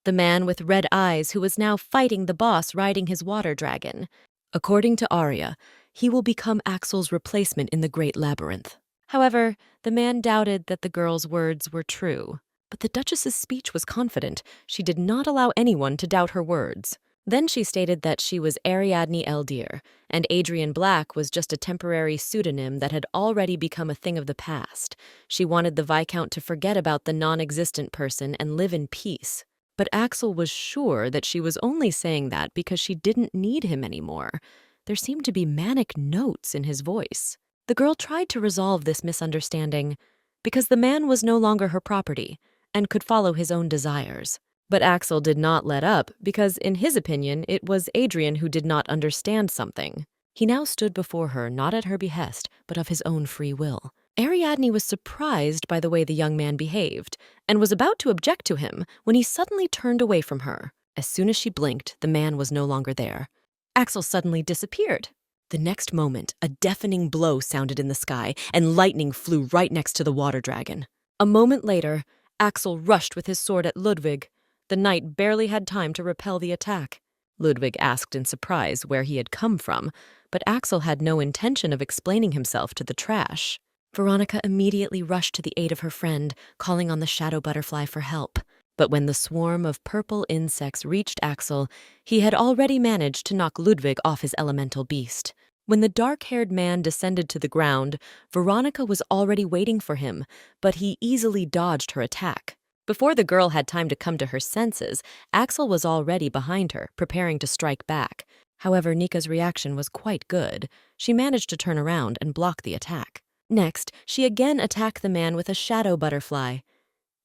The man with red eyes who was now fighting the boss riding his water dragon. According to Arya, he will become Axel's replacement in the Great Labyrinth. However, the man doubted that the girl's words were true. But the Duchess's speech was confident. She did not allow anyone to doubt her words. Then she stated that she was Ariadne Eldir, and Adrian Black was just a temporary pseudonym that had already become a thing of the past. She wanted the Viscount to forget about the non-existent person and live in peace. But Axel was sure that she was only saying that because she didn't need him anymore. There seemed to be manic notes in his voice. The girl tried to resolve this misunderstanding because the man was no longer her property and could follow his own desires. But Axel did not let up because, in his opinion, it was Adrian who did not understand something. He now stood before her not at her behest, but of his own free will. Ariadne was surprised by the way the young man behaved and was about to object to him when he suddenly turned away from her. As soon as she blinked, the man was no longer there. Axel suddenly disappeared. The next moment, a deafening blow sounded in the sky, and lightning flew right next to the water dragon. A moment later, Axel rushed with his sword at Ludwig. The knight barely had time to repel the attack. Ludwig asked in surprise where he had come from, but Axel had no intention of explaining himself to the trash. Veronica immediately rushed to the aid of her friend, calling on the shadow butterfly for help. But when the swarm of purple insects reached Axel, he had already managed to knock Ludwig off his elemental beast. When the dark-haired man descended to the ground, Veronica was already waiting for him, but he easily dodged her attack. Before the girl had time to come to her senses, Axel was already behind her, preparing to strike back. However, Nika's reaction was quite good. She managed to turn around and block the attack. Next, she again attacked the man with a shadow butterfly.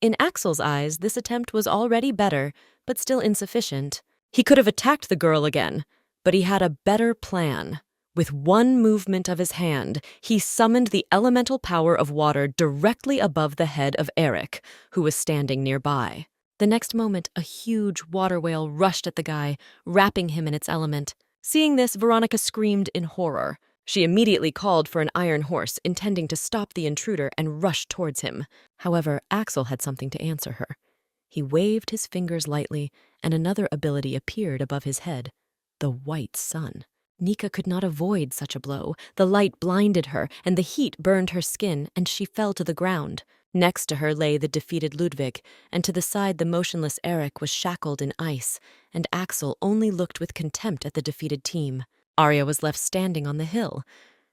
In Axel's eyes, this attempt was already better, but still insufficient. He could have attacked the girl again, but he had a better plan. With one movement of his hand, he summoned the elemental power of water directly above the head of Eric, who was standing nearby. The next moment, a huge water whale rushed at the guy, wrapping him in its element. Seeing this, Veronica screamed in horror. She immediately called for an iron horse, intending to stop the intruder and rush towards him. However, Axel had something to answer her. He waved his fingers lightly, and another ability appeared above his head, the white sun. Nika could not avoid such a blow. The light blinded her, and the heat burned her skin, and she fell to the ground. Next to her lay the defeated Ludwig, and to the side the motionless Eric was shackled in ice, and Axel only looked with contempt at the defeated team. Arya was left standing on the hill.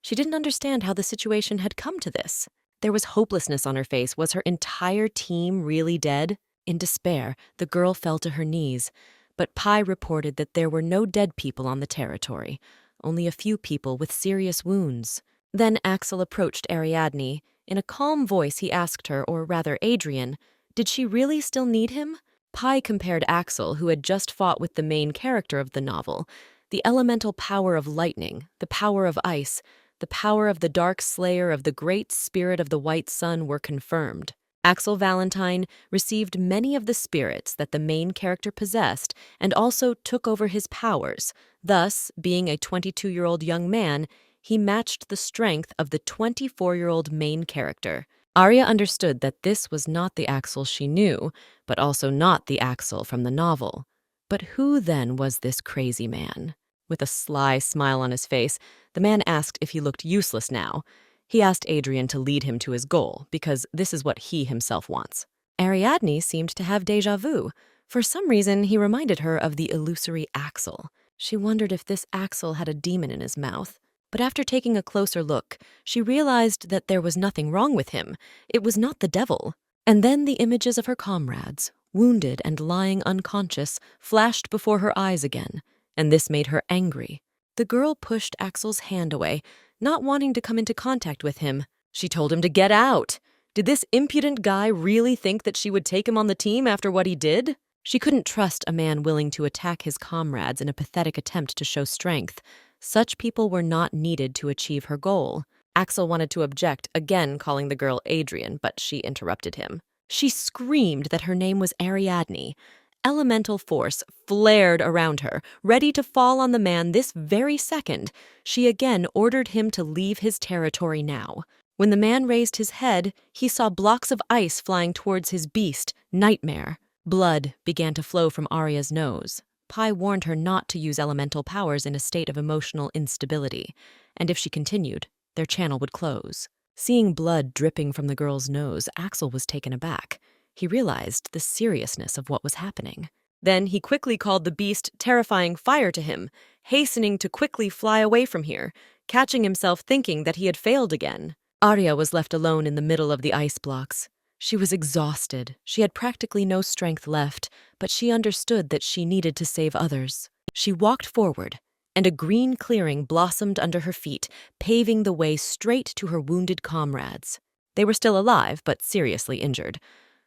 She didn't understand how the situation had come to this. There was hopelessness on her face. Was her entire team really dead? In despair, the girl fell to her knees, but Pi reported that there were no dead people on the territory, only a few people with serious wounds. Then Axel approached Ariadne. In a calm voice, he asked her, or rather Adrian, did she really still need him? Pi compared Axel, who had just fought with the main character of the novel. The elemental power of lightning, the power of ice, the power of the dark slayer of the great spirit of the white sun were confirmed. Axel Valentine received many of the spirits that the main character possessed and also took over his powers. Thus, being a 22-year-old young man, he matched the strength of the 24-year-old main character. Arya understood that this was not the Axel she knew, but also not the Axel from the novel. But who then was this crazy man? With a sly smile on his face, the man asked if he looked useless now. He asked Adrian to lead him to his goal, because this is what he himself wants. Ariadne seemed to have déjà vu. For some reason, he reminded her of the illusory Axel. She wondered if this Axel had a demon in his mouth. But after taking a closer look, she realized that there was nothing wrong with him. It was not the devil. And then the images of her comrades, wounded and lying unconscious, flashed before her eyes again, and this made her angry. The girl pushed Axel's hand away, not wanting to come into contact with him. She told him to get out. Did this impudent guy really think that she would take him on the team after what he did? She couldn't trust a man willing to attack his comrades in a pathetic attempt to show strength. Such people were not needed to achieve her goal. Axel wanted to object, again calling the girl Adrian, but she interrupted him. She screamed that her name was Ariadne. Elemental force flared around her, ready to fall on the man this very second. She again ordered him to leave his territory now. When the man raised his head, he saw blocks of ice flying towards his beast, Nightmare. Blood began to flow from Arya's nose. Pi warned her not to use elemental powers in a state of emotional instability, and if she continued, their channel would close. Seeing blood dripping from the girl's nose, Axel was taken aback. He realized the seriousness of what was happening. Then he quickly called the beast terrifying fire to him, hastening to quickly fly away from here, catching himself thinking that he had failed again. Arya was left alone in the middle of the ice blocks. She was exhausted. She had practically no strength left, but she understood that she needed to save others. She walked forward, and a green clearing blossomed under her feet, paving the way straight to her wounded comrades. They were still alive, but seriously injured.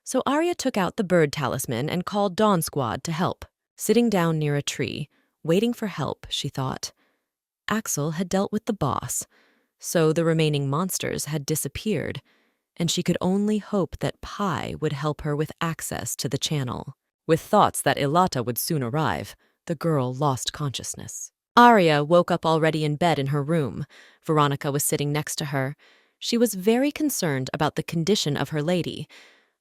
So Arya took out the bird talisman and called Dawn Squad to help. Sitting down near a tree, waiting for help, she thought. Axel had dealt with the boss, so the remaining monsters had disappeared, and she could only hope that Pi would help her with access to the channel. With thoughts that Ilata would soon arrive, the girl lost consciousness. Arya woke up already in bed in her room. Veronica was sitting next to her. She was very concerned about the condition of her lady,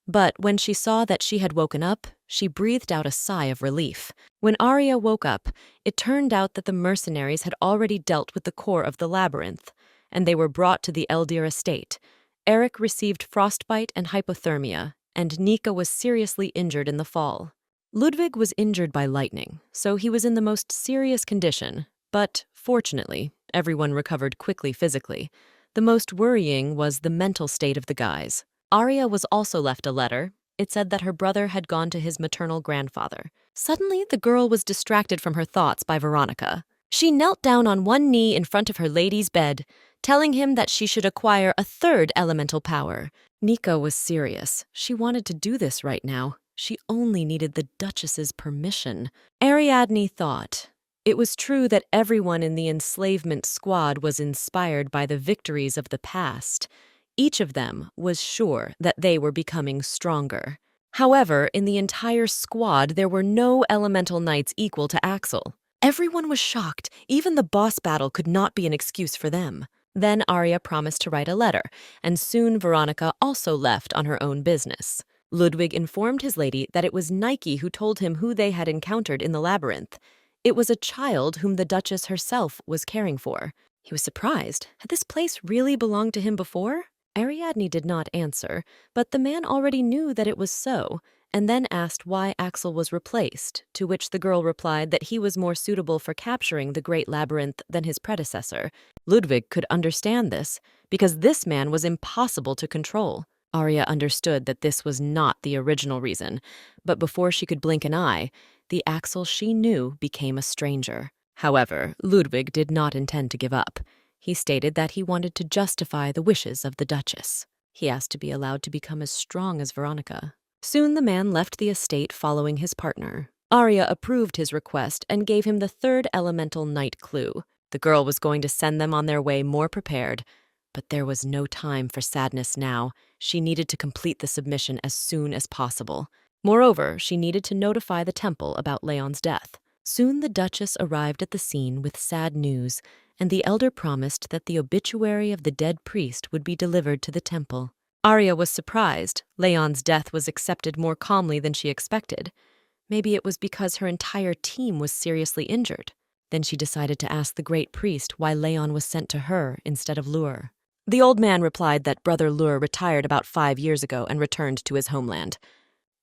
but when she saw that she had woken up, she breathed out a sigh of relief. When Arya woke up, it turned out that the mercenaries had already dealt with the core of the labyrinth, and they were brought to the Eldir estate. Eric received frostbite and hypothermia, and Nika was seriously injured in the fall. Ludwig was injured by lightning, so he was in the most serious condition, but fortunately, everyone recovered quickly physically. The most worrying was the mental state of the guys. Arya was also left a letter. It said that her brother had gone to his maternal grandfather. Suddenly, the girl was distracted from her thoughts by Veronica. She knelt down on one knee in front of her lady's bed, telling him that she should acquire a third elemental power. Nika was serious. She wanted to do this right now. She only needed the Duchess's permission. Ariadne thought. It was true that everyone in the enslavement squad was inspired by the victories of the past. Each of them was sure that they were becoming stronger. However, in the entire squad, there were no elemental knights equal to Axel. Everyone was shocked. Even the boss battle could not be an excuse for them. Then Arya promised to write a letter, and soon Veronica also left on her own business. Ludwig informed his lady that it was Nike who told him who they had encountered in the labyrinth. It was a child whom the Duchess herself was caring for. He was surprised. Had this place really belonged to him before? Ariadne did not answer, but the man already knew that it was so, and then asked why Axel was replaced, to which the girl replied that he was more suitable for capturing the Great Labyrinth than his predecessor. Ludwig could understand this, because this man was impossible to control. Arya understood that this was not the original reason, but before she could blink an eye, the Axel she knew became a stranger. However, Ludwig did not intend to give up. He stated that he wanted to justify the wishes of the Duchess. He asked to be allowed to become as strong as Veronica. Soon the man left the estate following his partner. Arya approved his request and gave him the third elemental knight clue. The girl was going to send them on their way more prepared. But there was no time for sadness now. She needed to complete the submission as soon as possible. Moreover, she needed to notify the temple about Leon's death. Soon the Duchess arrived at the scene with sad news, and the elder promised that the obituary of the dead priest would be delivered to the temple. Arya was surprised. Leon's death was accepted more calmly than she expected. Maybe it was because her entire team was seriously injured. Then she decided to ask the great priest why Leon was sent to her instead of Lur. The old man replied that Brother Lur retired about 5 years ago and returned to his homeland.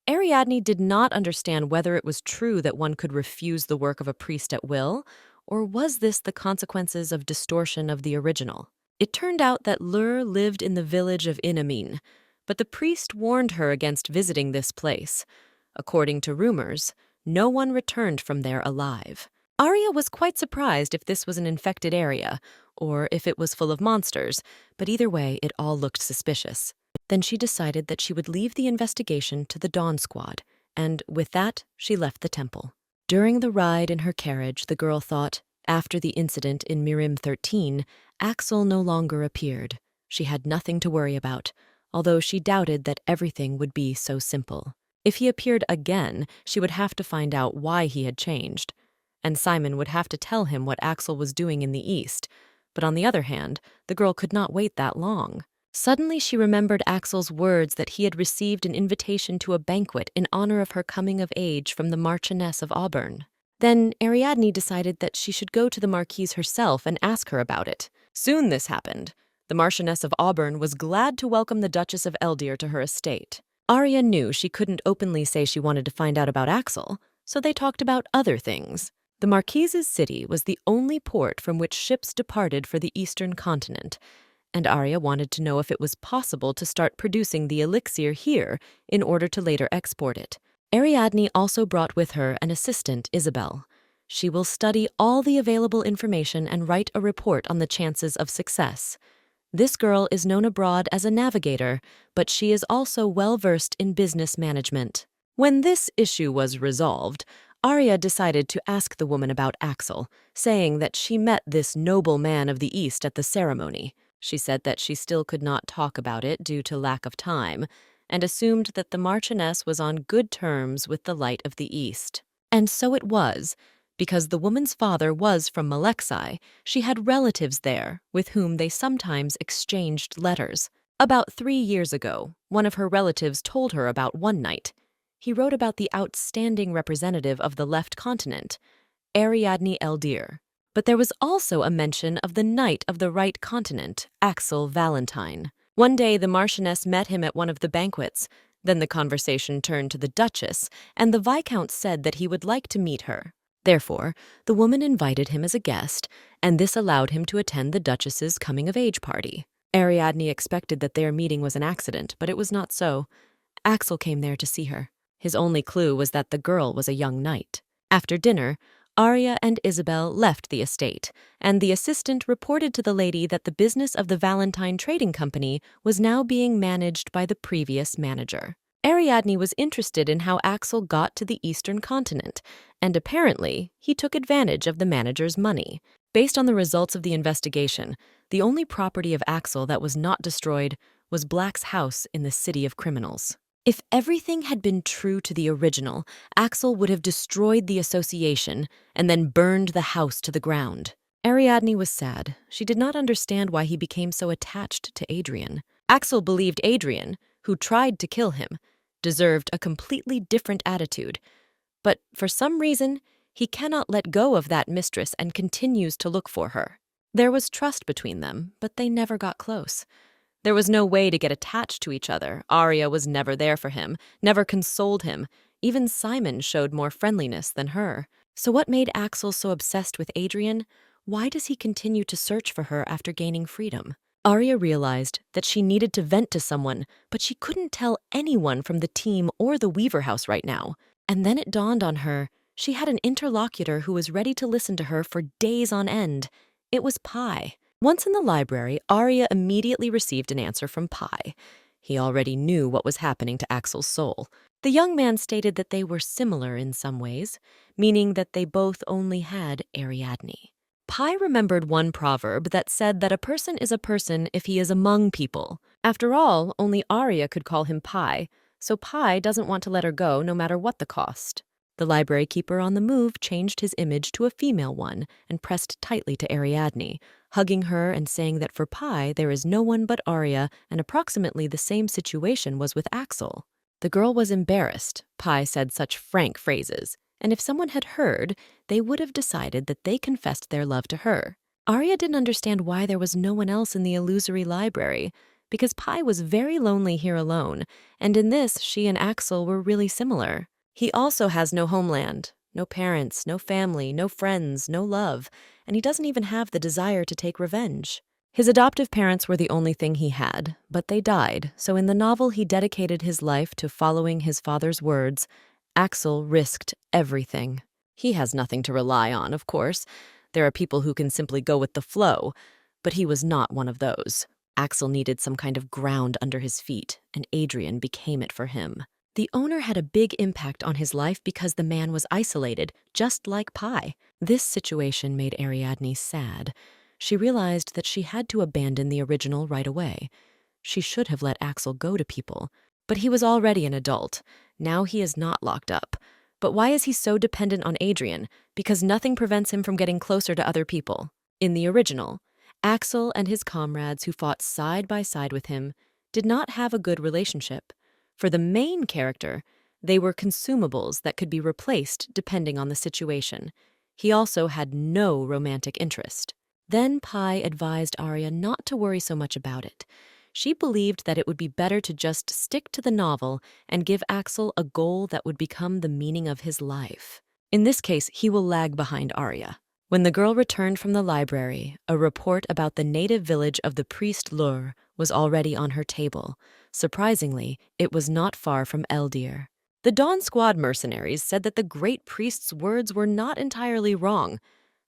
Ariadne did not understand whether it was true that one could refuse the work of a priest at will, or was this the consequences of distortion of the original? It turned out that Lur lived in the village of Inamin, but the priest warned her against visiting this place. According to rumors, no one returned from there alive. Arya was quite surprised if this was an infected area, or if it was full of monsters, but either way, it all looked suspicious. Then she decided that she would leave the investigation to the Dawn Squad, and with that, she left the temple. During the ride in her carriage, the girl thought, after the incident in Mirim 13, Axel no longer appeared. She had nothing to worry about, although she doubted that everything would be so simple. If he appeared again, she would have to find out why he had changed. And Simon would have to tell him what Axel was doing in the east. But on the other hand, the girl could not wait that long. Suddenly she remembered Axel's words that he had received an invitation to a banquet in honor of her coming of age from the Marchioness of Auburn. Then Ariadne decided that she should go to the Marquise herself and ask her about it. Soon this happened. The Marchioness of Auburn was glad to welcome the Duchess of Eldir to her estate. Arya knew she couldn't openly say she wanted to find out about Axel, so they talked about other things. The Marquise's city was the only port from which ships departed for the eastern continent, and Arya wanted to know if it was possible to start producing the elixir here in order to later export it. Ariadne also brought with her an assistant, Isabel. She will study all the available information and write a report on the chances of success. This girl is known abroad as a navigator, but she is also well-versed in business management. When this issue was resolved, Arya decided to ask the woman about Axel, saying that she met this noble man of the East at the ceremony. She said that she still could not talk about it due to lack of time, and assumed that the Marchioness was on good terms with the Light of the East. And so it was. Because the woman's father was from Malexai, she had relatives there with whom they sometimes exchanged letters. About 3 years ago, one of her relatives told her about one night. He wrote about the outstanding representative of the left continent, Ariadne Eldir. But there was also a mention of the knight of the right continent, Axel Valentine. One day the Marchioness met him at one of the banquets. Then the conversation turned to the Duchess, and the Viscount said that he would like to meet her. Therefore, the woman invited him as a guest, and this allowed him to attend the Duchess's coming-of-age party. Ariadne expected that their meeting was an accident, but it was not so. Axel came there to see her. His only clue was that the girl was a young knight. After dinner, Arya and Isabel left the estate, and the assistant reported to the lady that the business of the Valentine Trading Company was now being managed by the previous manager. Ariadne was interested in how Axel got to the eastern continent, and apparently he took advantage of the manager's money. Based on the results of the investigation, the only property of Axel that was not destroyed was Black's house in the City of Criminals. If everything had been true to the original, Axel would have destroyed the association and then burned the house to the ground. Ariadne was sad. She did not understand why he became so attached to Adrian. Axel believed Adrian, who tried to kill him, deserved a completely different attitude. But for some reason, he cannot let go of that mistress and continues to look for her. There was trust between them, but they never got close. There was no way to get attached to each other. Arya was never there for him, never consoled him. Even Simon showed more friendliness than her. So what made Axel so obsessed with Adrian? Why does he continue to search for her after gaining freedom? Arya realized that she needed to vent to someone, but she couldn't tell anyone from the team or the Weaver house right now. And then it dawned on her, she had an interlocutor who was ready to listen to her for days on end. It was Pi. Once in the library, Arya immediately received an answer from Pi. He already knew what was happening to Axel's soul. The young man stated that they were similar in some ways, meaning that they both only had Ariadne. Pi remembered one proverb that said that a person is a person if he is among people. After all, only Arya could call him Pi, so Pi doesn't want to let her go no matter what the cost. The library keeper on the move changed his image to a female one and pressed tightly to Ariadne, hugging her and saying that for Pi there is no one but Arya, and approximately the same situation was with Axel. The girl was embarrassed. Pi said such frank phrases, and if someone had heard, they would have decided that they confessed their love to her. Arya didn't understand why there was no one else in the illusory library, because Pi was very lonely here alone, and in this she and Axel were really similar. He also has no homeland, no parents, no family, no friends, no love, and he doesn't even have the desire to take revenge. His adoptive parents were the only thing he had, but they died, so in the novel he dedicated his life to following his father's words. Axel risked everything. He has nothing to rely on, of course. There are people who can simply go with the flow, but he was not one of those. Axel needed some kind of ground under his feet, and Adrian became it for him. The owner had a big impact on his life because the man was isolated, just like Pi. This situation made Ariadne sad. She realized that she had to abandon the original right away. She should have let Axel go to people. But he was already an adult. Now he is not locked up. But why is he so dependent on Adrian? Because nothing prevents him from getting closer to other people. In the original, Axel and his comrades who fought side by side with him did not have a good relationship. For the main character, they were consumables that could be replaced depending on the situation. He also had no romantic interest. Then Pi advised Arya not to worry so much about it. She believed that it would be better to just stick to the novel and give Axel a goal that would become the meaning of his life. In this case, he will lag behind Arya. When the girl returned from the library, a report about the native village of the priest Lur was already on her table. Surprisingly, it was not far from Eldir. The Dawn Squad mercenaries said that the great priest's words were not entirely wrong.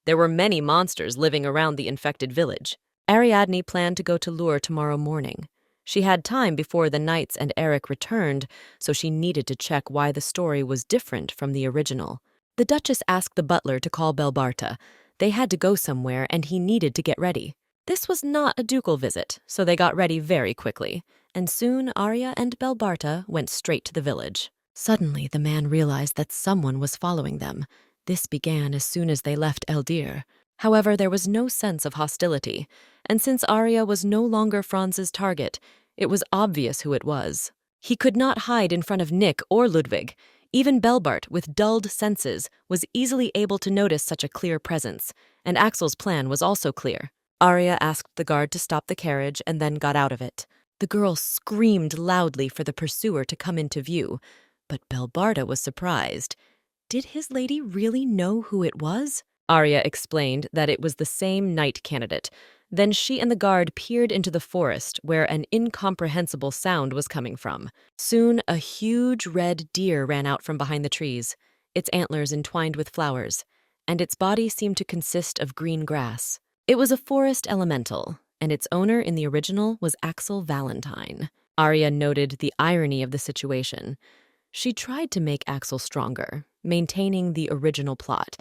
There were many monsters living around the infected village. Ariadne planned to go to Lur tomorrow morning. She had time before the knights and Eric returned, so she needed to check why the story was different from the original. The Duchess asked the butler to call Belbarta. They had to go somewhere, and he needed to get ready. This was not a ducal visit, so they got ready very quickly. and soon Arya and Belbarta went straight to the village. Suddenly, the man realized that someone was following them. This began as soon as they left Eldir. However, there was no sense of hostility, and since Arya was no longer Franz's target, it was obvious who it was. He could not hide in front of Nick or Ludwig. Even Belbart, with dulled senses, was easily able to notice such a clear presence, and Axel's plan was also clear. Arya asked the guard to stop the carriage and then got out of it. The girl screamed loudly for the pursuer to come into view, but Belbarda was surprised. Did his lady really know who it was? Arya explained that it was the same knight candidate. Then she and the guard peered into the forest where an incomprehensible sound was coming from. Soon, a huge red deer ran out from behind the trees, its antlers entwined with flowers, and its body seemed to consist of green grass. It was a forest elemental, and its owner in the original was Axel Valentine. Arya noted the irony of the situation. She tried to make Axel stronger, maintaining the original plot,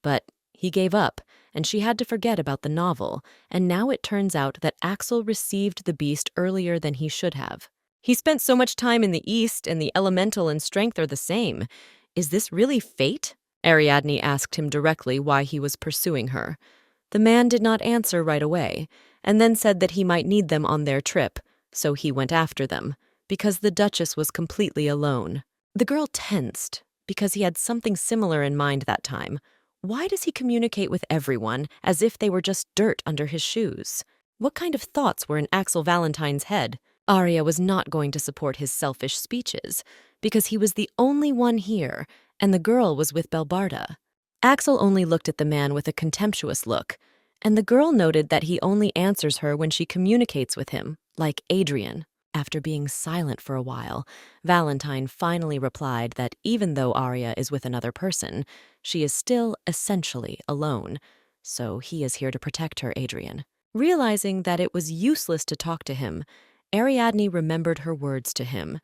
but he gave up, and she had to forget about the novel, and now it turns out that Axel received the beast earlier than he should have. He spent so much time in the East, and the elemental and strength are the same. Is this really fate? Ariadne asked him directly why he was pursuing her. The man did not answer right away, and then said that he might need them on their trip, so he went after them, because the Duchess was completely alone. The girl tensed, because he had something similar in mind that time. Why does he communicate with everyone as if they were just dirt under his shoes? What kind of thoughts were in Axel Valentine's head? Arya was not going to support his selfish speeches, because he was the only one here, and the girl was with Belbarda. Axel only looked at the man with a contemptuous look, and the girl noted that he only answers her when she communicates with him, like Adrian. After being silent for a while, Valentine finally replied that even though Arya is with another person, she is still essentially alone, so he is here to protect her, Adrian. Realizing that it was useless to talk to him, Ariadne remembered her words to him,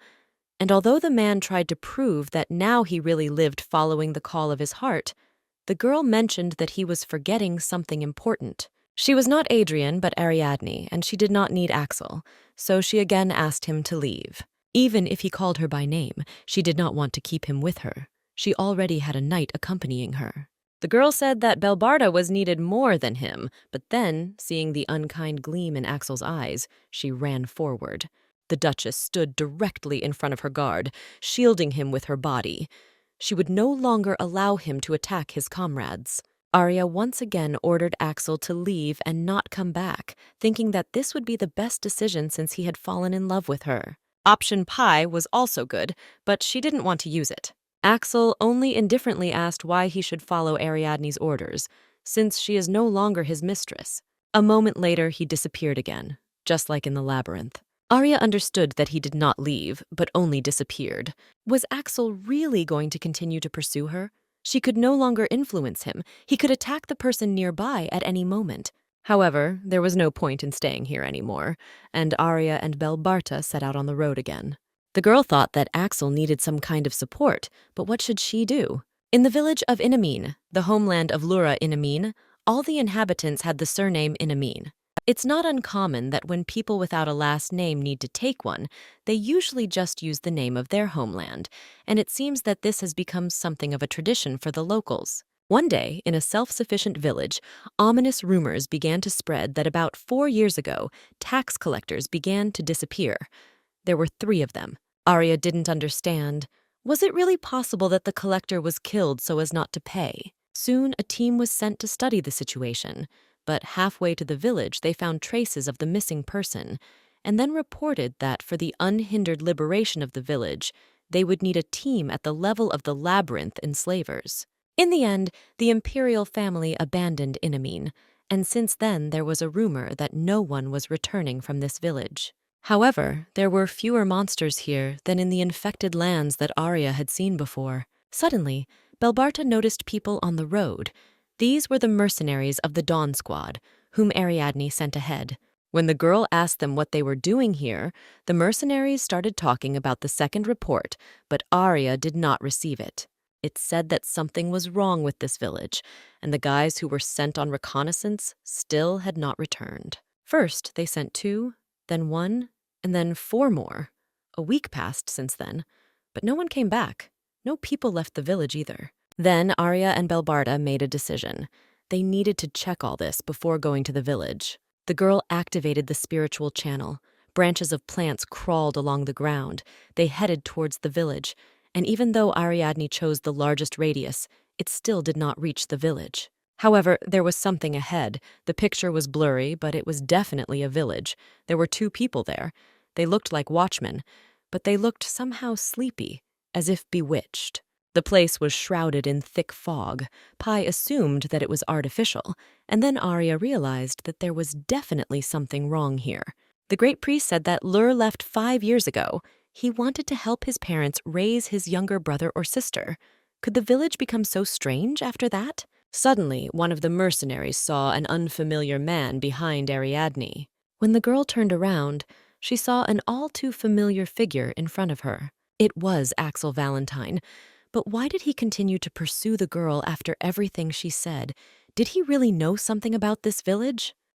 and although the man tried to prove that now he really lived following the call of his heart, the girl mentioned that he was forgetting something important. She was not Adrian, but Ariadne, and she did not need Axel, so she again asked him to leave. Even if he called her by name, she did not want to keep him with her. She already had a knight accompanying her. The girl said that Belbarda was needed more than him, but then, seeing the unkind gleam in Axel's eyes, she ran forward. The Duchess stood directly in front of her guard, shielding him with her body. She would no longer allow him to attack his comrades. Arya once again ordered Axel to leave and not come back, thinking that this would be the best decision since he had fallen in love with her. Option Pi was also good, but she didn't want to use it. Axel only indifferently asked why he should follow Ariadne's orders, since she is no longer his mistress. A moment later, he disappeared again, just like in the labyrinth. Arya understood that he did not leave, but only disappeared. Was Axel really going to continue to pursue her? She could no longer influence him. He could attack the person nearby at any moment. However, there was no point in staying here anymore, and Arya and Belbarta set out on the road again. The girl thought that Axel needed some kind of support, but what should she do? In the village of Inamin, the homeland of Lura Inamin, all the inhabitants had the surname Inamin. It's not uncommon that when people without a last name need to take one, they usually just use the name of their homeland, and it seems that this has become something of a tradition for the locals. One day, in a self-sufficient village, ominous rumors began to spread that about 4 years ago, tax collectors began to disappear. There were 3 of them. Arya didn't understand. Was it really possible that the collector was killed so as not to pay? Soon, a team was sent to study the situation. But halfway to the village, they found traces of the missing person, and then reported that for the unhindered liberation of the village, they would need a team at the level of the labyrinth enslavers. In the end, the imperial family abandoned Inamin, and since then there was a rumor that no one was returning from this village. However, there were fewer monsters here than in the infected lands that Arya had seen before. Suddenly, Belbarta noticed people on the road. These were the mercenaries of the Dawn Squad, whom Ariadne sent ahead. When the girl asked them what they were doing here, the mercenaries started talking about the second report, but Arya did not receive it. It said that something was wrong with this village, and the guys who were sent on reconnaissance still had not returned. First, they sent 2, then 1, And then 4 more. A week passed since then, but no one came back. No people left the village either. Then Arya and Belbarda made a decision. They needed to check all this before going to the village. The girl activated the spiritual channel. Branches of plants crawled along the ground. They headed towards the village, and even though Ariadne chose the largest radius, it still did not reach the village. However, there was something ahead. The picture was blurry, but it was definitely a village. There were 2 people there. They looked like watchmen, but they looked somehow sleepy, as if bewitched. The place was shrouded in thick fog. Pai assumed that it was artificial, and then Arya realized that there was definitely something wrong here. The great priest said that Lur left 5 years ago. He wanted to help his parents raise his younger brother or sister. Could the village become so strange after that? Suddenly, one of the mercenaries saw an unfamiliar man behind Ariadne. When the girl turned around, she saw an all too familiar figure in front of her. It was Axel Valentine. But why did he continue to pursue the girl after everything she said? Did he really know something about this village?